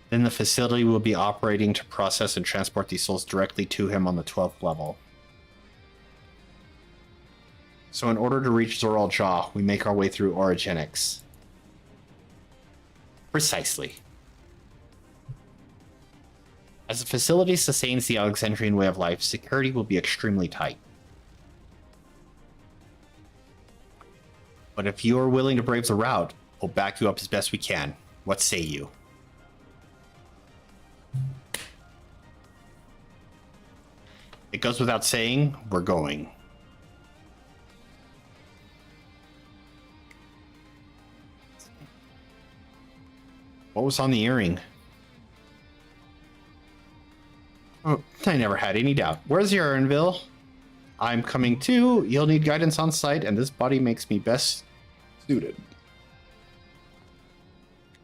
then the facility will be operating to process and transport these souls directly to him on the 12th level. So in order to reach Zoral Jaw, we make our way through Origenics. Precisely. As the facility sustains the Alexandrian way of life, security will be extremely tight. But if you are willing to brave the route, we'll back you up as best we can. What say you? It goes without saying, we're going. What was on the earring? Oh, I never had any doubt. Where's your Ernville? I'm coming too. You'll need guidance on site, and this body makes me best suited.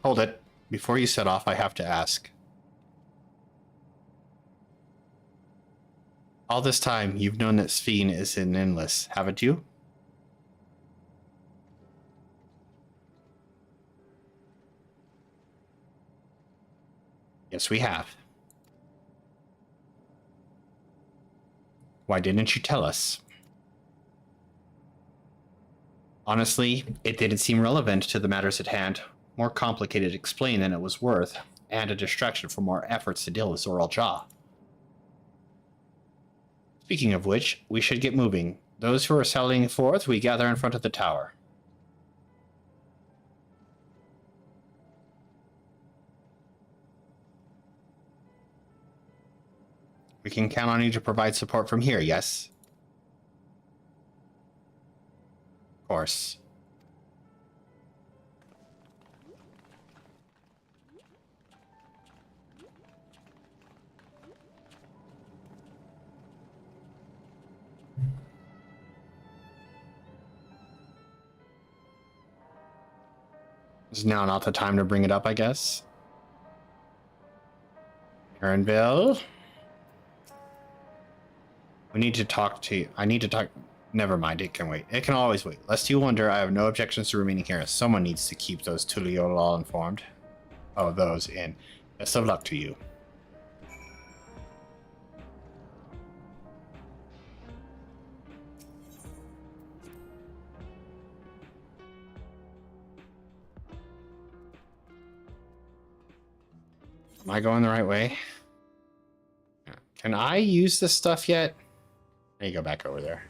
Hold it. Before you set off, I have to ask. All this time, you've known that Sphene is in Endless, haven't you? Yes, we have. Why didn't you tell us? Honestly, it didn't seem relevant to the matters at hand. More complicated to explain than it was worth, and a distraction from our efforts to deal with Zoral Jaw. Speaking of which, we should get moving. Those who are sallying forth, we gather in front of the tower. We can count on you to provide support from here, yes? Of course. Is now not the time to bring it up, I guess. Ernville? We need to talk to you. I need to talk. Never mind, it can wait. It can always wait. Lest you wonder, I have no objections to remaining here. Someone needs to keep those Tuliolal informed. Oh, those in. Best of luck to you. Am I going the right way? Can I use this stuff yet? There you go, back over there.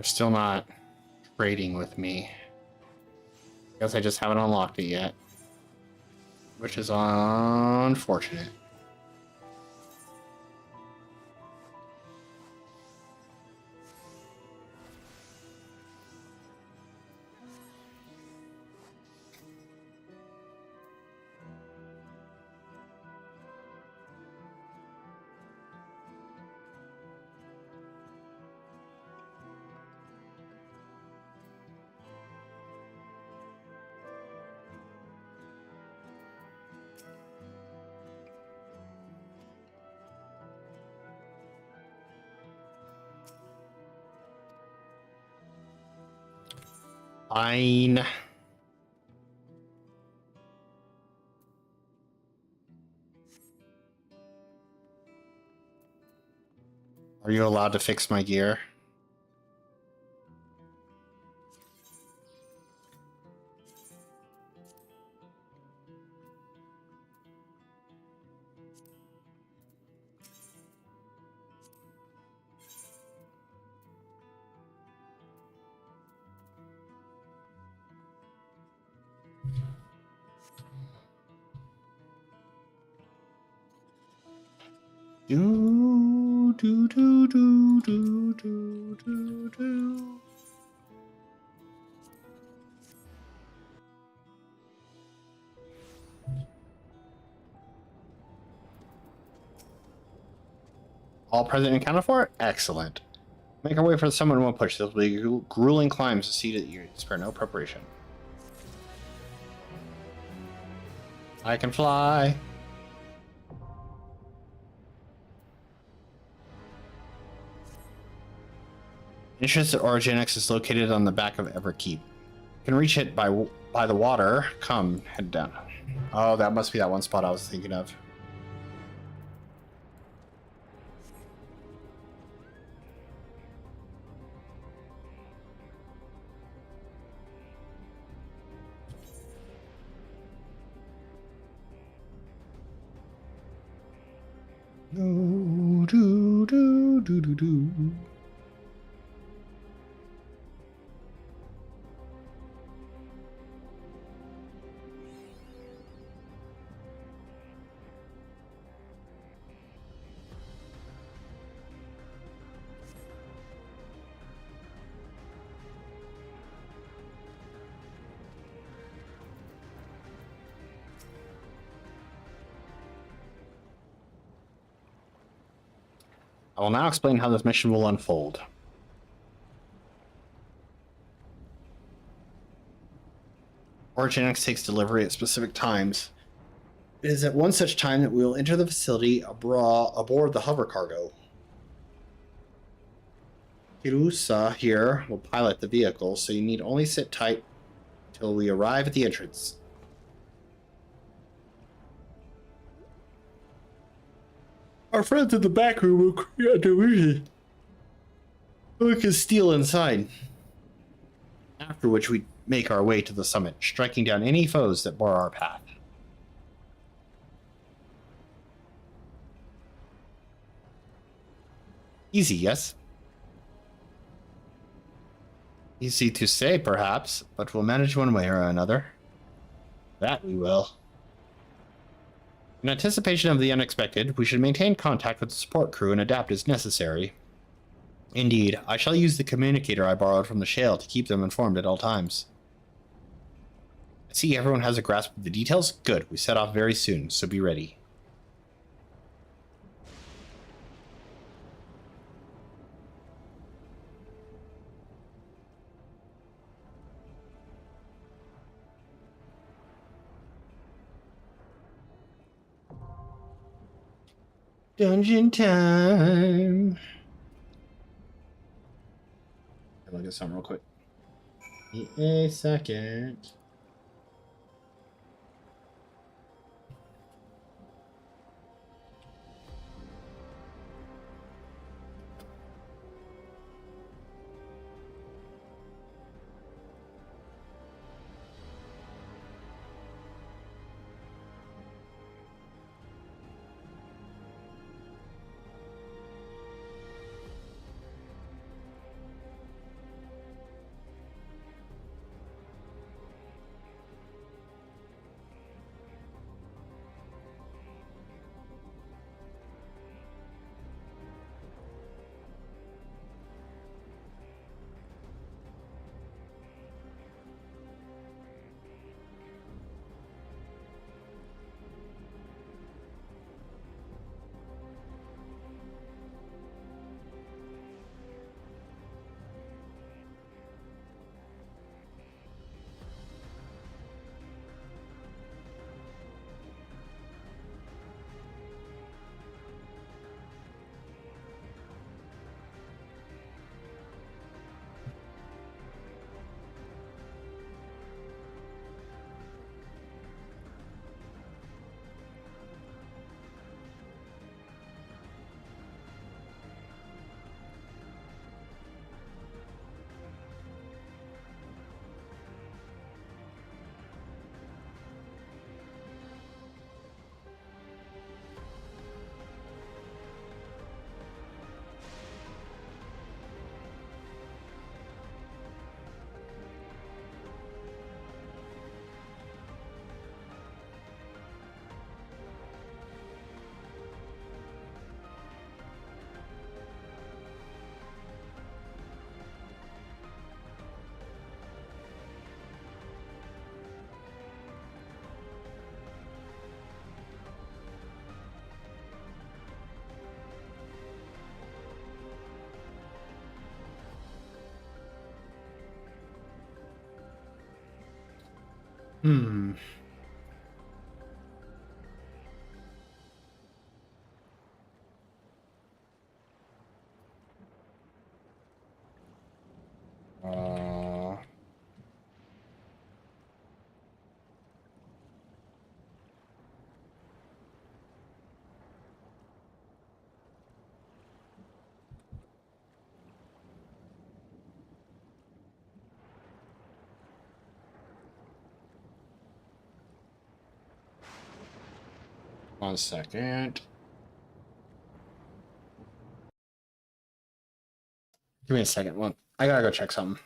They're still not trading with me. Guess I just haven't unlocked it yet. which is unfortunate. Fine. Are you allowed to fix my gear? Do do do do do do do do. All present and accounted for? Excellent. Make our way for the summit in one push. This will be grueling climbs to see that you spare no preparation. I can fly. Entrance to Origenics is located on the back of Everkeep. You can reach it by the water. Come, head down. Oh, that must be that one spot I was thinking of. Do do do do do do. I will now explain how this mission will unfold. Origenics takes delivery at specific times. It is at one such time that we will enter the facility aboard the hover cargo. Kirusa here will pilot the vehicle, so you need only sit tight till we arrive at the entrance. Our friends in the back room will create a diversion. We can steal inside. After which we make our way to the summit, striking down any foes that bar our path. Easy, yes? Easy to say, perhaps, but we'll manage one way or another. That we will. In anticipation of the unexpected, we should maintain contact with the support crew and adapt as necessary. Indeed, I shall use the communicator I borrowed from the Shale to keep them informed at all times. I see everyone has a grasp of the details. Good, we set off very soon, so be ready. Dungeon time. I'll look at something real quick. Give me a second. Hmm. Uh, 1 second. Give me a second. One. I gotta go check something.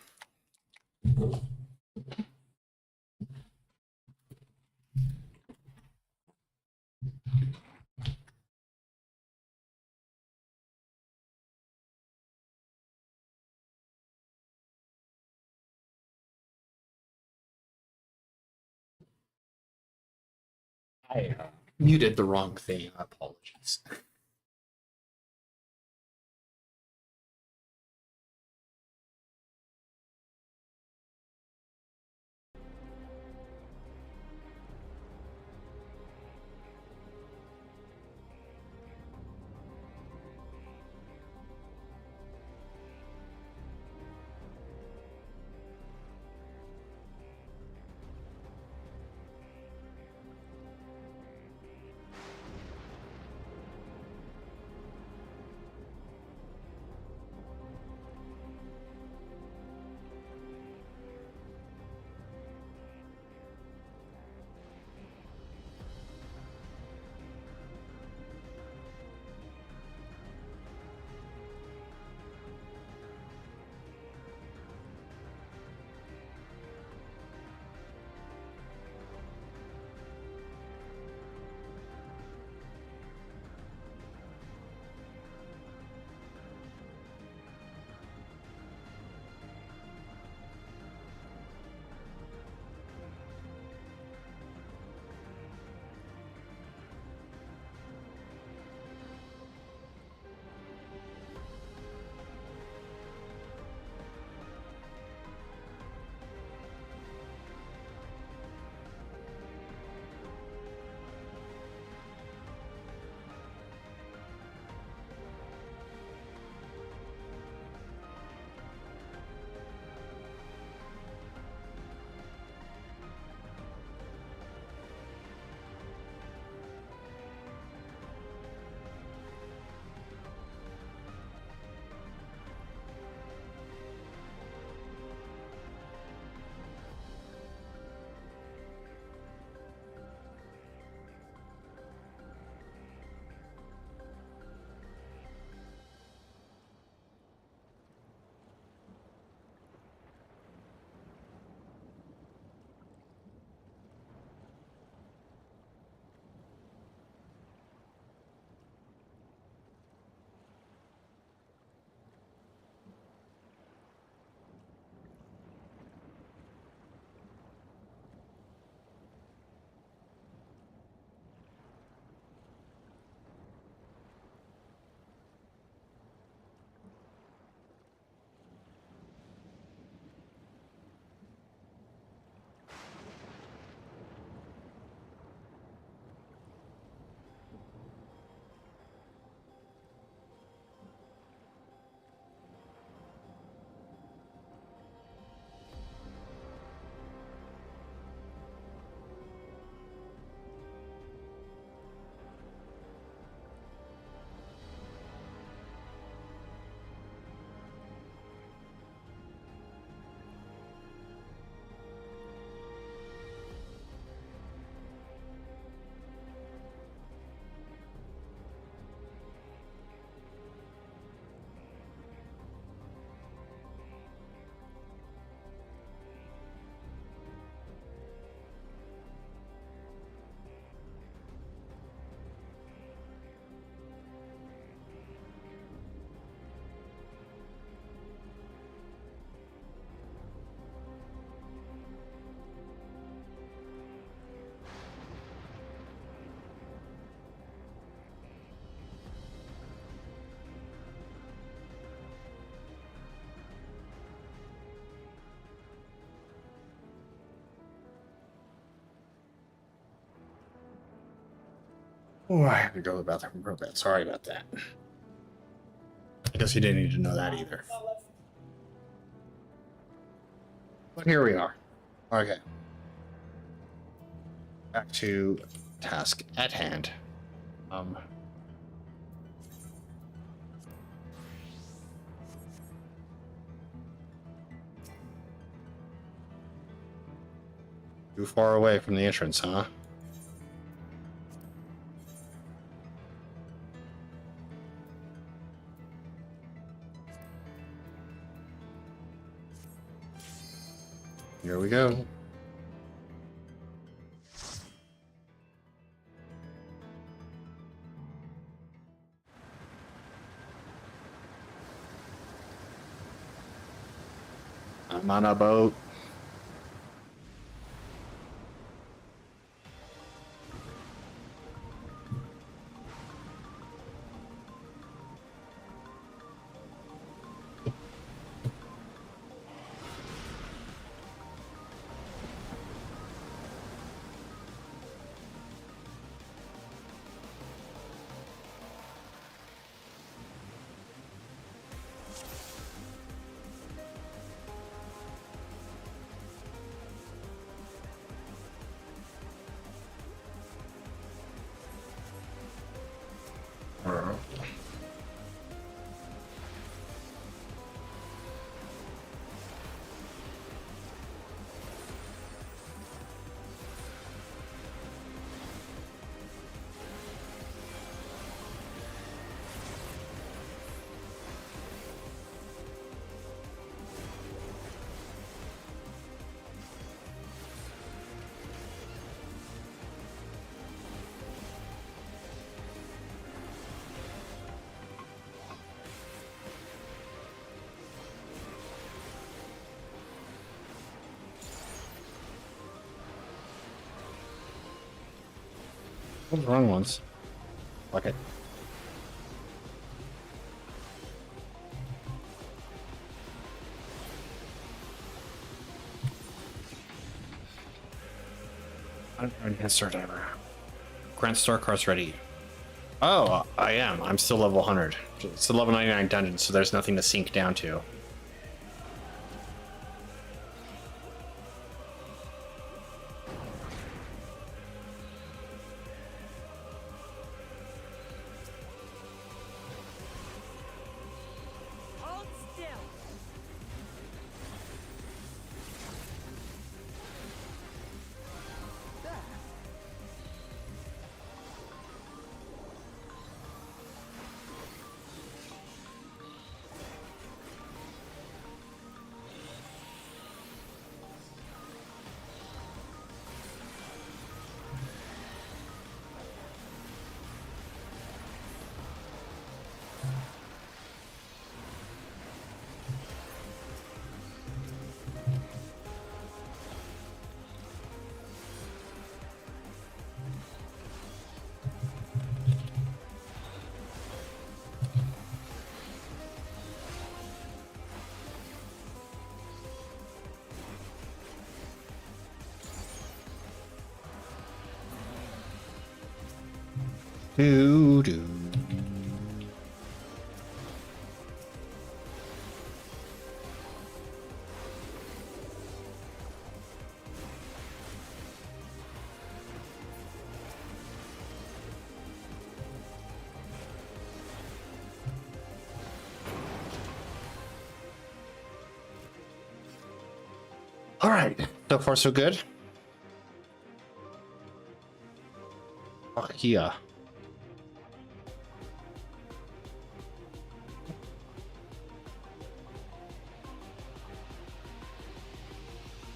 I muted the wrong thing. Apologies. Oh, I have to go to the bathroom real bad. Sorry about that. I guess you didn't need to know that either. But here we are. Okay. Back to task at hand. Too far away from the entrance, huh? Here we go. I'm on a boat. What's the wrong ones? Fuck it. Enhanced Star Diver. Grant Star cards ready. Oh, I am. I'm still level 100. It's a level 99 dungeon, so there's nothing to sink down to. Hold still. Doo doo. All right, so far so good. Oh, yeah.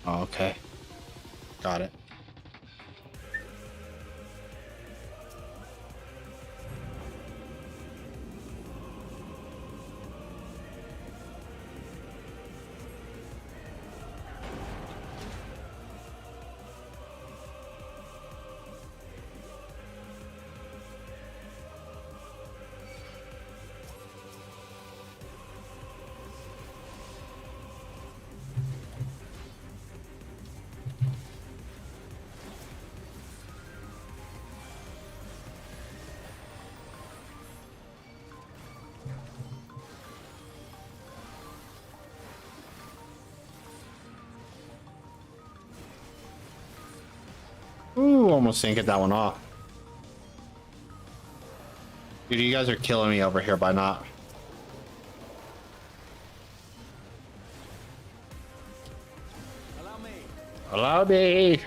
Oh, okay. Got it. almost didn't get that one off. Dude, you guys are killing me over here by not. Allow me. Allow me.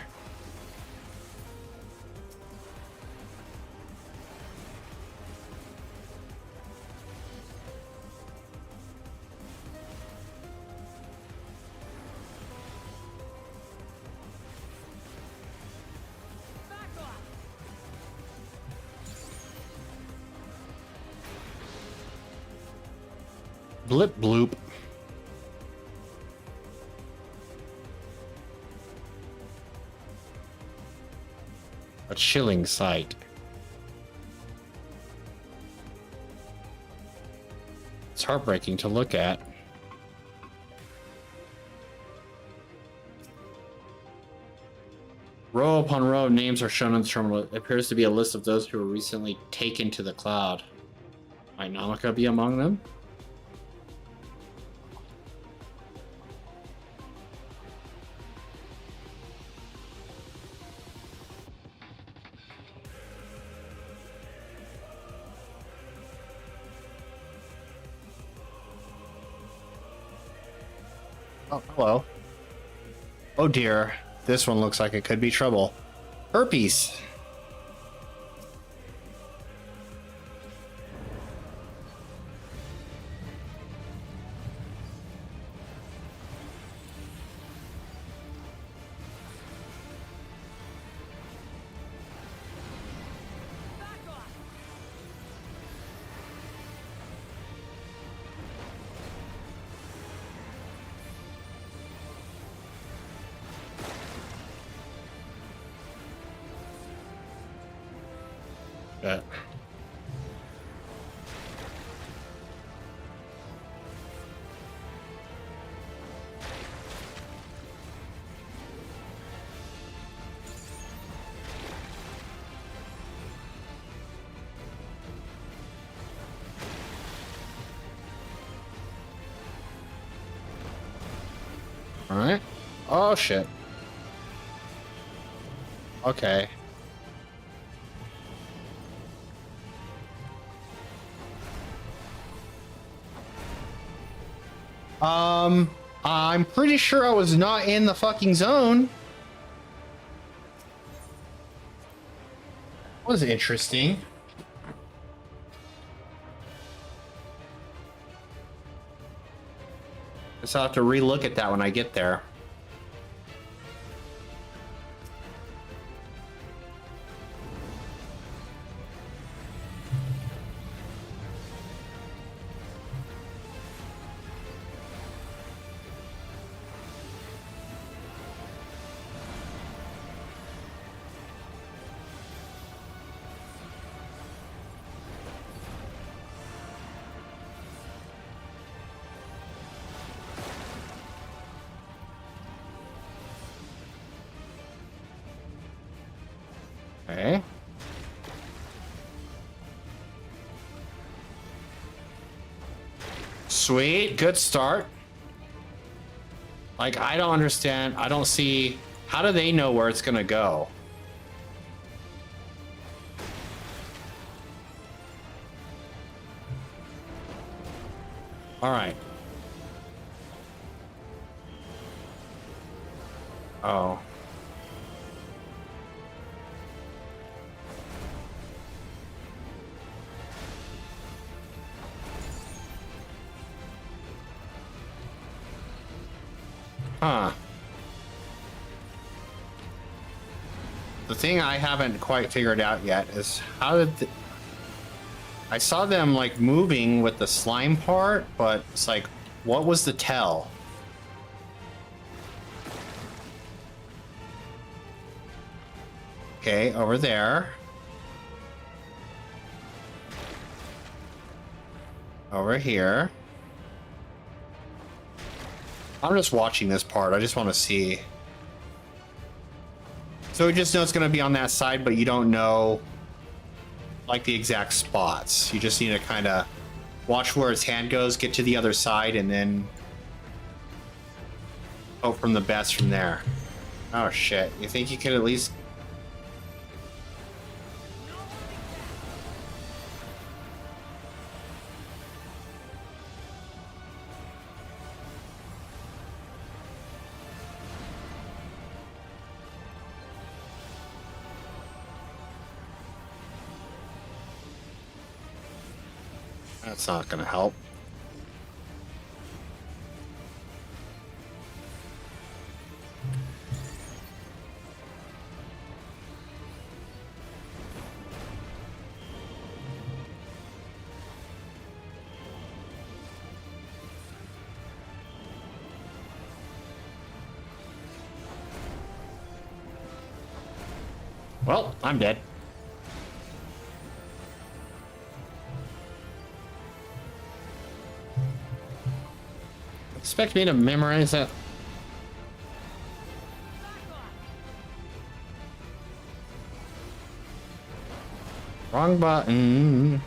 Blip bloop. A chilling sight. It's heartbreaking to look at. Row upon row of names are shown on the terminal. It appears to be a list of those who were recently taken to the cloud. Might Namaka be among them? Oh, hello. Oh dear, this one looks like it could be trouble. Herpes. All right. Oh shit. Okay. I'm pretty sure I was not in the fucking zone. Was interesting. Guess I'll have to re-look at that when I get there. Okay. Sweet, good start. Like, I don't understand. I don't see. How do they know where it's gonna go? All right. Oh. Huh. The thing I haven't quite figured out yet is how did I saw them like moving with the slime part, but it's like, what was the tell? Okay, over there. Over here. I'm just watching this part. I just want to see. So we just know it's going to be on that side, but you don't know like the exact spots. You just need to kind of watch where his hand goes, get to the other side, and then hope from the best from there. Oh shit. You think you could at least That's not gonna help. Well, I'm dead. Expect me to memorize that? Wrong button.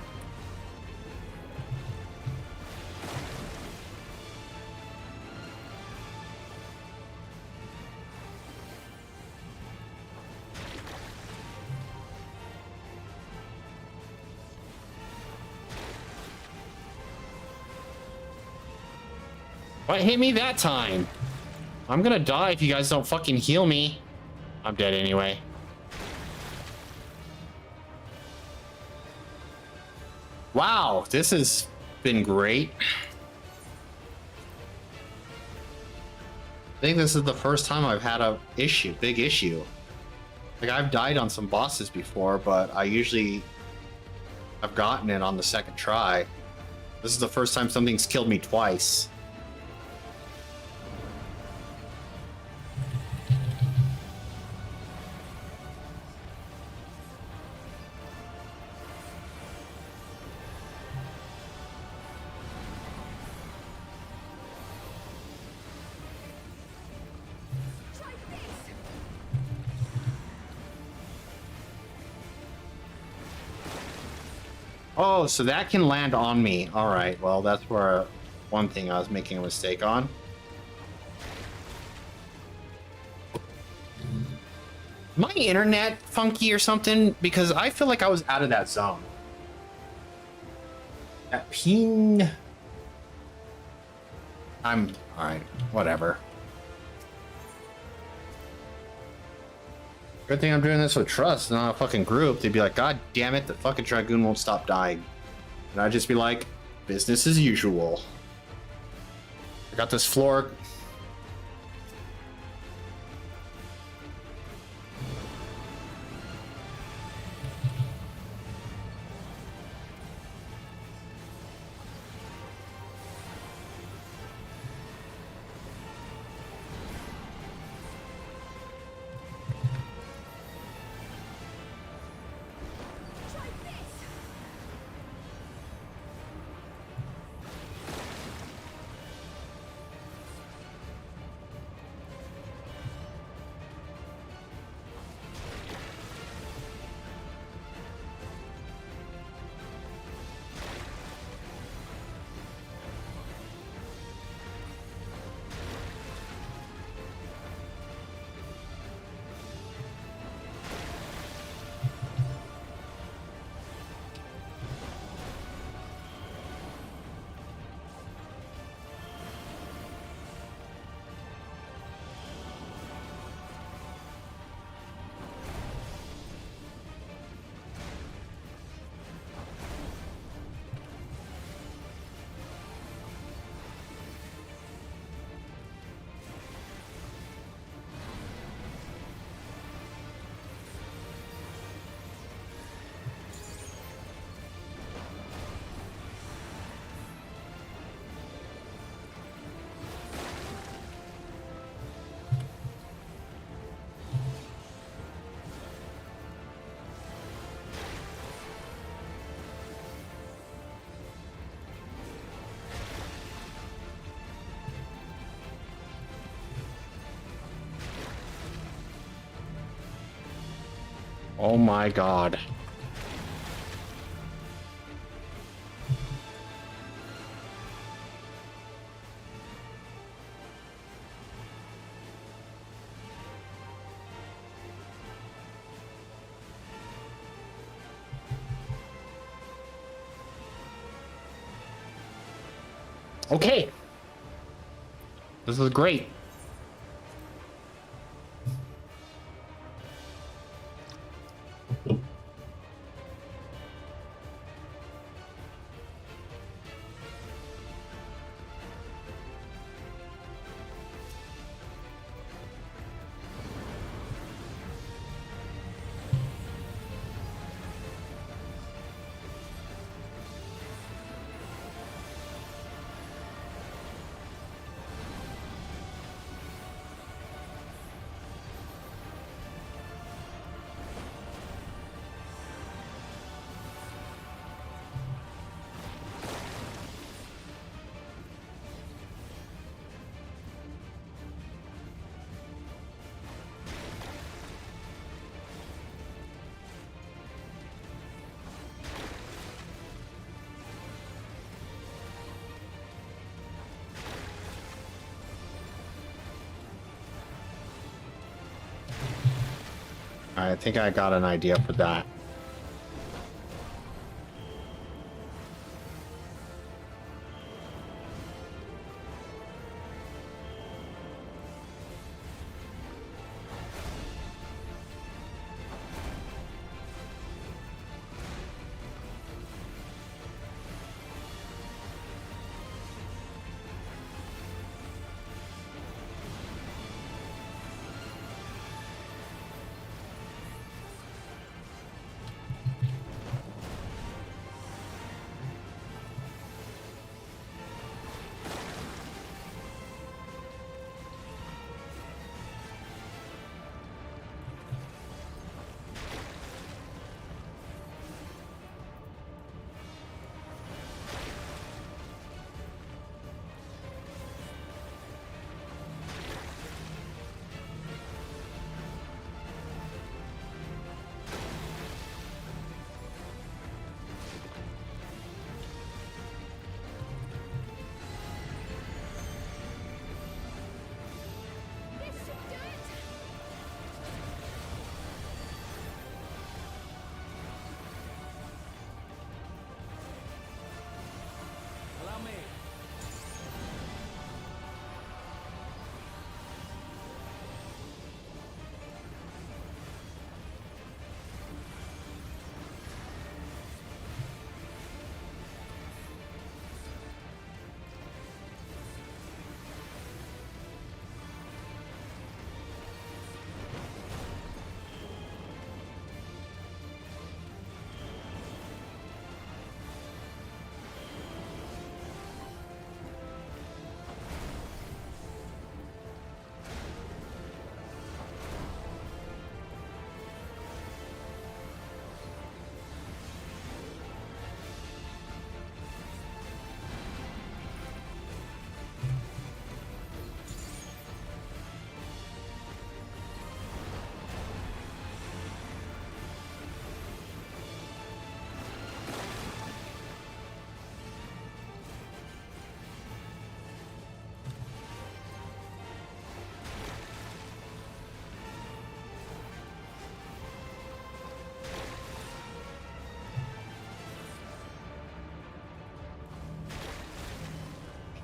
What hit me that time? I'm gonna die if you guys don't fucking heal me. I'm dead anyway. Wow, this has been great. I think this is the first time I've had a big issue. Like, I've died on some bosses before, but I've gotten it on the second try. This is the first time something's killed me twice. Oh, so that can land on me. All right, well, that's where one thing I was making a mistake on. My internet funky or something? Because I feel like I was out of that zone. That ping. All right, whatever. Good thing I'm doing this with trust, not a fucking group. They'd be like, God damn it, the fucking Dragoon won't stop dying. And I'd just be like, business as usual. I got this floor. Oh my God. Okay. This is great. I think I got an idea for that. Allow me.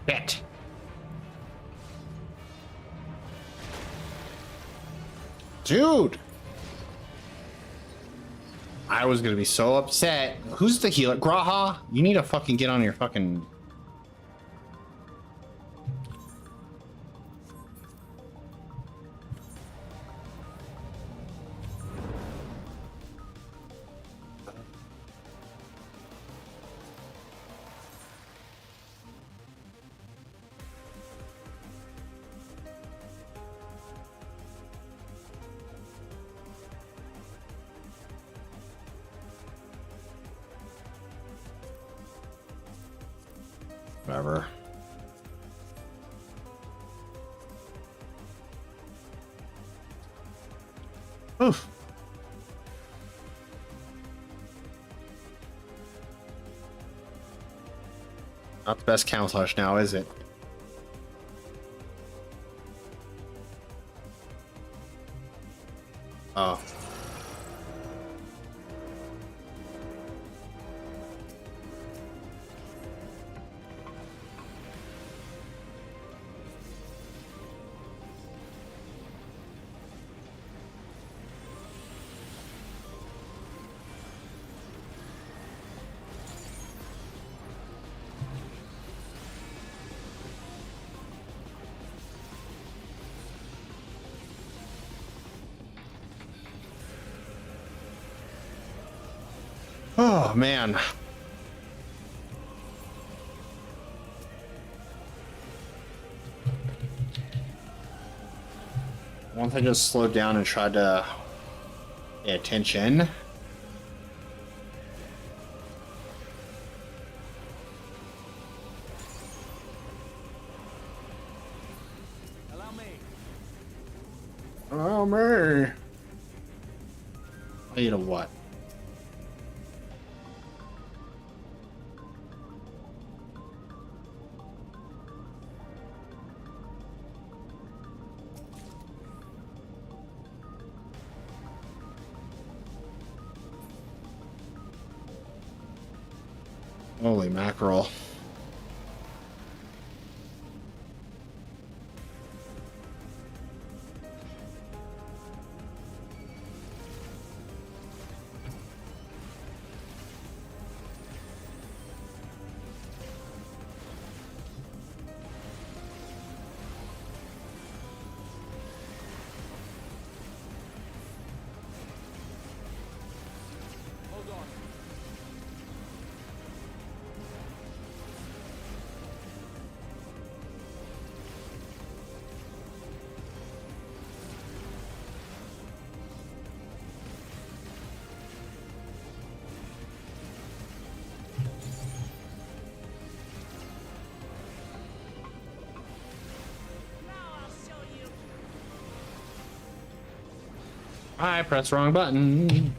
Shit. Dude. I was gonna be so upset. Who's the healer? Graha? You need to fucking get on your fucking... Whatever. Oof. Not the best camouflage now, is it? Oh. Oh, man. Once I just slowed down and tried to pay attention. Allow me. Oh, me. I need a what? Holy mackerel. Hold on. I pressed the wrong button.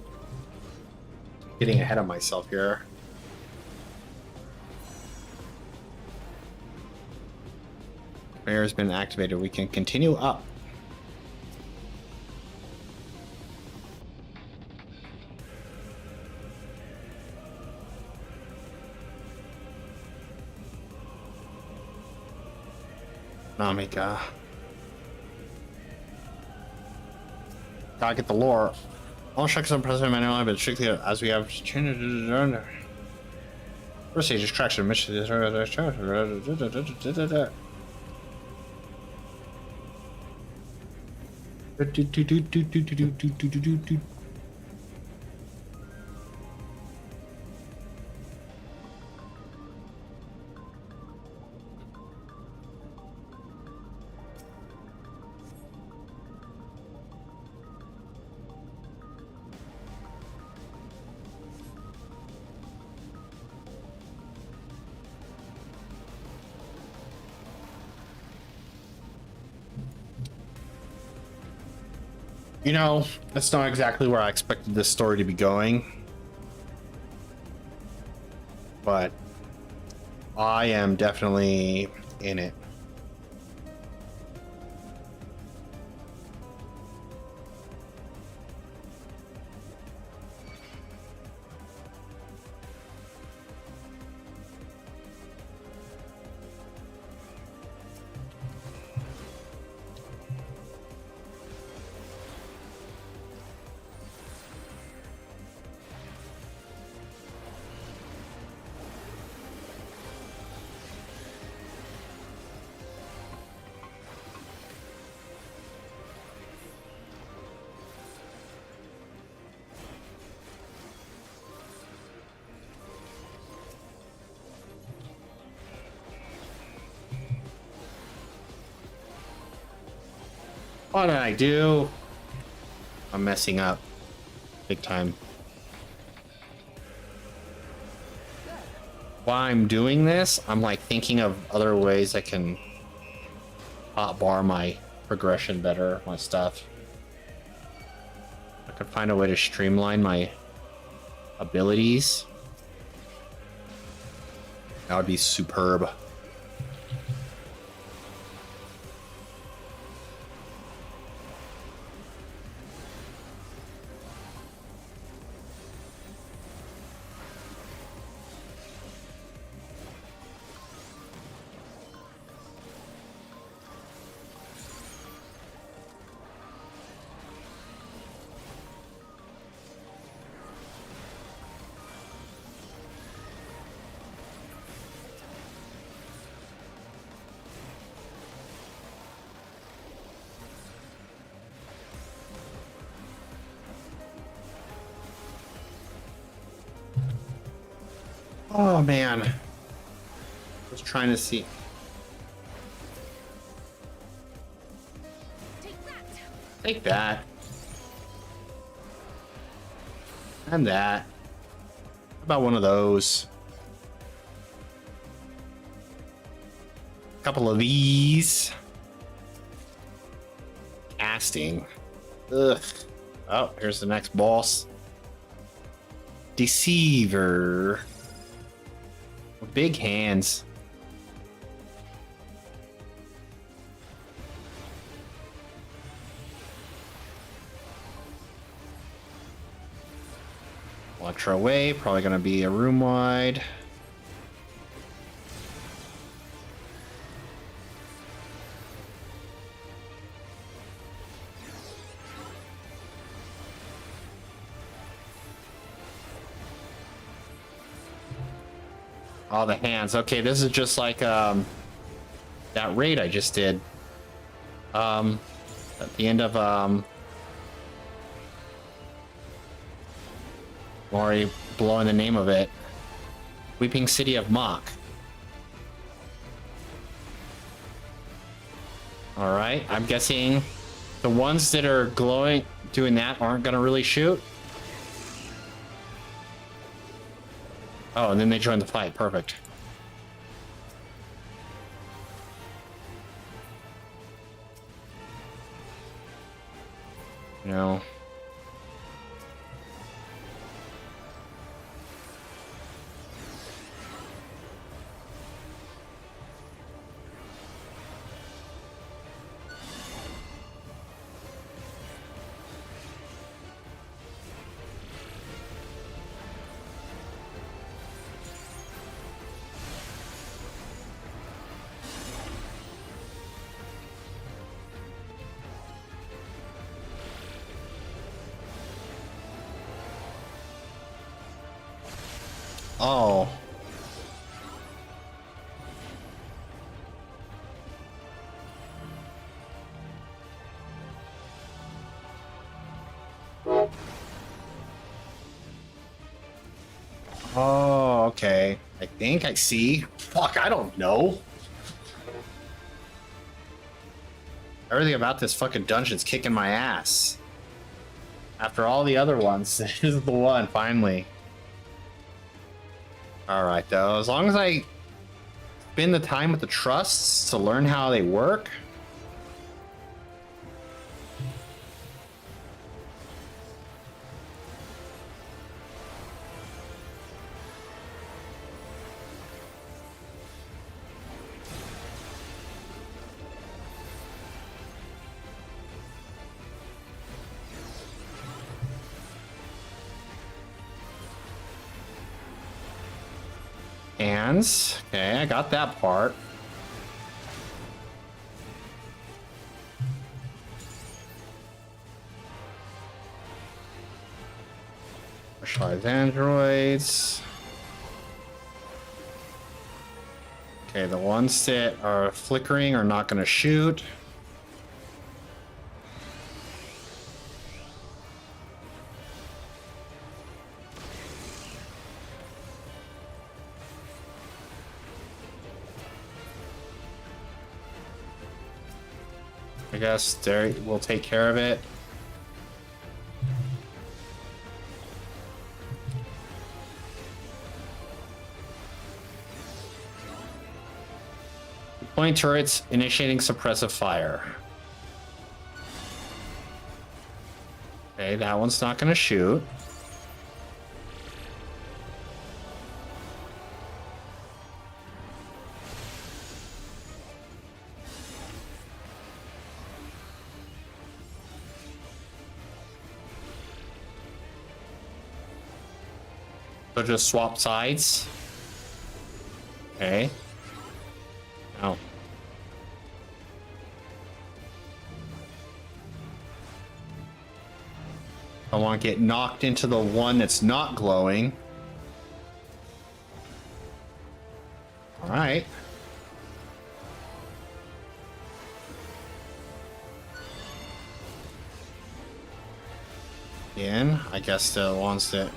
Getting ahead of myself here. Barrier has been activated. We can continue up. Namika. Gotta get the lore. All checks on President manually, but strictly as we have changed. First stage extraction mission. You know, that's not exactly where I expected this story to be going. But I am definitely in it. What did I do? I'm messing up. Big time. While I'm doing this, I'm like thinking of other ways I can hotbar my progression better, my stuff. I could find a way to streamline my abilities. That would be superb. Oh man, I was trying to see. Take that. And that. How about one of those? A couple of these. Casting. Ugh. Oh, here's the next boss. Deceiver. Big hands. Electro wave, probably gonna be a room wide. All the hands. Okay, this is just like that raid I just did. At the end of already blowing the name of it. Weeping City of Mach. Alright, I'm guessing the ones that are glowing doing that aren't gonna really shoot. Oh, and then they join the fight. Perfect. No. Oh. Oh, okay. I think I see. Fuck, I don't know. Everything about this fucking dungeon's kicking my ass. After all the other ones, this is the one, finally. Alright, though. As long as I spend the time with the trusts to learn how they work. Hands. Okay, I got that part. Specialized androids. Okay, the ones that are flickering are not going to shoot. I guess there we'll take care of it. Deploying turrets, initiating suppressive fire. Okay, that one's not going to shoot. So just swap sides. Okay. Oh. I want to get knocked into the one that's not glowing. All right. Again, I guess the ones that...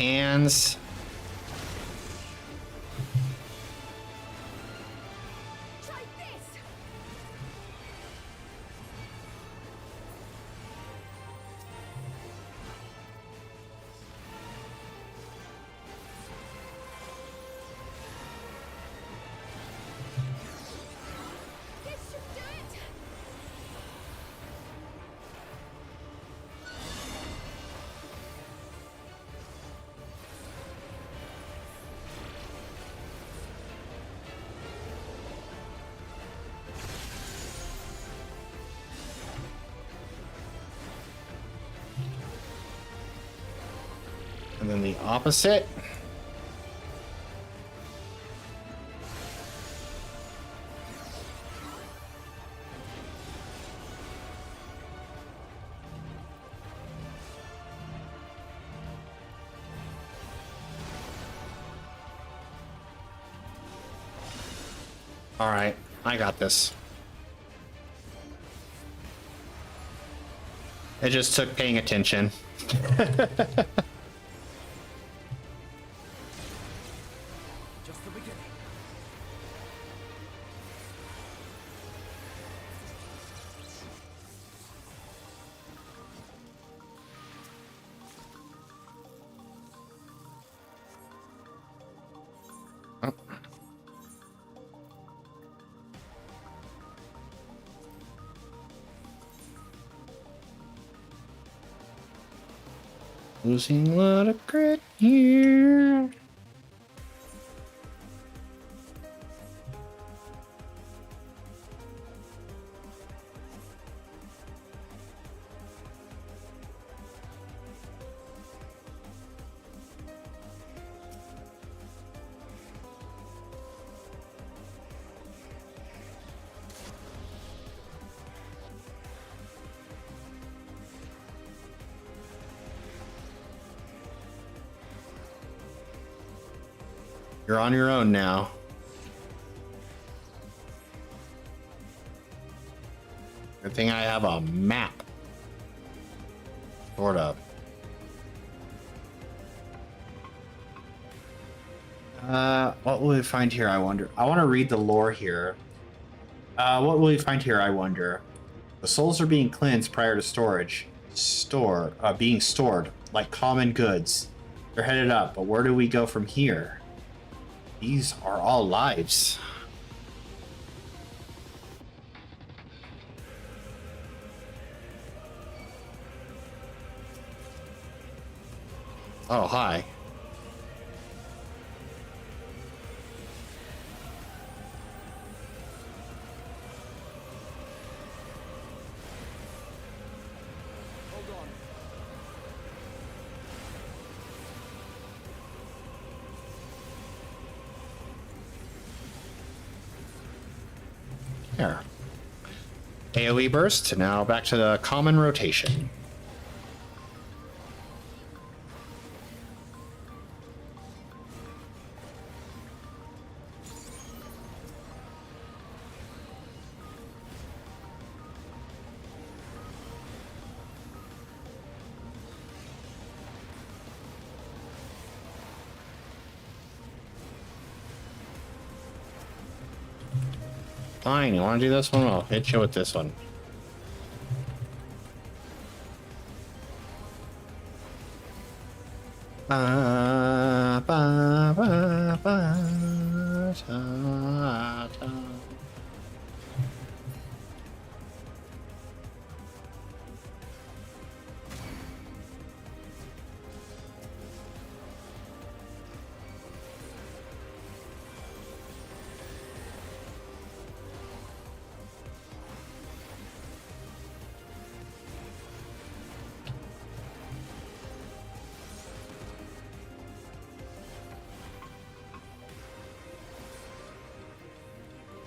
Hands. And then the opposite. All right, I got this. It just took paying attention. Just the beginning. Oh. Losing a lot of grit here. You're on your own now. Good thing I have a map. Sort of. What will we find here, I wonder? I want to read the lore here. What will we find here, I wonder? The souls are being cleansed prior to storage. Being stored, like common goods. They're headed up, but where do we go from here? These are all lives. Oh, hi. Hold on. There. AoE burst, now back to the common rotation. Fine, you want to do this one? I'll hit you with this one. Ba, ba, ba, ba, ta, ta.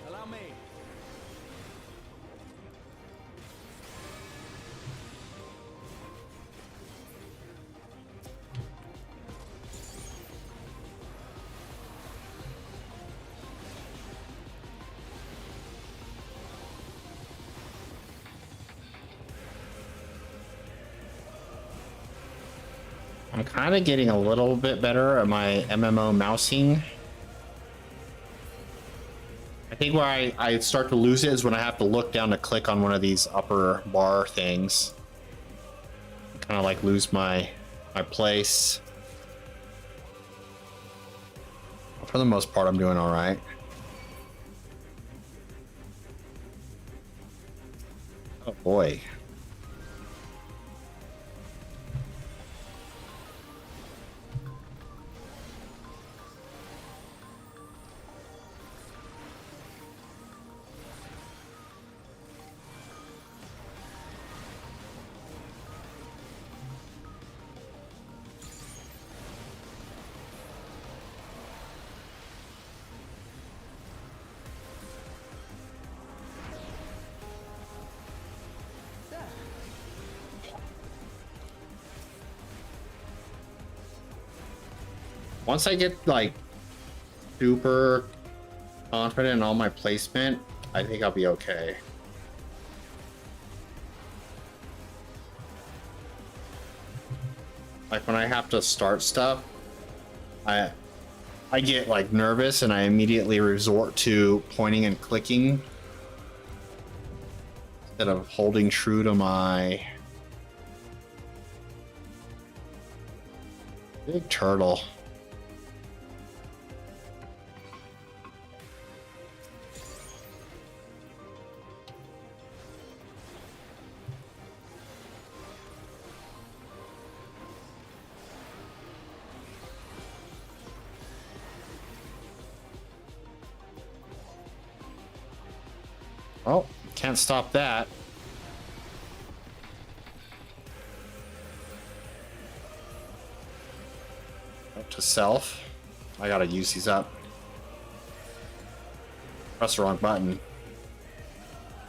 Allow me. I'm kind of getting a little bit better at my MMO mousing. I think where I start to lose it is when I have to look down to click on one of these upper bar things. Kind of like lose my place. For the most part, I'm doing all right. Oh boy. Once I get like super confident in all my placement. I think I'll be okay. Like when I have to start stuff, I get like nervous and I immediately resort to pointing and clicking instead of holding true to my big turtle. Oh, can't stop that. Up to self. I gotta use these up. Press the wrong button.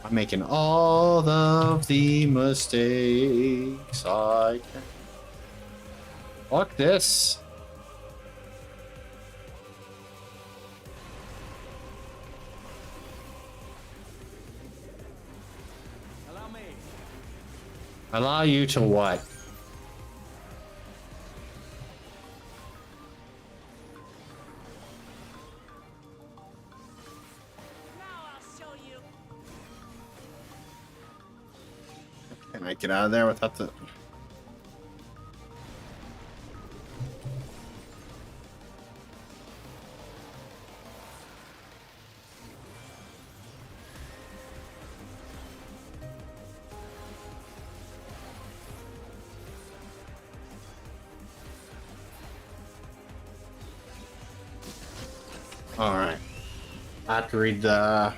I'm making all of the mistakes I can. Fuck this. Allow you to what? Now I'll show you. Can I get out of there without the... All right. I have to read the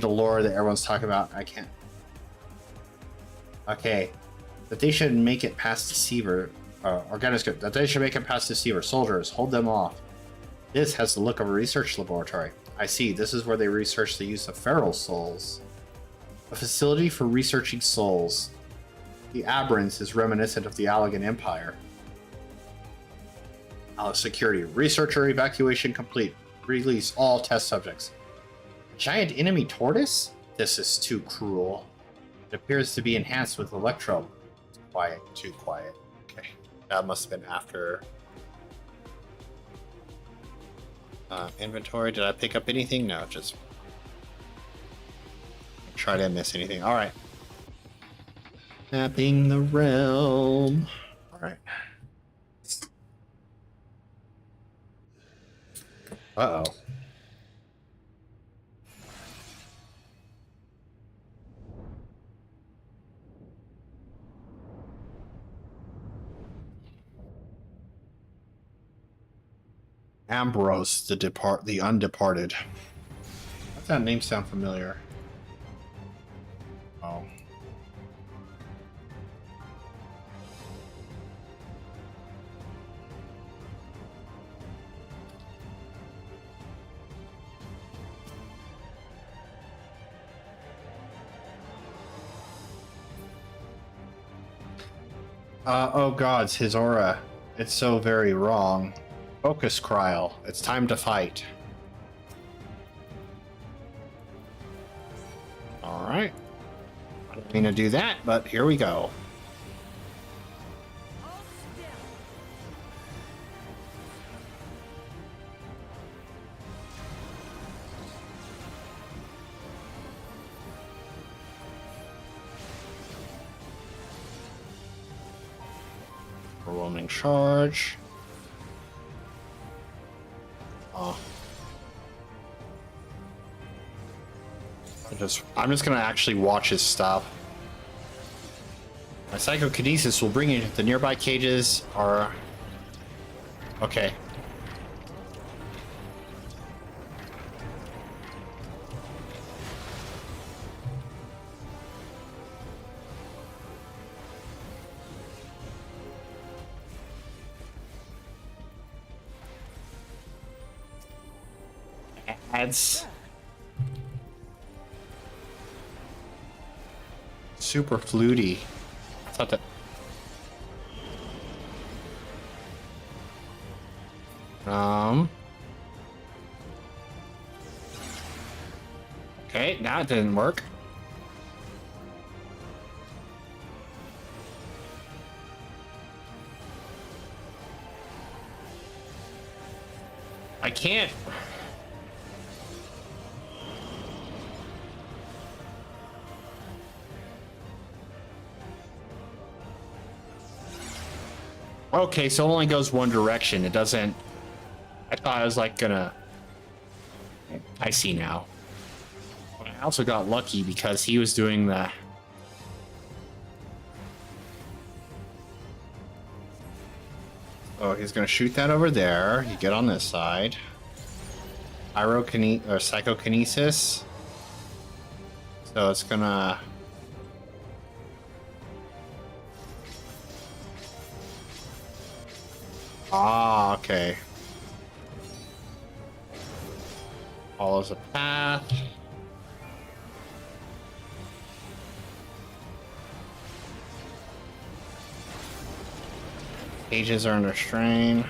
lore that everyone's talking about. I can't. Okay. That they should make it past Deceiver. Organic script. That they should make it past Deceiver. Soldiers, hold them off. This has the look of a research laboratory. I see. This is where they research the use of feral souls. A facility for researching souls. The Aberrance is reminiscent of the Allegan Empire. Security. Researcher evacuation complete. Release all test subjects. Giant enemy tortoise? This is too cruel. It appears to be enhanced with electro. It's quiet. Too quiet. Okay. That must have been after... inventory. Did I pick up anything? No, just... try to miss anything. Alright. Mapping the realm. Alright. Uh-oh. Ambrose, the Undeparted. Does that name sound familiar? Oh. Oh gods, his aura. It's so very wrong. Focus, Kryl. It's time to fight. Alright. I didn't mean to do that, but here we go. Overwhelming charge. Oh. I'm just gonna actually watch his stuff. My psychokinesis will bring you to the nearby cages or... Okay. Ads. Super fluty. I thought that. Okay, now it didn't work. I can't. Okay, so it only goes one direction. It doesn't... I thought I was like gonna... I see now. But I also got lucky because he was doing the... Oh, he's gonna shoot that over there. You get on this side. Psychokinesis. So it's gonna... Ah, okay. Follows a path. Pages are under strain.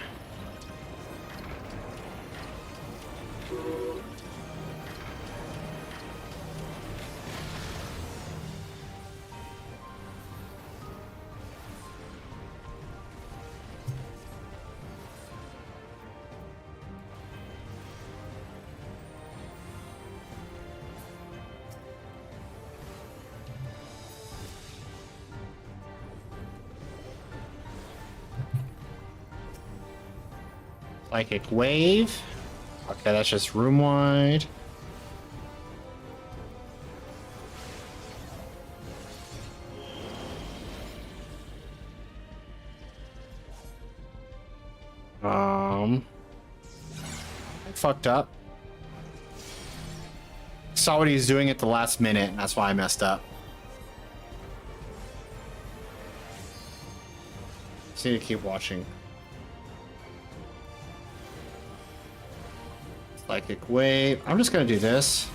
Psychic wave. Okay, that's just room wide. I fucked up. Saw what he was doing at the last minute, and that's why I messed up. Just need to keep watching. Psychic wave. I'm just gonna do this.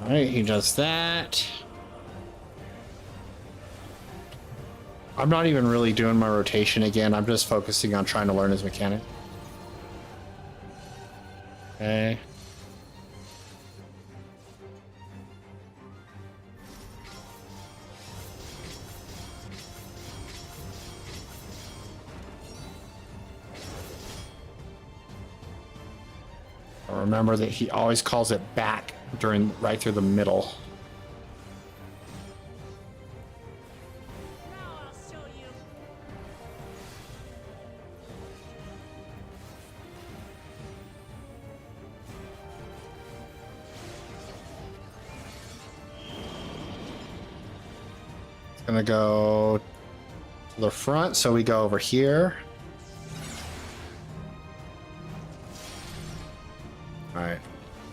Alright, he does that. I'm not even really doing my rotation again. I'm just focusing on trying to learn his mechanic. Okay. Remember that he always calls it back right through the middle. It's gonna go to the front, so we go over here. Alright.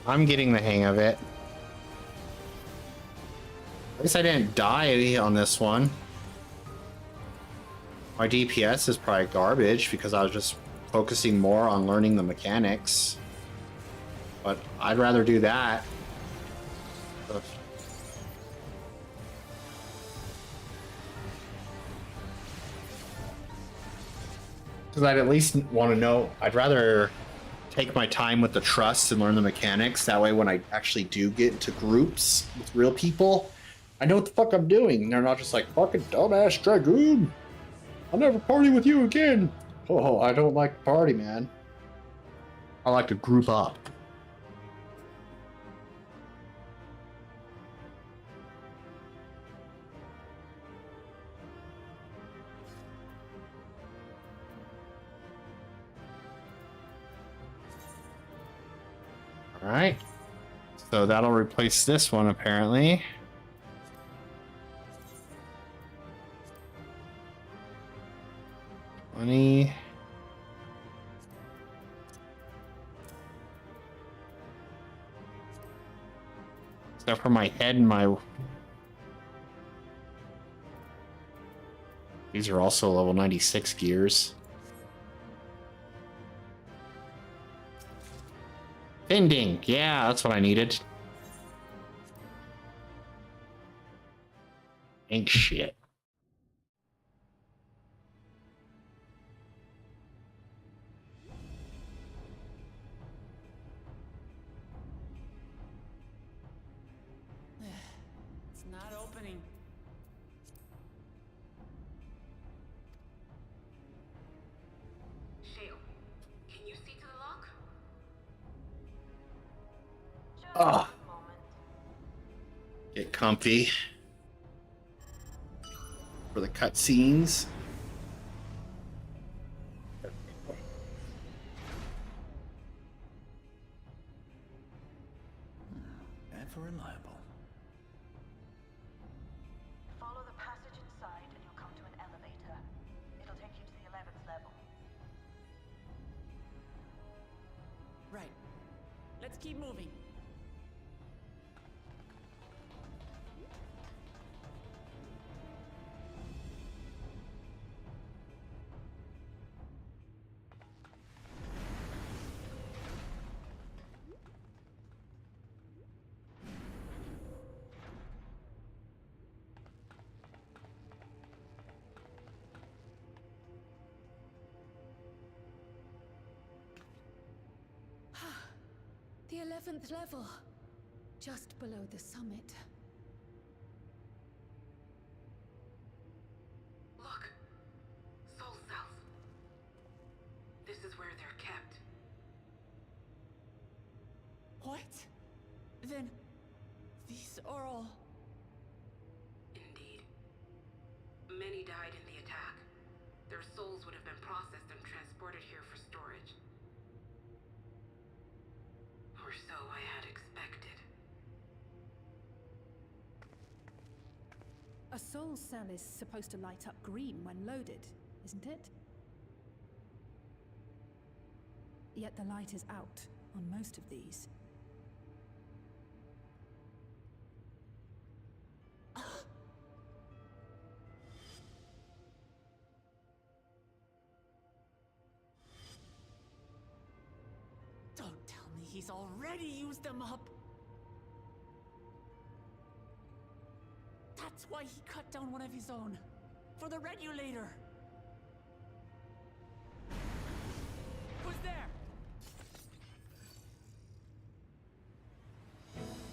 I'm getting the hang of it. At least I didn't die on this one. My DPS is probably garbage because I was just focusing more on learning the mechanics. But I'd rather do that. Because I'd at least want to know. I'd rather take my time with the trust and learn the mechanics. That way when I actually do get into groups with real people, I know what the fuck I'm doing. They're not just like, fucking dumbass Dragoon. I'll never party with you again. Oh, I don't like to party, man. I like to group up. Alright, so that'll replace this one apparently. Money. Except for my head and my... These are also level 96 gears. Bending, yeah, that's what I needed. Ain't shit. It's not opening. Shale, can you see to the lock? Ah. Get comfy for the cutscenes. Ever reliable. Follow the passage inside and you'll come to an elevator. It'll take you to the 11th level. Right. Let's keep moving. The 11th level. Just below the summit. Look. Soul cells. This is where they're kept. What? Then these are all... Indeed. Many died in the attack. Their souls would have been processed and transported here for storage. Or so I had expected. A soul cell is supposed to light up green when loaded, isn't it? Yet the light is out on most of these. Don't tell me he's already used them up. That's why he cut down one of his own. For the regulator. Who's there?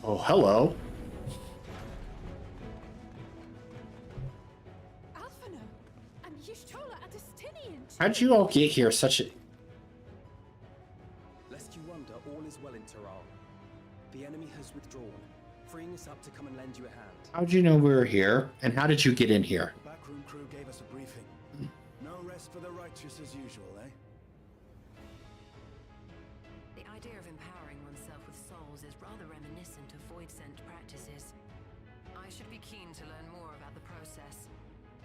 Oh, hello. Alphino and Y'shtola Adestinian. How'd you all get here such a... Lest you wonder, all is well in Taral. The enemy has withdrawn, freeing us up to come and lend you a hand. How'd you know we were here? And how did you get in here? The backroom crew gave us a briefing. No rest for the righteous as usual, eh? The idea of empowering oneself with souls is rather reminiscent of void-sent practices. I should be keen to learn more about the process,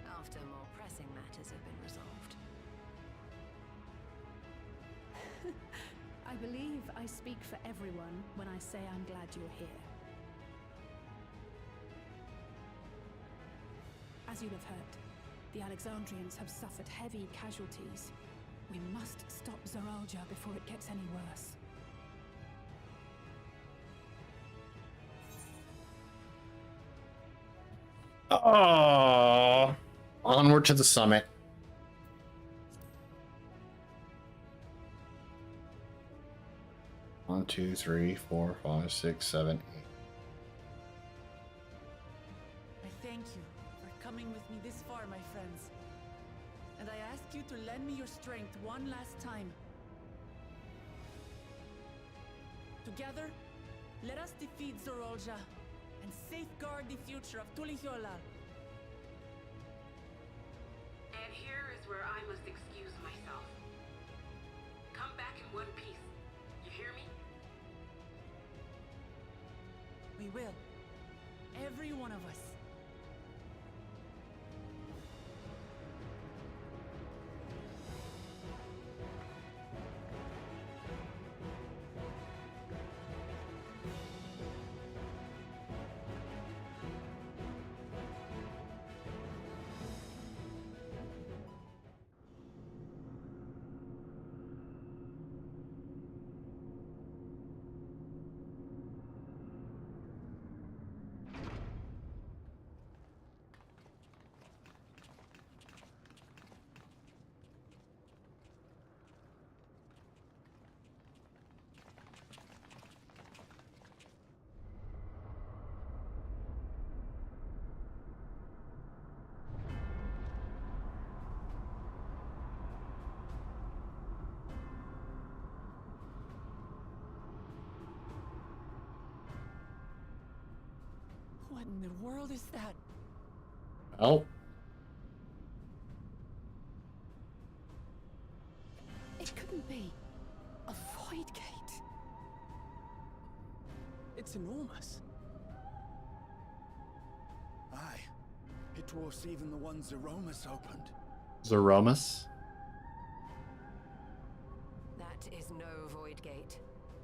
after more pressing matters have been resolved. I believe I speak for everyone when I say I'm glad you're here. As you'll have heard, the Alexandrians have suffered heavy casualties. We must stop Zoralja before it gets any worse. Oh, onward to the summit. One, two, three, 4, 5, 6, 7, 8. I thank you for coming with me this far, my friends. And I ask you to lend me your strength one last time. Together, let us defeat Zoralja and safeguard the future of Tulihyolal. And here is where I must excuse myself. Come back in one piece. You hear me? We will. Every one of us. What in the world is that? Oh. It couldn't be. A void gate. It's enormous. Aye. It dwarfs even the one Zeromus opened. Zeromus? That is no void gate.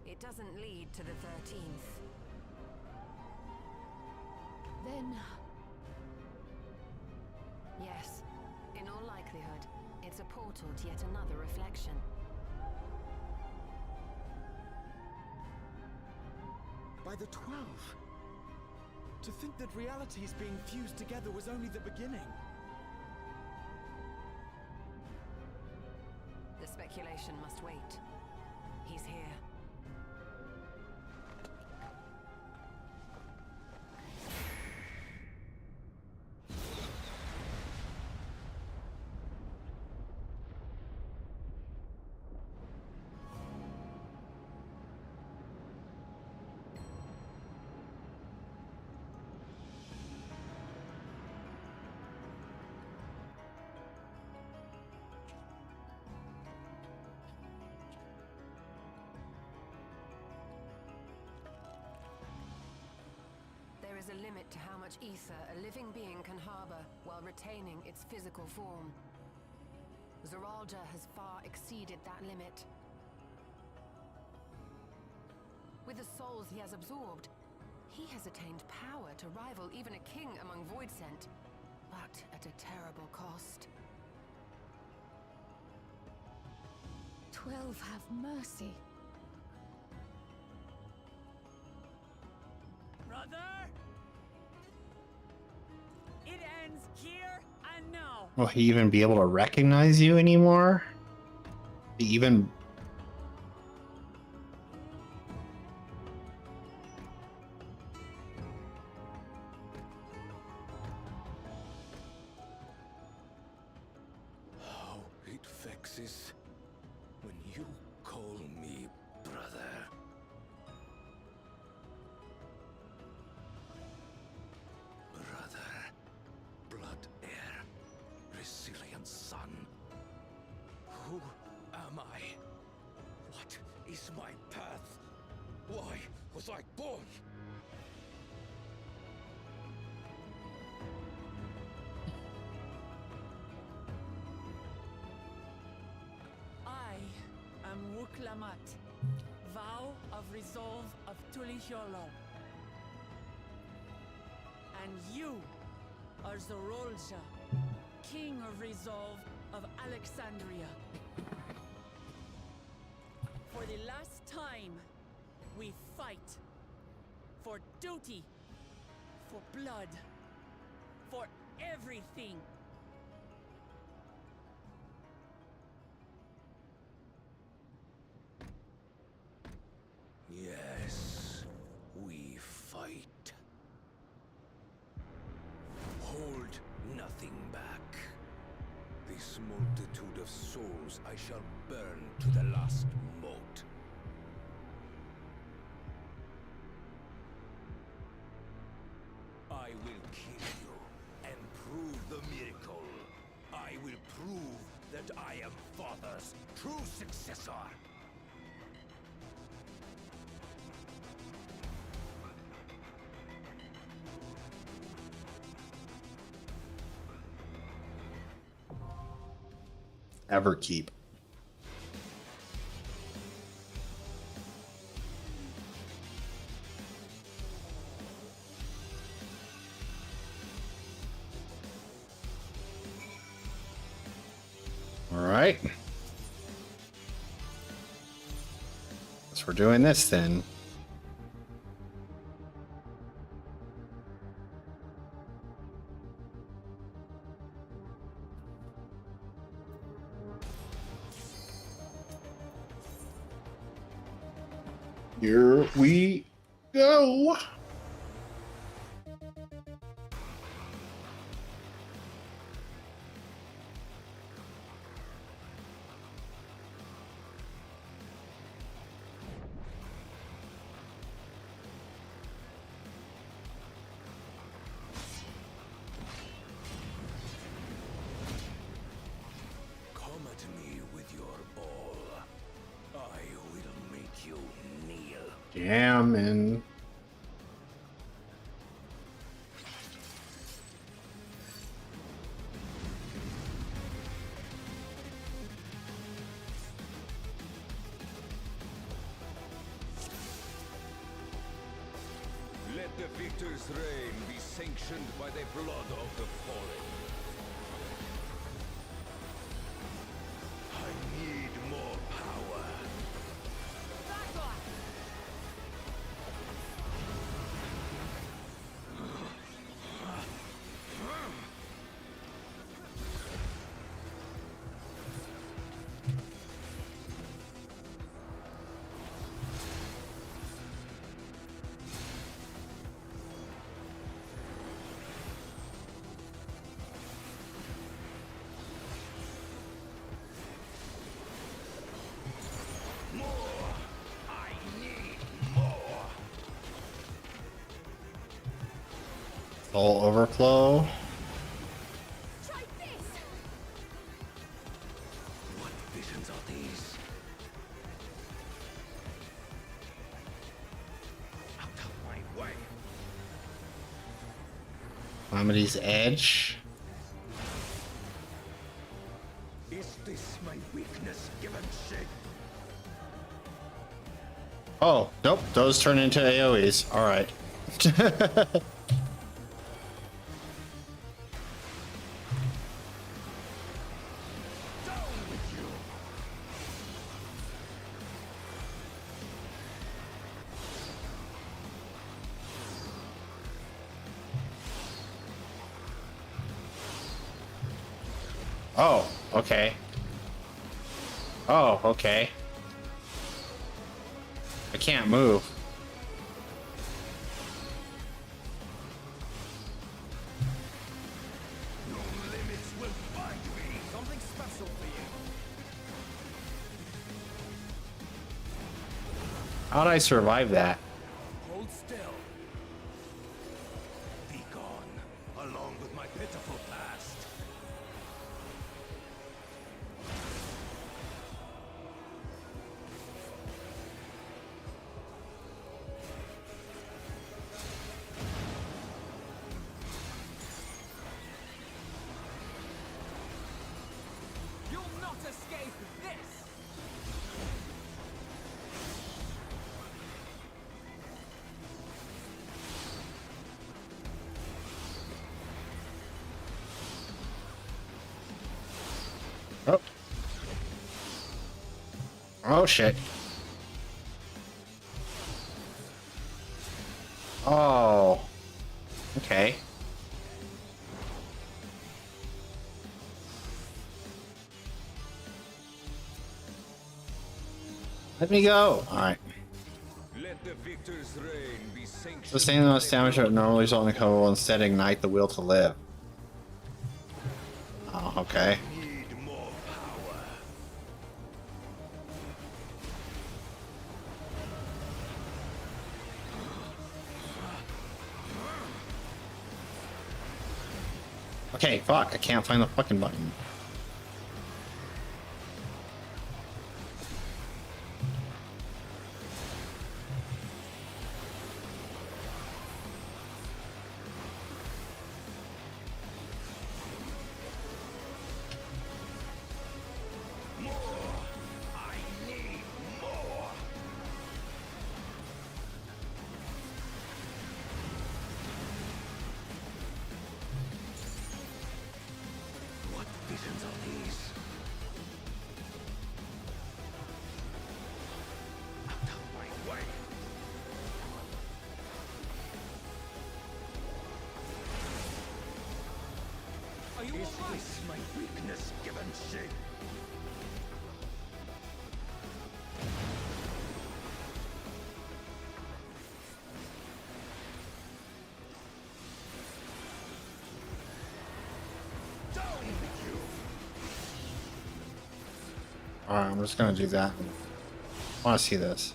It doesn't lead to the 13th. Then... Yes. In all likelihood, it's a portal to yet another reflection. By the 12. To think that realities being fused together was only the beginning. The speculation must wait. He's here. There is a limit to how much ether a living being can harbor while retaining its physical form. Zeralja has far exceeded that limit. With the souls he has absorbed, he has attained power to rival even a king among Voidsent, but at a terrible cost. 12 have mercy. Brother! It ends here and now. Will he even be able to recognize you anymore? Even... How it vexes when you call me brother. Brother, blood heir, resilient son. Who am I? What is my path? Why was I born? I am Wuklamat, vow of resolve of Tulihyolo. And you are Zorolja, king of resolve of Alexandria. For the last time, we fight. For duty. For blood. For everything. Yes, we fight. Hold nothing back. This multitude of souls I shall burn to the last mote. I will kill you and prove the miracle. I will prove that I am Father's true successor. Everkeep. All right. So we're doing this then. Here we go. Jamming. Let the victor's reign be sanctioned by the blood of the fallen. I need more power. Soul overflow. Try this. What visions are these? Out of my way. Calamity's Edge. Is this my weakness given shape? Oh, nope. Those turn into AoEs. All right. Oh, okay. Oh, okay. I can't move. No limits will find me. Something special for you. How'd I survive that? Hold still. Be gone, along with my pitiful past. You'll not escape this! Oh. Oh shit. Oh. Okay. Let me go. All right. Let the victor's reign be sanctioned. Sustain the most damage that would normally result in a combo will instead ignite the will to live. Oh, okay. Need more power. Okay, fuck. I can't find the fucking button. What visions are these? Out of my way. Are you Is alright? this my weakness given shape? Down with you. Alright, I'm just gonna do that. I wanna see this.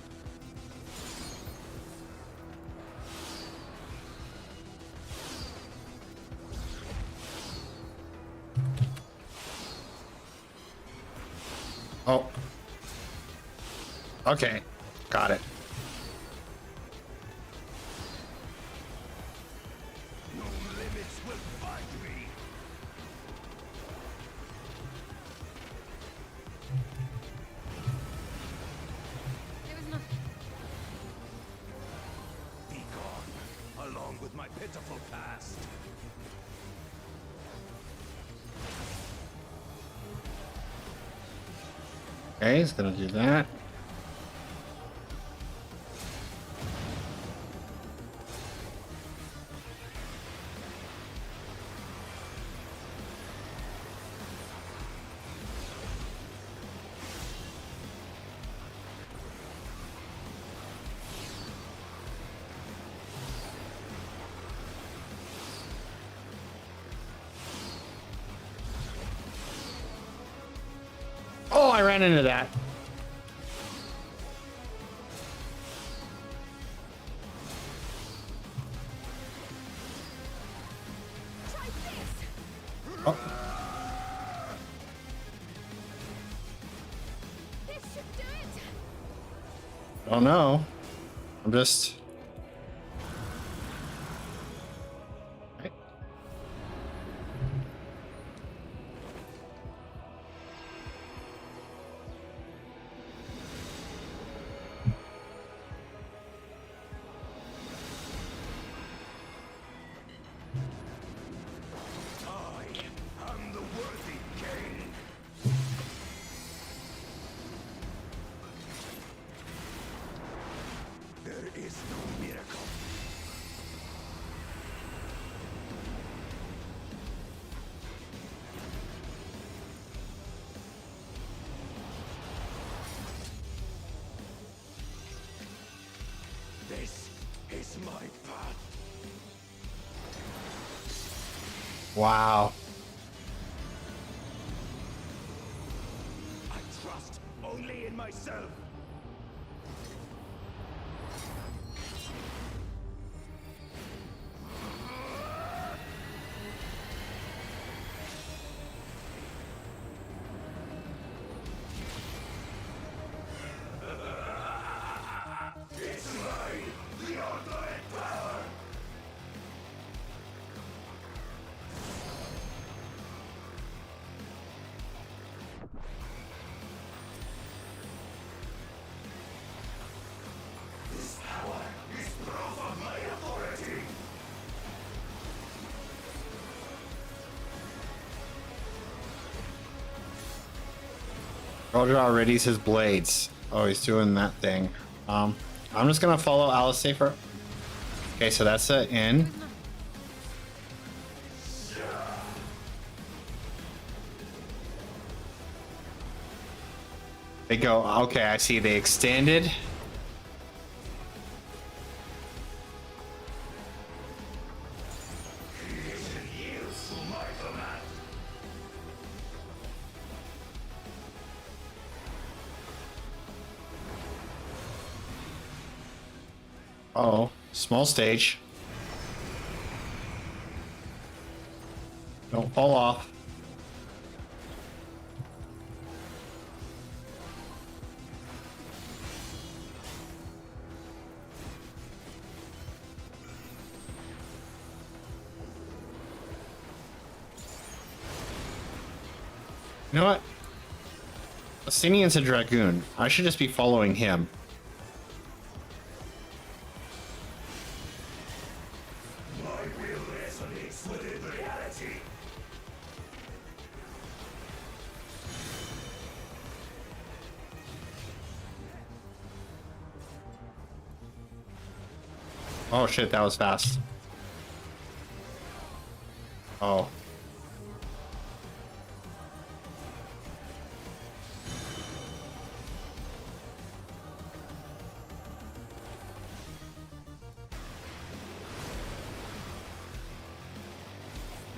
Oh. Okay. Got it. along with my pitiful past. Okay, he's gonna do that. Oh, I ran into that. Oh. This should do it. Oh no. I'm just... Right. I am the worthy king. There is no miracle. This is my path. Wow. I trust only in myself. It's mine, the ultimate power. This power is proof of my authority. Roger already's his blades. Oh, he's doing that thing. I'm just gonna follow Alice safer. Okay, so that's an in. They go, okay, I see they extended. Oh, small stage. Don't fall off. You know what? Athenian's a dragoon. I should just be following him. My will resonates within reality. Oh shit, that was fast. Oh.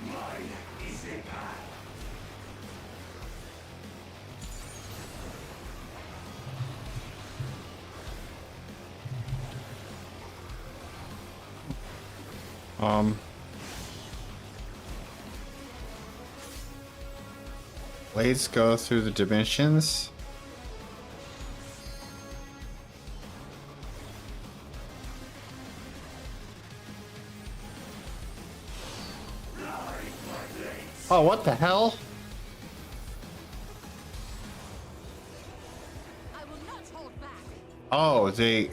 Mine is a path. Blades go through the dimensions. Oh, what the hell? I will not hold back. Oh, they...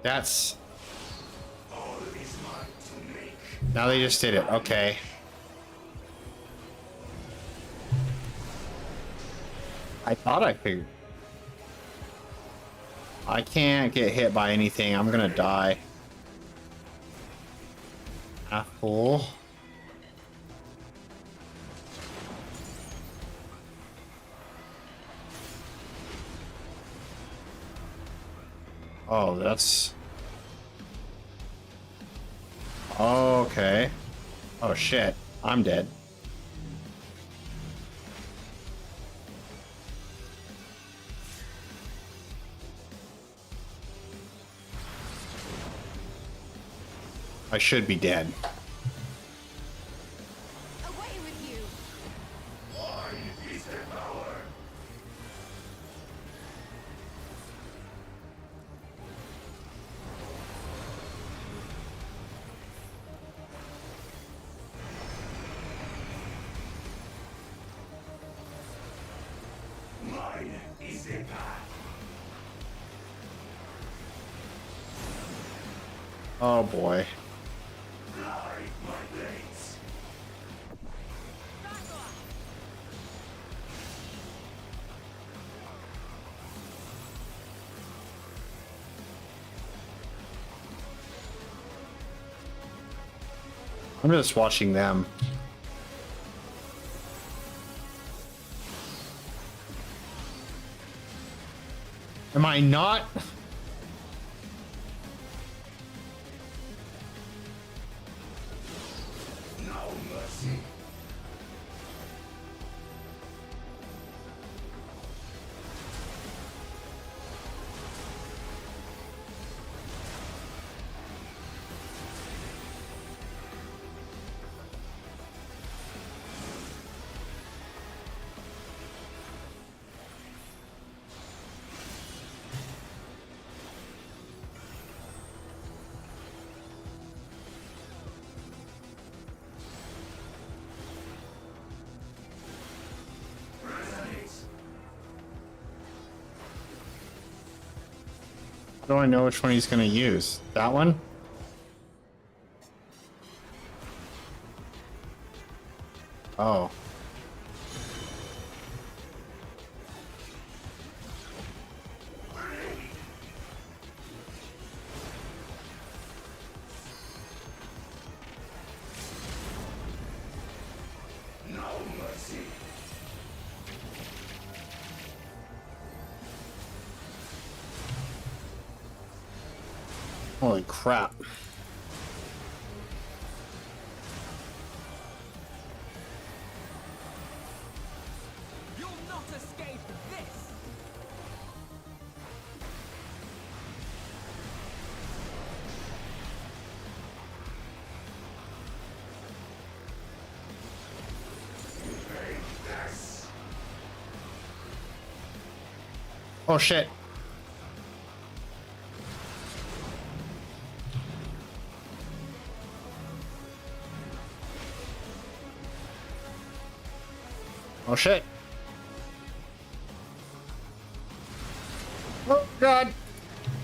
That's... Now they just did it. Okay. I thought I figured. I can't get hit by anything. I'm gonna die. Apple. Oh, that's... Okay. Oh shit. I'm dead. I should be dead. Away with you! Oh boy. I'm just watching them. Am I not? How do I know which one he's gonna use? That one? Oh. Holy crap. You'll not escape this! Oh shit. Oh shit. Oh god.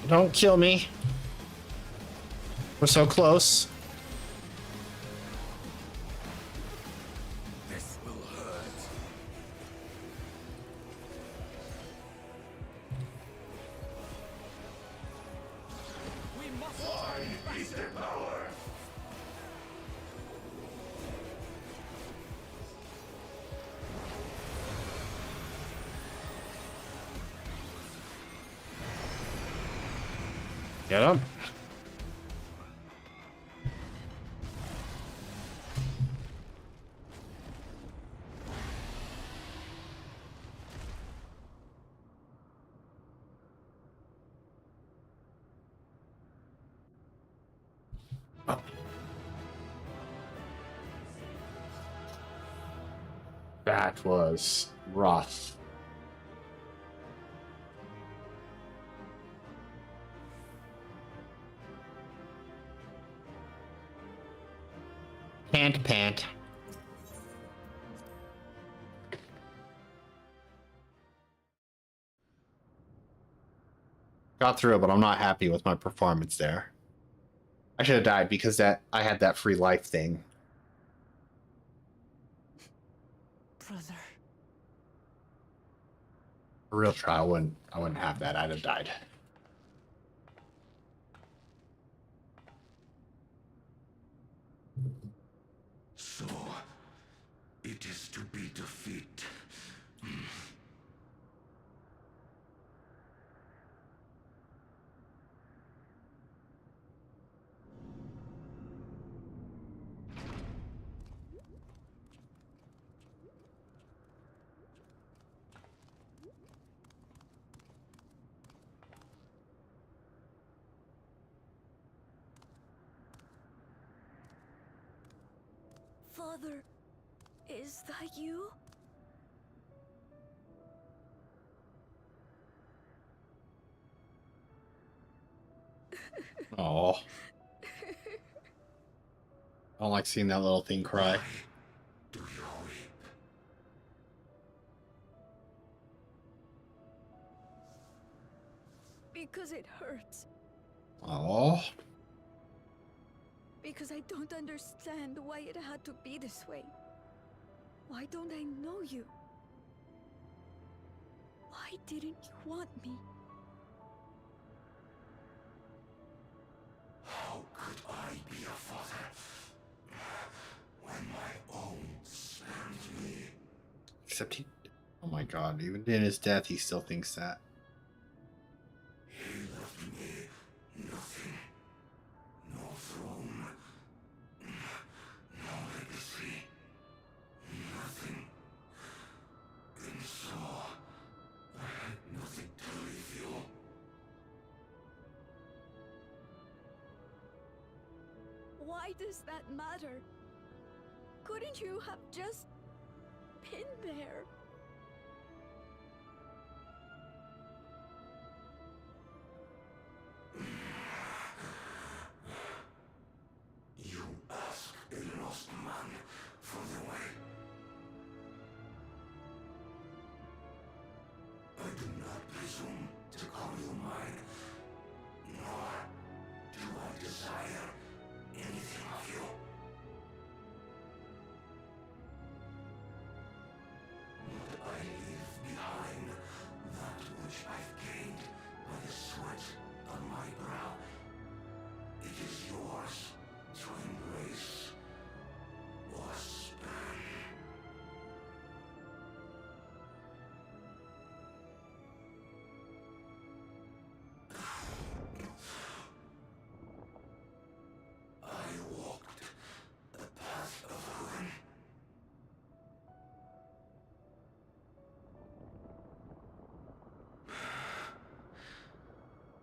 Don't kill me. We're so close. This will hurt. We must find beast power! Get him. That was rough. Pant. Got through it, but I'm not happy with my performance there. I should have died because that I had that free life thing. Brother. A real trial I wouldn't have that. I'd have died. So, it is to be defeat. Father, is that you? Oh. I don't like seeing that little thing cry. Do you weep? Because it hurts. Oh. Because I don't understand why it had to be this way. Why don't I know you? Why didn't you want me? How could I be a father when my own spurned me? Except he... Oh my god, even in his death, he still thinks that. He left me nothing. No throne. No legacy. Nothing. And so, I had nothing to leave you. Why does that matter? Couldn't you have just been there? You ask a lost man for the way. I do not presume to call you mine, nor do I desire anything of you. But I leave behind that which I've gained by the sweat on my brow. It is yours to embrace or spurn. I walked the path of ruin.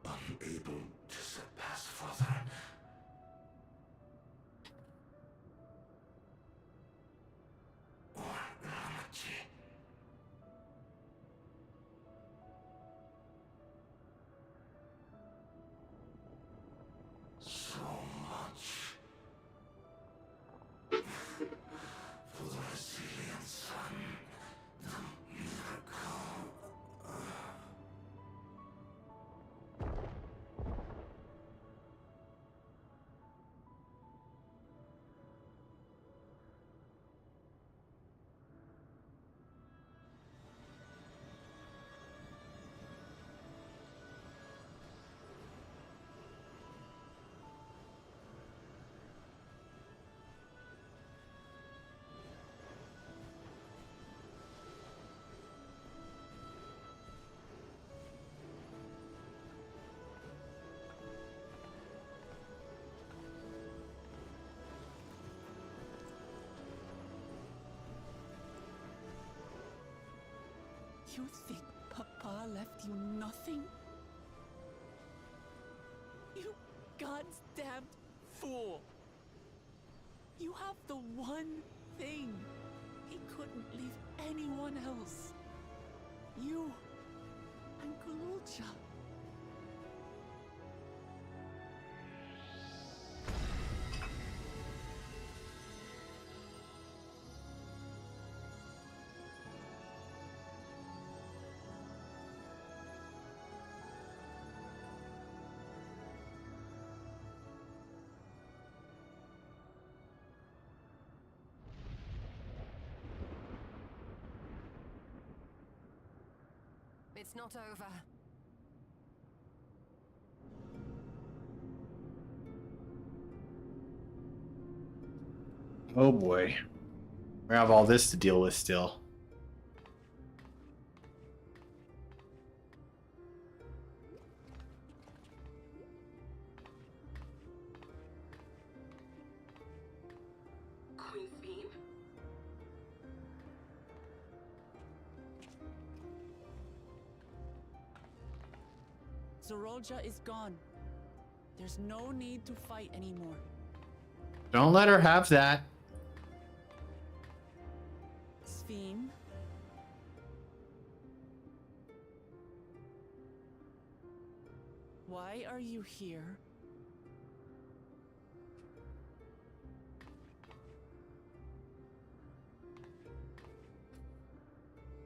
Unable to surpass Father. Or Ramachi. So much for the resilient son, the miracle. You think Papa left you nothing? You God's damned fool! You have the one thing he couldn't leave anyone else. You and Kululcha. It's not over. Oh boy. We have all this to deal with still. Queen's beam? Zorolja is gone. There's no need to fight anymore. Don't let her have that. Sphene? Why are you here?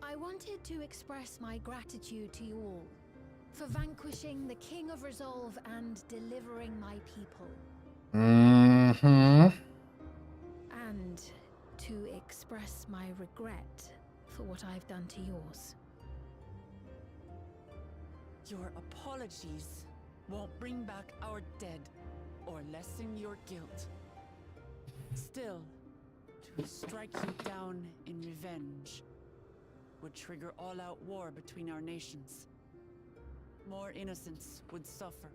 I wanted to express my gratitude to you all for vanquishing the King of Resolve and delivering my people. Mm-hmm. And to express my regret for what I've done to yours. Your apologies won't bring back our dead or lessen your guilt. Still, to strike you down in revenge would trigger all-out war between our nations. More innocents would suffer.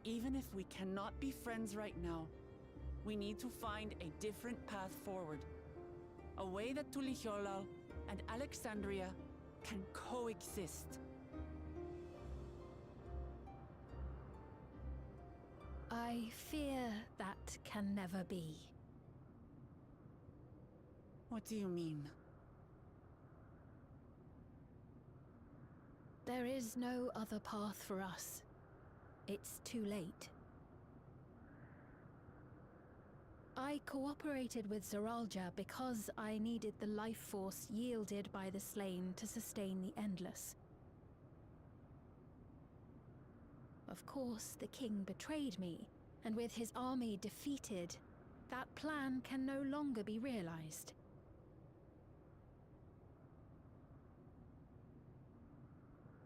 Even if we cannot be friends right now, we need to find a different path forward. A way that Tuliholal and Alexandria can coexist. I fear that can never be. What do you mean? There is no other path for us. It's too late. I cooperated with Zoralja because I needed the life force yielded by the slain to sustain the Endless. Of course, the king betrayed me, and with his army defeated, that plan can no longer be realized.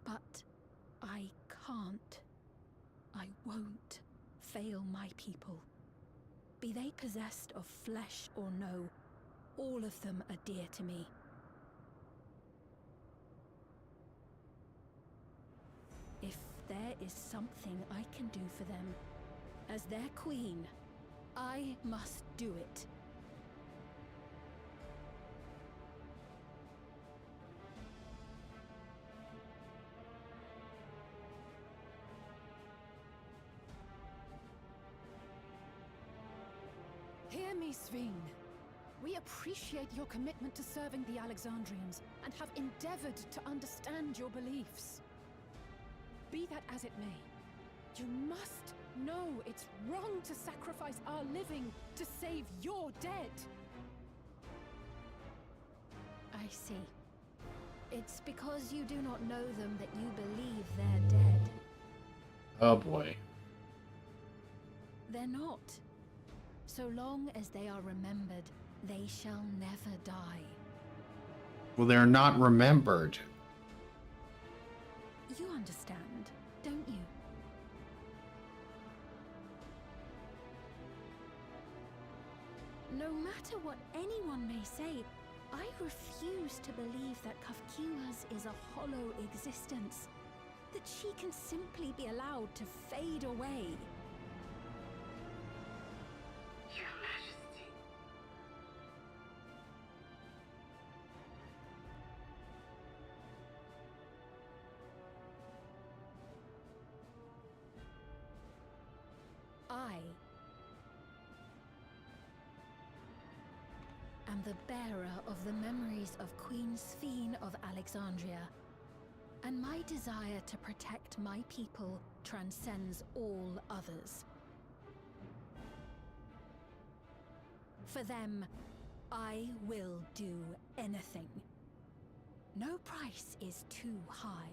But I can't. I won't fail my people. Be they possessed of flesh or no, all of them are dear to me. If there is something I can do for them, as their queen, I must do it. Hear me, Sphene. We appreciate your commitment to serving the Alexandrians and have endeavored to understand your beliefs. Be that as it may, you must know it's wrong to sacrifice our living to save your dead. I see. It's because you do not know them that you believe they're dead. Oh boy. They're not. So long as they are remembered, they shall never die. Well, they're not remembered. You understand, don't you? No matter what anyone may say, I refuse to believe that Kafkiwas is a hollow existence. That she can simply be allowed to fade away. Your Majesty. I am the bearer of the memories of Queen Sphene of Alexandria, and my desire to protect my people transcends all others. For them, I will do anything. No price is too high.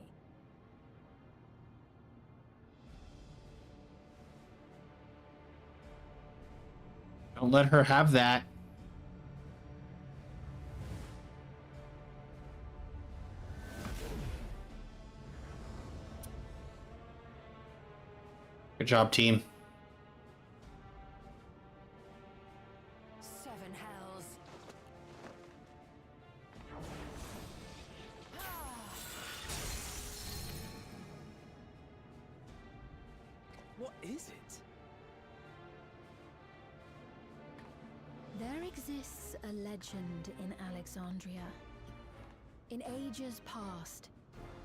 Don't let her have that. Good job, team. 7 hells. What is it? There exists a legend in Alexandria. In ages past,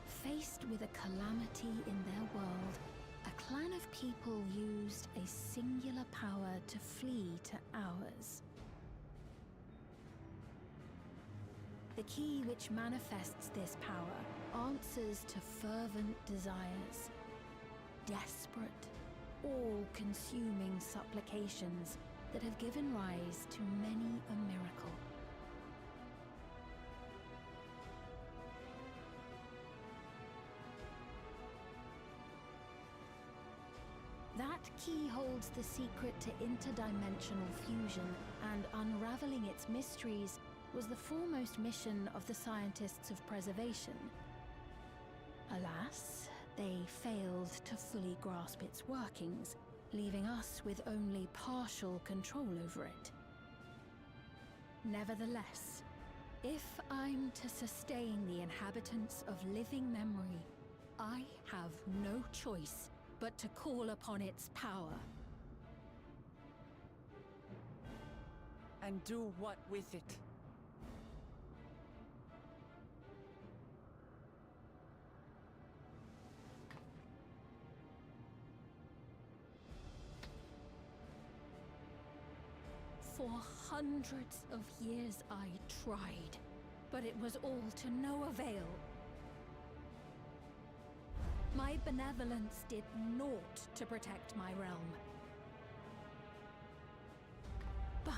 faced with a calamity in their world, a clan of people used a singular power to flee to ours. The key which manifests this power answers to fervent desires, desperate, all-consuming supplications that have given rise to many a miracle. That key holds the secret to interdimensional fusion, and unraveling its mysteries was the foremost mission of the scientists of preservation. Alas, they failed to fully grasp its workings, leaving us with only partial control over it. Nevertheless, if I'm to sustain the inhabitants of living memory, I have no choice but to call upon its power. And do what with it? For hundreds of years I tried, but it was all to no avail. My benevolence did naught to protect my realm. But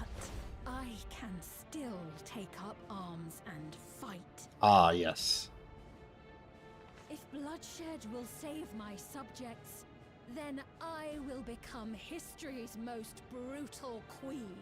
I can still take up arms and fight. Ah, yes. If bloodshed will save my subjects, then I will become history's most brutal queen.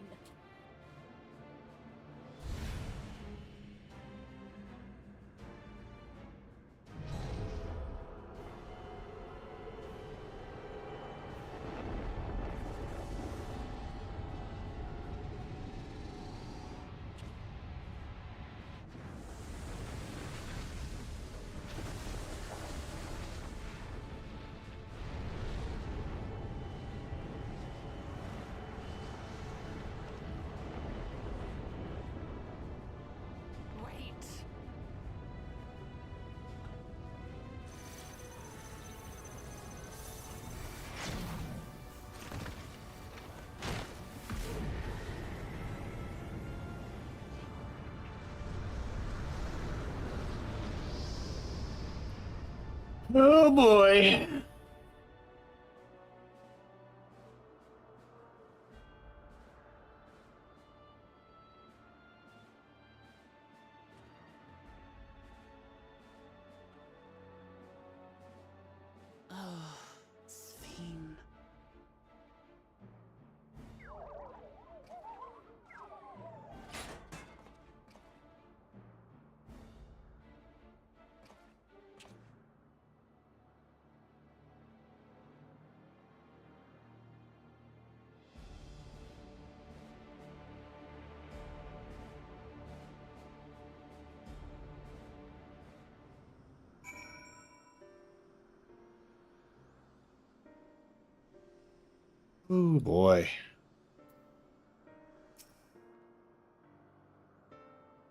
Oh boy. Oh, Sphene. Oh boy.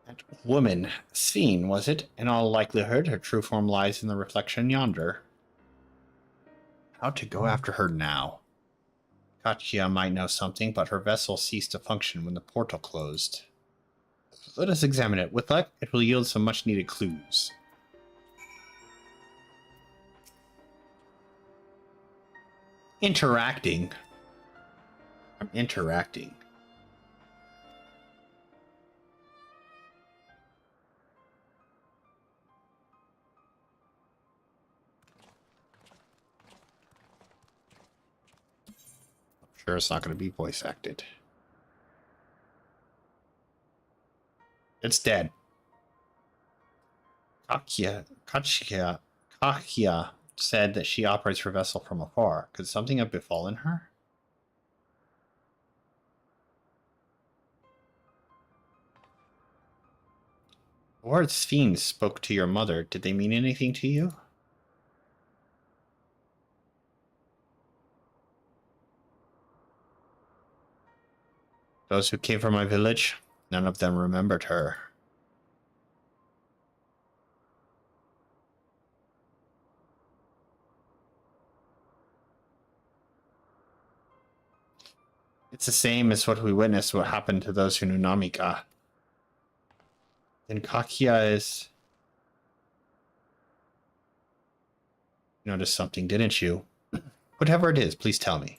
That woman, Sphene, was it? In all likelihood, her true form lies in the reflection yonder. How to go after her now? Katya might know something, but her vessel ceased to function when the portal closed. Let us examine it. With luck, it will yield some much-needed clues. Interacting. I'm interacting. I'm sure it's not going to be voice acted. It's dead. Katya said that she operates her vessel from afar. Could something have befallen her? The words fiends spoke to your mother. Did they mean anything to you? Those who came from my village, none of them remembered her. It's the same as what we witnessed what happened to those who knew Namika. Then Kakia is... You noticed something, didn't you? Whatever it is, please tell me.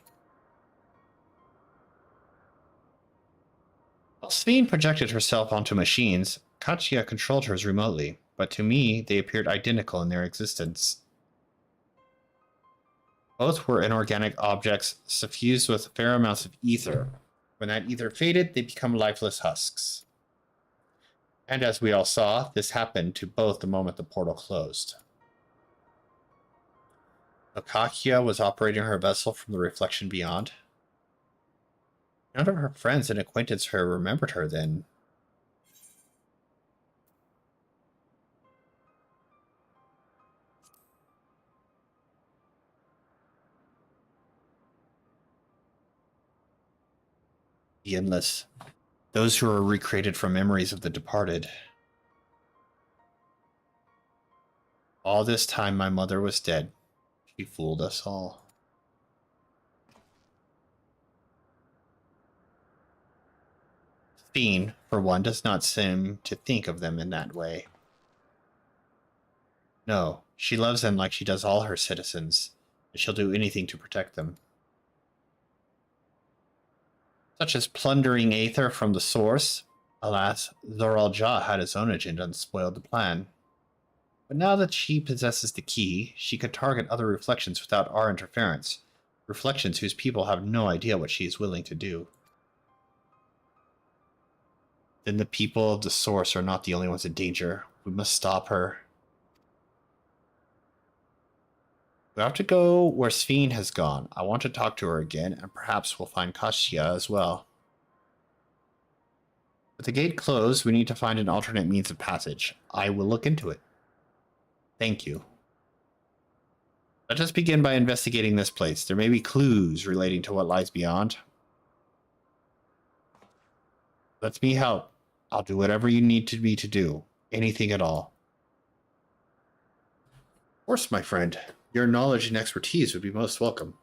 While Sveen projected herself onto machines, Katia controlled hers remotely, but to me, they appeared identical in their existence. Both were inorganic objects suffused with fair amounts of ether. When that ether faded, they become lifeless husks. And as we all saw, this happened to both the moment the portal closed. Kakia was operating her vessel from the reflection beyond. None of her friends and acquaintances remembered her then. The endless. Those who are recreated from memories of the departed. All this time my mother was dead. She fooled us all. Fiend, for one, does not seem to think of them in that way. No, she loves them like she does all her citizens, and she'll do anything to protect them. Such as plundering Aether from the source. Alas, Zoral Ja had his own agenda and spoiled the plan. But now that she possesses the key, she could target other reflections without our interference. Reflections whose people have no idea what she is willing to do. Then the people of the source are not the only ones in danger. We must stop her. We have to go where Sveen has gone. I want to talk to her again, and perhaps we'll find Kasia as well. With the gate closed, we need to find an alternate means of passage. I will look into it. Thank you. Let us begin by investigating this place. There may be clues relating to what lies beyond. Let me help. I'll do whatever you need me to do. Anything at all. Of course, my friend. Your knowledge and expertise would be most welcome.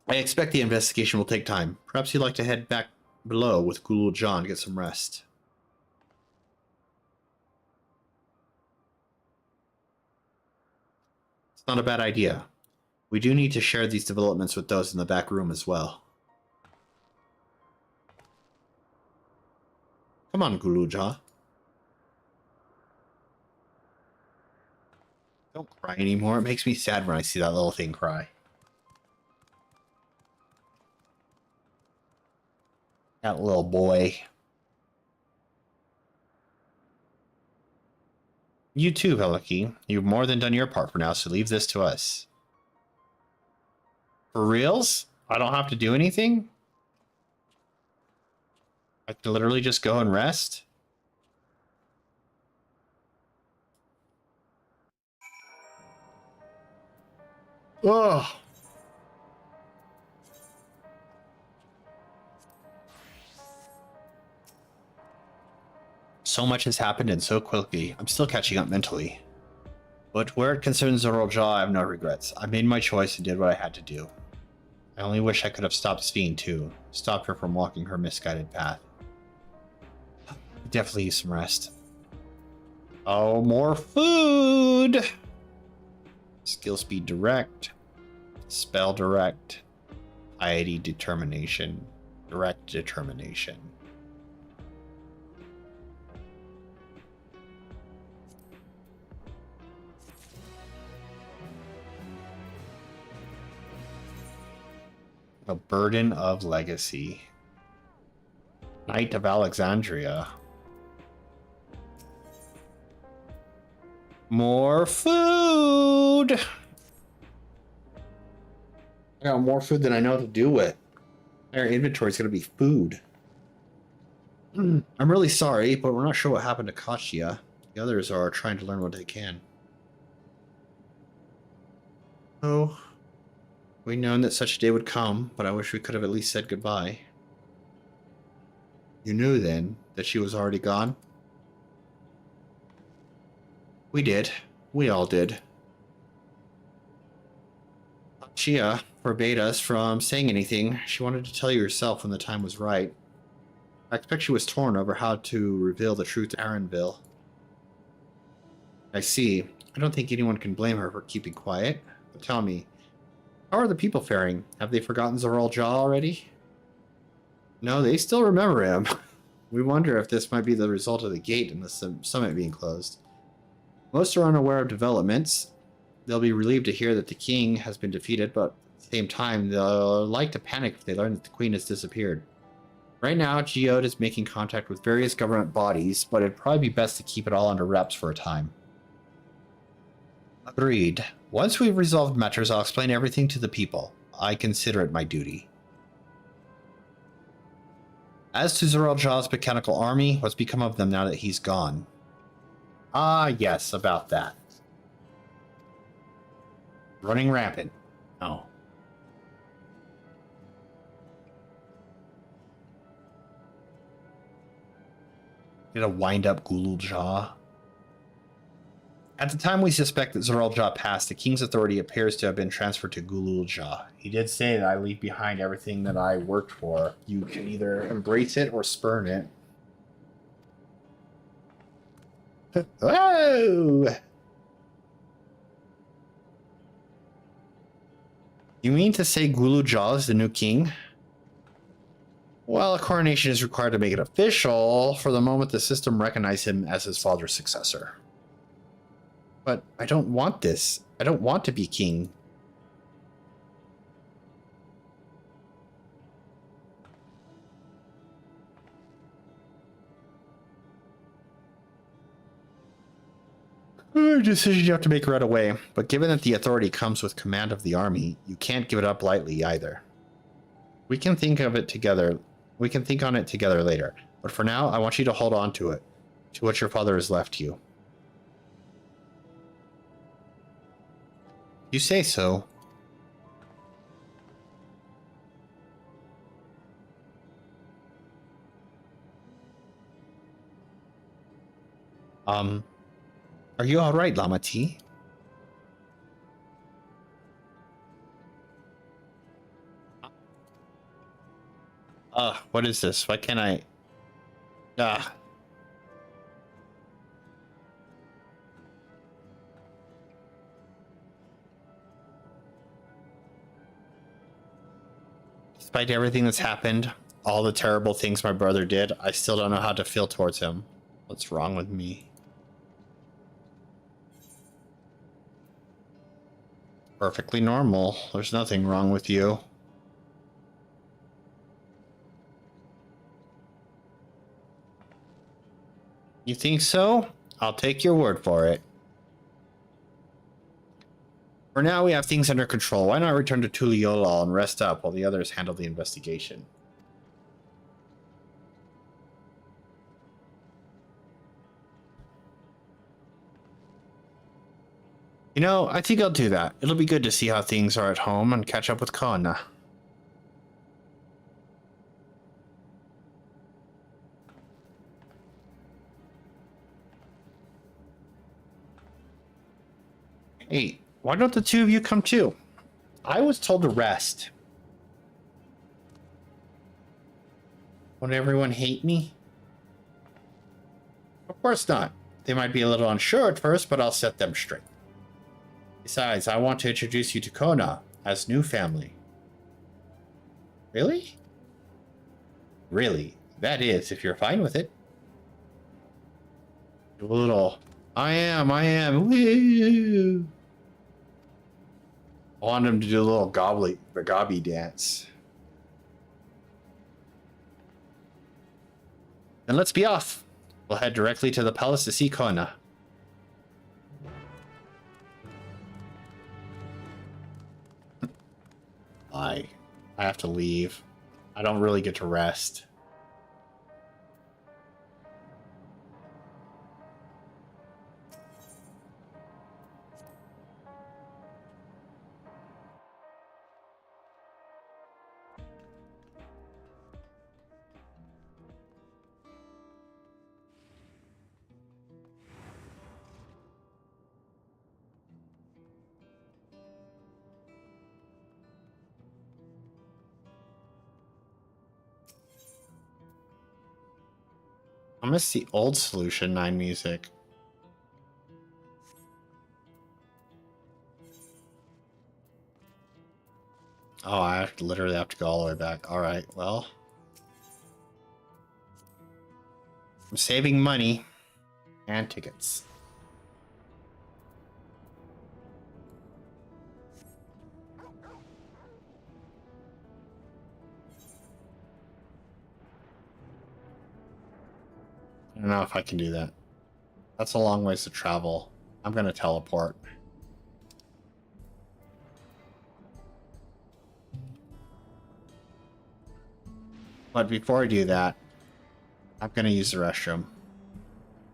I expect the investigation will take time. Perhaps you'd like to head back below with Gulul John to get some rest. It's not a bad idea. We do need to share these developments with those in the back room as well. Come on, Guluja. Don't cry anymore. It makes me sad when I see that little thing cry. That little boy. You too, Veliki. You've more than done your part for now, so leave this to us. For reals? I don't have to do anything? I can literally just go and rest? Ugh. So much has happened and so quickly. I'm still catching up mentally. But where it concerns Zoral Ja, I have no regrets. I made my choice and did what I had to do. I only wish I could have stopped Sveen too. Stopped her from walking her misguided path. Definitely need some rest. Oh, more food! Skill speed direct. Spell direct. Piety determination. Direct determination. A burden of legacy. Knight of Alexandria. More food! I got more food than I know what to do with. Our inventory is going to be food. I'm really sorry, but we're not sure what happened to Kachia. The others are trying to learn what they can. Oh, we'd known that such a day would come, but I wish we could have at least said goodbye. You knew then that she was already gone? We did. We all did. Chia forbade us from saying anything. She wanted to tell you herself when the time was right. I expect she was torn over how to reveal the truth to Aaronville. I see. I don't think anyone can blame her for keeping quiet. But tell me, how are the people faring? Have they forgotten Zoral Jaw already? No, they still remember him. We wonder if this might be the result of the gate and the summit being closed. Most are unaware of developments. They'll be relieved to hear that the king has been defeated, but at the same time, they'll like to panic if they learn that the queen has disappeared. Right now, Geode is making contact with various government bodies, but it'd probably be best to keep it all under wraps for a time. Agreed. Once we've resolved matters, I'll explain everything to the people. I consider it my duty. As to Zoral Jaw's mechanical army, what's become of them now that he's gone? Ah, yes, about that. Running rampant. Oh. Get a wind-up Gulul Jaw. At the time we suspect that Zoral Jaw passed, the king's authority appears to have been transferred to Gulul Jaw. He did say that I leave behind everything that I worked for. You can either embrace it or spurn it. Whoa! You mean to say Gulul Jaw is the new king? Well, a coronation is required to make it official for the moment the system recognizes him as his father's successor. But I don't want this. I don't want to be king. A decision you have to make right away, but given that the authority comes with command of the army, you can't give it up lightly either. We can think of it together. We can think on it together later, but for now, I want you to hold on to it, to what your father has left you. You say so. Are you all right, Lama T? What is this? Why can't I? Despite everything that's happened, all the terrible things my brother did, I still don't know how to feel towards him. What's wrong with me? Perfectly normal. There's nothing wrong with you. You think so? I'll take your word for it. For now, we have things under control. Why not return to Tuliyola and rest up while the others handle the investigation? You know, I think I'll do that. It'll be good to see how things are at home and catch up with Kona. Hey, why don't the two of you come too? I was told to rest. Won't everyone hate me? Of course not. They might be a little unsure at first, but I'll set them straight. Besides, I want to introduce you to Kona as new family. Really? Really. That is, if you're fine with it. A little... I am. Woo! I want him to do a little gobby dance. Then let's be off. We'll head directly to the palace to see Kona. I have to leave. I don't really get to rest. I miss the old Solution 9 music. Oh, I literally have to go all the way back. Alright, well. I'm saving money and tickets. I don't know if I can do that. That's a long ways to travel. I'm gonna teleport. But before I do that, I'm gonna use the restroom.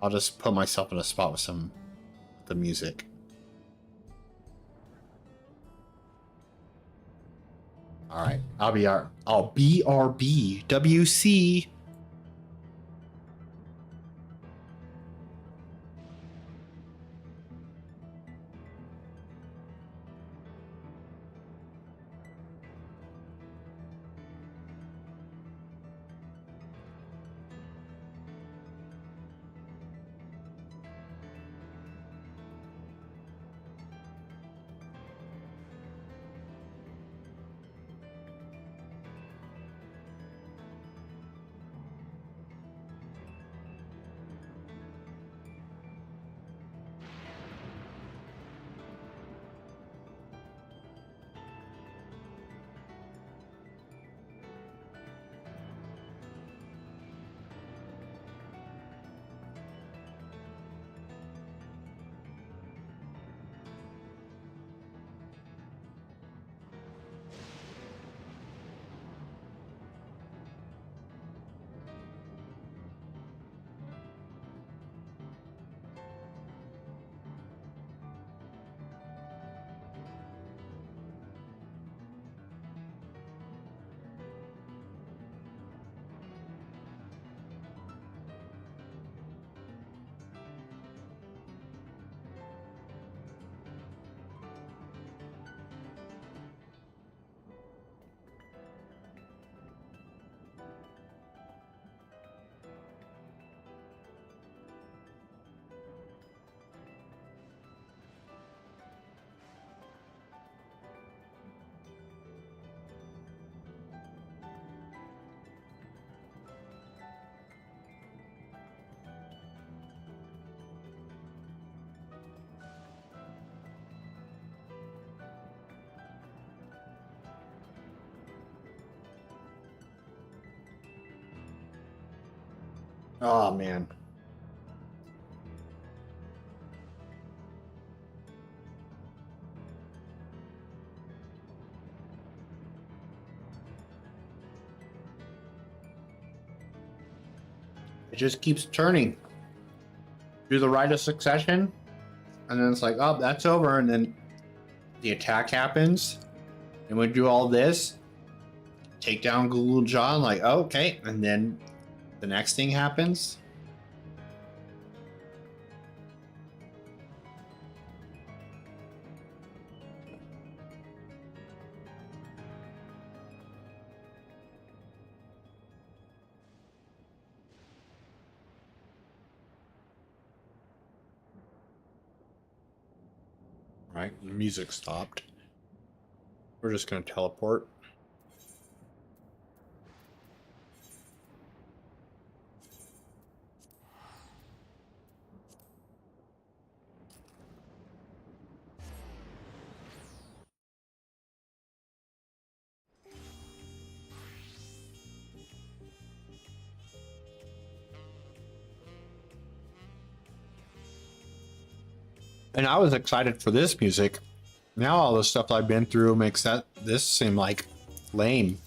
I'll just put myself in a spot with the music. Alright, I'll BRB WC. Oh man. It just keeps turning. Do the rite of succession, and then it's like, oh, that's over, and then the attack happens, and we do all this, take down Google John, like, oh, okay, and then the next thing happens. Right, the music stopped. We're just gonna teleport. And I was excited for this music. Now all the stuff I've been through makes this seem like lame.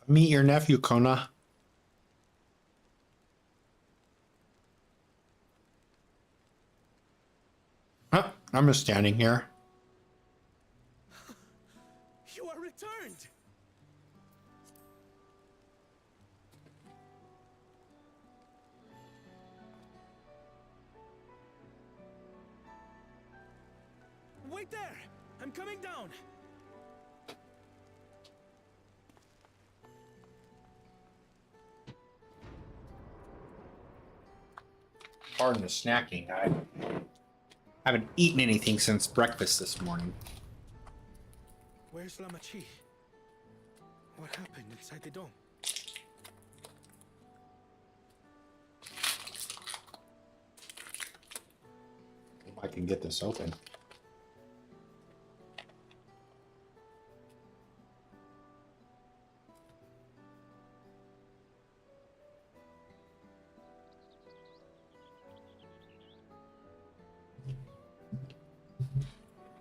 Meet your nephew, Kona. Huh, I'm just standing here. You are returned! Wait there! I'm coming down! Pardon the snacking. I haven't eaten anything since breakfast this morning. Where's Lamachi? What happened inside the dome? If I can get this open.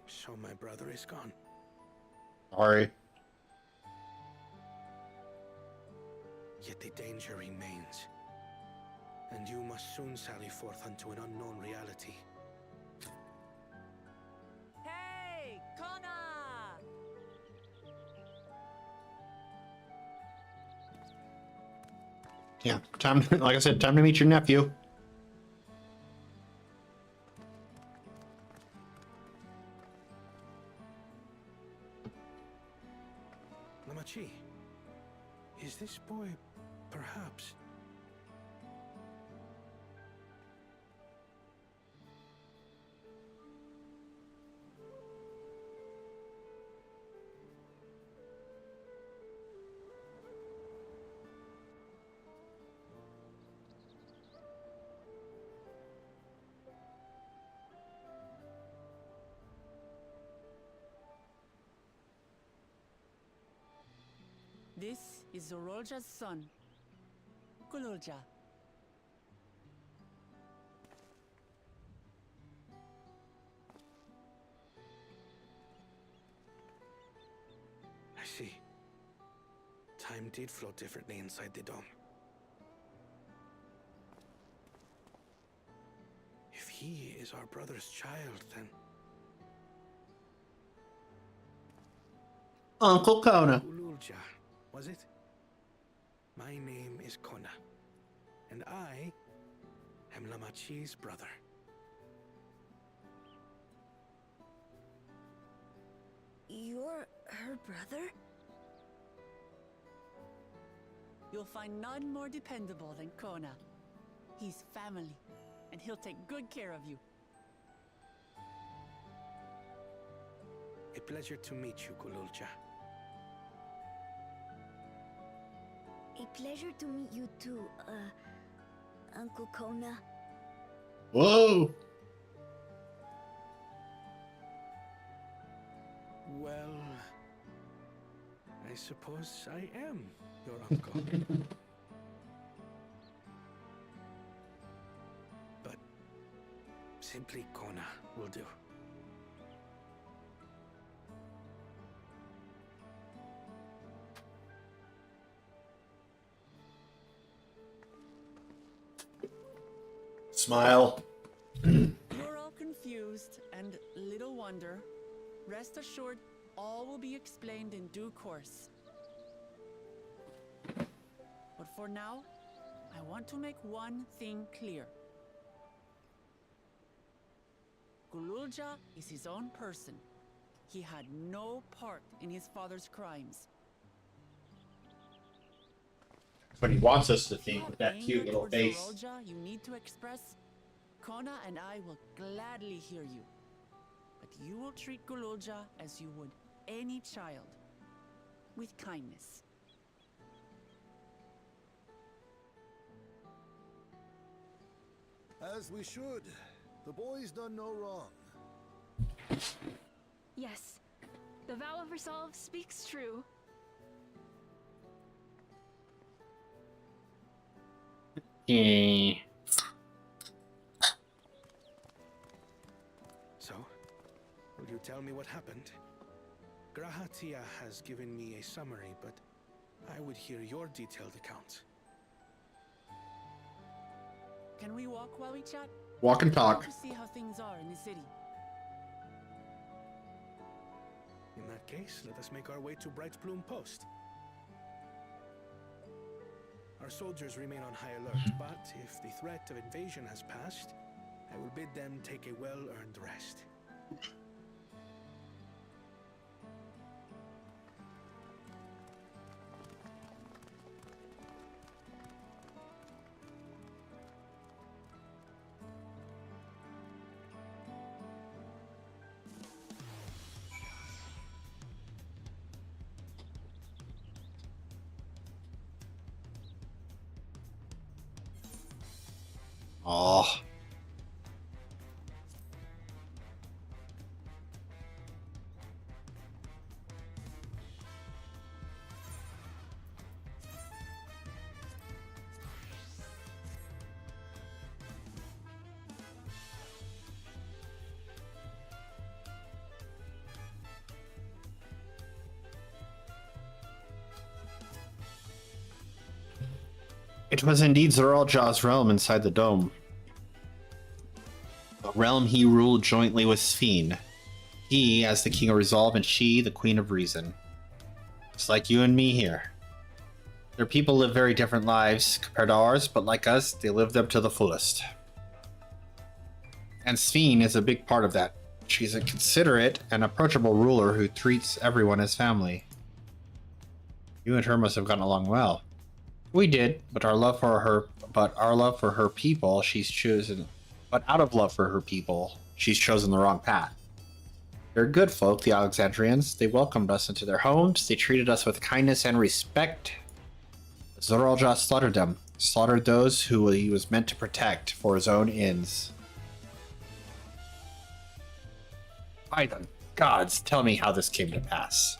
So my brother is gone. Sorry. Yet the danger remains. And you must soon sally forth unto an unknown reality. Hey, Kona! Yeah, time. Like I said, time to meet your nephew. Lamachi, is this boy perhaps? This is Zorolja's son, Kululja. I see. Time did flow differently inside the dome. If he is our brother's child, then Uncle Kona. Kululja, was it? My name is Kona, and I am Lamachi's brother. You're her brother? You'll find none more dependable than Kona. He's family, and he'll take good care of you. A pleasure to meet you, Kululja. A pleasure to meet you too, Uncle Kona. Whoa. Well, I suppose I am your uncle. But simply Kona will do. Smile. You're all confused, and little wonder. Rest assured, all will be explained in due course. But for now, I want to make one thing clear. Kululja is his own person. He had no part in his father's crimes. what he wants us to think with that Anger cute little towards face. Zorolja you need to express. Kona and I will gladly hear you. But you will treat Gololja as you would any child. With kindness. As we should. The boy's done no wrong. Yes, the vow of resolve speaks true. So, will you tell me what happened? Grahatia has given me a summary, but I would hear your detailed account. Can we walk while we chat? Walk and talk. To see how things are in the city. In that case, let us make our way to Bright Plume Post. Our soldiers remain on high alert, but if the threat of invasion has passed, I will bid them take a well-earned rest. Oh. It was indeed Zoralja's realm inside the dome. A realm he ruled jointly with Sphene. He as the King of Resolve and she the Queen of Reason. It's like you and me here. Their people live very different lives compared to ours, but like us, they live them to the fullest. And Sphene is a big part of that. She's a considerate and approachable ruler who treats everyone as family. You and her must have gotten along well. We did, but our love for her people, she's chosen. But out of love for her people, she's chosen the wrong path. They're good folk, the Alexandrians. They welcomed us into their homes. They treated us with kindness and respect. Zoralja slaughtered them, slaughtered those who he was meant to protect for his own ends. By the gods, tell me how this came to pass.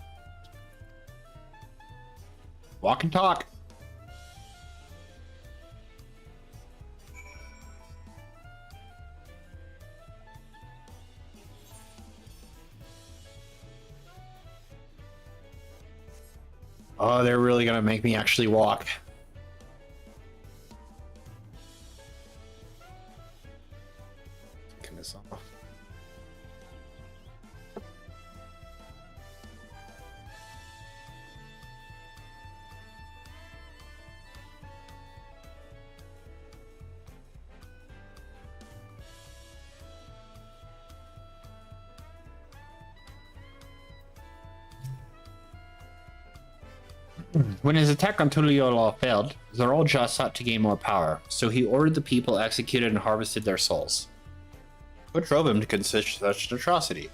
Walk and talk. Oh, they're really gonna make me actually walk. Taking this off. When his attack on Tuliyola failed, Zoralja sought to gain more power, so he ordered the people executed and harvested their souls. What drove him to consider such an atrocity?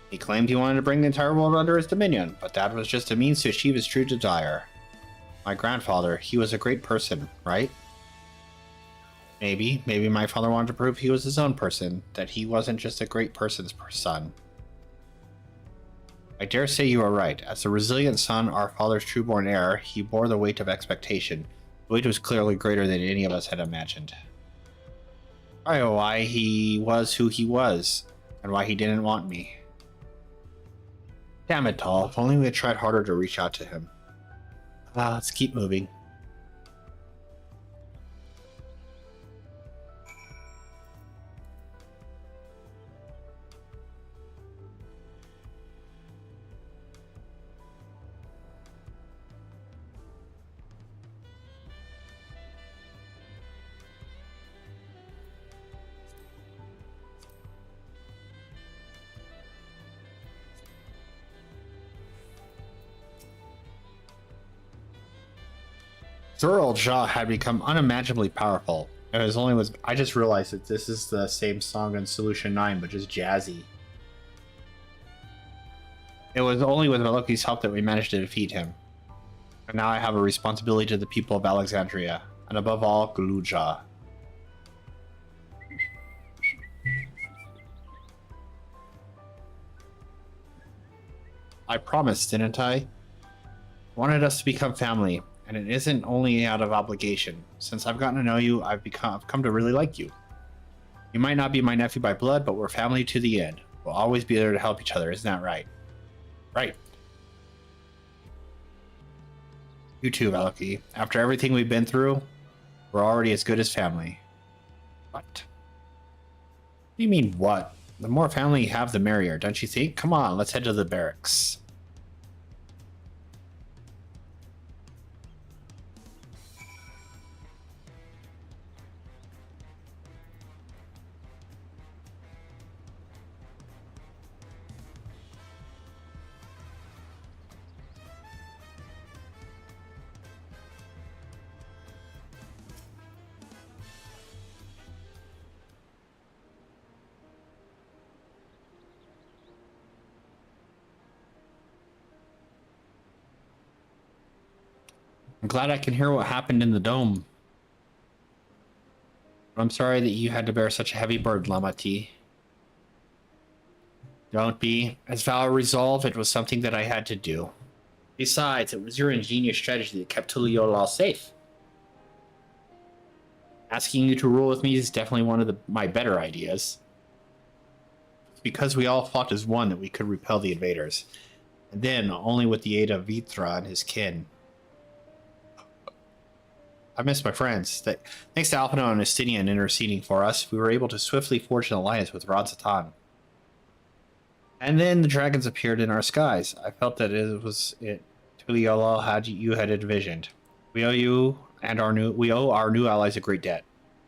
He claimed he wanted to bring the entire world under his dominion, but that was just a means to achieve his true desire. My grandfather, he was a great person, right? Maybe my father wanted to prove he was his own person, that he wasn't just a great person's son. I dare say you are right. As a resilient son, our father's true-born heir, he bore the weight of expectation. The weight was clearly greater than any of us had imagined. I know why he was who he was, and why he didn't want me. Damn it, Tall. If only we had tried harder to reach out to him. Let's keep moving. Thurl Jaw had become unimaginably powerful. It was only with I just realized that this is the same song in Solution 9, but just jazzy. It was only with Maloki's help that we managed to defeat him. And now I have a responsibility to the people of Alexandria, and above all, Guluja. I promised, didn't I? I wanted us to become family, and it isn't only out of obligation. Since I've gotten to know you, I've come to really like you. You might not be my nephew by blood, but we're family to the end. We'll always be there to help each other, isn't that right? Right. You too, Valaki. After everything we've been through, we're already as good as family. What? What do you mean, what? The more family you have, the merrier, don't you think? Come on, let's head to the barracks. I'm glad I can hear what happened in the dome. I'm sorry that you had to bear such a heavy burden, Lamati. Don't be. As Val resolved, it was something that I had to do. Besides, it was your ingenious strategy that kept Tuliyola safe. Asking you to rule with me is definitely one of my better ideas. It's because we all fought as one that we could repel the invaders. And then, only with the aid of Vitra and his kin. I miss my friends. Thanks to Alpino and Estinian interceding for us, we were able to swiftly forge an alliance with Radzatan. And then the dragons appeared in our skies. I felt that it was it Tuliyola you had envisioned. We owe our new allies a great debt.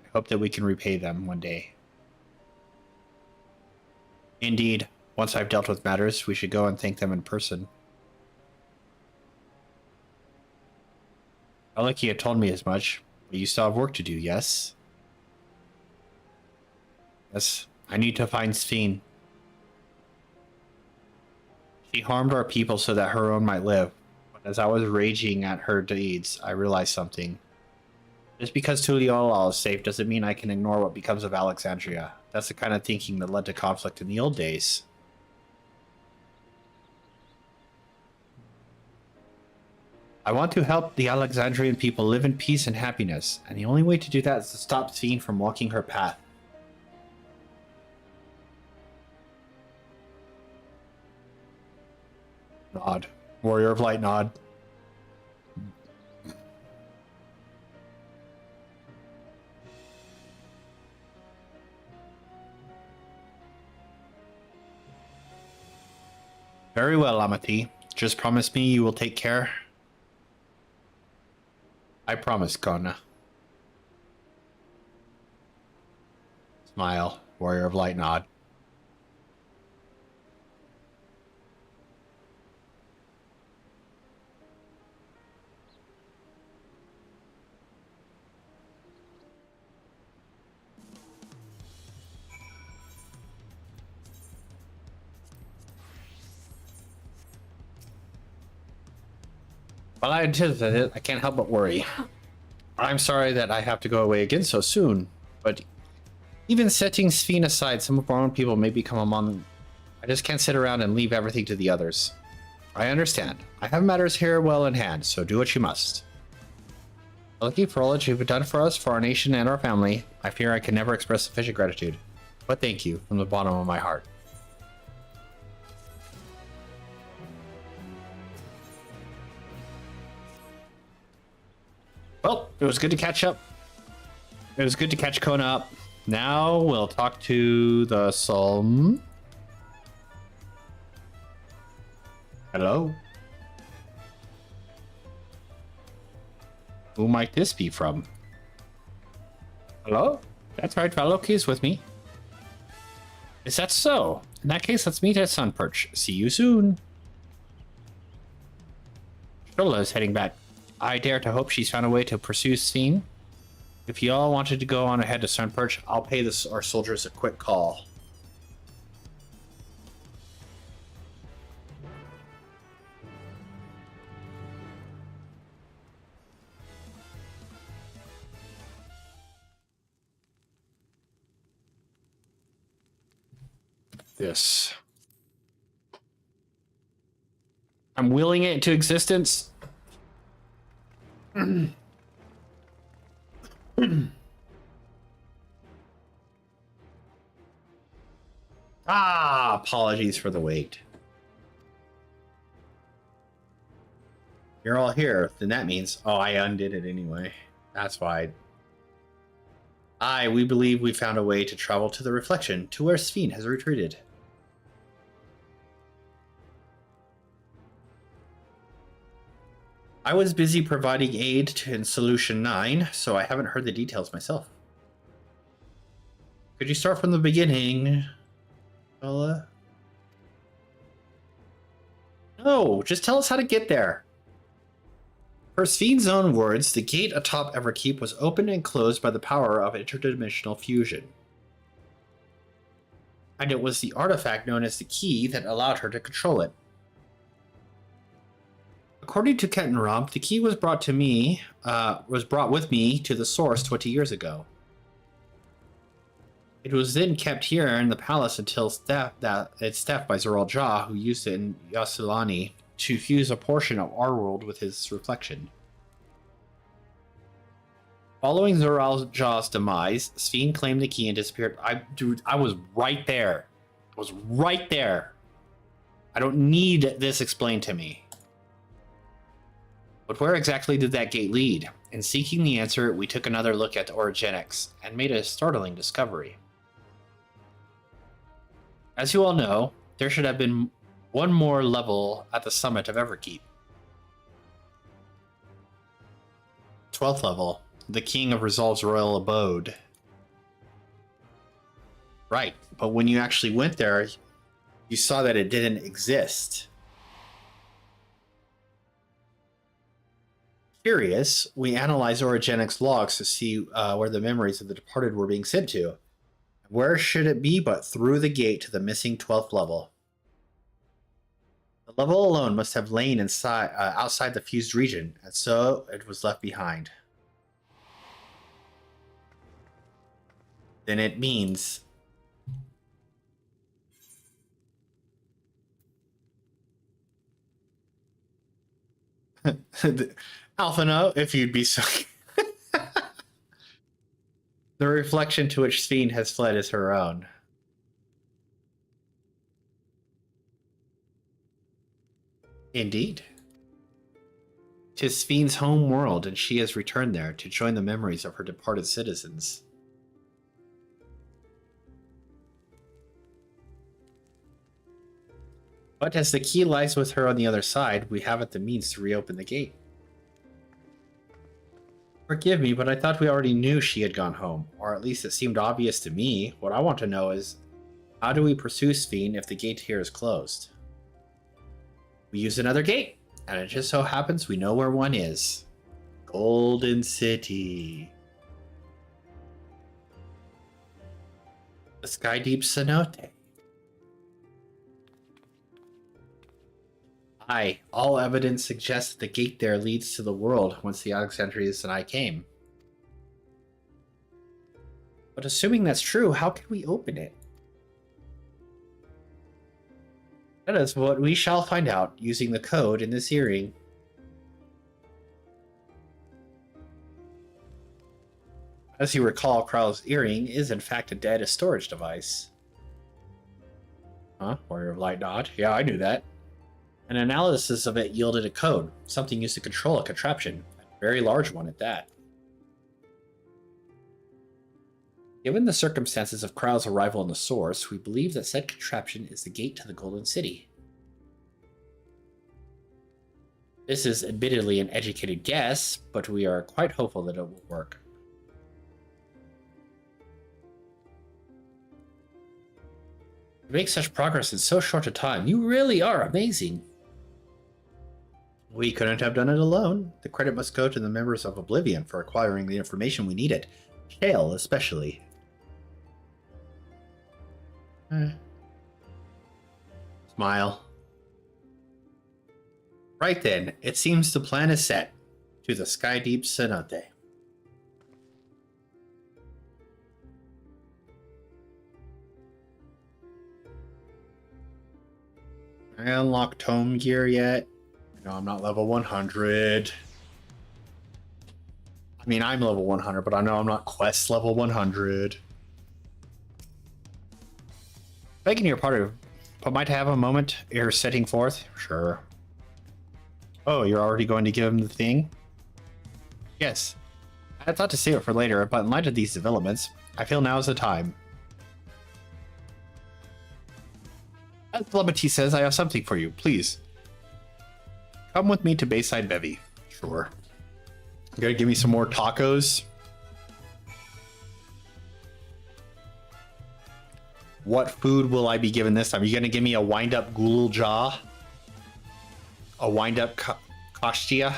I hope that we can repay them one day. Indeed, once I've dealt with matters, we should go and thank them in person. Aleki had told me as much, but you still have work to do, yes? Yes, I need to find Sphene. She harmed our people so that her own might live. But as I was raging at her deeds, I realized something. Just because Tuliyola is safe doesn't mean I can ignore what becomes of Alexandria. That's the kind of thinking that led to conflict in the old days. I want to help the Alexandrian people live in peace and happiness, and the only way to do that is to stop Sphene from walking her path. Nod. Warrior of Light, nod. Very well, Amati. Just promise me you will take care. I promise, Kona. Smile. Warrior of Light, nod. Well, I anticipated it. I can't help but worry. I'm sorry that I have to go away again so soon, but even setting Sphene aside, some of our own people may become among. I just can't sit around and leave everything to the others. I understand. I have matters here well in hand, so do what you must. Lucky for all that you've done for us, for our nation, and our family. I fear I can never express sufficient gratitude, but thank you from the bottom of my heart. Well, it was good to catch up. It was good to catch Kona up. Now we'll talk to the Psalm. Hello? Who might this be from? Hello? That's right, Valoki is with me. Is that so? In that case, let's meet at Sunperch. See you soon. Shola is heading back. I dare to hope she's found a way to pursue Steen. If y'all wanted to go on ahead to Stone Perch, I'll pay our soldiers a quick call. This. I'm willing it into existence. Apologies for the wait. You're all here, then that means... Oh, I undid it anyway. That's why. We believe we found a way to travel to the Reflection, to where Sphene has retreated. I was busy providing aid in Solution 9, so I haven't heard the details myself. Could you start from the beginning, fella? No, just tell us how to get there. Per Sphene's own words, the gate atop Everkeep was opened and closed by the power of interdimensional fusion. And it was the artifact known as the key that allowed her to control it. According to Kettenrump, the key was brought with me to the source 20 years ago. It was then kept here in the palace until it's staffed by Zoral Ja, who used it in Yasulani to fuse a portion of our world with his reflection. Following Zoral Ja's demise, Sphene claimed the key and disappeared. I was right there. I was right there. I don't need this explained to me. But where exactly did that gate lead? In seeking the answer, we took another look at orogenics and made a startling discovery. As you all know, there should have been one more level at the summit of Everkeep. 12th level, the King of Resolve's royal abode. Right, but when you actually went there, you saw that it didn't exist. Curious, we analyzed orogenics logs to see where the memories of the departed were being sent to. Where should it be but through the gate to the missing 12th level? The level alone must have lain outside the fused region, and so it was left behind. Then it means... Alphino, if you'd be so... The reflection to which Sphene has fled is her own. Indeed. 'Tis Sphene's home world, and she has returned there to join the memories of her departed citizens. But as the key lies with her on the other side, we haven't the means to reopen the gate. Forgive me, but I thought we already knew she had gone home, or at least it seemed obvious to me. What I want to know is, how do we pursue Sphene if the gate here is closed? We use another gate, and it just so happens we know where one is. Golden City. The Sky Deep Cenote. Aye, all evidence suggests that the gate there leads to the world whence the Alexandrians and I came. But assuming that's true, how can we open it? That is what we shall find out using the code in this earring. As you recall, Krau's earring is in fact a data storage device. Huh? Warrior of Light nod. Yeah, I knew that. An analysis of it yielded a code, something used to control a contraption, a very large one at that. Given the circumstances of Krau's arrival in the Source, we believe that said contraption is the gate to the Golden City. This is admittedly an educated guess, but we are quite hopeful that it will work. To make such progress in so short a time, you really are amazing. We couldn't have done it alone. The credit must go to the members of Oblivion for acquiring the information we needed. Shale, especially. Smile. Right then, it seems the plan is set. To the Sky Deep Cenote. I unlocked Tome Gear yet? No, I'm not level 100. I mean, I'm level 100, but I know I'm not quest level 100. Begging your pardon, but might I have a moment you're setting forth? Sure. Oh, you're already going to give him the thing? Yes. I had thought to save it for later, but in light of these developments, I feel now is the time. As Telepathy says, I have something for you. Please. Come with me to Bayside Bevy. Sure. You gonna give me some more tacos? What food will I be given this time? Are you gonna give me a wind-up ghoul jaw? A wind-up kashtia?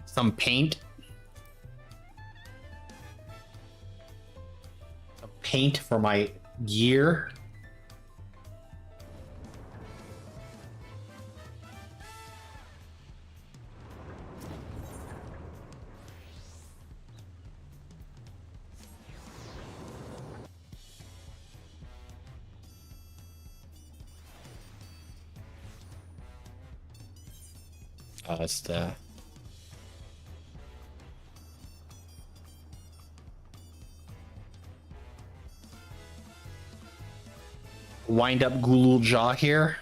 Some paint? Some paint for my gear? It's the wind up ghoul jaw here.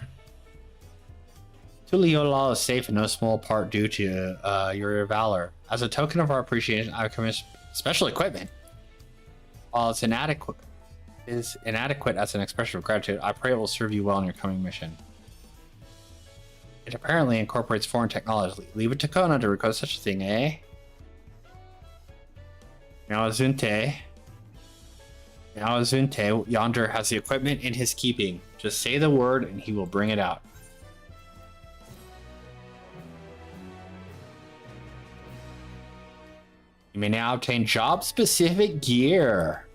Tuliola is safe in no small part due to your valor. As a token of our appreciation, I commission special equipment. While it's inadequate as an expression of gratitude, I pray it will serve you well in your coming mission. It apparently incorporates foreign technology. Leave it to Kona to request such a thing, eh? Miaozunte yonder has the equipment in his keeping. Just say the word and he will bring it out. You may now obtain job-specific gear.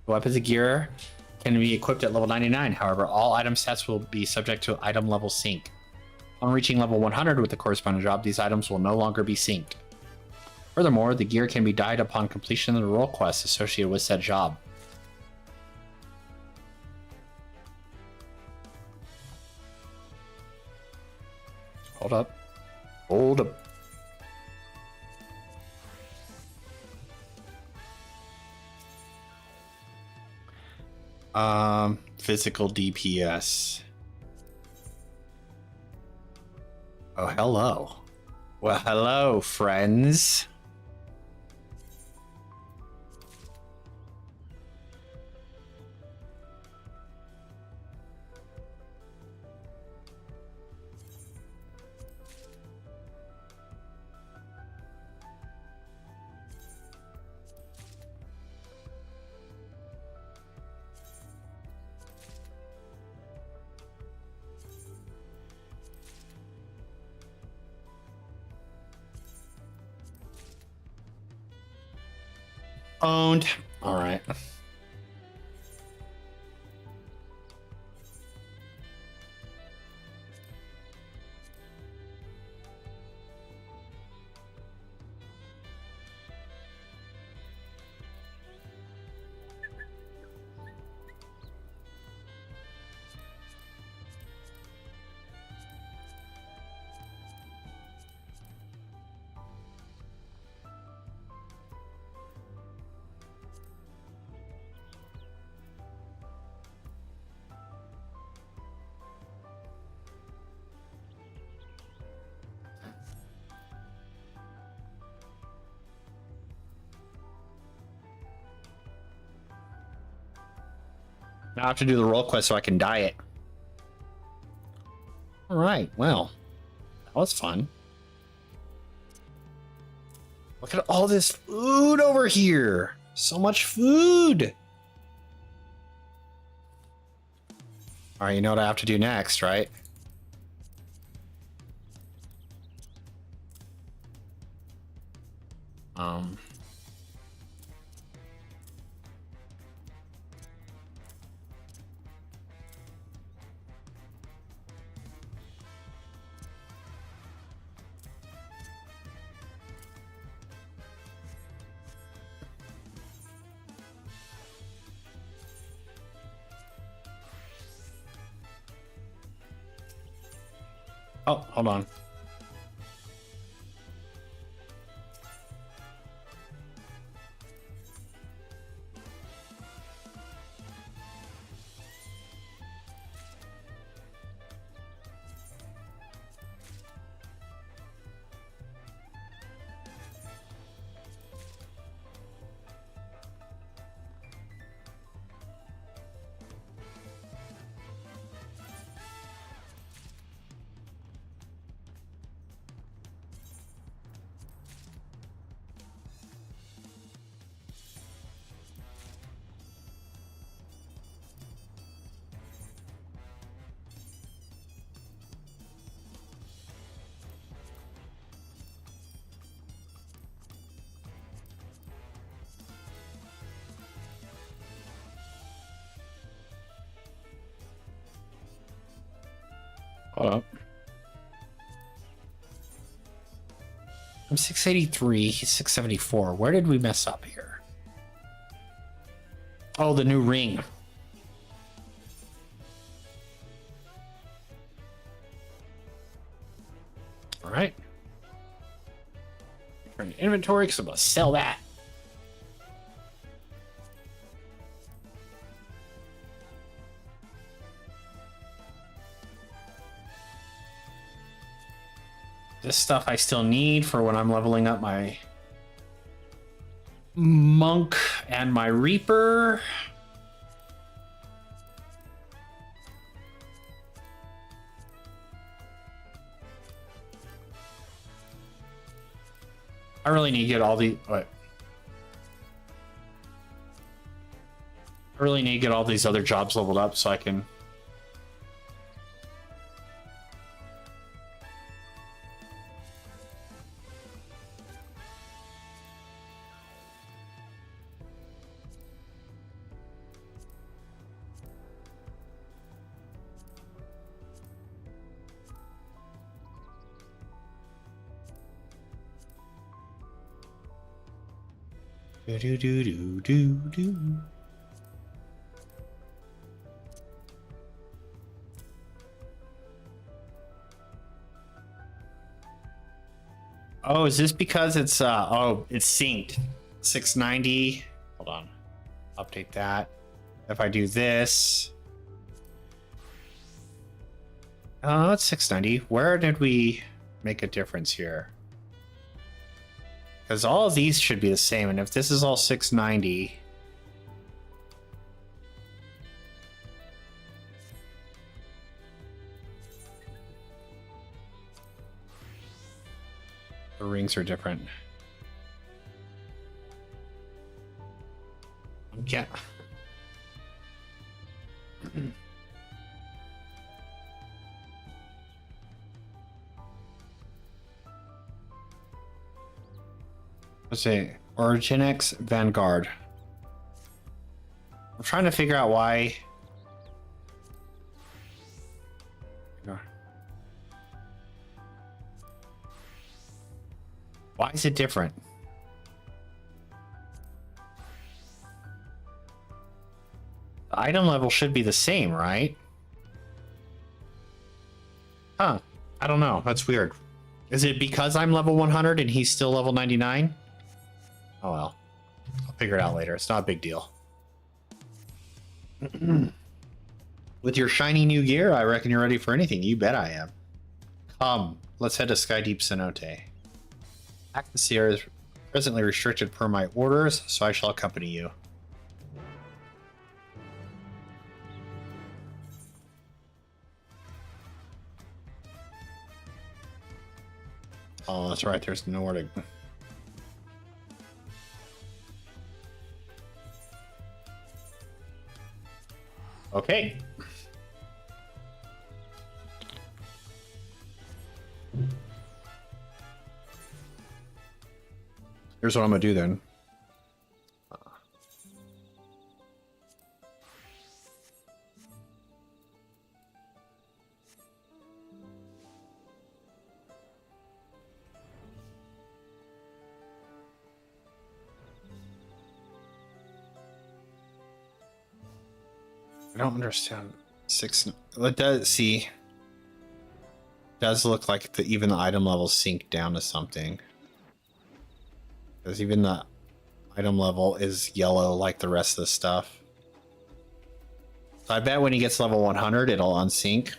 Weapons and gear can be equipped at level 99. However, all item sets will be subject to item level sync. On reaching level 100 with the corresponding job, these items will no longer be synced. Furthermore, the gear can be dyed upon completion of the role quest associated with said job. Hold up. Hold up. Physical DPS. Oh, hello. Well, hello, friends. Owned. All right. Now I have to do the role quest so I can dye it. All right, well, that was fun. Look at all this food over here. So much food. All right, you know what I have to do next, right? Um, oh, hold on. Hold up. I'm 683, he's 674. Where did we mess up here? Oh, the new ring. All right. Turn to inventory because I'm going to sell that. This stuff I still need for when I'm leveling up my monk and my reaper. I really need to get all the what? I really need to get all these other jobs leveled up so I can. Do do do do do do. Oh, is this because it's oh, it's synced 690? Hold on. Update that. If I do this. Oh, it's 690. Where did we make a difference here? Because all of these should be the same, and if this is all 690, the rings are different. Yeah. Let's see. Originix Vanguard. I'm trying to figure out why. Why is it different? The item level should be the same, right? Huh. I don't know. That's weird. Is it because I'm level 100 and he's still level 99? Oh well. I'll figure it out later. It's not a big deal. With your shiny new gear, I reckon you're ready for anything. You bet I am. Come, let's head to Skydeep Cenote. Access here is presently restricted per my orders, so I shall accompany you. Oh, that's right. There's nowhere to... Okay. Here's what I'm gonna do then. I don't understand. 6. It does see. Does look like even the item levels sink down to something. Because even the item level is yellow like the rest of the stuff. So I bet when he gets level 100, it'll unsync.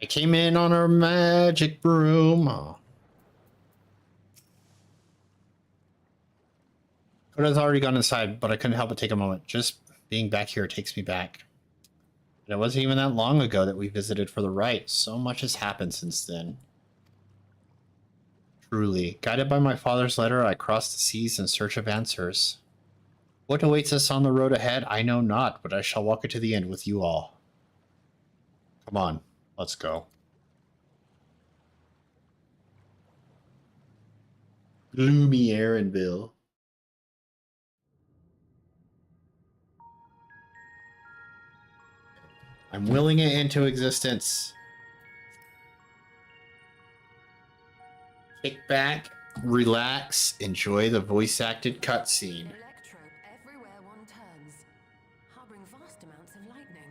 I came in on a magic broom. Oh. Coda's already gone inside, but I couldn't help but take a moment. Just being back here takes me back. And it wasn't even that long ago that we visited for the rite. So much has happened since then. Truly, guided by my father's letter, I crossed the seas in search of answers. What awaits us on the road ahead, I know not, but I shall walk it to the end with you all. Come on, let's go. Gloomy Aaronville. I'm willing it into existence. Kick back, relax, enjoy the voice-acted cutscene. Electrope everywhere one turns, harboring vast amounts of lightning.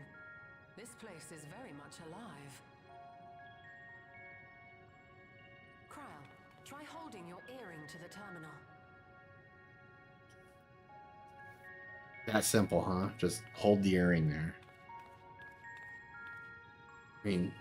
This place is very much alive. Crow, try holding your earring to the terminal. That simple, huh? Just hold the earring there. I mean...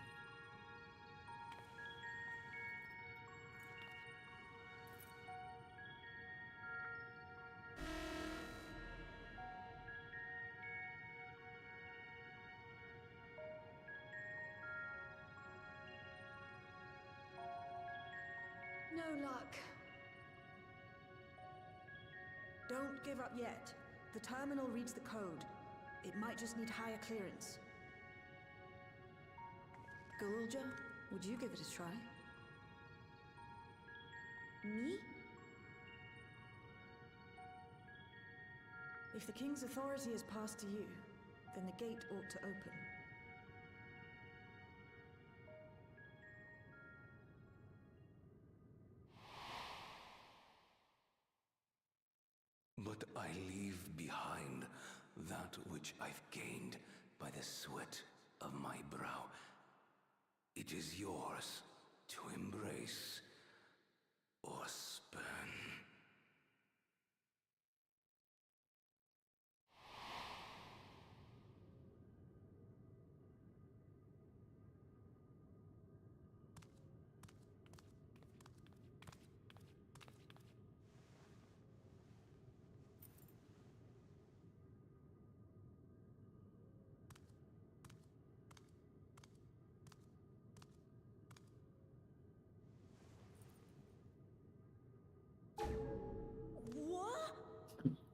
No luck. Don't give up yet. The terminal reads the code. It might just need higher clearance. Galulja, would you give it a try? Me? If the king's authority is passed to you, then the gate ought to open. But I leave behind that which I've gained by the sweat of my brow. It is yours to embrace or spurn.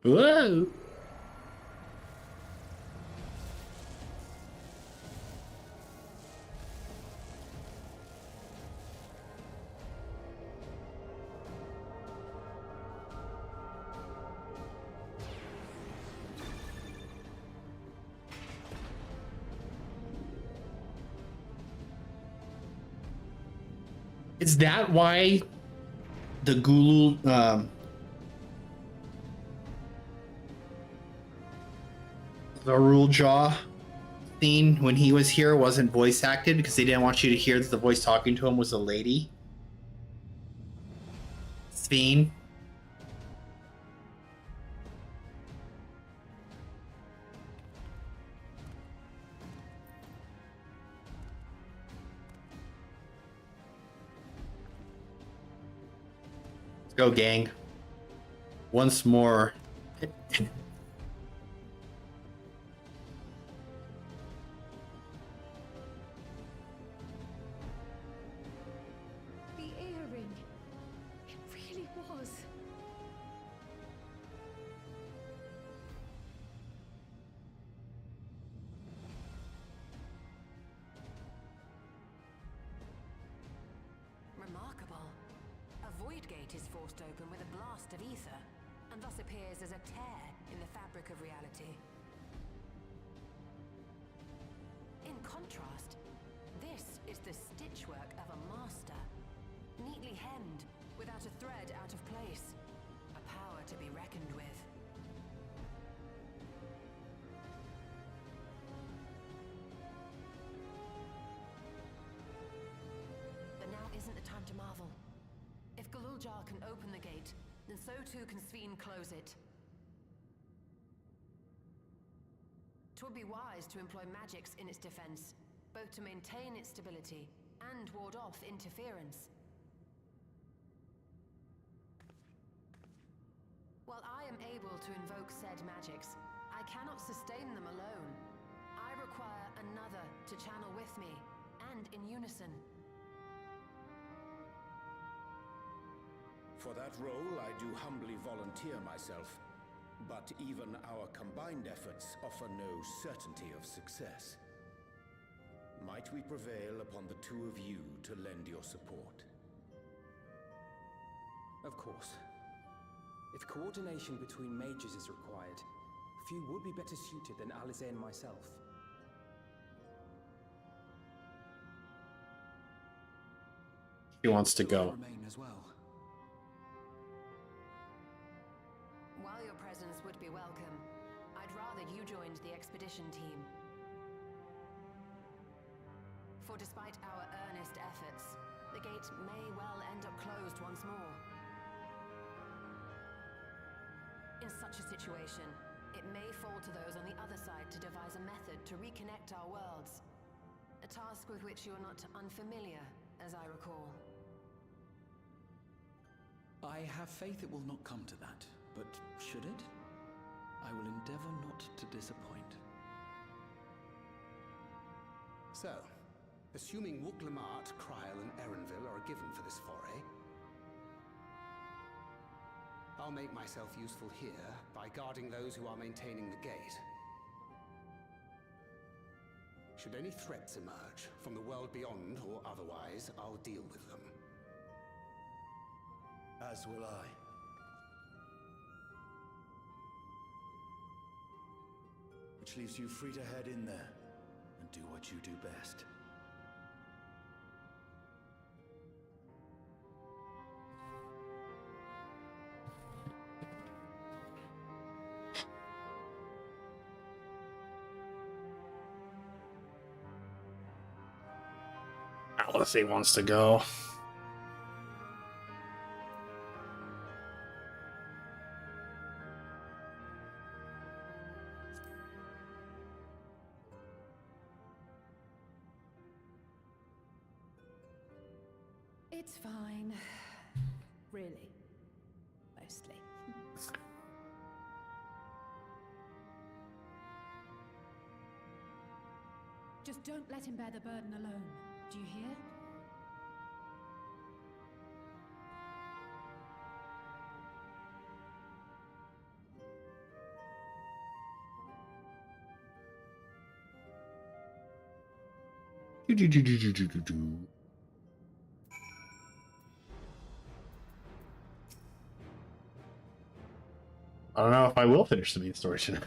Whoa! Is that why the Gulu the Rule Jaw scene when he was here wasn't voice acted because they didn't want you to hear that the voice talking to him was a lady? Sveen. Let's go, gang. Once more. The earring. It really was. Remarkable. A void gate is forced open with a blast of ether, and thus appears as a tear in the fabric of reality. In contrast, this is the stitchwork of a master, neatly hemmed, without a thread out of place. A power to be reckoned with. But now isn't the time to marvel. If Galuljar can open the gate, then so too can Sveen close it. 'Twould be wise to employ magics in its defense, both to maintain its stability and ward off interference. While I am able to invoke said magics, I cannot sustain them alone. I require another to channel with me, and in unison. For that role, I do humbly volunteer myself. But even our combined efforts offer no certainty of success. Might we prevail upon the two of you to lend your support? Of course. If coordination between mages is required, few would be better suited than Alize and myself. He wants to go. Remain as well. While your presence would be welcome, I'd rather you joined the expedition team. For despite our earnest efforts, the gate may well end up closed once more. In such a situation, it may fall to those on the other side to devise a method to reconnect our worlds. A task with which you're not unfamiliar, as I recall. I have faith it will not come to that, but should it? I will endeavor not to disappoint. So, assuming Wuk-Lamart, Kryl, and Erenville are a given for this foray, I'll make myself useful here by guarding those who are maintaining the gate. Should any threats emerge, from the world beyond or otherwise, I'll deal with them. As will I. Which leaves you free to head in there and do what you do best. Alice wants to go. It's fine. Really. Mostly. Just don't let him bear the burden alone. Do you hear? I don't know if I will finish the main story tonight.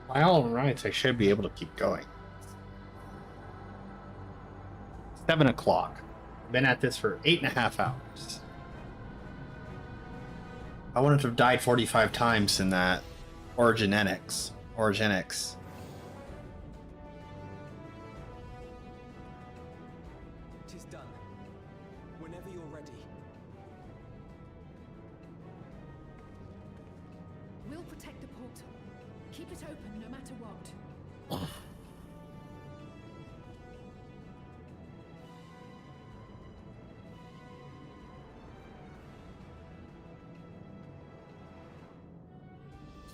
By all rights, I should be able to keep going. 7 o'clock. Been at this for 8.5 hours. I wouldn't have died 45 times in that Origenics. It is done. Whenever you're ready. We'll protect the portal. Keep it open no matter what.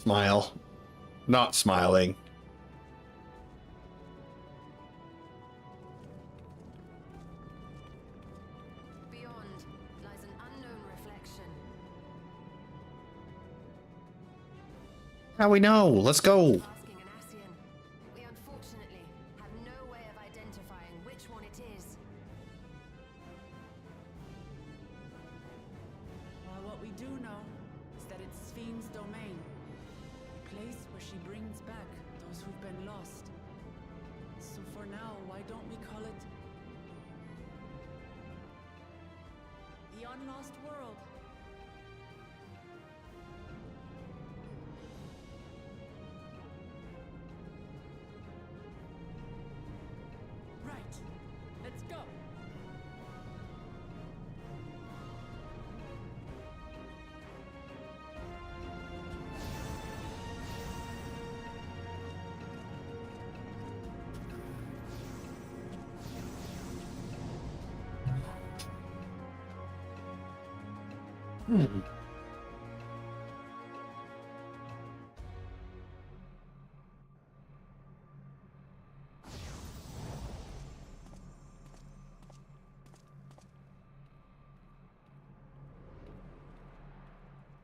Smile. Not smiling. Beyond lies an unknown reflection. How we know? Let's go. Asking an Ascian. We unfortunately have no way of identifying which one it is. Well, what we do know is that it's Sphene's domain. A place where she brings back those who've been lost. So for now, why don't we call it the Unlost World? Right. Let's go.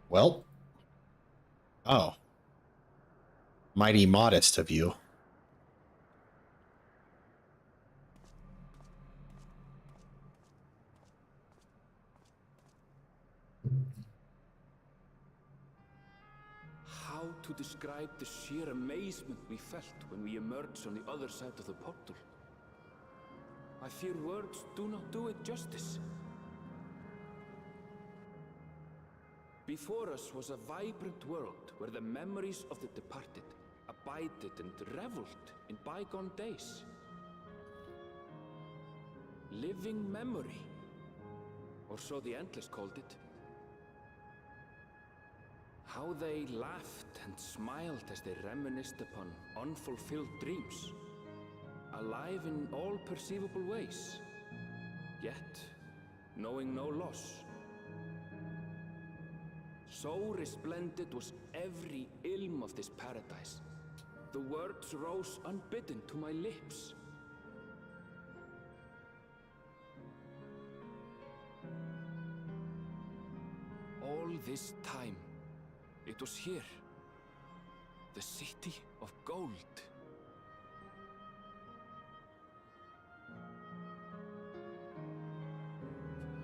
Well. Oh. Mighty modest of you. How to describe the sheer amazement we felt when we emerged on the other side of the portal? I fear words do not do it justice. Before us was a vibrant world where the memories of the departed abided and reveled in bygone days. Living memory, or so the Endless called it. How they laughed and smiled as they reminisced upon unfulfilled dreams, alive in all perceivable ways, yet knowing no loss. So resplendent was every ilm of this paradise. The words rose unbidden to my lips. All this time, it was here, the city of gold.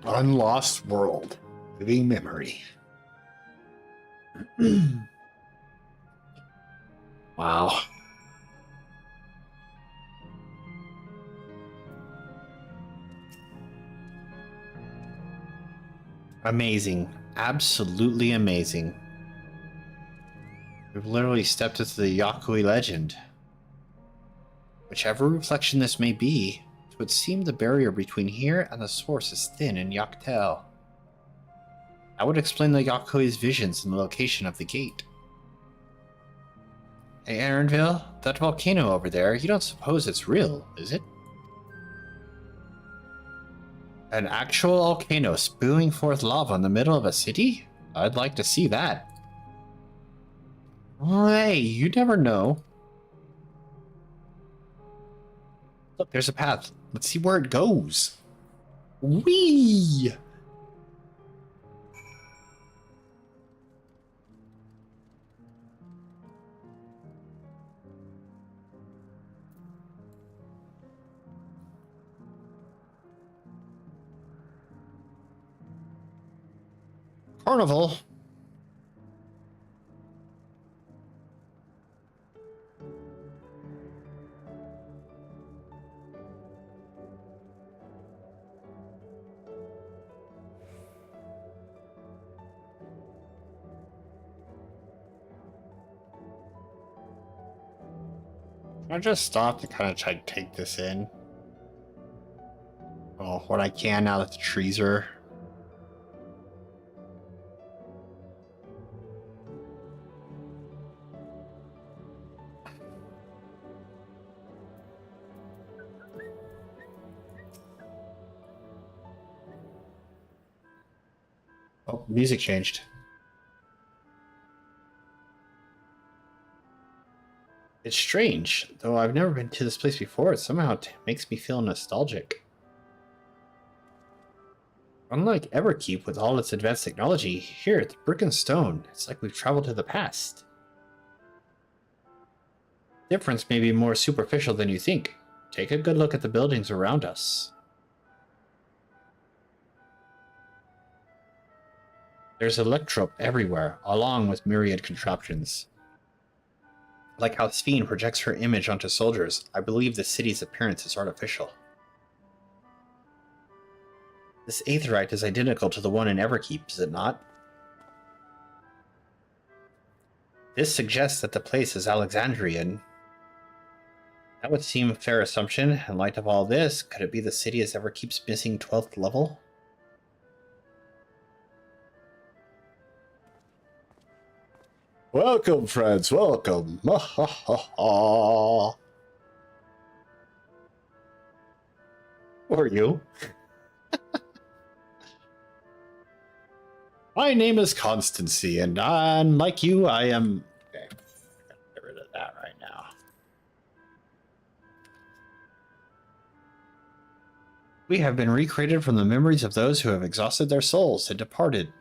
Unlost world. Living memory. Wow. Amazing. Absolutely amazing. We've literally stepped into the Yakui legend. Whichever reflection this may be, it would seem the barrier between here and the source is thin in Yaktel. That would explain the Yakui's visions and the location of the gate. Hey, Aaronville, that volcano over there, you don't suppose it's real, is it? An actual volcano spewing forth lava in the middle of a city? I'd like to see that. Oh, hey, you never know. Look, there's a path. Let's see where it goes. Whee! Carnival. I just stop to kind of try to take this in. Oh, what I can now that the trees are. Oh, music changed. It's strange, though I've never been to this place before. It somehow makes me feel nostalgic. Unlike Everkeep with all its advanced technology, here at the Brick and Stone, it's like we've traveled to the past. Difference may be more superficial than you think. Take a good look at the buildings around us. There's electrope everywhere, along with myriad contraptions. Like how Sphene projects her image onto soldiers, I believe the city's appearance is artificial. This aetheryte is identical to the one in Everkeep, is it not? This suggests that the place is Alexandrian. That would seem a fair assumption. In light of all this, could it be the city as Everkeep's missing 12th level? Welcome, friends, welcome. Ha ha ha ha. Who are you? My name is Constancy, and unlike you, I am... Okay, gotta get rid of that right now. We have been recreated from the memories of those who have exhausted their souls, the departed,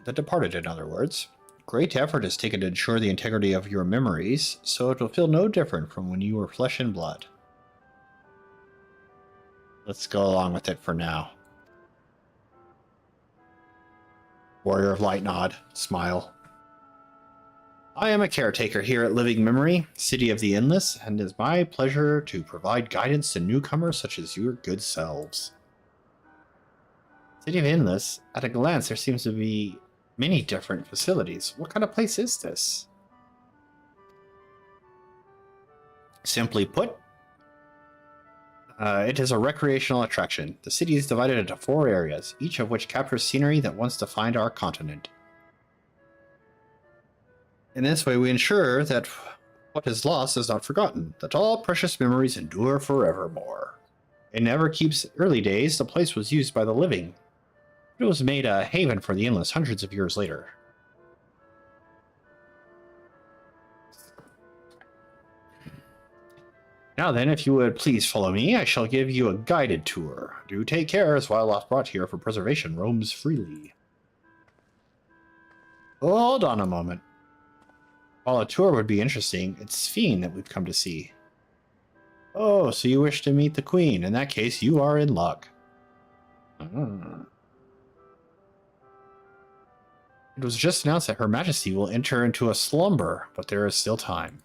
in other words. Great effort is taken to ensure the integrity of your memories, so it will feel no different from when you were flesh and blood. Let's go along with it for now. Warrior of Light nod, smile. I am a caretaker here at Living Memory, City of the Endless, and it is my pleasure to provide guidance to newcomers such as your good selves. City of Endless, at a glance there seems to be many different facilities. What kind of place is this? Simply put, it is a recreational attraction. The city is divided into 4 areas, each of which captures scenery that wants to find our continent. In this way, we ensure that what is lost is not forgotten, that all precious memories endure forevermore. In Everkeep's early days, the place was used by the living. It was made a haven for the Endless hundreds of years later. Now then, if you would please follow me, I shall give you a guided tour. Do take care, as wildlife brought here for preservation roams freely. Hold on a moment. While a tour would be interesting, it's Sphene that we've come to see. Oh, so you wish to meet the Queen. In that case, you are in luck. It was just announced that Her Majesty will enter into a slumber, but there is still time.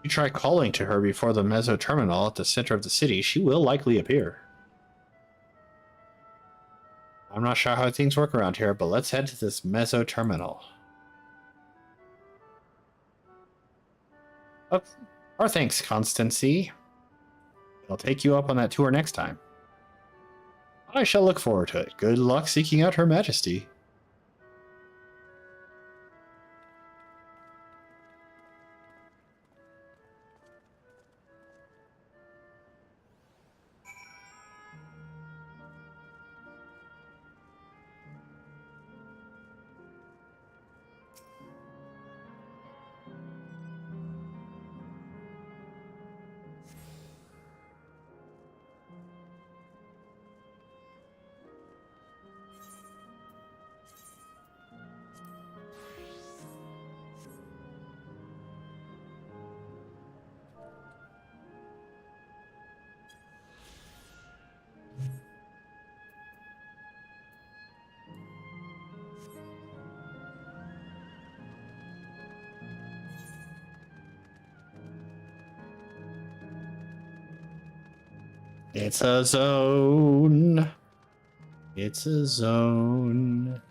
You try calling to her before the Meso Terminal at the center of the city, she will likely appear. I'm not sure how things work around here, but let's head to this Meso Terminal. Oh, our thanks, Constancy. I'll take you up on that tour next time. I shall look forward to it. Good luck seeking out Her Majesty. It's a zone. It's a zone.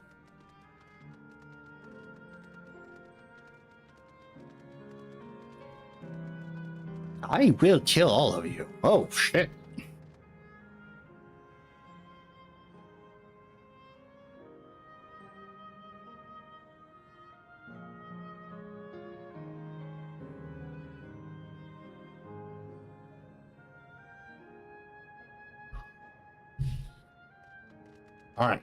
I will kill all of you. Oh, shit. All right.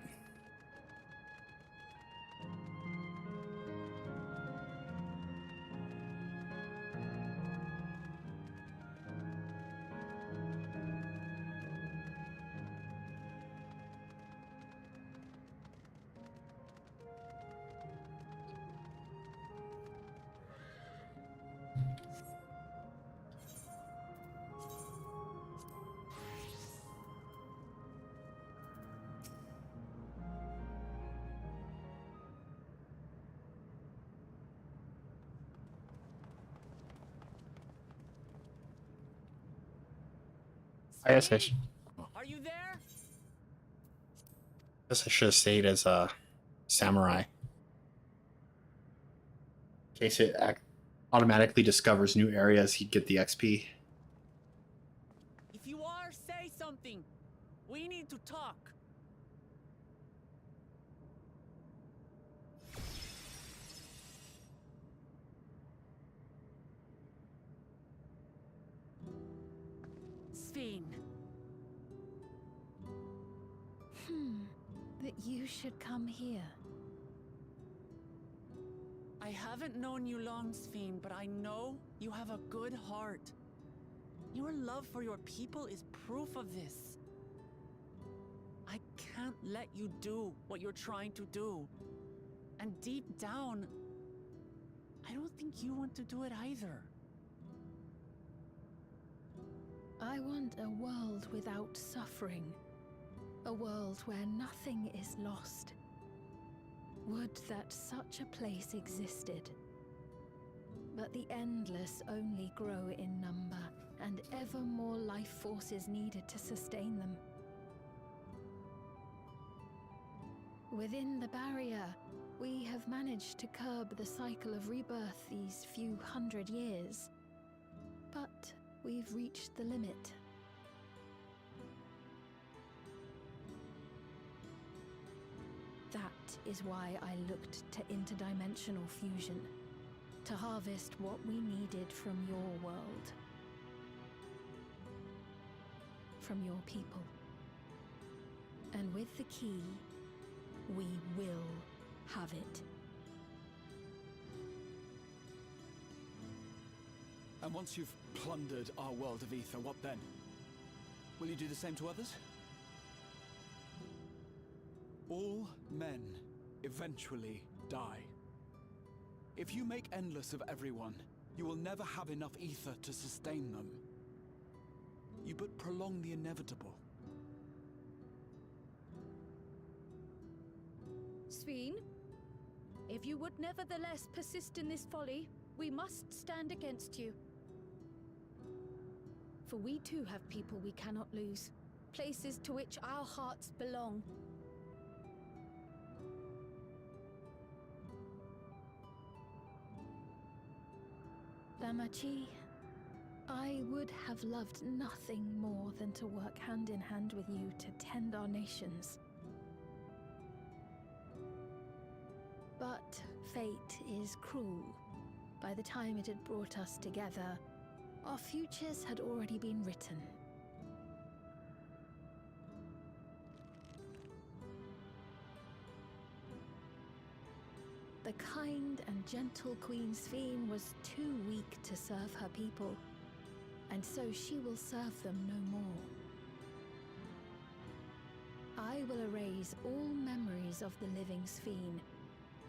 I guess Are you there? I should have stayed as a samurai. In case it automatically discovers new areas, he'd get the XP. If you are, say something. We need to talk. Sphene. That you should come here. I haven't known you long, Sphene, but I know you have a good heart. Your love for your people is proof of this. I can't let you do what you're trying to do. And deep down, I don't think you want to do it either. I want a world without suffering. A world where nothing is lost. Would that such a place existed. But the endless only grow in number, and ever more life forces needed to sustain them. Within the barrier, we have managed to curb the cycle of rebirth these few hundred years. But we've reached the limit. That is why I looked to interdimensional fusion, to harvest what we needed from your world, from your people. And with the key, we will have it. And once you've plundered our world of ether, what then? Will you do the same to others? All men eventually die. If you make endless of everyone, you will never have enough ether to sustain them. You but prolong the inevitable. Sphene, if you would nevertheless persist in this folly, we must stand against you. For we too have people we cannot lose, places to which our hearts belong. Damachi, I would have loved nothing more than to work hand in hand with you to tend our nations. But fate is cruel. By the time it had brought us together, our futures had already been written. The kind and gentle Queen Sphene was too weak to serve her people, and so she will serve them no more. I will erase all memories of the living Sphene,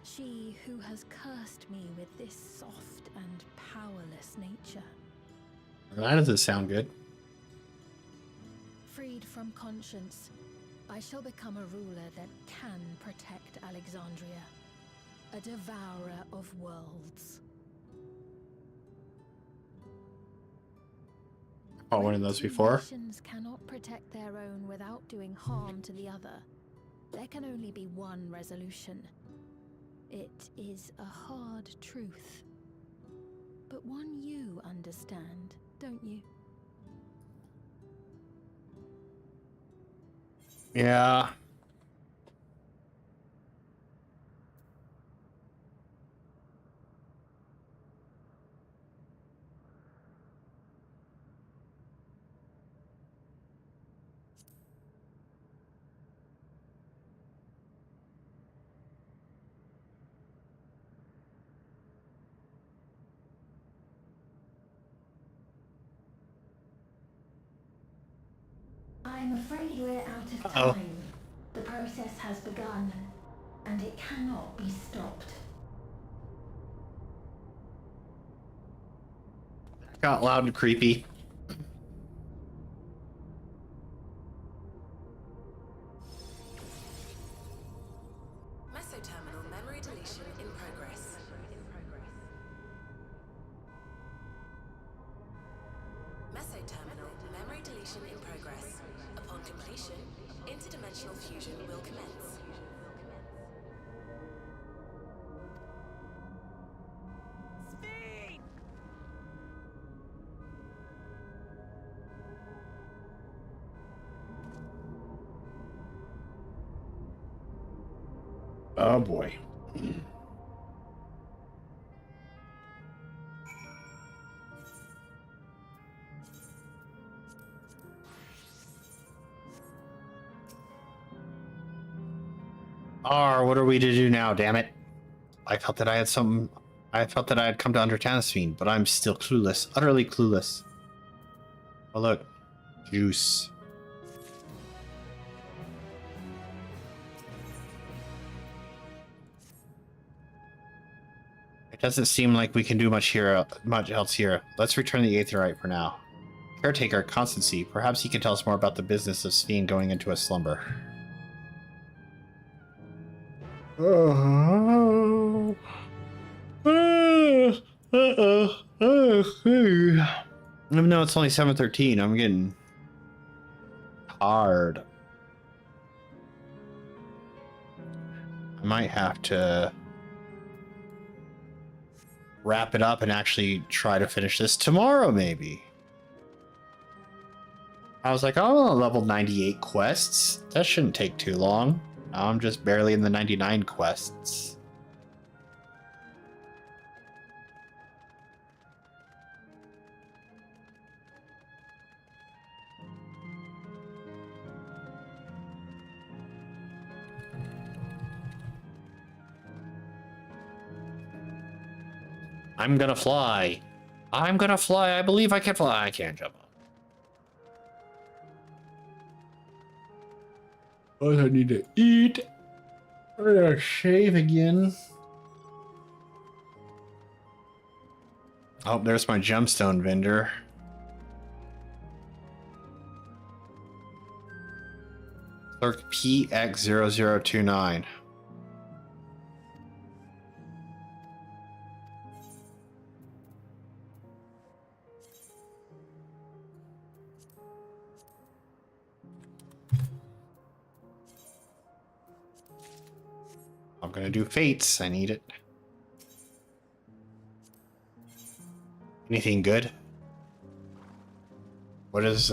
she who has cursed me with this soft and powerless nature. That doesn't sound good. Freed from conscience, I shall become a ruler that can protect Alexandria. A devourer of worlds. I fought one of those before. Nations cannot protect their own without doing harm to the other. There can only be one resolution. It is a hard truth, but one you understand, don't you? Yeah. I'm afraid we're out of Uh-oh. time. The process has begun, and it cannot be stopped. Got loud and creepy. Mesoterminal memory deletion in progress. Mesoterminal memory deletion in progress. Upon completion, interdimensional fusion will commence. Speed! Oh boy. What are we to do now, damn it? I felt that I had some. I felt that I had come to understand this fiend, but I'm still clueless. Utterly clueless. Oh, look. Juice. It doesn't seem like we can do much else here. Let's return the Aetherite for now. Caretaker, Constancy. Perhaps he can tell us more about the business of Sphene going into a slumber. Oh. Even though it's only 7:13, I'm getting tired. I might have to wrap it up and actually try to finish this tomorrow, maybe. I was like, oh, level 98 quests. That shouldn't take too long. Now I'm just barely in the 99 quests. I'm gonna fly. I'm gonna fly. I believe I can fly. I can't jump up. What do I need to eat? I'm gonna shave again. Oh, there's my gemstone vendor. Clerk PX0029. I'm gonna do fates. I need it. Anything good? What does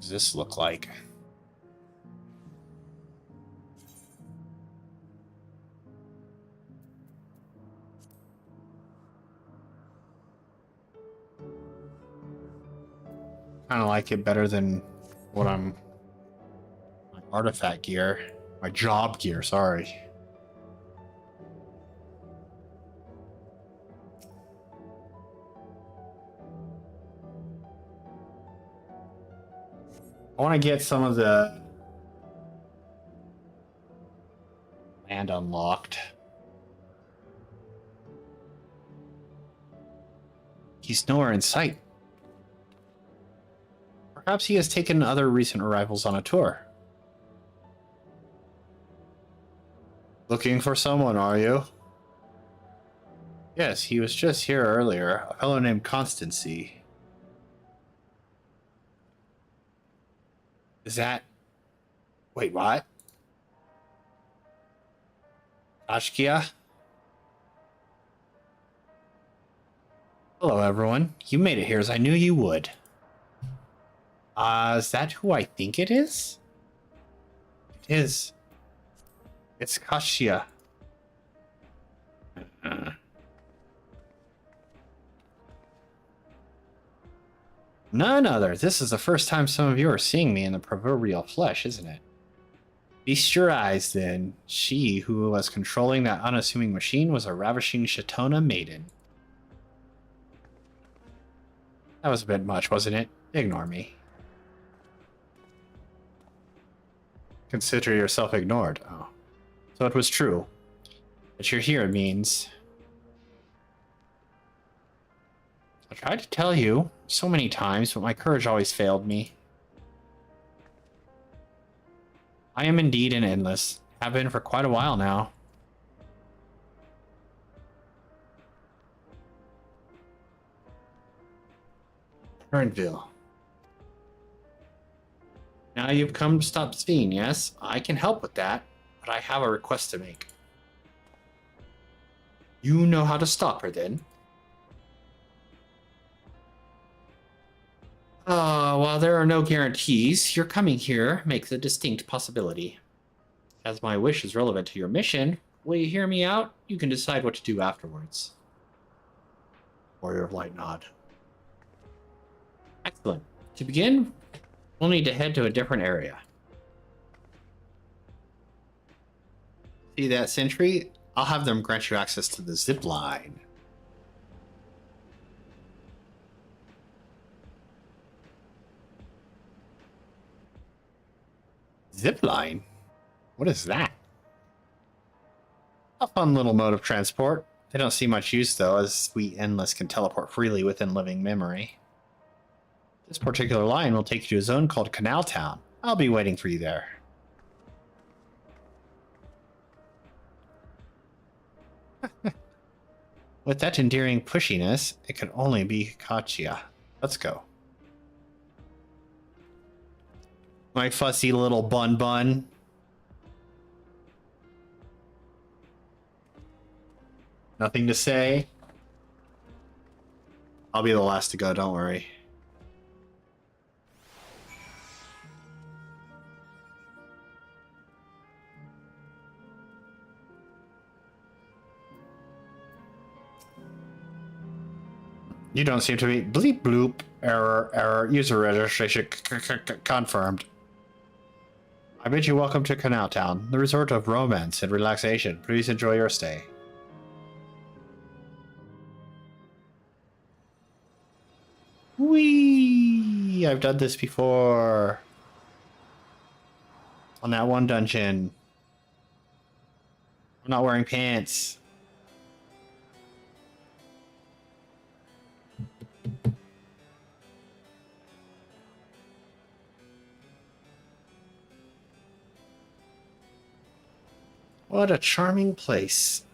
this look like? Kind of like it better than what my artifact gear, my job gear, sorry. I want to get some of the land unlocked. He's nowhere in sight. Perhaps he has taken other recent arrivals on a tour. Looking for someone, are you? Yes, he was just here earlier. A fellow named Constancy. Is that... Wait, what? Ashkia? Hello, everyone. You made it here as I knew you would. Is that who I think it is? It is. It's Kashia. None other. This is the first time some of you are seeing me in the proverbial flesh, isn't it? Feast your eyes, then. She who was controlling that unassuming machine was a ravishing Shatona maiden. That was a bit much, wasn't it? Ignore me. Consider yourself ignored. Oh. So it was true. That you're here means... I tried to tell you so many times, but my courage always failed me. I am indeed an endless. Have been for quite a while now. Kernville. Now you've come to stop Sveen, yes? I can help with that, but I have a request to make. You know how to stop her, then? While there are no guarantees, your coming here makes a distinct possibility. As my wish is relevant to your mission, will you hear me out? You can decide what to do afterwards. Warrior of Light nod. Excellent. To begin, we'll need to head to a different area. See that sentry? I'll have them grant you access to the zip line. Zipline? What is that? A fun little mode of transport. They don't see much use though, as we Endless can teleport freely within living memory. This particular line will take you to a zone called Canal Town. I'll be waiting for you there. With that endearing pushiness, it could only be Kachia. Let's go. My fussy little bun. Nothing to say. I'll be the last to go, don't worry. You don't seem to be... Bleep bloop. Error. User registration confirmed. I bid you welcome to Canal Town, the resort of romance and relaxation. Please enjoy your stay. Whee! I've done this before. On that one dungeon. I'm not wearing pants. What a charming place.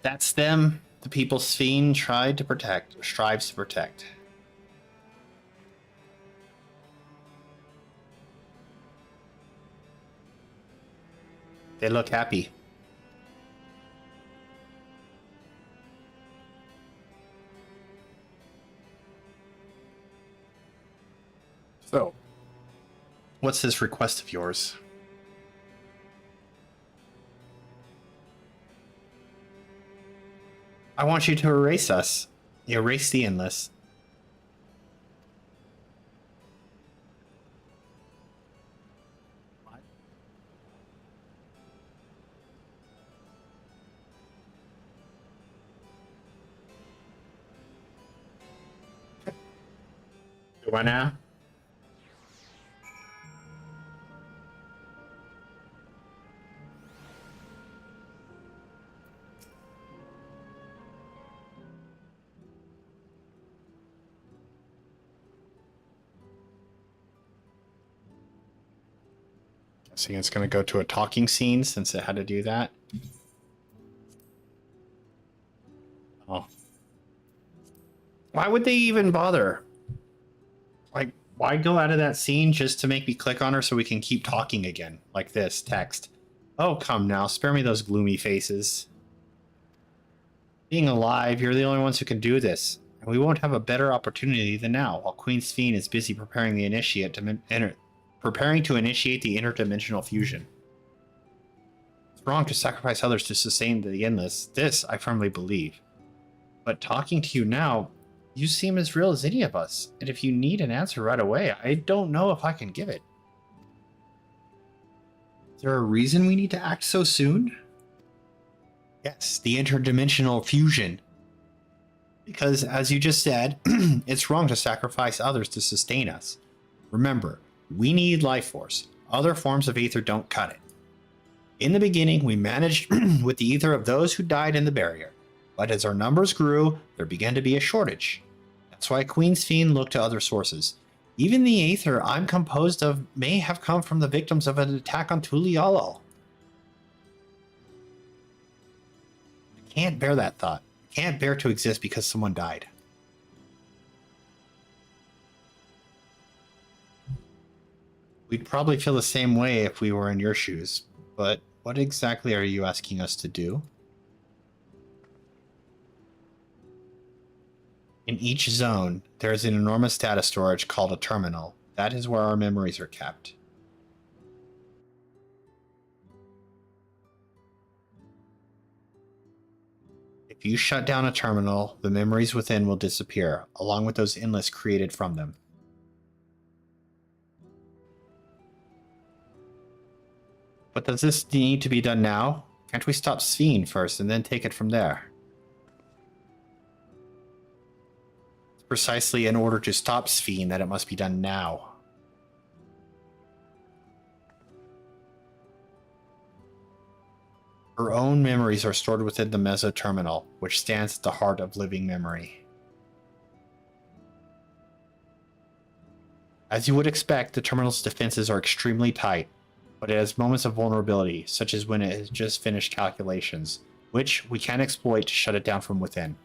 That's them, the people Sveen tried to protect, or strives to protect. They look happy. So, what's this request of yours? I want you to erase us. Erase the Endless. Do I now? Guessing it's going to go to a talking scene since it had to do that. Oh. Why would they even bother? Like, why go out of that scene just to make me click on her so we can keep talking again? Like this text. Oh, come now, spare me those gloomy faces. Being alive, you're the only ones who can do this, and we won't have a better opportunity than now, while Queen Sphene is busy preparing the initiate to preparing to initiate the interdimensional fusion. It's wrong to sacrifice others to sustain the endless. This, I firmly believe. But talking to you now, you seem as real as any of us, and if you need an answer right away, I don't know if I can give it. Is there a reason we need to act so soon? Yes, the interdimensional fusion. Because, as you just said, it's wrong to sacrifice others to sustain us. Remember, we need life force. Other forms of ether don't cut it. In the beginning, we managed with the ether of those who died in the barrier. But as our numbers grew, there began to be a shortage. That's why Queen Sphene looked to other sources. Even the ether I'm composed of may have come from the victims of an attack on Tulialo. I can't bear that thought. I can't bear to exist because someone died. We'd probably feel the same way if we were in your shoes, but what exactly are you asking us to do? In each zone, there is an enormous data storage called a terminal. That is where our memories are kept. If you shut down a terminal, the memories within will disappear, along with those endless created from them. But does this need to be done now? Can't we stop Sphene first and then take it from there? Precisely in order to stop Sphene that it must be done now. Her own memories are stored within the mesoterminal, which stands at the heart of living memory. As you would expect, the terminal's defenses are extremely tight, but it has moments of vulnerability, such as when it has just finished calculations, which we can exploit to shut it down from within.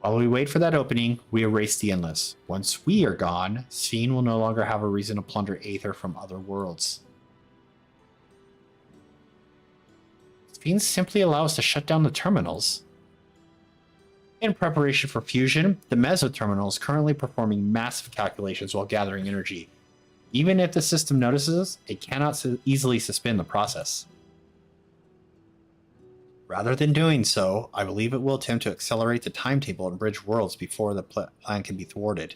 While we wait for that opening, we erase the endless. Once we are gone, Sphene will no longer have a reason to plunder aether from other worlds. Sphene simply allow us to shut down the terminals. In preparation for fusion, the mesoterminal is currently performing massive calculations while gathering energy. Even if the system notices, it cannot easily suspend the process. Rather than doing so, I believe it will attempt to accelerate the timetable and bridge worlds before the plan can be thwarted.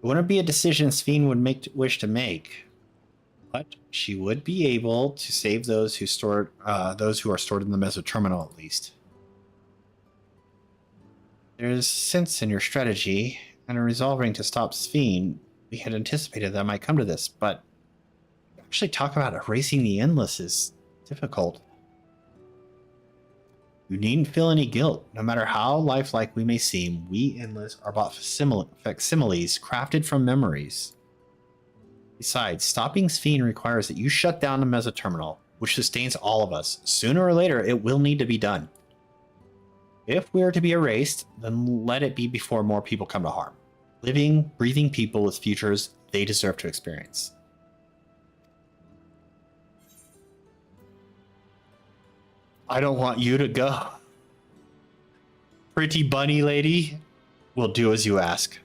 It wouldn't be a decision Sphene would wish to make, but she would be able to save those who are stored in the mesoterminal at least. There's sense in your strategy, and in resolving to stop Sphene, we had anticipated that might come to this, but actually talk about erasing the endless is difficult. You needn't feel any guilt. No matter how lifelike we may seem, we endless are but facsimiles crafted from memories. Besides, stopping Sphene requires that you shut down the mesoterminal, which sustains all of us. Sooner or later, it will need to be done. If we are to be erased, then let it be before more people come to harm. Living, breathing people with futures they deserve to experience. I don't want you to go. Pretty bunny lady, we'll do as you ask.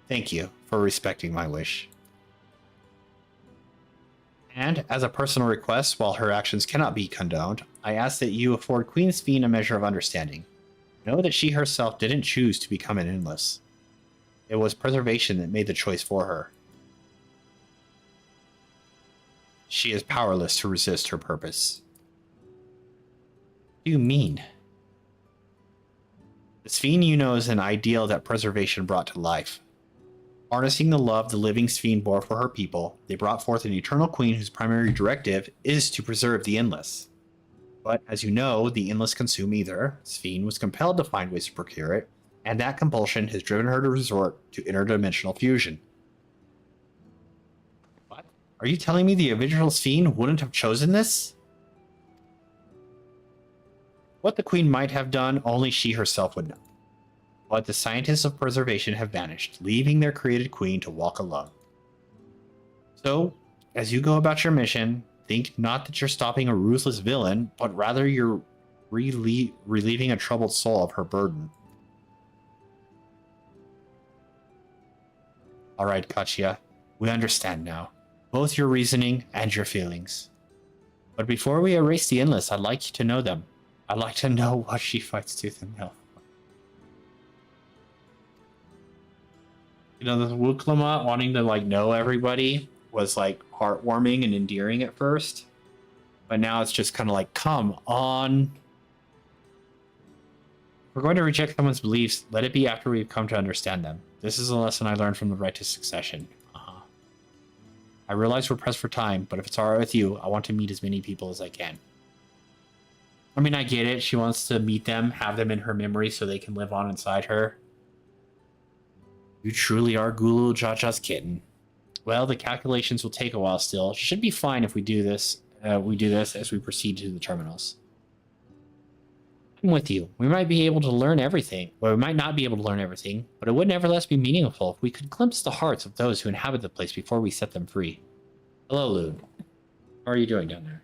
Thank you for respecting my wish. And, as a personal request, while her actions cannot be condoned, I ask that you afford Queen Sphene a measure of understanding. Know that she herself didn't choose to become an endless. It was preservation that made the choice for her. She is powerless to resist her purpose. What do you mean? The Sphene you know is an ideal that preservation brought to life. Harnessing the love the living Sphene bore for her people, they brought forth an eternal queen whose primary directive is to preserve the endless. But, as you know, the endless consume ether. Sphene was compelled to find ways to procure it, and that compulsion has driven her to resort to interdimensional fusion. What? Are you telling me the original Sphene wouldn't have chosen this? What the Queen might have done, only she herself would know. But the scientists of preservation have vanished, leaving their created queen to walk alone. So, as you go about your mission, think not that you're stopping a ruthless villain, but rather you're relieving a troubled soul of her burden. Alright, Katya, we understand now, both your reasoning and your feelings. But before we erase the endless, I'd like you to know them. I'd like to know what she fights tooth and nail. You know, the Wuklama wanting to, like, know everybody was, like, heartwarming and endearing at first. But now it's just kind of like, come on. If we're going to reject someone's beliefs, let it be after we've come to understand them. This is a lesson I learned from the right to succession. I realize we're pressed for time, but if it's alright with you, I want to meet as many people as I can. I mean, I get it. She wants to meet them, have them in her memory so they can live on inside her. You truly are Gulu Jaja's kitten. Well, the calculations will take a while still. Should be fine if we do this. As we proceed to the terminals. I'm with you. We might be able to learn everything. Well, we might not be able to learn everything, but it would nevertheless be meaningful if we could glimpse the hearts of those who inhabit the place before we set them free. Hello, Loon. How are you doing down there?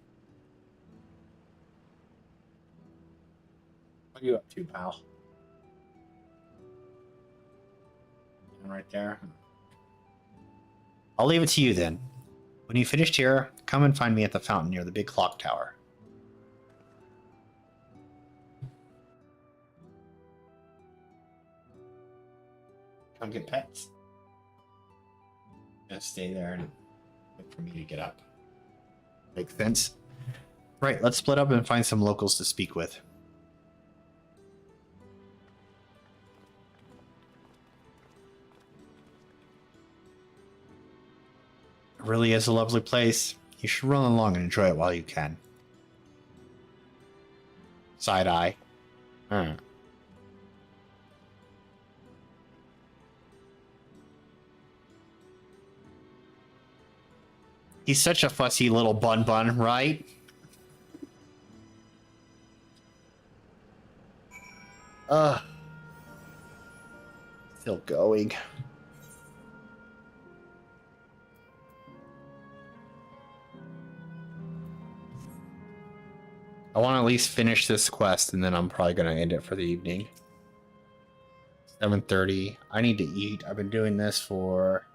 What are you up to, pal? Right there. I'll leave it to you then. When you finished here, come and find me at the fountain near the big clock tower. Come get pets. Just stay there and wait for me to get up. Makes sense? Right, let's split up and find some locals to speak with. It really is a lovely place. You should run along and enjoy it while you can. Side eye. He's such a fussy little bun, right? Still going. I want to at least finish this quest, and then I'm probably going to end it for the evening. 7:30. I need to eat. I've been doing this for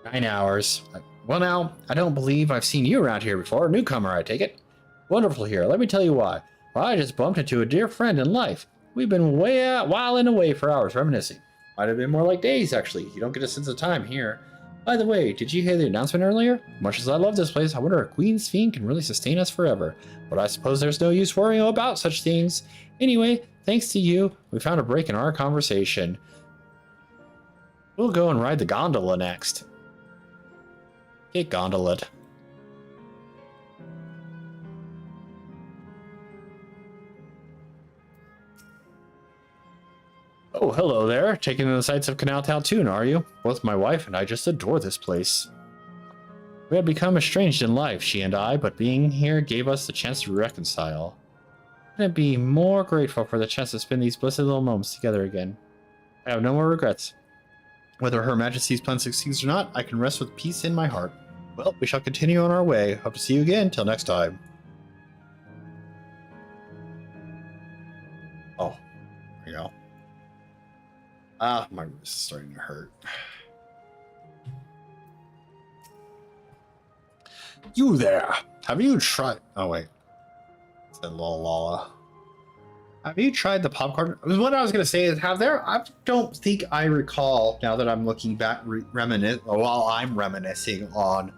9 hours. Well, now, I don't believe I've seen you around here before. Newcomer, I take it. Wonderful here. Let me tell you why. Well, I just bumped into a dear friend in life. We've been way out, whiling away for hours reminiscing. Might have been more like days, actually. You don't get a sense of time here. By the way, did you hear the announcement earlier? Much as I love this place, I wonder if Queen's Fiend can really sustain us forever. But I suppose there's no use worrying about such things. Anyway, thanks to you, we found a break in our conversation. We'll go and ride the gondola next. Get gondola'd. Oh, hello there. Taking in the sights of Canal Town too, are you? Both my wife and I just adore this place. We had become estranged in life, she and I, but being here gave us the chance to reconcile. Couldn't be more grateful for the chance to spend these blessed little moments together again. I have no more regrets. Whether Her Majesty's plan succeeds or not, I can rest with peace in my heart. Well, we shall continue on our way. Hope to see you again. Till next time. Oh, there you go. Ah, my wrist is starting to hurt. You there? Have you tried? Oh wait, it said Lola. Have you tried the popcorn? What I was gonna say is, I don't think I recall. Now that I'm looking back, while I'm reminiscing on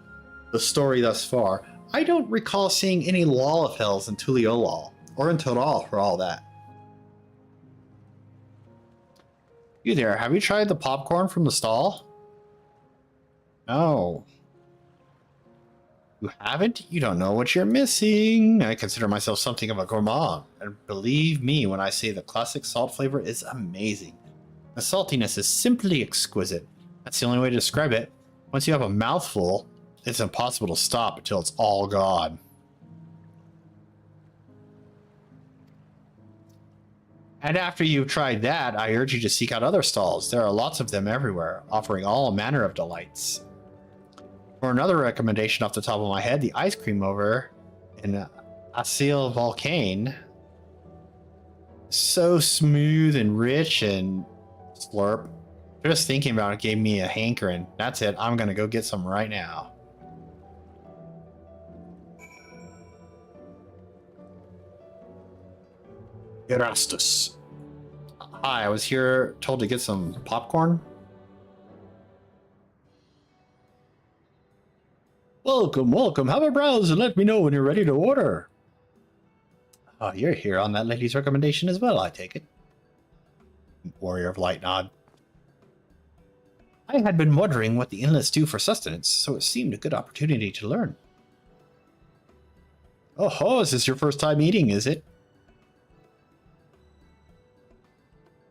the story thus far, I don't recall seeing any Lolafels in Tuliolol or in Toral for all that. You there, have you tried the popcorn from the stall? No. You haven't? You don't know what you're missing. I consider myself something of a gourmand, and believe me when I say the classic salt flavor is amazing. The saltiness is simply exquisite. That's the only way to describe it. Once you have a mouthful, it's impossible to stop until it's all gone. And after you've tried that, I urge you to seek out other stalls. There are lots of them everywhere, offering all manner of delights. For another recommendation off the top of my head, the ice cream over in Asil Volcane. So smooth and rich and slurp. Just thinking about it gave me a hankering. That's it. I'm going to go get some right now. Erastus. Hi, I was here told to get some popcorn. Welcome, welcome. Have a browse and let me know when you're ready to order. Oh, you're here on that lady's recommendation as well, I take it. Warrior of Light nod. I had been wondering what the inlets do for sustenance, so it seemed a good opportunity to learn. Oh ho, is this your first time eating, is it?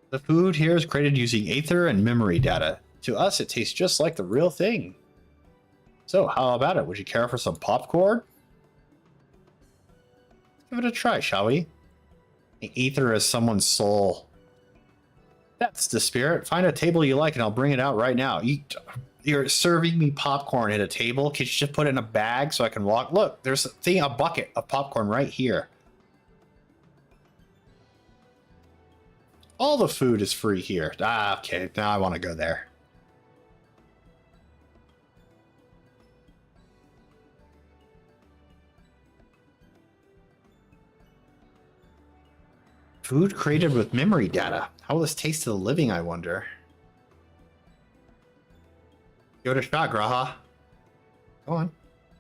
The food here is created using aether and memory data. To us, it tastes just like the real thing. So, how about it? Would you care for some popcorn? Let's give it a try, shall we? The aether is someone's soul. That's the spirit. Find a table you like and I'll bring it out right now. You're serving me popcorn at a table? Can you just put it in a bag so I can walk? Look, there's a bucket of popcorn right here. All the food is free here. Ah, okay. Now I want to go there. Food created with memory data. How will this taste to the living, I wonder? Give it a shot, Graha. Go on.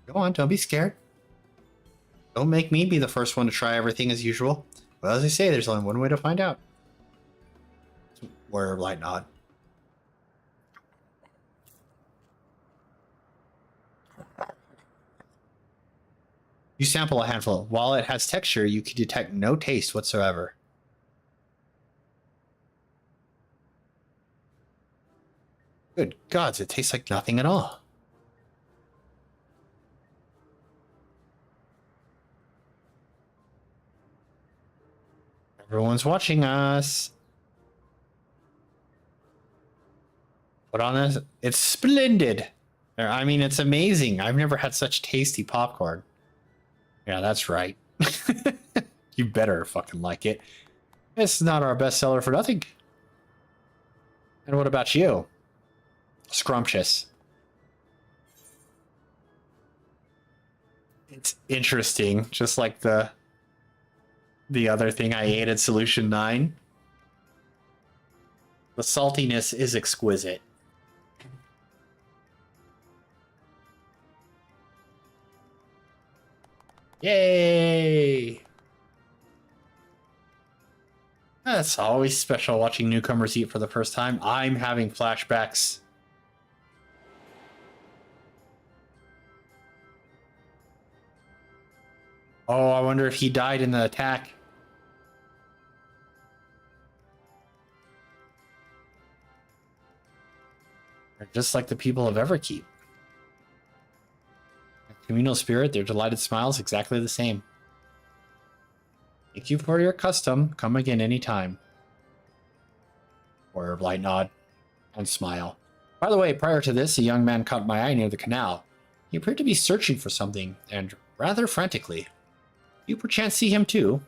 Go on, don't be scared. Don't make me be the first one to try everything as usual. Well, as I say, there's only one way to find out. Warrior of Light nod. You sample a handful. While it has texture, you can detect no taste whatsoever. Good gods, it tastes like nothing at all. Everyone's watching us. Put on this. It's splendid. I mean, it's amazing. I've never had such tasty popcorn. Yeah, that's right. You better fucking like it. It's not our best seller for nothing. And what about you? Scrumptious. It's interesting, just like the other thing I ate at Solution 9. The saltiness is exquisite. Yay! That's always special watching newcomers eat for the first time. I'm having flashbacks. Oh, I wonder if he died in the attack. They're just like the people of Everkeep. Communal spirit, their delighted smiles exactly the same. Thank you for your custom. Come again anytime. Warrior of Light nod and smile. By the way, prior to this, a young man caught my eye near the canal. He appeared to be searching for something, and rather frantically. You perchance see him too?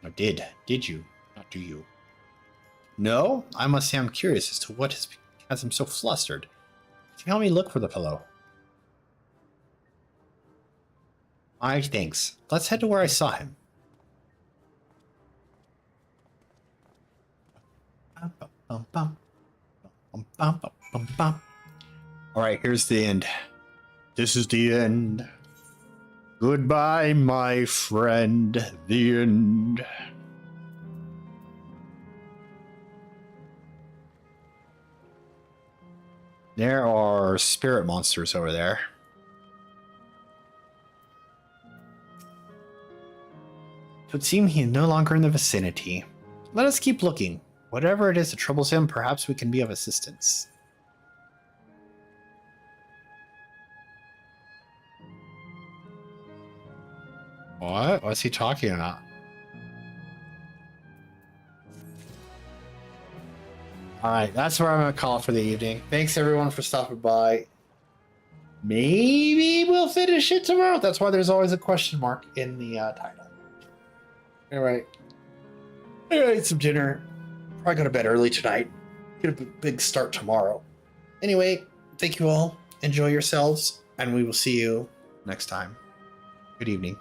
No, did you? Not do you? No? I must say I'm curious as to what has him so flustered. Can you help me look for the fellow? Aye, thanks. Let's head to where I saw him. Alright, here's the end. This is the end. Goodbye, my friend. The end. There are spirit monsters over there. It would seem he is no longer in the vicinity. Let us keep looking. Whatever it is that troubles him, perhaps we can be of assistance. What? What's he talking about? All right, that's where I'm going to call it for the evening. Thanks, everyone, for stopping by. Maybe we'll finish it tomorrow. That's why there's always a question mark in the title. Anyway, I gotta eat some dinner. Probably go to bed early tonight. Get a big start tomorrow. Anyway, thank you all. Enjoy yourselves, and we will see you next time. Good evening.